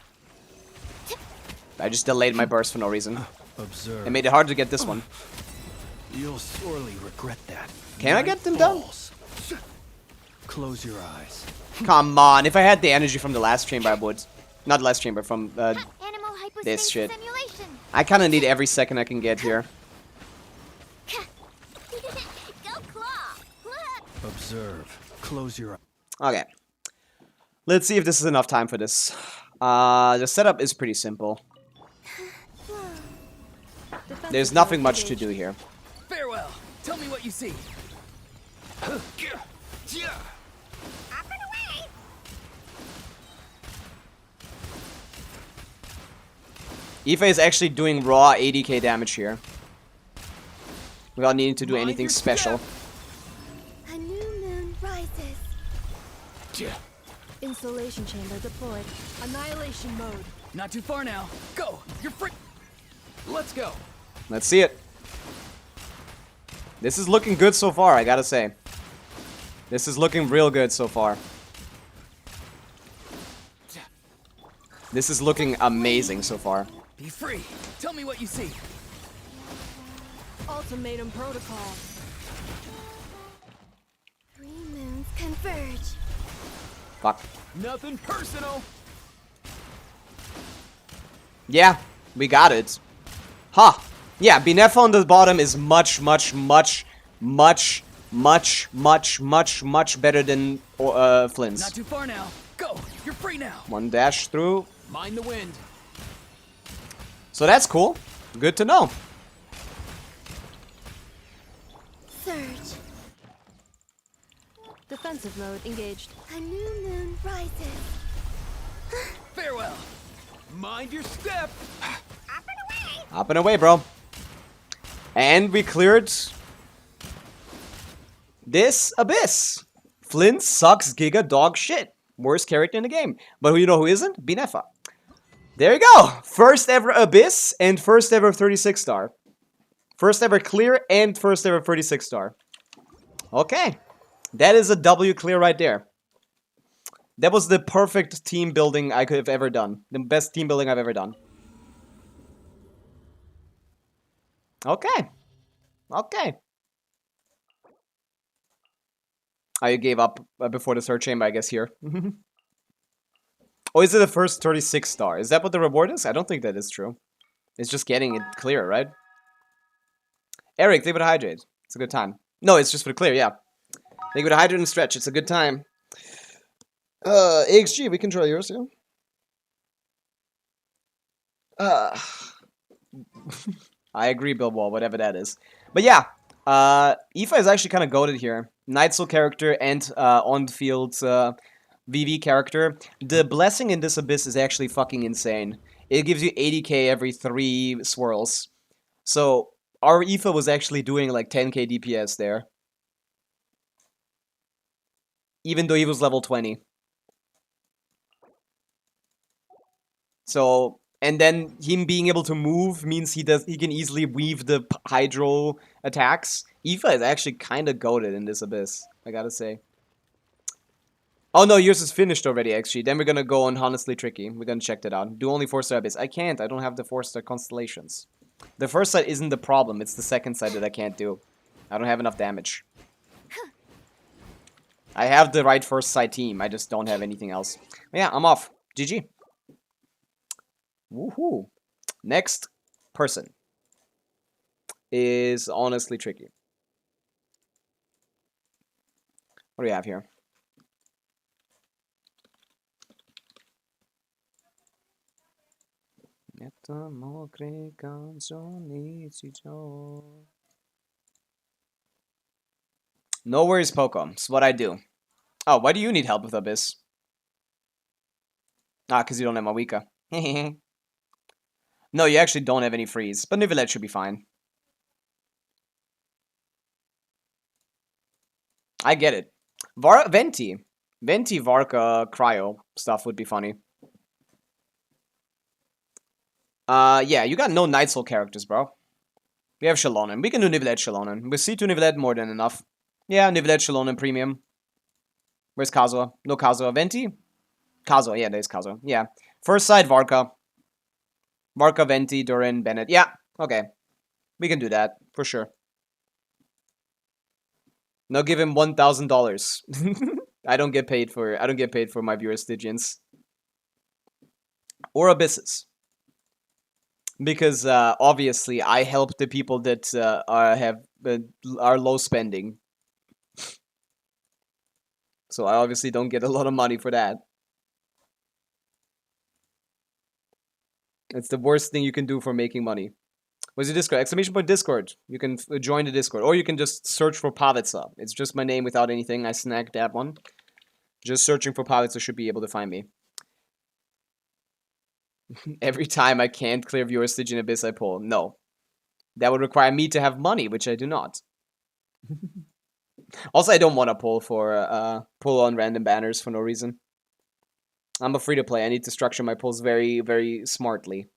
I just delayed my burst for no reason.
Observe.
It made it hard to get this one.
You'll sorely regret that.
Can I get them done?
Falls. Close your eyes.
Come on, if I had the energy from the last chamber, I would. Not last chamber, from
Animal hyperspace
this shit.
simulation.
I kind of need every second I can get here.
Ka. Go claw. Look.
Observe. Close your eyes.
Okay. Let's see if this is enough time for this. The setup is pretty simple. There's nothing much to do here.
Farewell. Tell me what you see.
Aoife is actually doing raw 80k damage here. Without needing to do
Mind
anything
your
special.
step.
A new moon rises. Insulation chamber deployed. Annihilation mode.
Not too far now. Go. You're free. Let's go.
Let's see it. This is looking good so far, I gotta say. This is looking real good so far. This is looking amazing so far.
Be free. Tell me what you see.
Ultimatum protocol. 3 moons converge.
Fuck.
Nothing personal.
Yeah, we got it. Huh. Yeah, Binefa on the bottom is much better than Flynn's.
Not too far now. Go. You're free now.
One dash through.
Mind the wind.
So that's cool. Good to know.
Surge. Defensive mode engaged. A new moon rises.
Farewell. Mind your step.
Up and away, bro. And we cleared this Abyss. Flynn sucks giga dog shit. Worst character in the game. But you know who isn't? Binefa. There you go. First ever Abyss and first ever 36 star. First ever clear and first ever 36 star. Okay. That is a W clear right there. That was the perfect team building I could have ever done. The best team building I've ever done. Okay. Okay. I gave up before the search chamber, I guess, here. Oh, is it the first 36 star? Is that what the reward is? I don't think that is true. It's just getting it clear, right? Eric, leave it hydrate. It's a good time. No, it's just for the clear, yeah. Leave it hydrate and stretch. It's a good time. AXG, we control yours, yeah? I agree, Billwall, whatever that is. But yeah, Aoife is actually kind of goated here. Night Soul character and on-field VV character. The blessing in this Abyss is actually fucking insane. It gives you 80k every 3 swirls. So, our Aoife was actually doing like 10k DPS there. Even though he was level 20. So, and then him being able to move means he can easily weave the hydro attacks. Aoife is actually kind of goated in this Abyss, I gotta say. Oh no, yours is finished already, actually. Then we're gonna go on Honestly Tricky. We're gonna check that out. Do only 4-star Abyss. I can't. I don't have the 4-star Constellations. The first side isn't the problem. It's the second side that I can't do. I don't have enough damage. I have the right first side team. I just don't have anything else. But yeah, I'm off. GG. Woohoo. Next person is Honestly Tricky. What do we have here? No worries, Poco. It's what I do. Oh, why do you need help with Abyss? Ah, because you don't have Mawika. No, you actually don't have any freeze, but Nivelette should be fine. I get it. Venti, Varka, Cryo stuff would be funny. Yeah, you got no Night Soul characters, bro. We have Shallonen. We can do Nivelette Shallonen. With C2 Nivelette, more than enough. Yeah, Nivelette Shallonen Premium. Where's Kazuha? No Kazuha. Venti? Kazuha, yeah, there's Kazuha. Yeah. First side, Varka. Varka, Venti, Durin, Bennett. Yeah, okay. We can do that, for sure. Now give him $1,000. I don't get paid for my viewer Stygians. Or Abysses. Because obviously I help the people that are low spending. So I obviously don't get a lot of money for that. It's the worst thing you can do for making money. What's your Discord? Exclamation point Discord. You can join the Discord. Or you can just search for Pavica. It's just my name without anything. I snagged that one. Just searching for Pavica should be able to find me. Every time I can't clear viewer Stygian Abyss, I pull. No. That would require me to have money, which I do not. Also, I don't want to pull on random banners for no reason. I'm a free-to-play. I need to structure my pulls very, very smartly.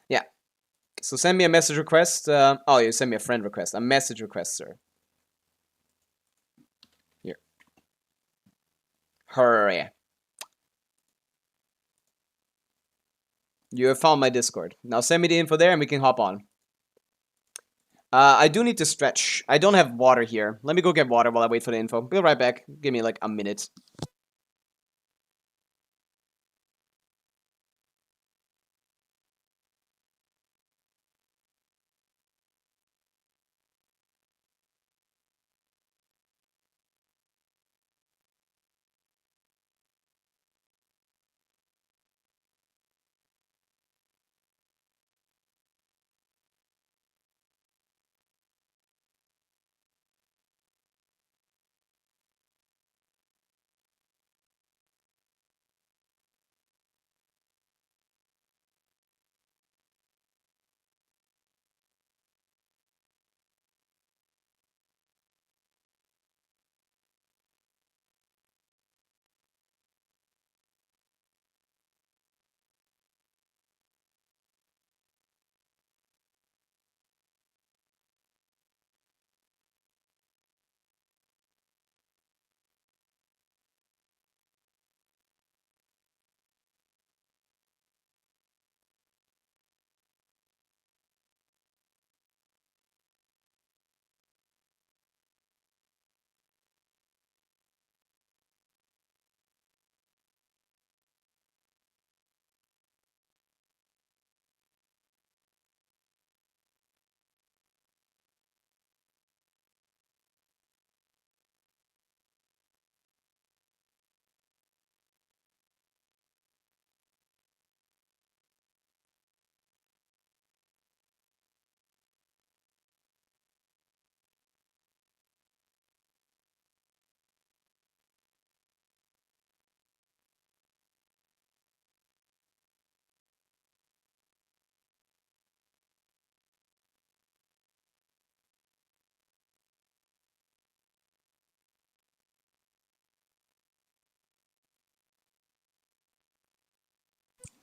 Yeah. So send me a message request. Oh, you send me a friend request. A message request, sir. Here. Hurry. You have found my Discord. Now send me the info there and we can hop on. I do need to stretch. I don't have water here. Let me go get water while I wait for the info. Be right back. Give me like a minute.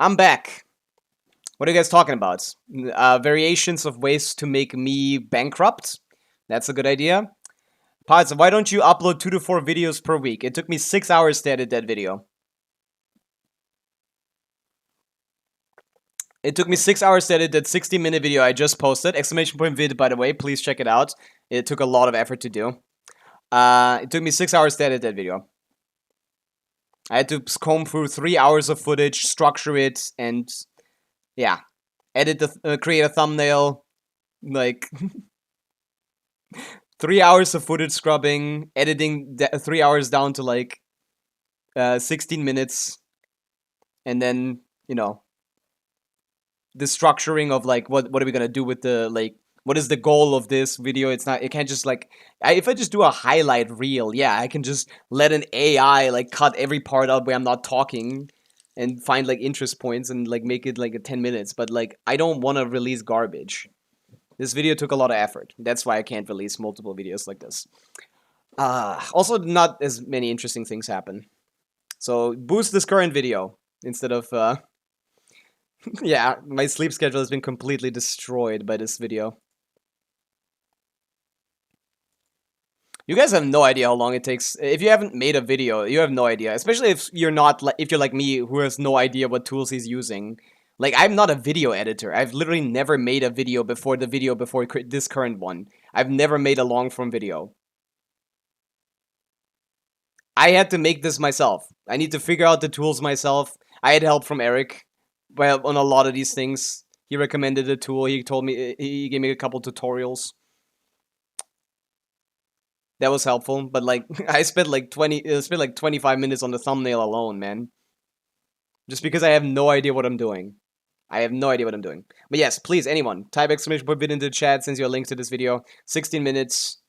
I'm back. What are you guys talking about? Variations of ways to make me bankrupt? That's a good idea. Pods, why don't you upload 2 to 4 videos per week? It took me 6 hours to edit that video. It took me 6 hours to edit that 60-minute video I just posted. Exclamation point vid, by the way. Please check it out. It took a lot of effort to do. It took me 6 hours to edit that video. I had to comb through 3 hours of footage, structure it, and yeah, edit the create a thumbnail. Like 3 hours of footage scrubbing, editing 3 hours down to like 16 minutes, and then you know the structuring of like what are we gonna do with the like. What is the goal of this video? It's not, it can't just like, if I just do a highlight reel, yeah, I can just let an AI like cut every part out where I'm not talking and find like interest points and like make it like a 10 minutes. But like, I don't want to release garbage. This video took a lot of effort. That's why I can't release multiple videos like this. Also, not as many interesting things happen. So boost this current video instead of, yeah, my sleep schedule has been completely destroyed by this video. You guys have no idea how long it takes. If you haven't made a video, you have no idea. Especially if you're not like, if you're like me, who has no idea what tools he's using. Like, I'm not a video editor. I've literally never made a video before this current one. I've never made a long form video. I had to make this myself. I need to figure out the tools myself. I had help from Eric, well, on a lot of these things. He recommended a tool. He told me, he gave me a couple tutorials. That was helpful, but like I spent like 25 minutes on the thumbnail alone, man. Just because I have no idea what I'm doing. I have no idea what I'm doing. But yes, please, anyone, type exclamation point vid into the chat, sends you a link to this video. 16 minutes.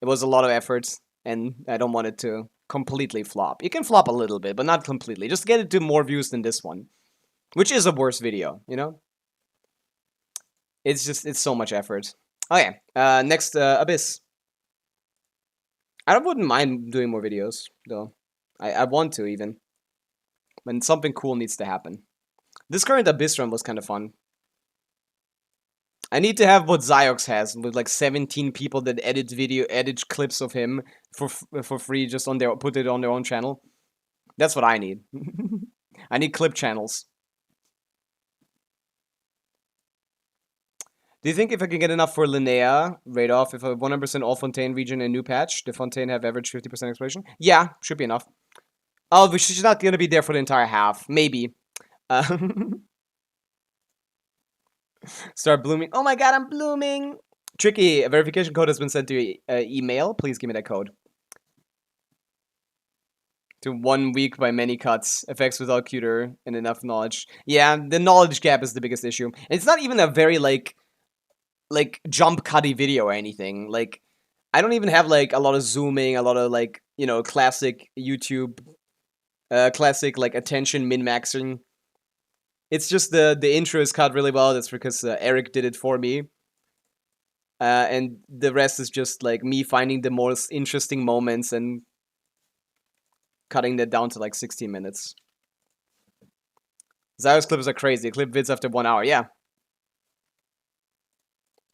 It was a lot of effort, and I don't want it to completely flop. It can flop a little bit, but not completely. Just get it to more views than this one, which is a worse video, you know? It's so much effort. Okay, next, Abyss. I wouldn't mind doing more videos, though. I want to, even. When something cool needs to happen. This current Abyss run was kind of fun. I need to have what Ziox has, with like 17 people that edit clips of him for free, just on put it on their own channel. That's what I need. I need clip channels. Do you think if I can get enough for Linnea, right off, if a 100% all Fontaine region and new patch, the Fontaine have average 50% exploration? Yeah, should be enough. Oh, but she's not going to be there for the entire half. Maybe. Start blooming. Oh my god, I'm blooming! Tricky, a verification code has been sent to your email. Please give me that code. To 1 week by many cuts. Effects without cuter and enough knowledge. Yeah, the knowledge gap is the biggest issue. And it's not even a very, like jump cutty video or anything. Like, I don't even have like a lot of zooming, a lot of like, you know, classic YouTube, classic like attention min-maxing. It's just the intro is cut really well. That's because Eric did it for me. And the rest is just like me finding the most interesting moments and cutting that down to like 16 minutes. Zio's clips are crazy. Clip vids after 1 hour. Yeah.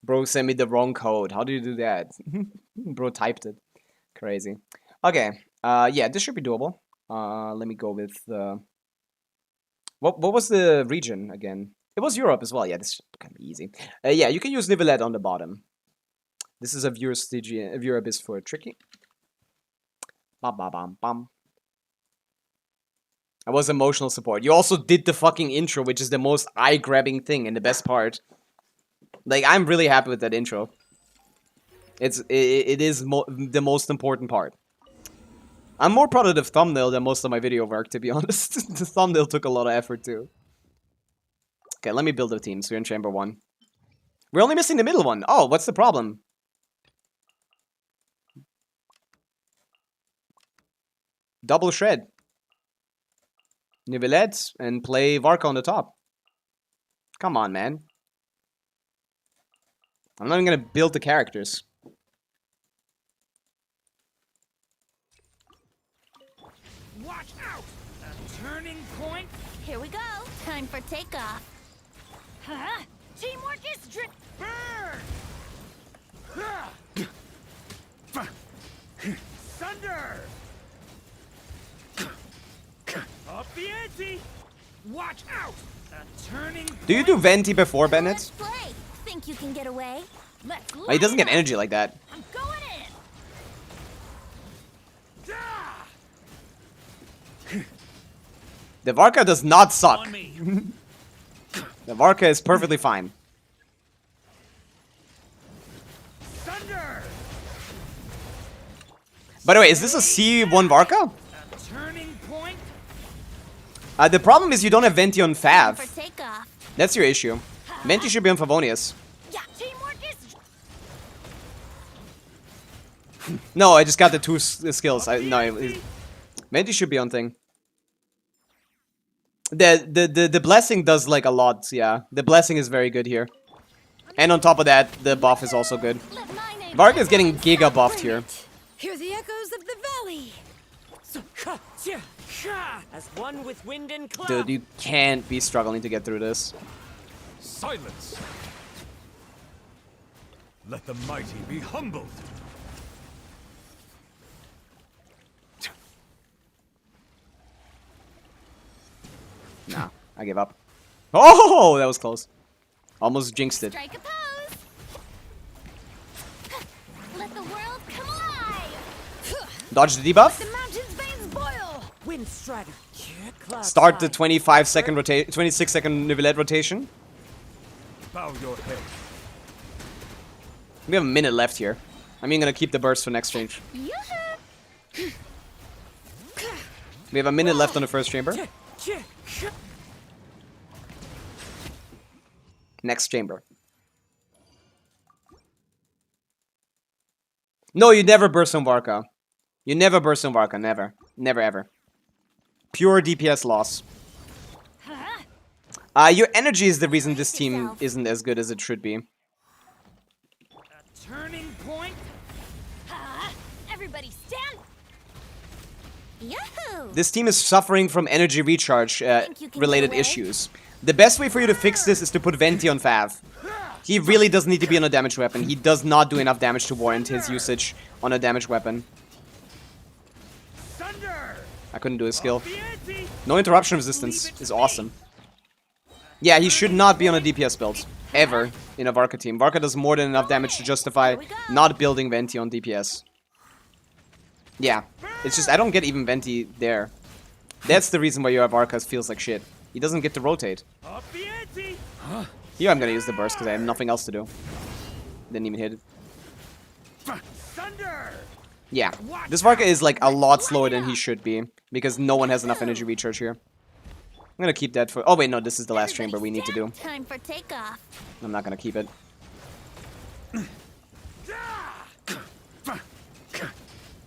Bro sent me the wrong code. How do you do that? Bro typed it. Crazy. Okay. Yeah, this should be doable. Let me go with what was the region again? It was Europe as well. Yeah, this can be easy. Yeah, you can use Nivelette on the bottom. This is a viewer Stygian, a viewer Abyss for tricky. Bam bam bam bam. I was emotional support. You also did the fucking intro, which is the most eye-grabbing thing and the best part. Like, I'm really happy with that intro. It is the most important part. I'm more proud of the thumbnail than most of my video work, to be honest. The thumbnail took a lot of effort, too. Okay, let me build a team. So we're in Chamber 1. We're only missing the middle one. Oh, what's the problem? Double shred. Nivelette and play Varka on the top. Come on, man. I'm not even gonna build the characters.
Watch out! A turning point.
Here we go. Time for takeoff. Huh? Teamwork is
Thunder! Up the ante! Watch out! A turning
Do you do Venti before Bennett?
Let's play. Think you can get away? Let's
Oh, he doesn't get energy like that.
I'm going in.
The Varka does not suck.
on me.
The Varka is perfectly fine.
Thunder!
By the way, is this a C1 Varka?
A turning point?
The problem is you don't have Venti on
Time
Fav.
for takeoff.
That's your issue. Venti should be on Favonius.
Yeah, teamwork is.
No, I just got the two skills. Venti should be on thing. The blessing does like a lot, yeah. The blessing is very good here. And on top of that, the buff is also good.
Let my name
Varka is getting giga buffed here.
Hear the echoes of the valley.
As one with wind and cloud.
Dude, you can't be struggling to get through this.
Silence! Let the mighty be humbled!
Nah, I give up. Oh, that was close. Almost jinxed it.
Strike a pose. Let the world come alive.
Dodge the debuff.
The mountain's veins boil.
Wind strider. Cloud
Start the
side.
25-second rotation, 26-second Neuvillette rotation.
Bow your head.
We have a minute left here. I'm even gonna keep the burst for next change.
Yoo-hoo.
We have a minute left on the first chamber. Next chamber. No, you never burst on Varka. You never burst on Varka. Never. Never ever. Pure DPS loss. Your energy is the reason this team isn't as good as it should be.
A turning point?
Everybody stand. Yahoo!
This team is suffering from energy recharge
Think you can
related
get away?
issues. The best way for you to fix this is to put Venti on Fav. He really does need to be on a damage weapon. He does not do enough damage to warrant his usage on a damage weapon.
Thunder!
I couldn't do his skill.
The ante!
No interruption resistance is awesome. Yeah, he should not be on a DPS build. Ever in a Varka team. Varka does more than enough damage to justify not building Venti on DPS. Yeah, it's just I don't get even Venti there. That's the reason why your Varka feels like shit. He doesn't get to rotate.
Up the ante!
Here I'm gonna use the burst because I have nothing else to do. Didn't even hit it.
Thunder!
Yeah, this Varka is like a lot slower than he should be because no one has enough energy recharge here. I'm gonna keep that for. Oh wait, no, this is the last chamber we need to do.
Time for takeoff.
I'm not gonna keep it.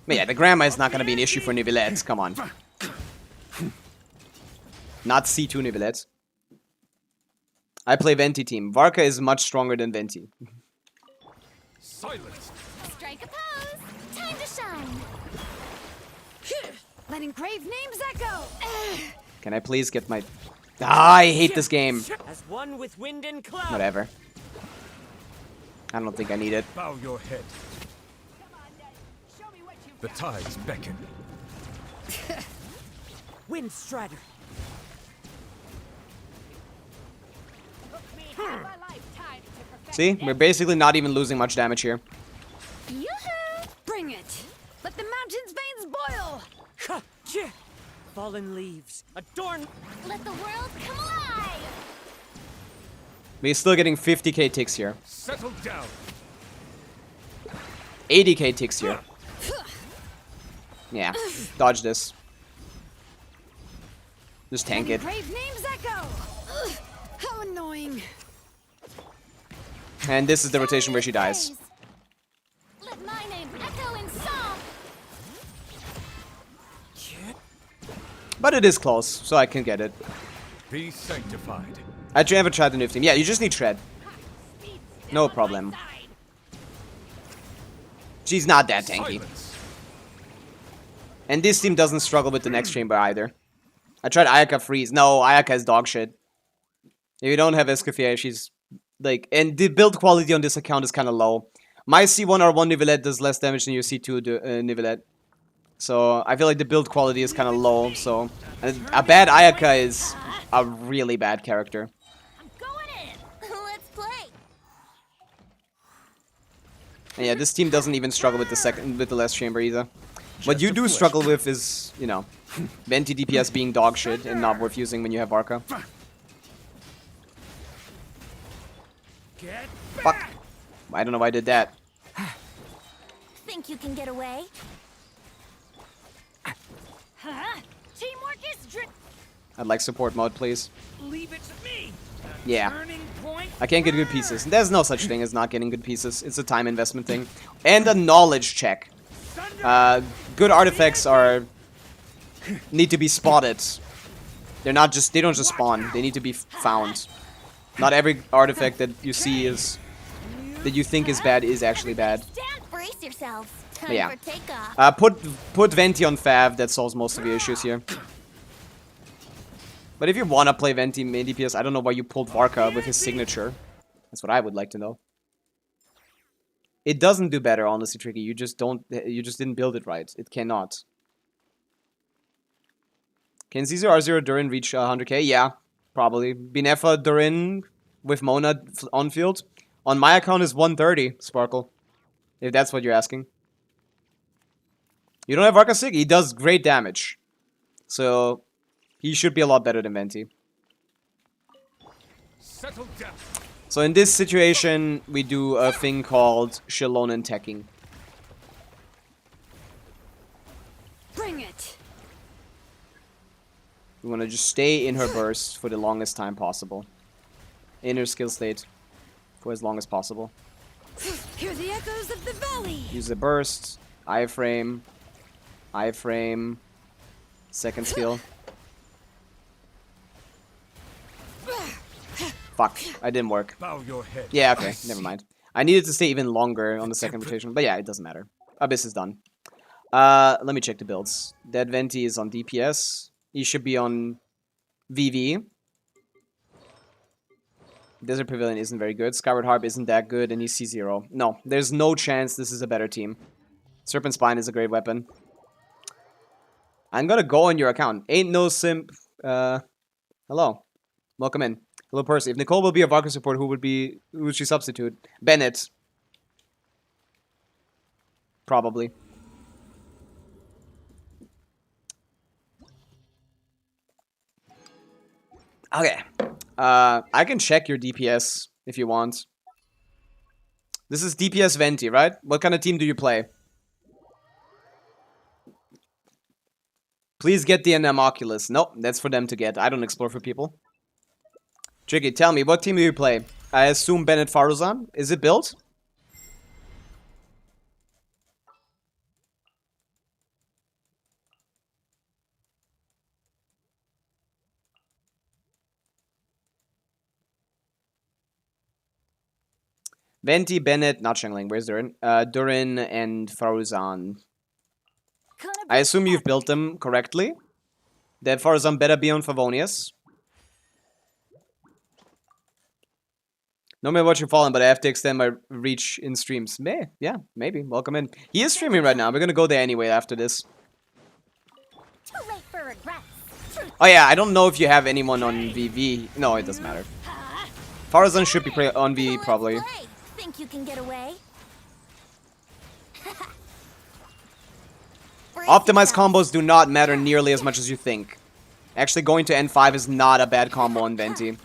But yeah, the grandma is not gonna be an issue for Neuvillettes. Come on. Not C2 Neuvillettes. I play Venti team. Varka is much stronger than Venti.
Silence!
Strike a pose. Time to shine.
Let engraved names echo.
Can I please get my... Ah, I hate this game.
As one with wind and cloud.
Whatever. I don't think I need it.
Bow your head. The tides beckon.
Wind strider.
See? We're basically not even losing much damage here.
Yoo-hoo!
Bring it. Let the mountain's veins boil.
Fallen leaves. Adorn.
Let the world come alive.
We're still getting 50k ticks here.
Settle down.
80k ticks here. Yeah, dodge this. Just tank it.
Engraved names echo. Ugh, how annoying.
And this is the rotation where she dies.
Let my name echo in song.
But it is close, so I can get it.
Be sanctified.
I never tried the Noof team. Yeah, you just need Shred. No problem. She's not that tanky.
Silence.
And this team doesn't struggle with the next chamber either. I tried Ayaka Freeze. No, Ayaka is dog shit. If you don't have Escoffier, she's like, and the build quality on this account is kind of low. My C1R1 Nivelette does less damage than your C2 Nivelette. So I feel like the build quality is kind of low. So a bad Ayaka is a really bad character.
I'm going in. Let's play.
And yeah, this team doesn't even struggle with the last chamber either. What you do struggle with is, you know, Venti DPS being dog shit and not worth using when you have Arca. Fuck. I don't know why I did that.
Think you can get away? Huh? Teamwork is
I'd like support mode, please.
Leave it to me.
Yeah.
Turning point.
I can't get good pieces. There's no such thing as not getting good pieces. It's a time investment thing. And a knowledge check. Good artifacts need to be spotted. They don't just spawn. They need to be found. Not every artifact that you see that you think is bad is actually bad.
Stand, brace yourselves. Time
Yeah.
for takeoff.
Put Venti on Fav. That solves most of your issues here. But if you wanna play Venti main DPS, I don't know why you pulled Varka with his signature. That's what I would like to know. It doesn't do better, honestly, Tricky. You just didn't build it right. It cannot. Can Caesar R0 Durin reach 100k? Yeah, probably. Binefa Durin with Mona on field. On my account is 130, Sparkle. If that's what you're asking. You don't have Varka Sig? He does great damage. So he should be a lot better than Venti.
Settle down.
So in this situation, we do a thing called Shilonen teching.
Bring it.
We want to just stay in her burst for the longest time possible. In her skill state for as long as possible.
Hear the echoes of the valley.
Use the burst, iframe, second skill. Fuck, I didn't work.
Bow your head.
Yeah, okay, never mind. I needed to stay even longer on the second rotation, but yeah, it doesn't matter. Abyss is done. Let me check the builds. Dead Venti is on DPS. He should be on VV. Desert Pavilion isn't very good. Skyward Harp isn't that good, and he's C0. No, there's no chance this is a better team. Serpent Spine is a great weapon. I'm gonna go on your account. Ain't no simp. Hello. Welcome in. Hello, Percy. If Nicole will be a Varka support, who would she substitute? Bennett. Probably. Okay. I can check your DPS if you want. This is DPS Venti, right? What kind of team do you play? Please get the NM Oculus. Nope, that's for them to get. I don't explore for people. Tricky, tell me, what team do you play? I assume Bennett Faruzan. Is it built? Venti, Bennett, not Shengling. Where's Durin? Durin and Faruzan. I assume you've built them correctly. That Faruzan better be on Favonius. No matter what you're falling, but I have to extend my reach in streams. Yeah, maybe. Welcome in. He is streaming right now. We're gonna go there anyway after this.
Too late for regrets.
Oh yeah, I don't know if you have anyone on VV. No, it doesn't matter. Faruzan should be on VV probably.
Let's play. Think you can get away?
Optimized combos do not matter nearly as much as you think. Actually, going to N5 is not a bad combo on Venti.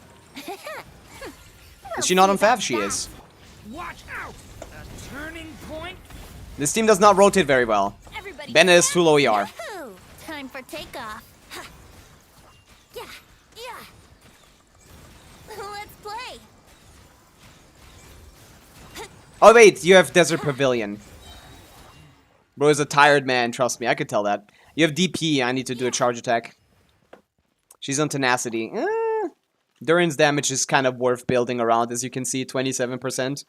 Is she not on Fav? She is.
Watch out! A turning point.
This team does not rotate very well.
Everybody
Bennett is too low ER.
Yahoo! Time for takeoff. Yeah, yeah. Let's play.
Oh wait, you have Desert Pavilion. Bro is a tired man, trust me, I could tell that. You have DP, I need to do a charge attack. She's on Tenacity. Durin's damage is kind of worth building around, as you can see, 27%.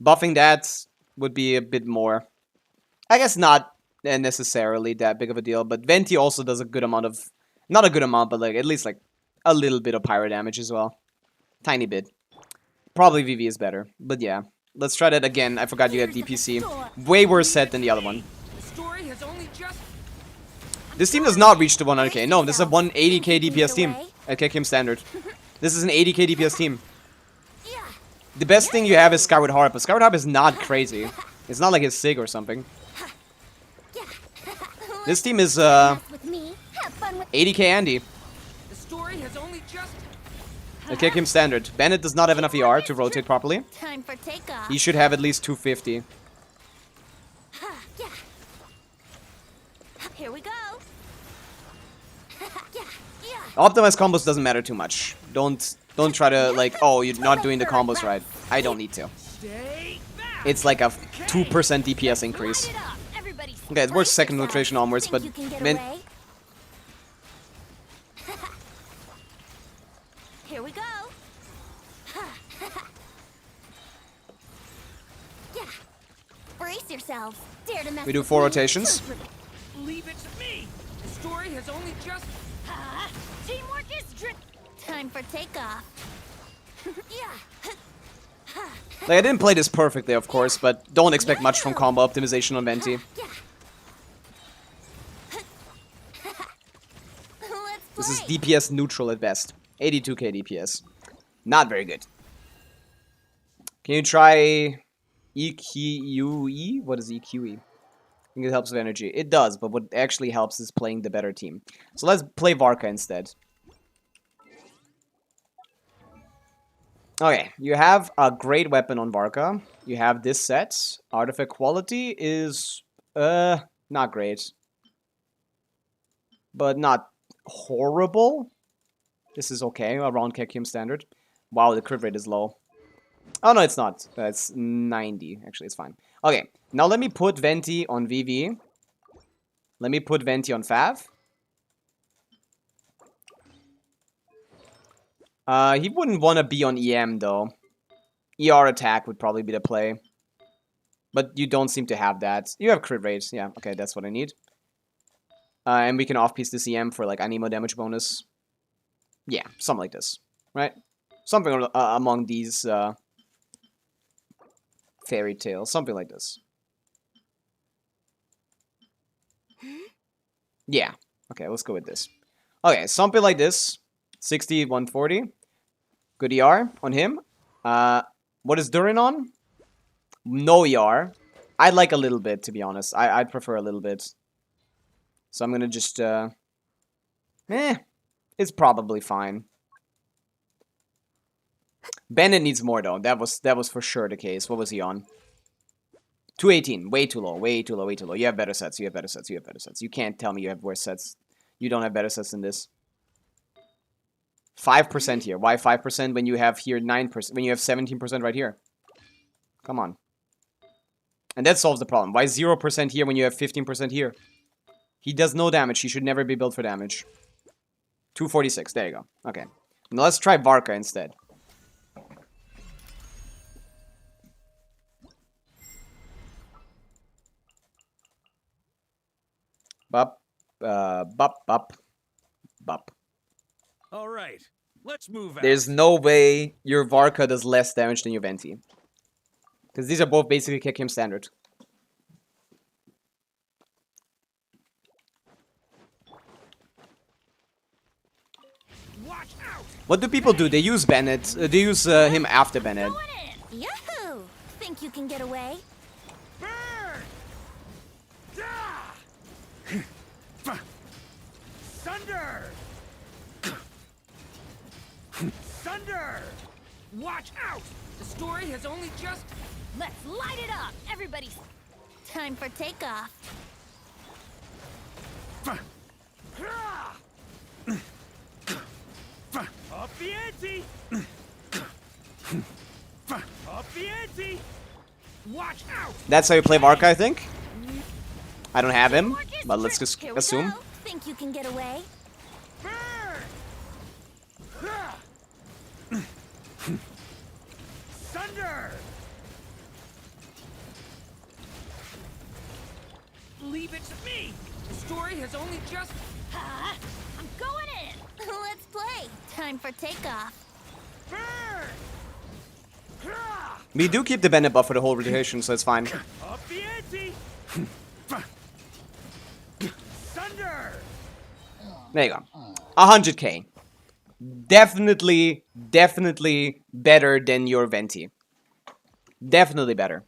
Buffing that would be a bit more. I guess not necessarily that big of a deal, but Venti also does a good amount of... Not a good amount, but like at least like a little bit of pyro damage as well. Tiny bit. Probably VV is better, but yeah. Let's try that again. I forgot you had DPC. Way worse set than the other one.
The story has only just...
This team does not reach the 100k. No, this is a 180k DPS team at KKM standard. This is an 80k DPS team. The best thing you have is Skyward Harp, but Skyward Harp is not crazy. It's not like it's Sig or something. This team is 80k Andy.
The story has only just...
At KKM standard. Bennett does not have enough ER to rotate properly.
Time for takeoff.
He should have at least 250.
Here we go.
Optimized combos doesn't matter too much. Don't try to like, oh, you're not doing the combos right. I don't need to. It's like a 2% DPS increase. Okay, it works second nutrition onwards, but man,
Here we go. Brace yourselves. Dare to mess
we do
with
4
me.
rotations.
Leave it to me. The story has only just...
Teamwork is time for takeoff.
Like, I didn't play this perfectly, of course, but don't expect much from combo optimization on Venti. This is DPS neutral at best. 82k DPS. Not very good. Can you try EQE? What is EQE? I think it helps with energy. It does, but what actually helps is playing the better team. So let's play Varka instead. Okay, you have a great weapon on Varka. You have this set. Artifact quality is, not great. But not horrible. This is okay, around KKM standard. Wow, the crit rate is low. Oh, no, it's not. It's 90. Actually, it's fine. Okay, now let me put Venti on VV. Let me put Venti on Fav. He wouldn't want to be on EM, though. ER attack would probably be the play. But you don't seem to have that. You have crit rates. Yeah, okay, that's what I need. And we can off-piece this EM for, like, anemo damage bonus. Yeah, something like this. Right? Something among these, fairy tales. Something like this. Yeah. Okay, let's go with this. Okay, something like this. 60, 140. Good ER on him. What is Durin on? No ER. I'd like a little bit, to be honest. I'd prefer a little bit. So I'm gonna just, it's probably fine. Bennett needs more, though. That was for sure the case. What was he on? 218. Way too low. Way too low. Way too low. You have better sets. You have better sets. You have better sets. You can't tell me you have worse sets. You don't have better sets than this. 5% here. Why 5% when you have here 9%? When you have 17% right here? Come on. And that solves the problem. Why 0% here when you have 15% here? He does no damage. He should never be built for damage. 246. There you go. Okay. Now let's try Varka instead. Bop. Bop. Bop. Bop.
All right, let's move out.
There's no way your Varka does less damage than your Venti. Because these are both basically KKM standard.
Watch out.
What do people do? They use Bennett. They use him after Bennett.
Yahoo! Think you can get away?
Burn! Thunder! Thunder!
Watch out. The story has only just...
Let's light it up. Everybody's
Time for takeoff.
Up the ante! Up the ante!
Watch out.
That's how you play Varka, I think. I don't have him, but let's just
Here we
assume.
go. Think you can get away?
Thunder!
Leave it to me. The story has only just...
I'm going in.
Let's play. Time for takeoff.
We do keep the bandit buff for the whole rotation, so it's fine.
Up the ante! Thunder!
There you go. 100k. Definitely better than your Venti. Definitely better.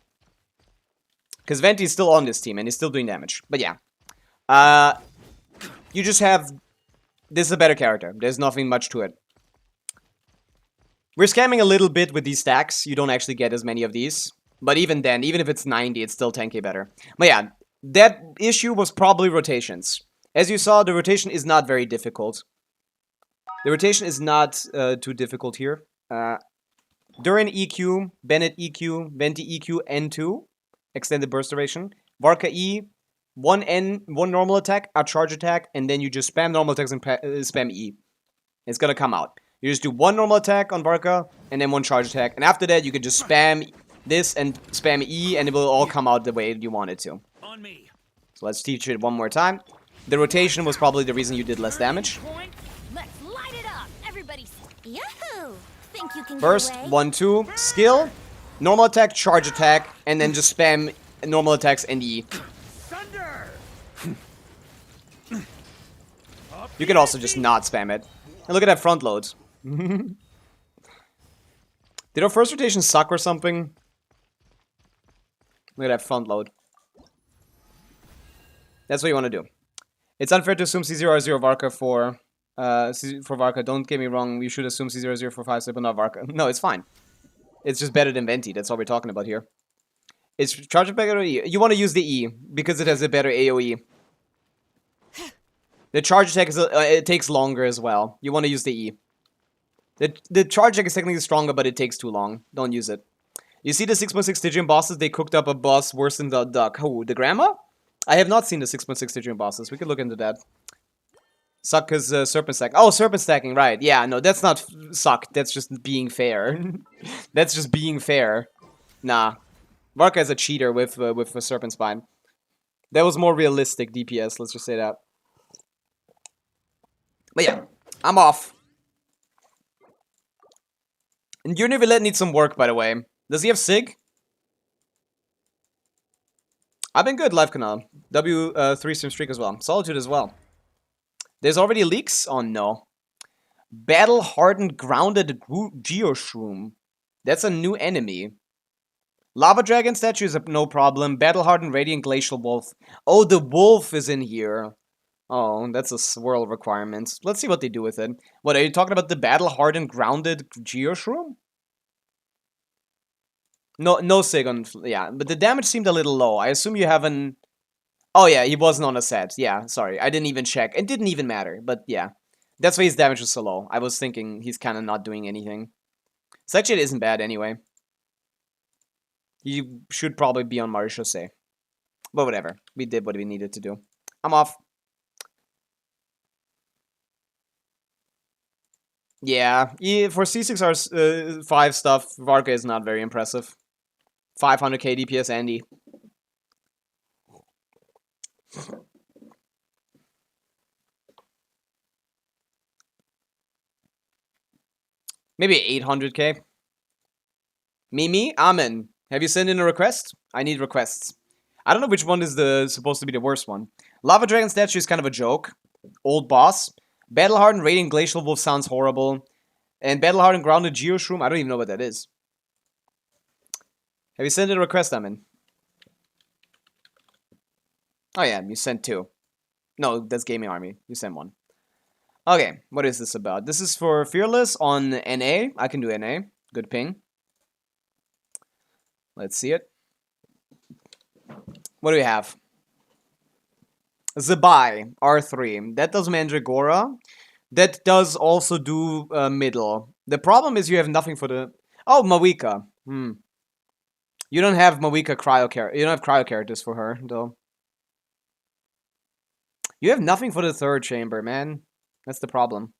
Because Venti is still on this team and he's still doing damage. But yeah. You just have... This is a better character. There's nothing much to it. We're scamming a little bit with these stacks. You don't actually get as many of these. But even then, even if it's 90, it's still 10k better. But yeah, that issue was probably rotations. As you saw, the rotation is not very difficult. The rotation is not too difficult here. Durin EQ, Bennett EQ, Venti EQ, N2. Extended burst duration. Varka E, 1 N, 1 normal attack, a charge attack, and then you just spam normal attacks and spam E. It's gonna come out. You just do 1 normal attack on Varka, and then 1 charge attack. And after that, you can just spam this and spam E, and it will all come out the way you want it to.
On me.
So let's teach it one more time. The rotation was probably the reason you did less damage.
Let's light it up. Everybody.
Yahoo! Think you can
First,
get away?
1, 2, skill, normal attack, charge attack, and then just spam normal attacks and E.
Thunder!
You can also just not spam it. And look at that front load. Did our first rotation suck or something? Look at that front load. That's what you want to do. It's unfair to assume C0R0 Varka for Varka. Don't get me wrong, we should assume C0R0 for 5 but not Varka. No, it's fine. It's just better than Venti. That's all we're talking about here. It's charge attack or E. You want to use the E because it has a better AoE. The charge attack is it takes longer as well. You want to use the E. The charge attack is technically stronger, but it takes too long. Don't use it. You see the 6.6 Stygian bosses? They cooked up a boss worse than the duck. Who? The grandma? I have not seen the 6.6 Stygian bosses. We could look into that. Suck is serpent stack. Oh, serpent stacking, right. Yeah, no, that's not suck. That's just being fair. That's just being fair. Nah. Varka is a cheater with a serpent spine. That was more realistic DPS, let's just say that. But yeah, I'm off. And Univillet needs some work, by the way. Does he have Sig? I've been good, Live Canal. W3 stream streak as well. Solitude as well. There's already leaks? Oh no. Battle Hardened Grounded Geoshroom. That's a new enemy. Lava Dragon statue is no problem. Battle Hardened Radiant Glacial Wolf. Oh, the wolf is in here. Oh, that's a swirl requirement. Let's see what they do with it. What, are you talking about the Battle Hardened Grounded Geoshroom? No Sig on... Yeah, but the damage seemed a little low. I assume you have an... Oh yeah, he wasn't on a set. Yeah, sorry. I didn't even check. It didn't even matter, but yeah. That's why his damage was so low. I was thinking he's kind of not doing anything. Section isn't bad anyway. He should probably be on Marechaussee. But whatever. We did what we needed to do. I'm off. Yeah, for C6R5 stuff, Varka is not very impressive. 500k DPS Andy. Maybe 800k. Mimi, Amen. Have you sent in a request? I need requests. I don't know which one is supposed to be the worst one. Lava Dragon statue is kind of a joke. Old boss. Battle Hardened Radiant Glacial Wolf sounds horrible. And Battle Hardened Grounded Geoshroom, I don't even know what that is. Have you sent in a request, Amen? Oh yeah, you sent 2. No, that's Gaming Army. You sent 1. Okay, what is this about? This is for Fearless on NA. I can do NA. Good ping. Let's see it. What do we have? Zabai, R3. That does Mandragora. That does also do middle. The problem is you have nothing for the... Oh, Mawika. You don't have Mawika cryo character. You don't have cryo characters for her, though. You have nothing for the third chamber, man. That's the problem.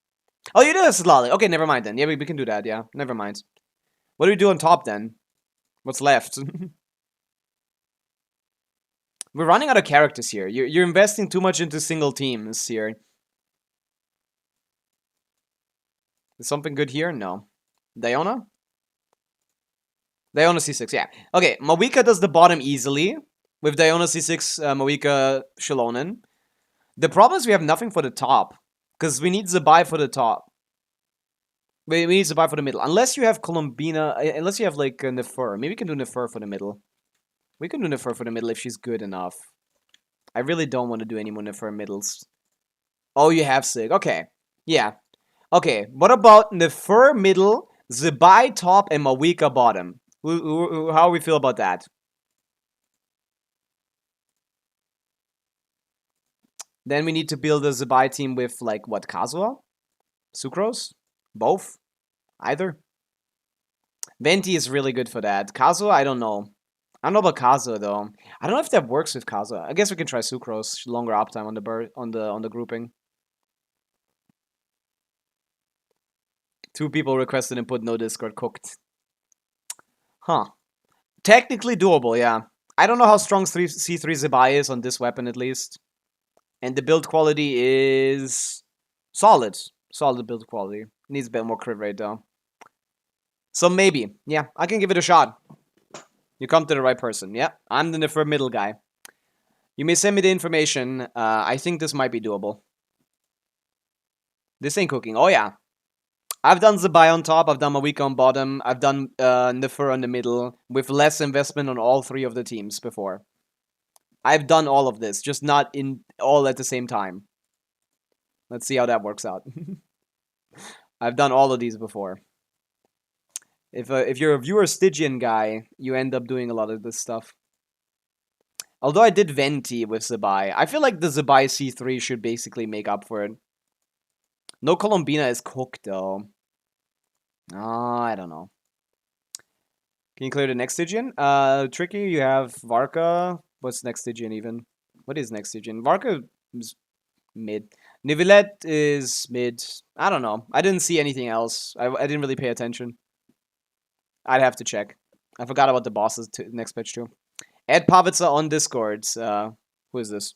Oh, you do have Slali. Okay, never mind then. Yeah, we can do that, yeah. Never mind. What do we do on top then? What's left? We're running out of characters here. You're investing too much into single teams here. Is something good here? No. Diona? Diona C6, yeah. Okay, Mawika does the bottom easily. With Diona C6, Mawika, Shilonen. The problem is we have nothing for the top. Because we need Zabai for the top. We need Zabai for the middle. Unless you have Columbina, unless you have like Nefer. Maybe we can do Nefer for the middle. We can do Nefer for the middle if she's good enough. I really don't want to do any more Nefer middles. Oh, you have Sig. Okay. Yeah. Okay, what about Nefer middle, Zabai top, and Mawika bottom? How we feel about that? Then we need to build a Zabai team with, like, what, Kazuha? Sucrose? Both? Either? Venti is really good for that. Kazuha, I don't know. I don't know about Kazuha, though. I don't know if that works with Kazuha. I guess we can try Sucrose. Longer uptime on the grouping. 2 people requested input, no Discord, cooked. Huh. Technically doable, yeah. I don't know how strong C3 Zabai is on this weapon, at least. And the build quality is solid. Solid build quality. Needs a bit more crit rate, though. So maybe. Yeah, I can give it a shot. You come to the right person. Yeah, I'm the Nefer middle guy. You may send me the information. I think this might be doable. This ain't cooking. Oh, yeah. I've done Zabai on top, I've done Mawika on bottom, I've done Nefer on the middle, with less investment on all 3 of the teams before. I've done all of this, just not in all at the same time. Let's see how that works out. I've done all of these before. If you're a viewer Stygian guy, you end up doing a lot of this stuff. Although I did Venti with Zabai, I feel like the Zabai C3 should basically make up for it. No Columbina is cooked, though. I don't know. Can you clear the next Stygian? Tricky, you have Varka. What's next Stygian even? What is next Stygian? Varka is mid. Nivillette is mid. I don't know. I didn't see anything else. I didn't really pay attention. I'd have to check. I forgot about the bosses next patch too. Add Pavica on Discord. Who is this?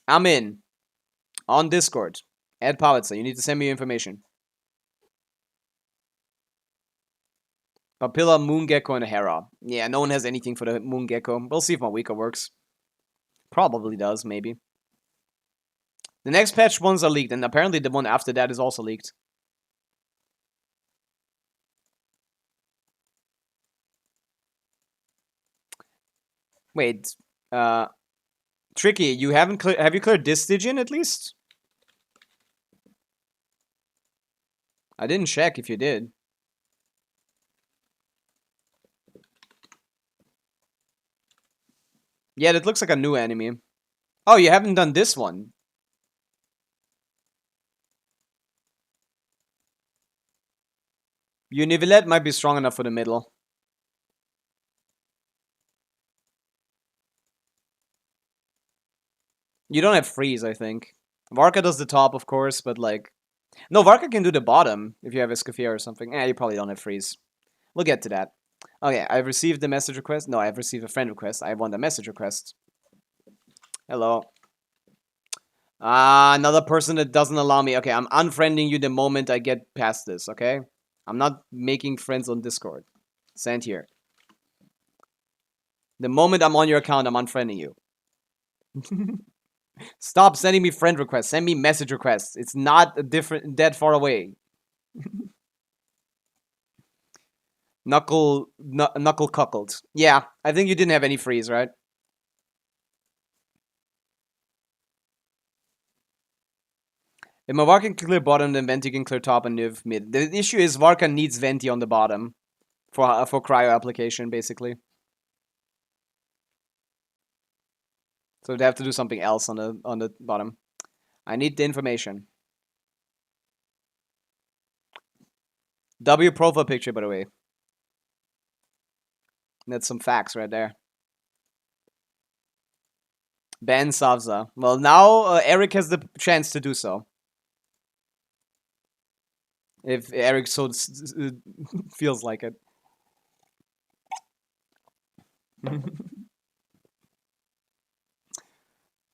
I'm in. On Discord. Add Pavica. You need to send me your information. Papilla, Moon Gecko, and Hera. Yeah, no one has anything for the Moon Gecko. We'll see if Mawika works. Probably does, maybe. The next patch ones are leaked, and apparently the one after that is also leaked. Wait, Tricky, you haven't have you cleared this Stygian at least? I didn't check if you did. Yeah, that looks like a new enemy. Oh, you haven't done this one. Univillette might be strong enough for the middle. You don't have freeze, I think. Varka does the top, of course, but like... No, Varka can do the bottom if you have Escoffier or something. You probably don't have freeze. We'll get to that. Okay, I've received the message request. No, I've received a friend request. I want a message request. Hello. Another person that doesn't allow me. Okay, I'm unfriending you the moment I get past this, okay? I'm not making friends on Discord. Send here. The moment I'm on your account, I'm unfriending you. Stop sending me friend requests. Send me message requests. It's not that far away. Knuckle cuckold. Yeah, I think you didn't have any freeze, right? If my Varka can clear bottom, then Venti can clear top and Niv mid. The issue is Varka needs Venti on the bottom for cryo application, basically. So they have to do something else on the bottom. I need the information. W profile picture, by the way. That's some facts right there. Ban Savza. Well, now Eric has the chance to do so. If Eric so feels like it.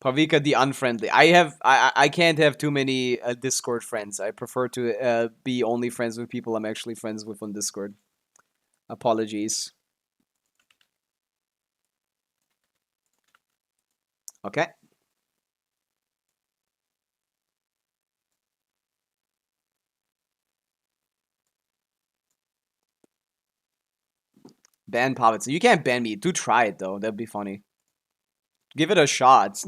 Pavica the unfriendly. I can't have too many Discord friends. I prefer to be only friends with people I'm actually friends with on Discord. Apologies. Okay. Ban Pavica. You can't ban me. Do try it though. That'd be funny. Give it a shot.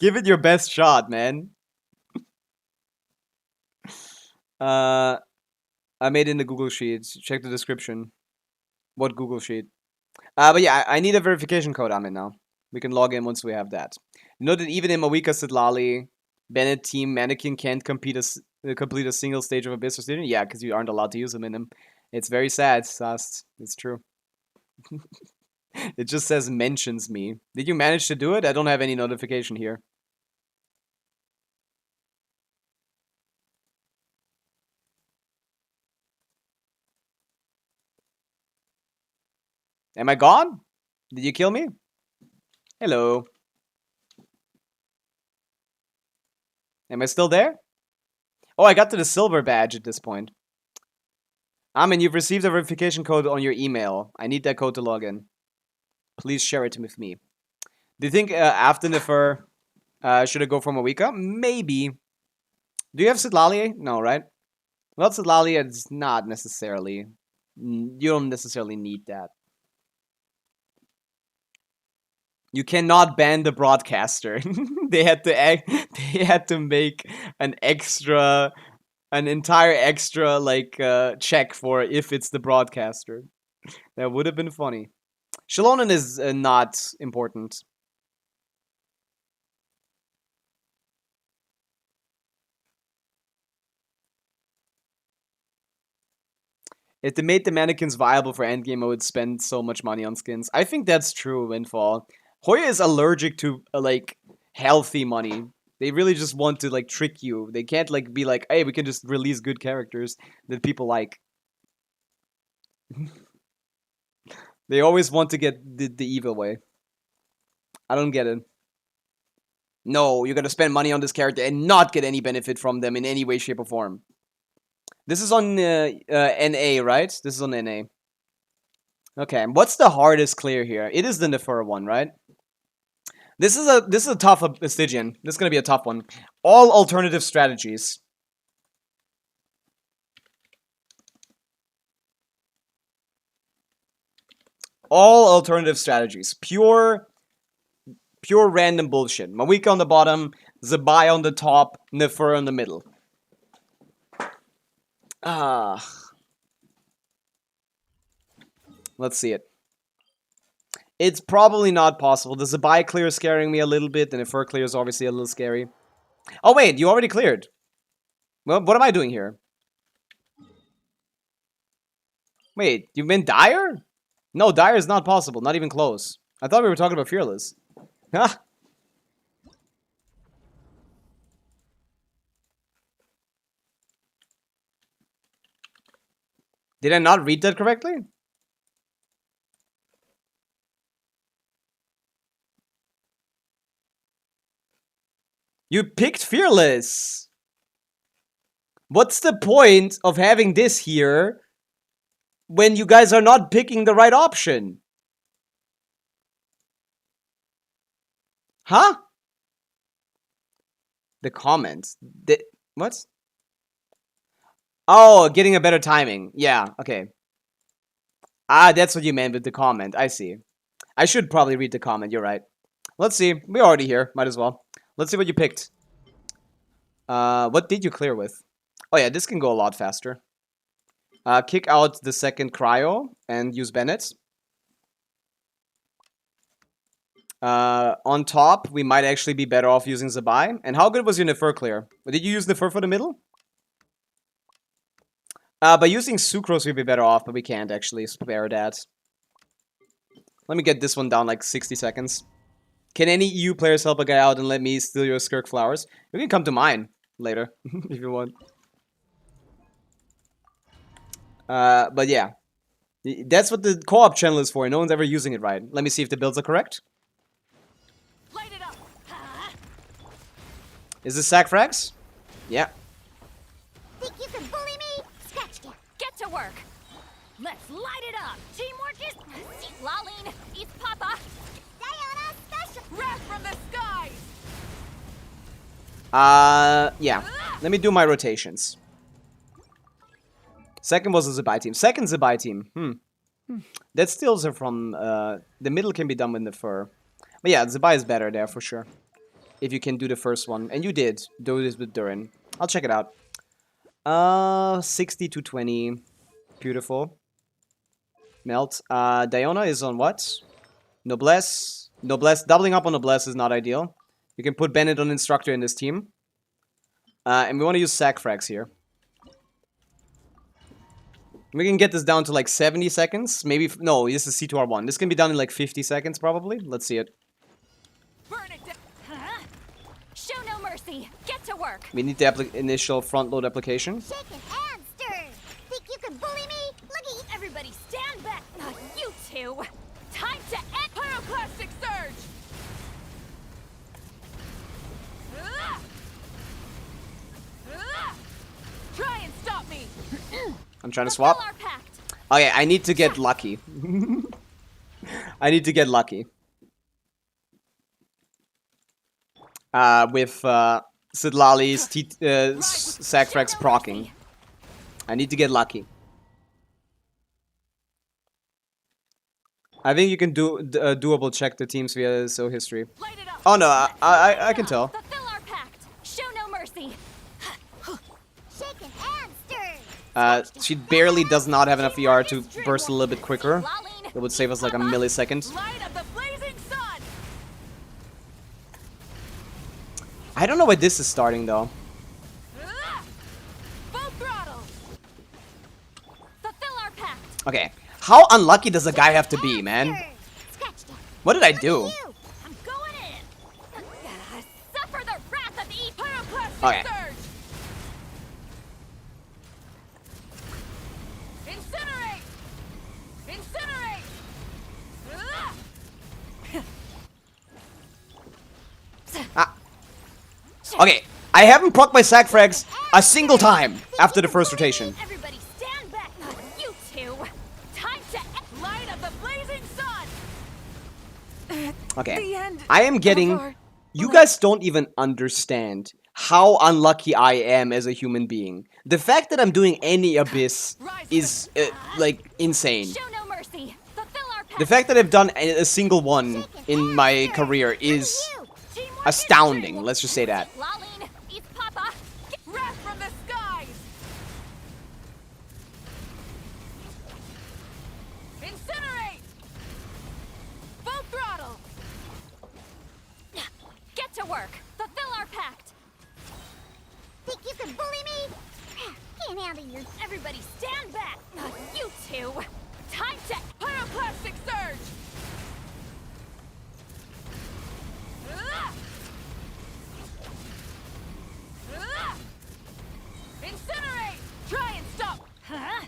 Give it your best shot, man. I made it in the Google Sheets. Check the description. What Google Sheet? But yeah, I need a verification code. I'm in now. We can log in once we have that. You know that even in Pavica Sidlali, Bennett team mannequin can't complete a single stage of Abysstygianing? Yeah, because you aren't allowed to use them in them. It's very sad, Sast. It's true. It just says mentions me. Did you manage to do it? I don't have any notification here. Am I gone? Did you kill me? Hello. Am I still there? Oh, I got to the silver badge at this point. Amin, you've received a verification code on your email. I need that code to log in. Please share it with me. Do you think after Nefer, should I go for Pavica? Maybe. Do you have Sidlali? No, right? Well, Sidlali is not necessarily. You don't necessarily need that. You cannot ban the broadcaster. They had to make an entire extra like check for if it's the broadcaster. That would have been funny. Shalonen is not important. If they made the mannequins viable for endgame, I would spend so much money on skins. I think that's true, Windfall. Hoya is allergic to like healthy money. They really just want to like trick you. They can't like be like, hey, we can just release good characters that people like. They always want to get the evil way. I don't get it. No, you're gonna spend money on this character and not get any benefit from them in any way, shape, or form. This is on NA, right? This is on NA. Okay, what's the hardest clear here? It is the Nefer one, right? This is a tough Stygian. This is gonna be a tough one. All alternative strategies. All alternative strategies. Pure random bullshit. Pavica on the bottom, Zabai on the top, Nefer in the middle. Let's see it. It's probably not possible. The Zabai clear is scaring me a little bit, and the Nefer clear is obviously a little scary. Oh wait, you already cleared. Well, what am I doing here? Wait, you meant Dire? No, Dire is not possible. Not even close. I thought we were talking about Fearless. Huh? Did I not read that correctly? You picked Fearless! What's the point of having this here when you guys are not picking the right option? Huh? The comments. What? Oh, getting a better timing. Yeah, okay. Ah, that's what you meant with the comment. I see. I should probably read the comment. You're right. Let's see. We're already here. Might as well. Let's see what you picked. What did you clear with? Oh yeah, this can go a lot faster. Kick out the second cryo and use Bennett. On top, we might actually be better off using Zabai. And how good was your Nefer clear? Did you use Nefer for the middle? By using Sucrose, we'd be better off, but we can't actually spare that. Let me get this one down like 60 seconds. Can any EU players help a guy out and let me steal your Skirk flowers? You can come to mine later, if you want. But yeah. That's what the co-op channel is for. No one's ever using it right. Let me see if the builds are correct.
Light it up.
Is this sack frags? Yeah.
Think you can bully me? Scratch ya.
Get to work. Let's light it up. Teamwork is Laline. Eats Papa.
Diana special.
Wrath from the skies.
Yeah. Let me do my rotations. Second was a Zabai team. Second Zabai team. That stills are from, the middle can be done with the fur. But yeah, Zabai is better there for sure. If you can do the first one. And you did. Do this with Durin. I'll check it out. 60 to 20. Beautiful. Melt. Diona is on what? Noblesse. Noblesse. Doubling up on Noblesse is not ideal. You can put Bennett on Instructor in this team. And we want to use sack frags here. We can get this down to like 70 seconds. Maybe... No, this is C2R1. This can be done in like 50 seconds probably. Let's see it.
Burn it down. Huh? Show no mercy. Get to work.
We need the initial front load application.
Shaken and stirred. Think you can bully me? Look at you.
Everybody stand back. You two. Time to end Pyroclastic Surge. Try and stop me.
I'm trying to swap.
Fulfill our pact.
Okay, I need to get lucky. I need to get lucky. With Sidlali's Sackfrax proccing. I need to get lucky. I think you can do doable check the teams via so history.
Light it up.
Oh no, I can tell.
Fulfill our pact. Show no mercy.
Shaken and stirred.
She barely does not have enough ER to burst a little bit quicker. It would save us like a millisecond.
Light of the blazing sun.
I don't know why this is starting though.
Full throttle. Fulfill our pact.
Okay, how unlucky does a guy have to be, man?
Scratched ya.
What did I do?
You.
I'm going in. Suffer the wrath of the Pyroclastic
Okay.
Surge. Incinerate. Incinerate.
Ah. Okay, I haven't procced my sack frags a single time after the first rotation.
Everybody stand back. You two. Time to light of the blazing sun.
Okay, I am getting... You guys don't even understand how unlucky I am as a human being. The fact that I'm doing any Abyss is, like, insane.
Show no mercy. Fulfill our pact.
The fact that I've done a single one in my career is
Teamwork
astounding,
is
let's just say that.
Laline eats Papa. Wrath from the skies. Incinerate. Full throttle. Get to work. Fulfill our pact.
Think you can bully me? Can't handle you.
Everybody stand back. You two. Time to Pyroclastic Surge. Incinerate. Try and stop. Huh?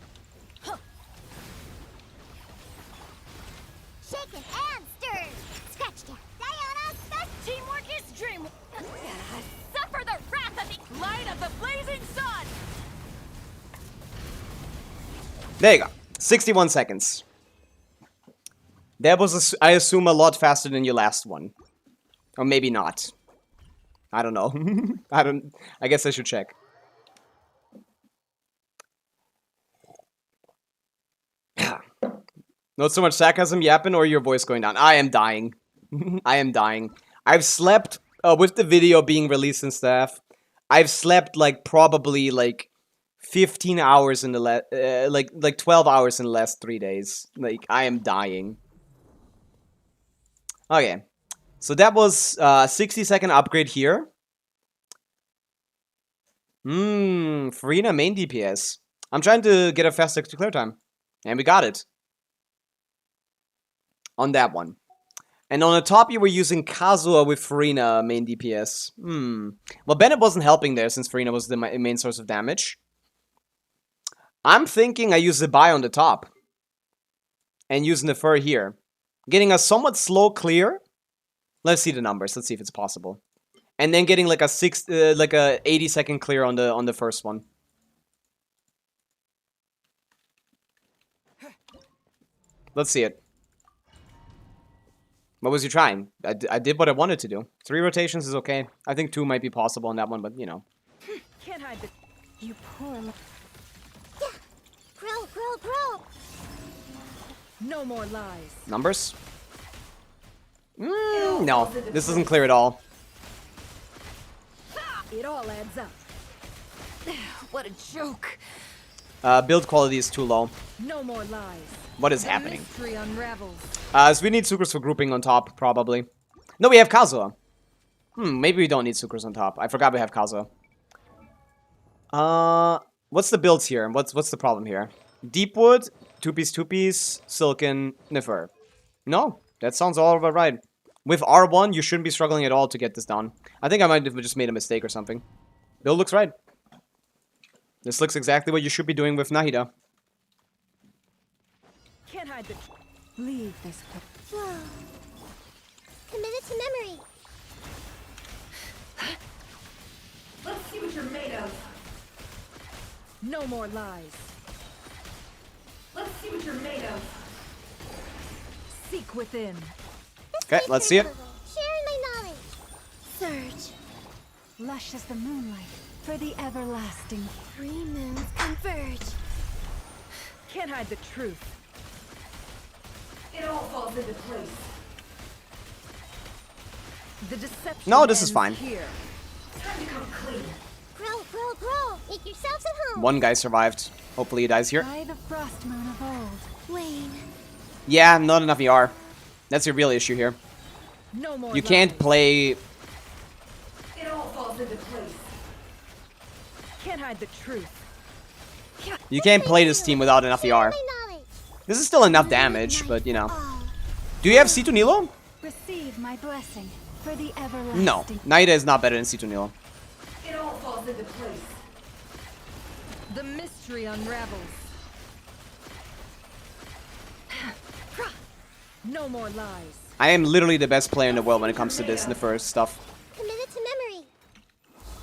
Shaken and stirred. Scratched ya. Diana special.
Teamwork is dream. Suffer the wrath of the light of the blazing sun.
There you go. 61 seconds. That was, I assume, a lot faster than your last one. Or maybe not. I don't know. I guess I should check. Not so much sarcasm yapping or your voice going down. I am dying. I am dying. I've slept, with the video being released and stuff, I've slept like probably like 15 hours in the like 12 hours in the last 3 days. Like, I am dying. Okay. So that was 60-second upgrade here. Farina main DPS. I'm trying to get a faster clear time. And we got it. On that one. And on the top you were using Kazuha with Farina main DPS. Well, Bennett wasn't helping there since Farina was the main source of damage. I'm thinking I use Zabai on the top. And using the fur here. Getting a somewhat slow clear. Let's see the numbers. Let's see if it's possible. and then getting like a 80-second clear on the first one. Let's see it. What was you trying? I did what I wanted to do. 3 rotations is okay. I think 2 might be possible on that one, but you know.
Can't hide the...
You poor Grow.
No more lies.
Numbers? No, this doesn't clear at all.
It all adds up. What a joke.
Build quality is too low.
No more lies.
What is
The
happening?
mystery unravels.
So we need Sucrose for grouping on top, probably. No, we have Kazuha. Maybe we don't need Sucrose on top. I forgot we have Kazuha. What's the builds here? What's the problem here? Deepwood, 2-piece, Silken, Niffer. No, that sounds all about right. With R1, you shouldn't be struggling at all to get this down. I think I might have just made a mistake or something. Build looks right. This looks exactly what you should be doing with Nahida.
Can't hide the... Leave this...
Flow. Committed to memory.
Let's see what you're made of. No more lies. Let's see what you're made of. Seek within.
Okay, let's see it.
Sharing my knowledge. Surge.
Lush as the moonlight for the everlasting.
3 moons converge.
Can't hide the truth. It all falls into place. The deception.
No, this is
ends
fine.
Here. Time to come clean.
Grow. Make yourselves at home.
One guy survived. Hopefully he dies here.
By the frost moon of old.
Wane.
Yeah, not enough ER. That's your real issue here.
No more
You can't play...
It all falls into place. Can't hide the truth.
You can't play this team without enough ER.
My knowledge.
This is still enough damage, but you know. Do you have C2 Nilo?
Receive my blessing for the everlasting.
No. Naida is not better than C2 Nilo.
It all falls into place. The mystery unravels. No more lies.
I am literally the best player in the world when it comes to this Niffer stuff.
Committed to memory.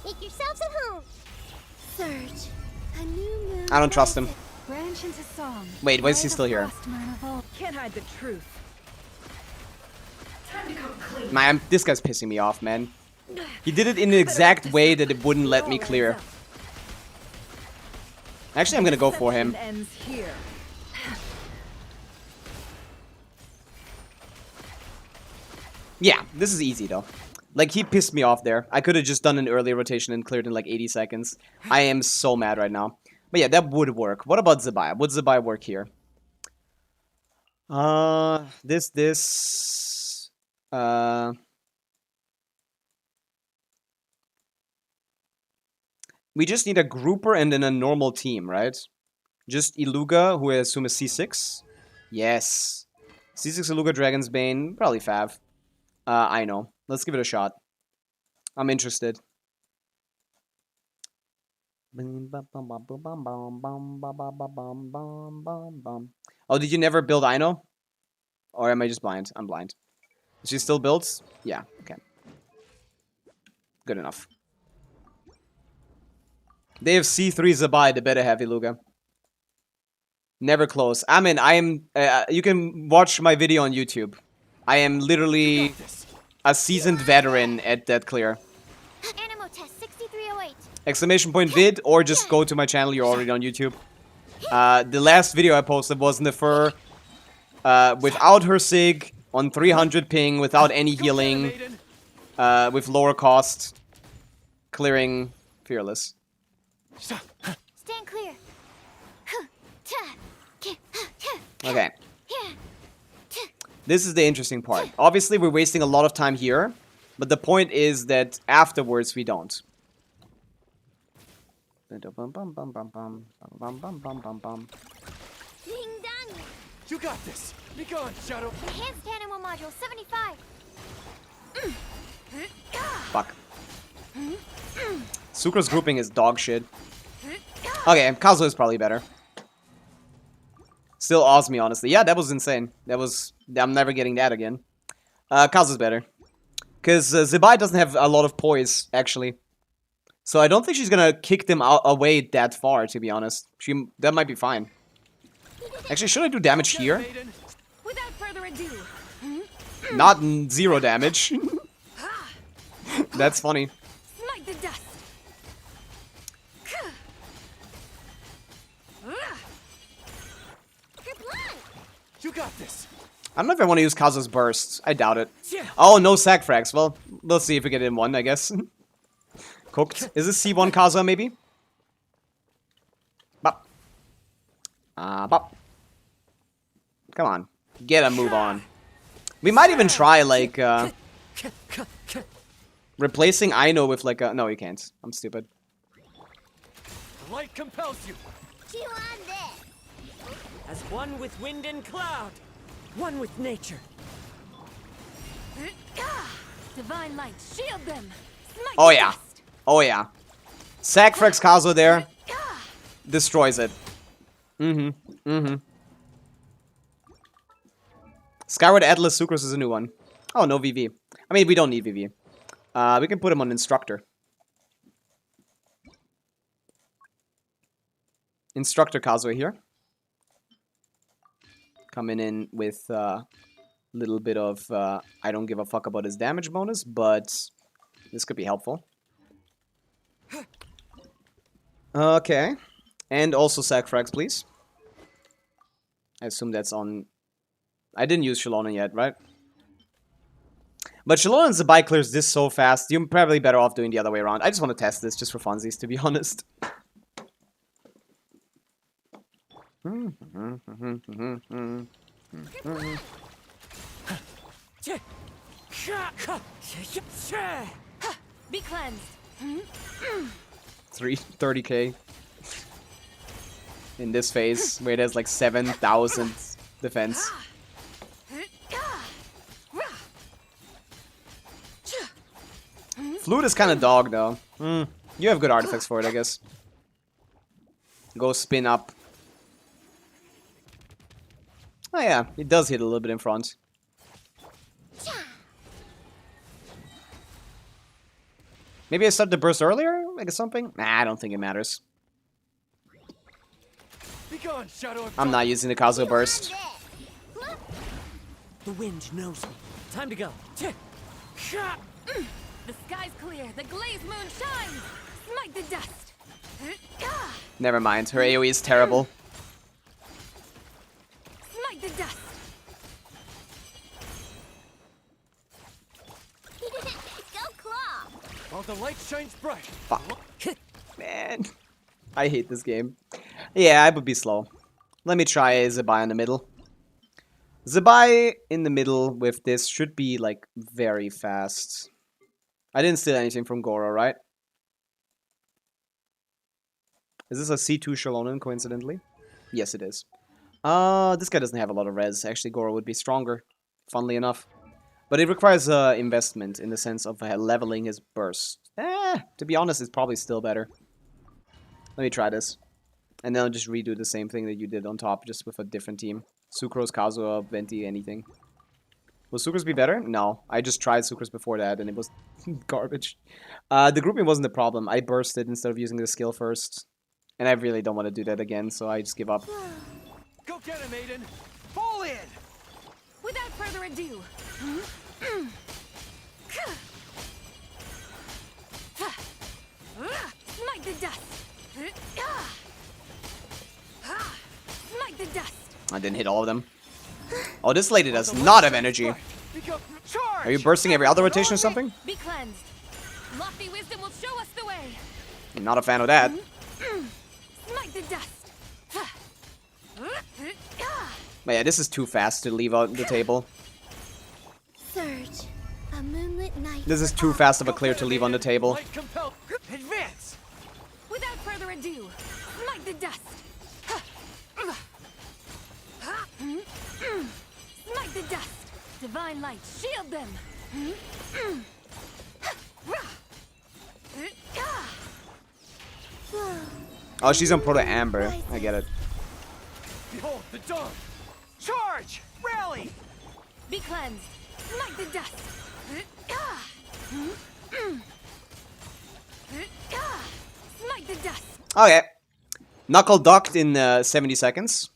Make yourselves at home. Surge. A new moon.
I don't trust him.
rises.
Branch into song.
Wait, why is he still here?
Can't hide the truth. Time to come clean.
Man, this guy's pissing me off, man. He did it in the exact way that it wouldn't let me clear. Actually, I'm gonna go for him.
Ends here.
Yeah, this is easy though. Like, he pissed me off there. I could have just done an early rotation and cleared in like 80 seconds. I am so mad right now. But yeah, that would work. What about Zabaya? Would Zabaya work here? We just need a grouper and then a normal team, right? Just Iluga, who I assume is C6. Yes. C6 Iluga, Dragon's Bane, probably Fav. I know. Let's give it a shot. I'm interested. Oh, did you never build Aino? Or am I just blind? I'm blind. Is she still built? Yeah, okay. Good enough. They have C3 Zabai, they better have Iluga. Never close. I mean, you can watch my video on YouTube. I am literally a seasoned veteran at that clear.
Animo test 6308.
Exclamation point vid, or just go to my channel, you're already on YouTube. The last video I posted was Niffer without her Sig, on 300 ping, without any healing, with lower cost, clearing Fearless.
Stand clear.
Okay. This is the interesting part. Obviously, we're wasting a lot of time here, but the point is that afterwards we don't.
Ding dong.
You got this. Be gone, Shadow.
Enhanced animal module 75.
Fuck. Sucro's grouping is dog shit. Okay, Kazuha is probably better. Still awes me, honestly. Yeah, that was insane. That was... I'm never getting that again. Kazuha's better. Because Zebai doesn't have a lot of poise, actually. So I don't think she's gonna kick them away that far, to be honest. That might be fine. Actually, should I do damage here?
Without further ado.
Not 0 damage. That's funny.
Smite the dust.
You got this.
I don't know if I want to use Kazu's burst. I doubt it. Oh, no sack frags. Well, we'll see if we get in one, I guess. Cooked. Is this C1 Kazuha, maybe? Bop. Bop. Come on. Get a move on. We might even try, like, replacing Aino with, like, a... No, you can't. I'm stupid.
The light compels you.
Chew on this.
As one with wind and cloud, one with nature.
Divine light, shield them. Smite
Oh,
the
yeah.
dust.
Oh, yeah. Sack frags Kazuha there. Destroys it. Skyward Atlas Sucrose is a new one. Oh, no VV. I mean, we don't need VV. We can put him on Instructor. Instructor Kazuha here. Coming in with a little bit of I don't give a fuck about his damage bonus, but this could be helpful. Okay. And also sack frags, please. I assume that's on... I didn't use Shalona yet, right? But Shalona and Zebai clears this so fast, you're probably better off doing the other way around. I just want to test this, just for funsies, to be honest.
Be cleansed.
30k. In this phase, where it has like 7,000 defense. Flute is kind of dog, though. You have good artifacts for it, I guess. Go spin up. Oh yeah, it does hit a little bit in front. Maybe I start the burst earlier? Like something? Nah, I don't think it matters.
Be gone, Shadow of
I'm not using the Kazuha burst.
The wind knows me. Time to go.
The sky's clear. The glazed moon shines. Smite the dust.
Never mind, her AoE is terrible.
Smite the dust.
Go claw.
While the light shines bright.
Fuck. Man. I hate this game. Yeah, I would be slow. Let me try Zebai in the middle. Zebai in the middle with this should be, like, very fast. I didn't steal anything from Goro, right? Is this a C2 Shalonen, coincidentally? Yes, it is. This guy doesn't have a lot of res. Actually, Goro would be stronger, funnily enough. But it requires investment in the sense of leveling his burst. To be honest, it's probably still better. Let me try this. And then I'll just redo the same thing that you did on top, just with a different team. Sucrose, Kazuha, Venti, anything. Will Sucrose be better? No. I just tried Sucrose before that, and it was garbage. The grouping wasn't the problem. I bursted instead of using the skill first. And I really don't want to do that again, so I just give up.
Go get him, Aiden. Fall in.
Without further ado. Smite the dust. Smite the dust.
I didn't hit all of them. Oh, this lady does not have energy. Are you bursting every other rotation or something?
Be cleansed. Lofty wisdom will show us the way.
I'm not a fan of that.
Smite the dust.
But yeah, this is too fast to leave out the table.
Surge. A moonlit night.
This is too fast of a clear to leave on the table.
Light compel. Advance.
Without further ado, smite the dust. Smite the dust. Divine light, shield them.
Oh, she's on Proto Amber. I get it.
Behold the dawn. Charge. Rally.
Be cleansed. Smite the dust.
Smite the dust.
Okay. Knuckle ducked in 70 seconds.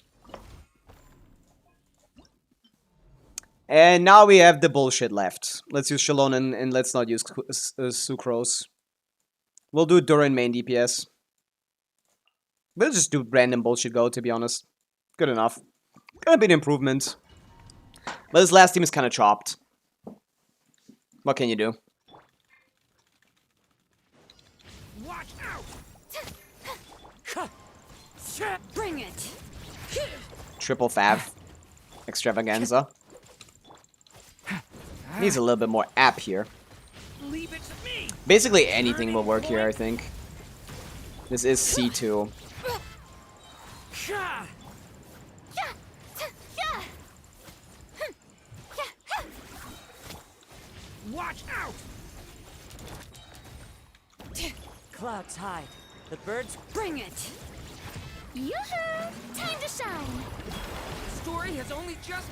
And now we have the bullshit left. Let's use Shalon and let's not use Sucrose. We'll do Durin main DPS. We'll just do random bullshit go, to be honest. Good enough. Gonna be an improvement. But this last team is kind of chopped. What can you do?
Watch out!
Bring it.
Triple Fav. Extravaganza. Needs a little bit more app here.
Leave it to me.
Basically anything will work here, I think. This is C2.
Watch out!
Clouds hide. The birds
Bring it. Yoo-hoo! Time to shine.
The story has only just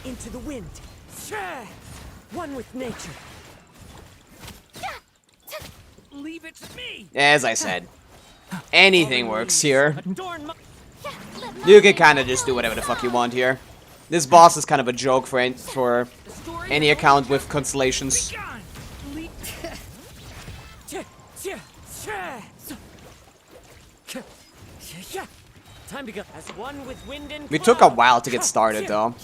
into the wind. One with nature.
leave it to me.
As I said, anything works here.
Adorn my
You can kind of just do whatever the fuck you want here. This boss is kind of a joke for any account with constellations.
Gone.
Time to go. As one with wind and
We took a while to get started though.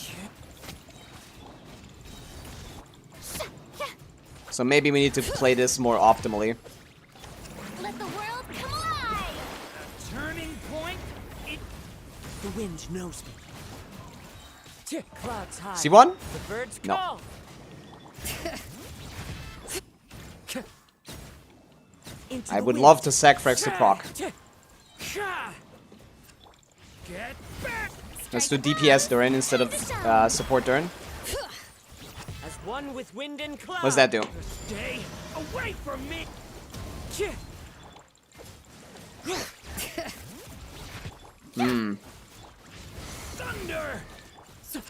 So maybe we need to play this more optimally.
Let the world come alive.
Turning point.
The wind knows me. Clouds high.
See one?
The birds
No.
call. Into
I
the
would
wind.
love to sack Frax to proc.
Get back.
Let's do DPS Durin instead of support Durin.
As one with wind and cloud.
What does that do?
Stay away from me.
Hmm.
Thunder.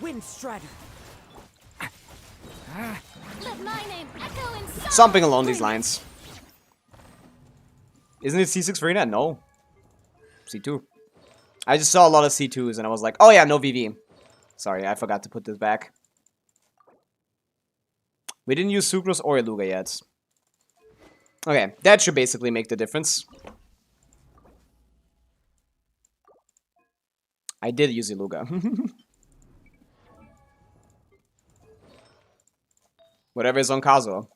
Wind Strider.
Let my name echo in song.
Something along these lines. Isn't it C6 Farina? No. C2. I just saw a lot of C2s and I was like, oh yeah, no VV. Sorry, I forgot to put this back. We didn't use Sucrose or Iluga yet. Okay, that should basically make the difference. I did use Iluga. Whatever is on Kazuo.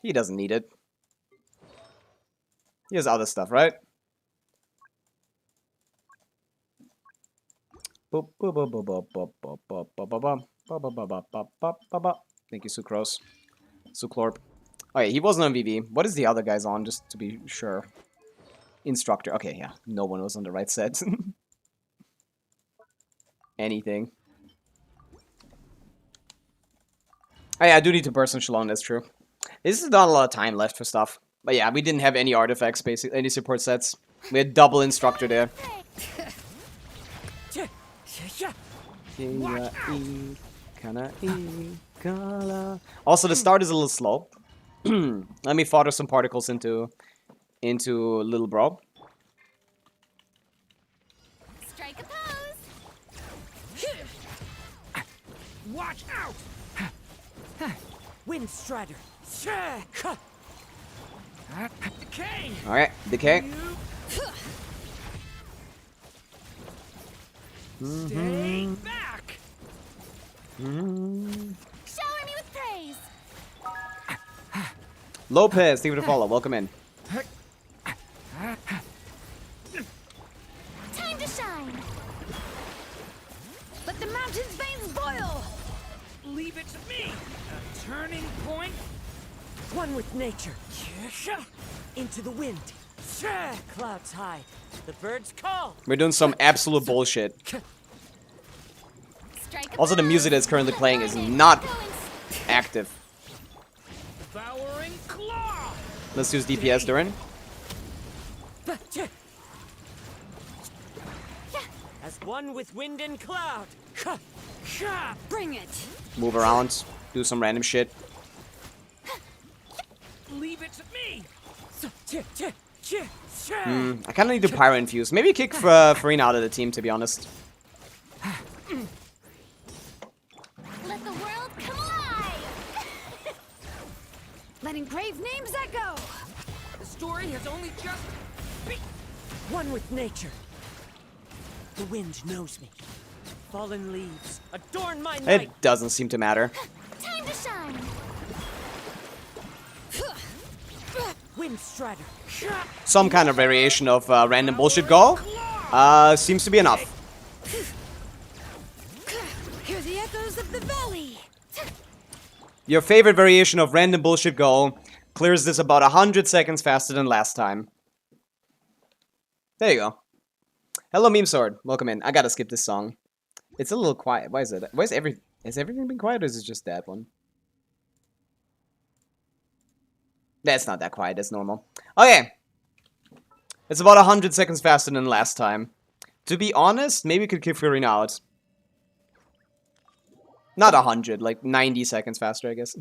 He doesn't need it. He has other stuff, right? Thank you, Sucrose. Suclorp. Okay, he wasn't on VV. What is the other guys on, just to be sure? Instructor. Okay, yeah. No one was on the right set. Anything. Oh yeah, I do need to burst on Shalon, that's true. This is not a lot of time left for stuff. But yeah, we didn't have any artifacts, basically, any support sets. We had double Instructor there. Also, the start is a little slow. Let me fodder some particles into little bro.
Strike a pose.
Watch out.
Wind Strider.
Decay.
Alright, decay.
Stay back.
Shower me with praise.
Lopez, thank you for the follow. Welcome in.
Time to shine. Let the mountain's veins boil.
Leave it to me. A turning point.
One with nature. Into the wind. Clouds hide. The birds call.
We're doing some absolute bullshit.
Strike a
Also, the
pose.
music that's currently
Let
playing
my
is
name
not
echo in
active.
Devouring claw.
Let's use DPS Durin.
As one with wind and cloud.
Bring it.
Move around. Do some random shit.
Leave it to me.
I kind of need to Pyro Infuse. Maybe kick Farina out of the team, to be honest.
Let the world come alive!
Letting brave names echo.
The story has only just begun. One with nature. The wind knows me. Fallen leaves adorn my night.
It doesn't seem to matter.
Time to shine!
Wind strider.
Some kind of variation of random bullshit go. Seems to be enough.
Hear the echoes of the valley.
Your favorite variation of random bullshit go clears this about 100 seconds faster than last time. There you go. Hello, Meme Sword. Welcome in. I gotta skip this song. It's a little quiet. Why is it? Why is has everything been quiet, or is it just that one? That's not that quiet. That's normal. Okay. It's about 100 seconds faster than last time. To be honest, maybe we could kick Farina out. Not 100, like 90 seconds faster, I guess.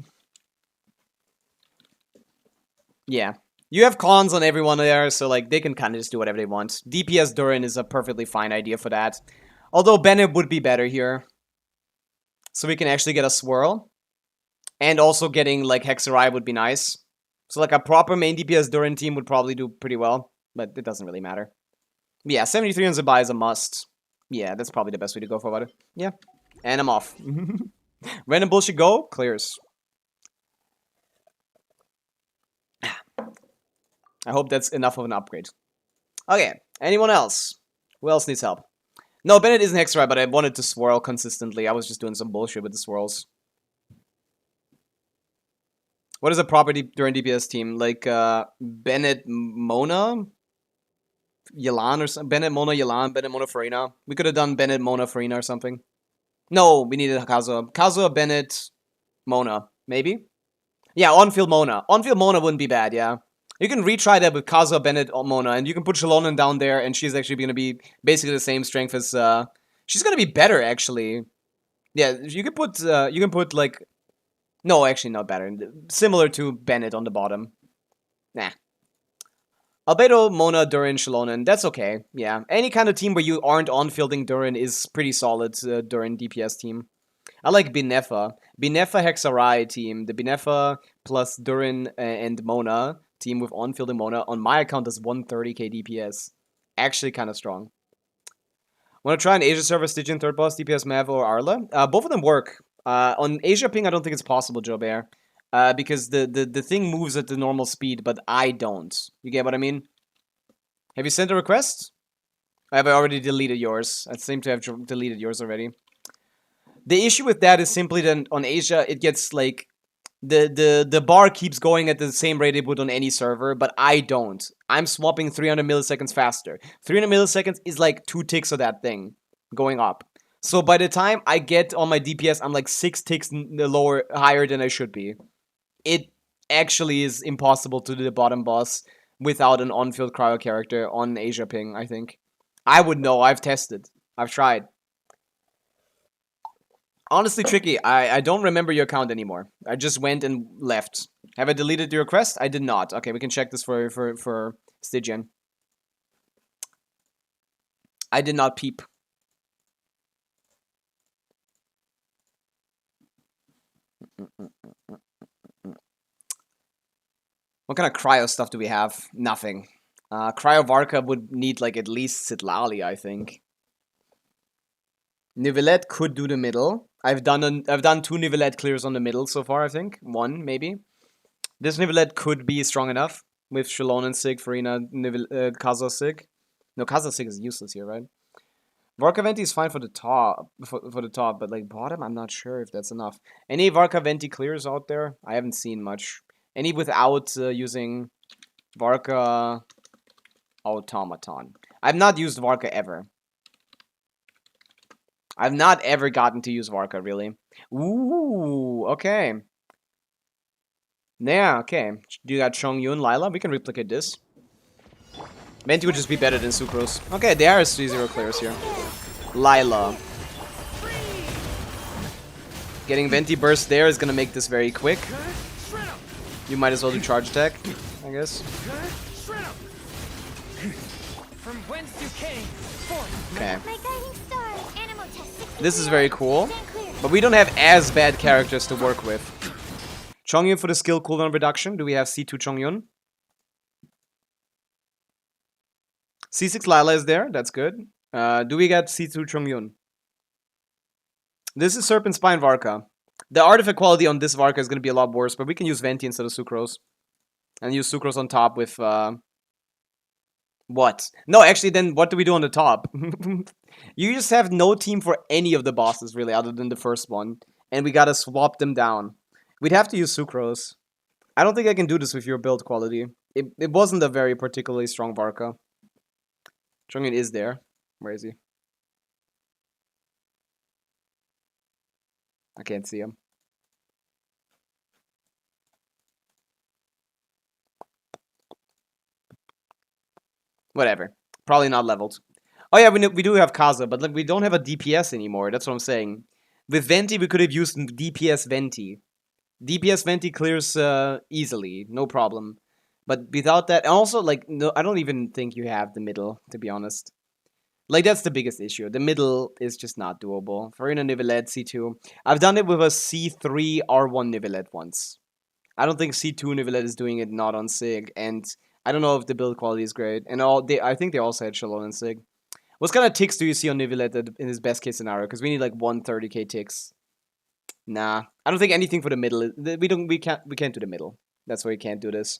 Yeah. You have cons on everyone there, so like they can kind of just do whatever they want. DPS Durin is a perfectly fine idea for that. Although Bennett would be better here. So we can actually get a swirl. And also getting like Hexerai would be nice. So like a proper main DPS Durin team would probably do pretty well. But it doesn't really matter. Yeah, 73 on Zabai is a must. Yeah, that's probably the best way to go for about it. Yeah. And I'm off. Random bullshit go, clears. I hope that's enough of an upgrade. Okay, anyone else? Who else needs help? No, Bennett isn't Hexerai, but I wanted to swirl consistently. I was just doing some bullshit with the swirls. What is a property during DPS team? Like, Bennett Mona? Yelan or something? Bennett Mona Yelan, Bennett Mona Farina. We could have done Bennett Mona Farina or something. No, we needed Kazuha. Kazuha, Bennett, Mona. Maybe? Yeah, on-field Mona. On-field Mona wouldn't be bad, yeah. You can retry that with Kazuha, Bennett, Mona, and you can put Shalonen down there, and she's actually going to be basically the same strength as, she's going to be better, actually. Yeah, you can put, like, no, actually not better. Similar to Bennett on the bottom. Nah. Albedo, Mona, Durin, Shalonen, that's okay. Yeah, any kind of team where you aren't on-fielding Durin is pretty solid Durin DPS team. I like Binefa. Binefa Hexerai team. The Binefa plus Durin and Mona team with on-fielding Mona on my account is 130k DPS. Actually kind of strong. Want to try an Asia server Stygian third boss DPS Mav or Arla? Both of them work. On Asia ping, I don't think it's possible, Joe Bear. Because the thing moves at the normal speed, but I don't. You get what I mean? Have you sent a request? Have I already deleted yours? I seem to have deleted yours already. The issue with that is simply that on Asia, it gets like... The bar keeps going at the same rate it would on any server, but I don't. I'm swapping 300 milliseconds faster. 300 milliseconds is like 2 ticks of that thing going up. So by the time I get on my DPS, I'm like 6 ticks higher than I should be. It actually is impossible to do the bottom boss without an on-field cryo character on Asia ping, I think. I would know, I've tested. I've tried. Honestly, Tricky, I don't remember your account anymore. I just went and left. Have I deleted the request? I did not. Okay, we can check this for Stygian. I did not peep. What kind of cryo stuff do we have? Nothing. Cryo Varka would need like at least Sitlali, I think. Nivelette could do the middle. I've done 2 Nivelette clears on the middle so far, I think. 1, maybe. This Nivelette could be strong enough with Shalonen Sig, Farina, Kazuha Sig. No, Kazuha Sig is useless here, right? Varka Venti is fine for the top, for the top, but like bottom, I'm not sure if that's enough. Any Varka Venti clears out there? I haven't seen much. Any without using Varka Automaton. I've not used Varka ever. I've not ever gotten to use Varka, really. Ooh, okay. Yeah, okay. Do you got Chongyun, Lila? We can replicate this. Venti would just be better than Sucrose. Okay, there are 3-0 clears here. Lila. Getting Venti Burst there is gonna make this very quick. You might as well do charge attack, I guess.
From whence you came, forth.
Okay.
My guiding star, animal test 63.
This is very cool,
Stand clear.
but we don't have as bad characters to work with. Chongyun for the skill cooldown reduction. Do we have C2 Chongyun? C6 Lila is there. That's good. Do we get C2 Chongyun? This is Serpent Spine Varka. The artifact quality on this Varka is going to be a lot worse, but we can use Venti instead of Sucrose. And use Sucrose on top with... What? No, actually, then what do we do on the top? You just have no team for any of the bosses, really, other than the first one. And we gotta swap them down. We'd have to use Sucrose. I don't think I can do this with your build quality. It wasn't a very particularly strong Varka. Chongyun is there. Where is he? I can't see him. Whatever. Probably not leveled. Oh yeah, we do have Kaza, but like we don't have a DPS anymore. That's what I'm saying. With Venti, we could have used DPS Venti. DPS Venti clears easily, no problem. But without that, and also like no, I don't even think you have the middle, to be honest. Like that's the biggest issue. The middle is just not doable. Farina Nivelette C2. I've done it with a C3 R1 Nivelette once. I don't think C2 Nivelette is doing it not on Sig, and I don't know if the build quality is great. And I think they also had Shalom and Sig. What kind of ticks do you see on Nivelette in his best case scenario? Because we need like 130k ticks. Nah, I don't think anything for the middle. We can't do the middle. That's why we can't do this.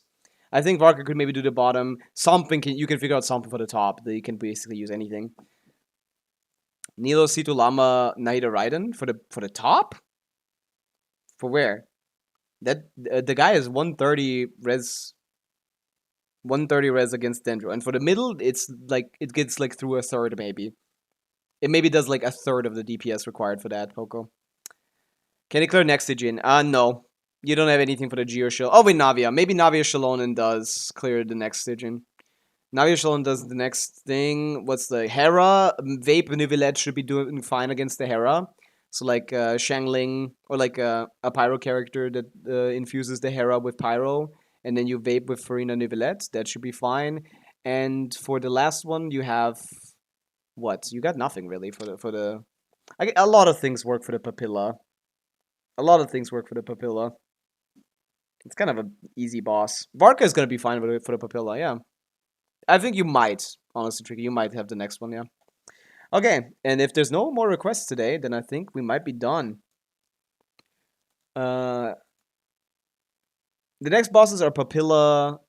I think Varka could maybe do the bottom. You can figure out something for the top. That you can basically use anything. Nilo C2 Lama Naida Raiden for the top. For where? That the guy is 130 res. 130 res against Dendro. And for the middle, it's like, it gets like through a third maybe. It maybe does like a third of the DPS required for that, Poco. Can you clear next Stygian? No. You don't have anything for the Geo Shield. Oh, wait, Navia. Maybe Navia Shalonen does clear the next Stygian. Navia Shalonen does the next thing. What's the Hera? Vape Nivelette should be doing fine against the Hera. So like Shangling, or like a Pyro character that infuses the Hera with Pyro. And then you vape with Farina Nivelette. That should be fine. And for the last one, you have... What? You got nothing, really, for the... A lot of things work for the Papilla. A lot of things work for the Papilla. It's kind of an easy boss. Varka is going to be fine for the Papilla, yeah. I think you might, honestly, Tricky. You might have the next one, yeah. Okay, and if there's no more requests today, then I think we might be done. The next bosses are Papilla,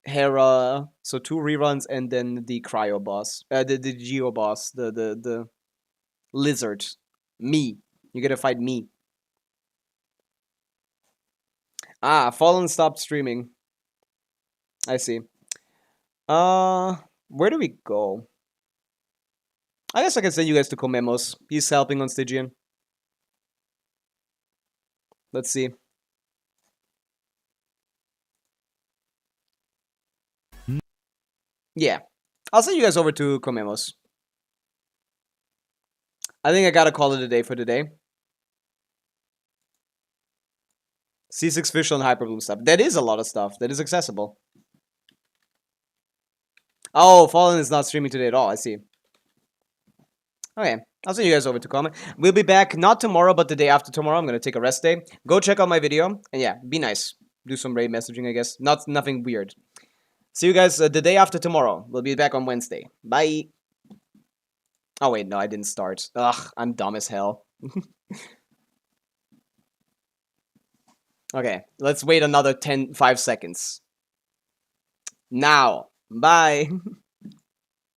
Hera, so 2 reruns, and then the Cryo boss. The Geo boss, the Lizard. Me. You gotta fight me. Ah, Fallen stopped streaming. I see. Where do we go? I guess I can send you guys to Komemos. He's helping on Stygian. Let's see. Yeah. I'll send you guys over to Komemos. I think I gotta call it a day for today. C6 Fischl and Hyperbloom stuff. That is a lot of stuff. That is accessible. Oh, Fallen is not streaming today at all. I see. Okay. I'll send you guys over to comment. We'll be back not tomorrow, but the day after tomorrow. I'm gonna take a rest day. Go check out my video. And yeah, be nice. Do some raid messaging, I guess. Nothing weird. See you guys the day after tomorrow. We'll be back on Wednesday. Bye. Oh, wait. No, I didn't start. Ugh, I'm dumb as hell. Okay, let's wait another 5 seconds. Now. Bye.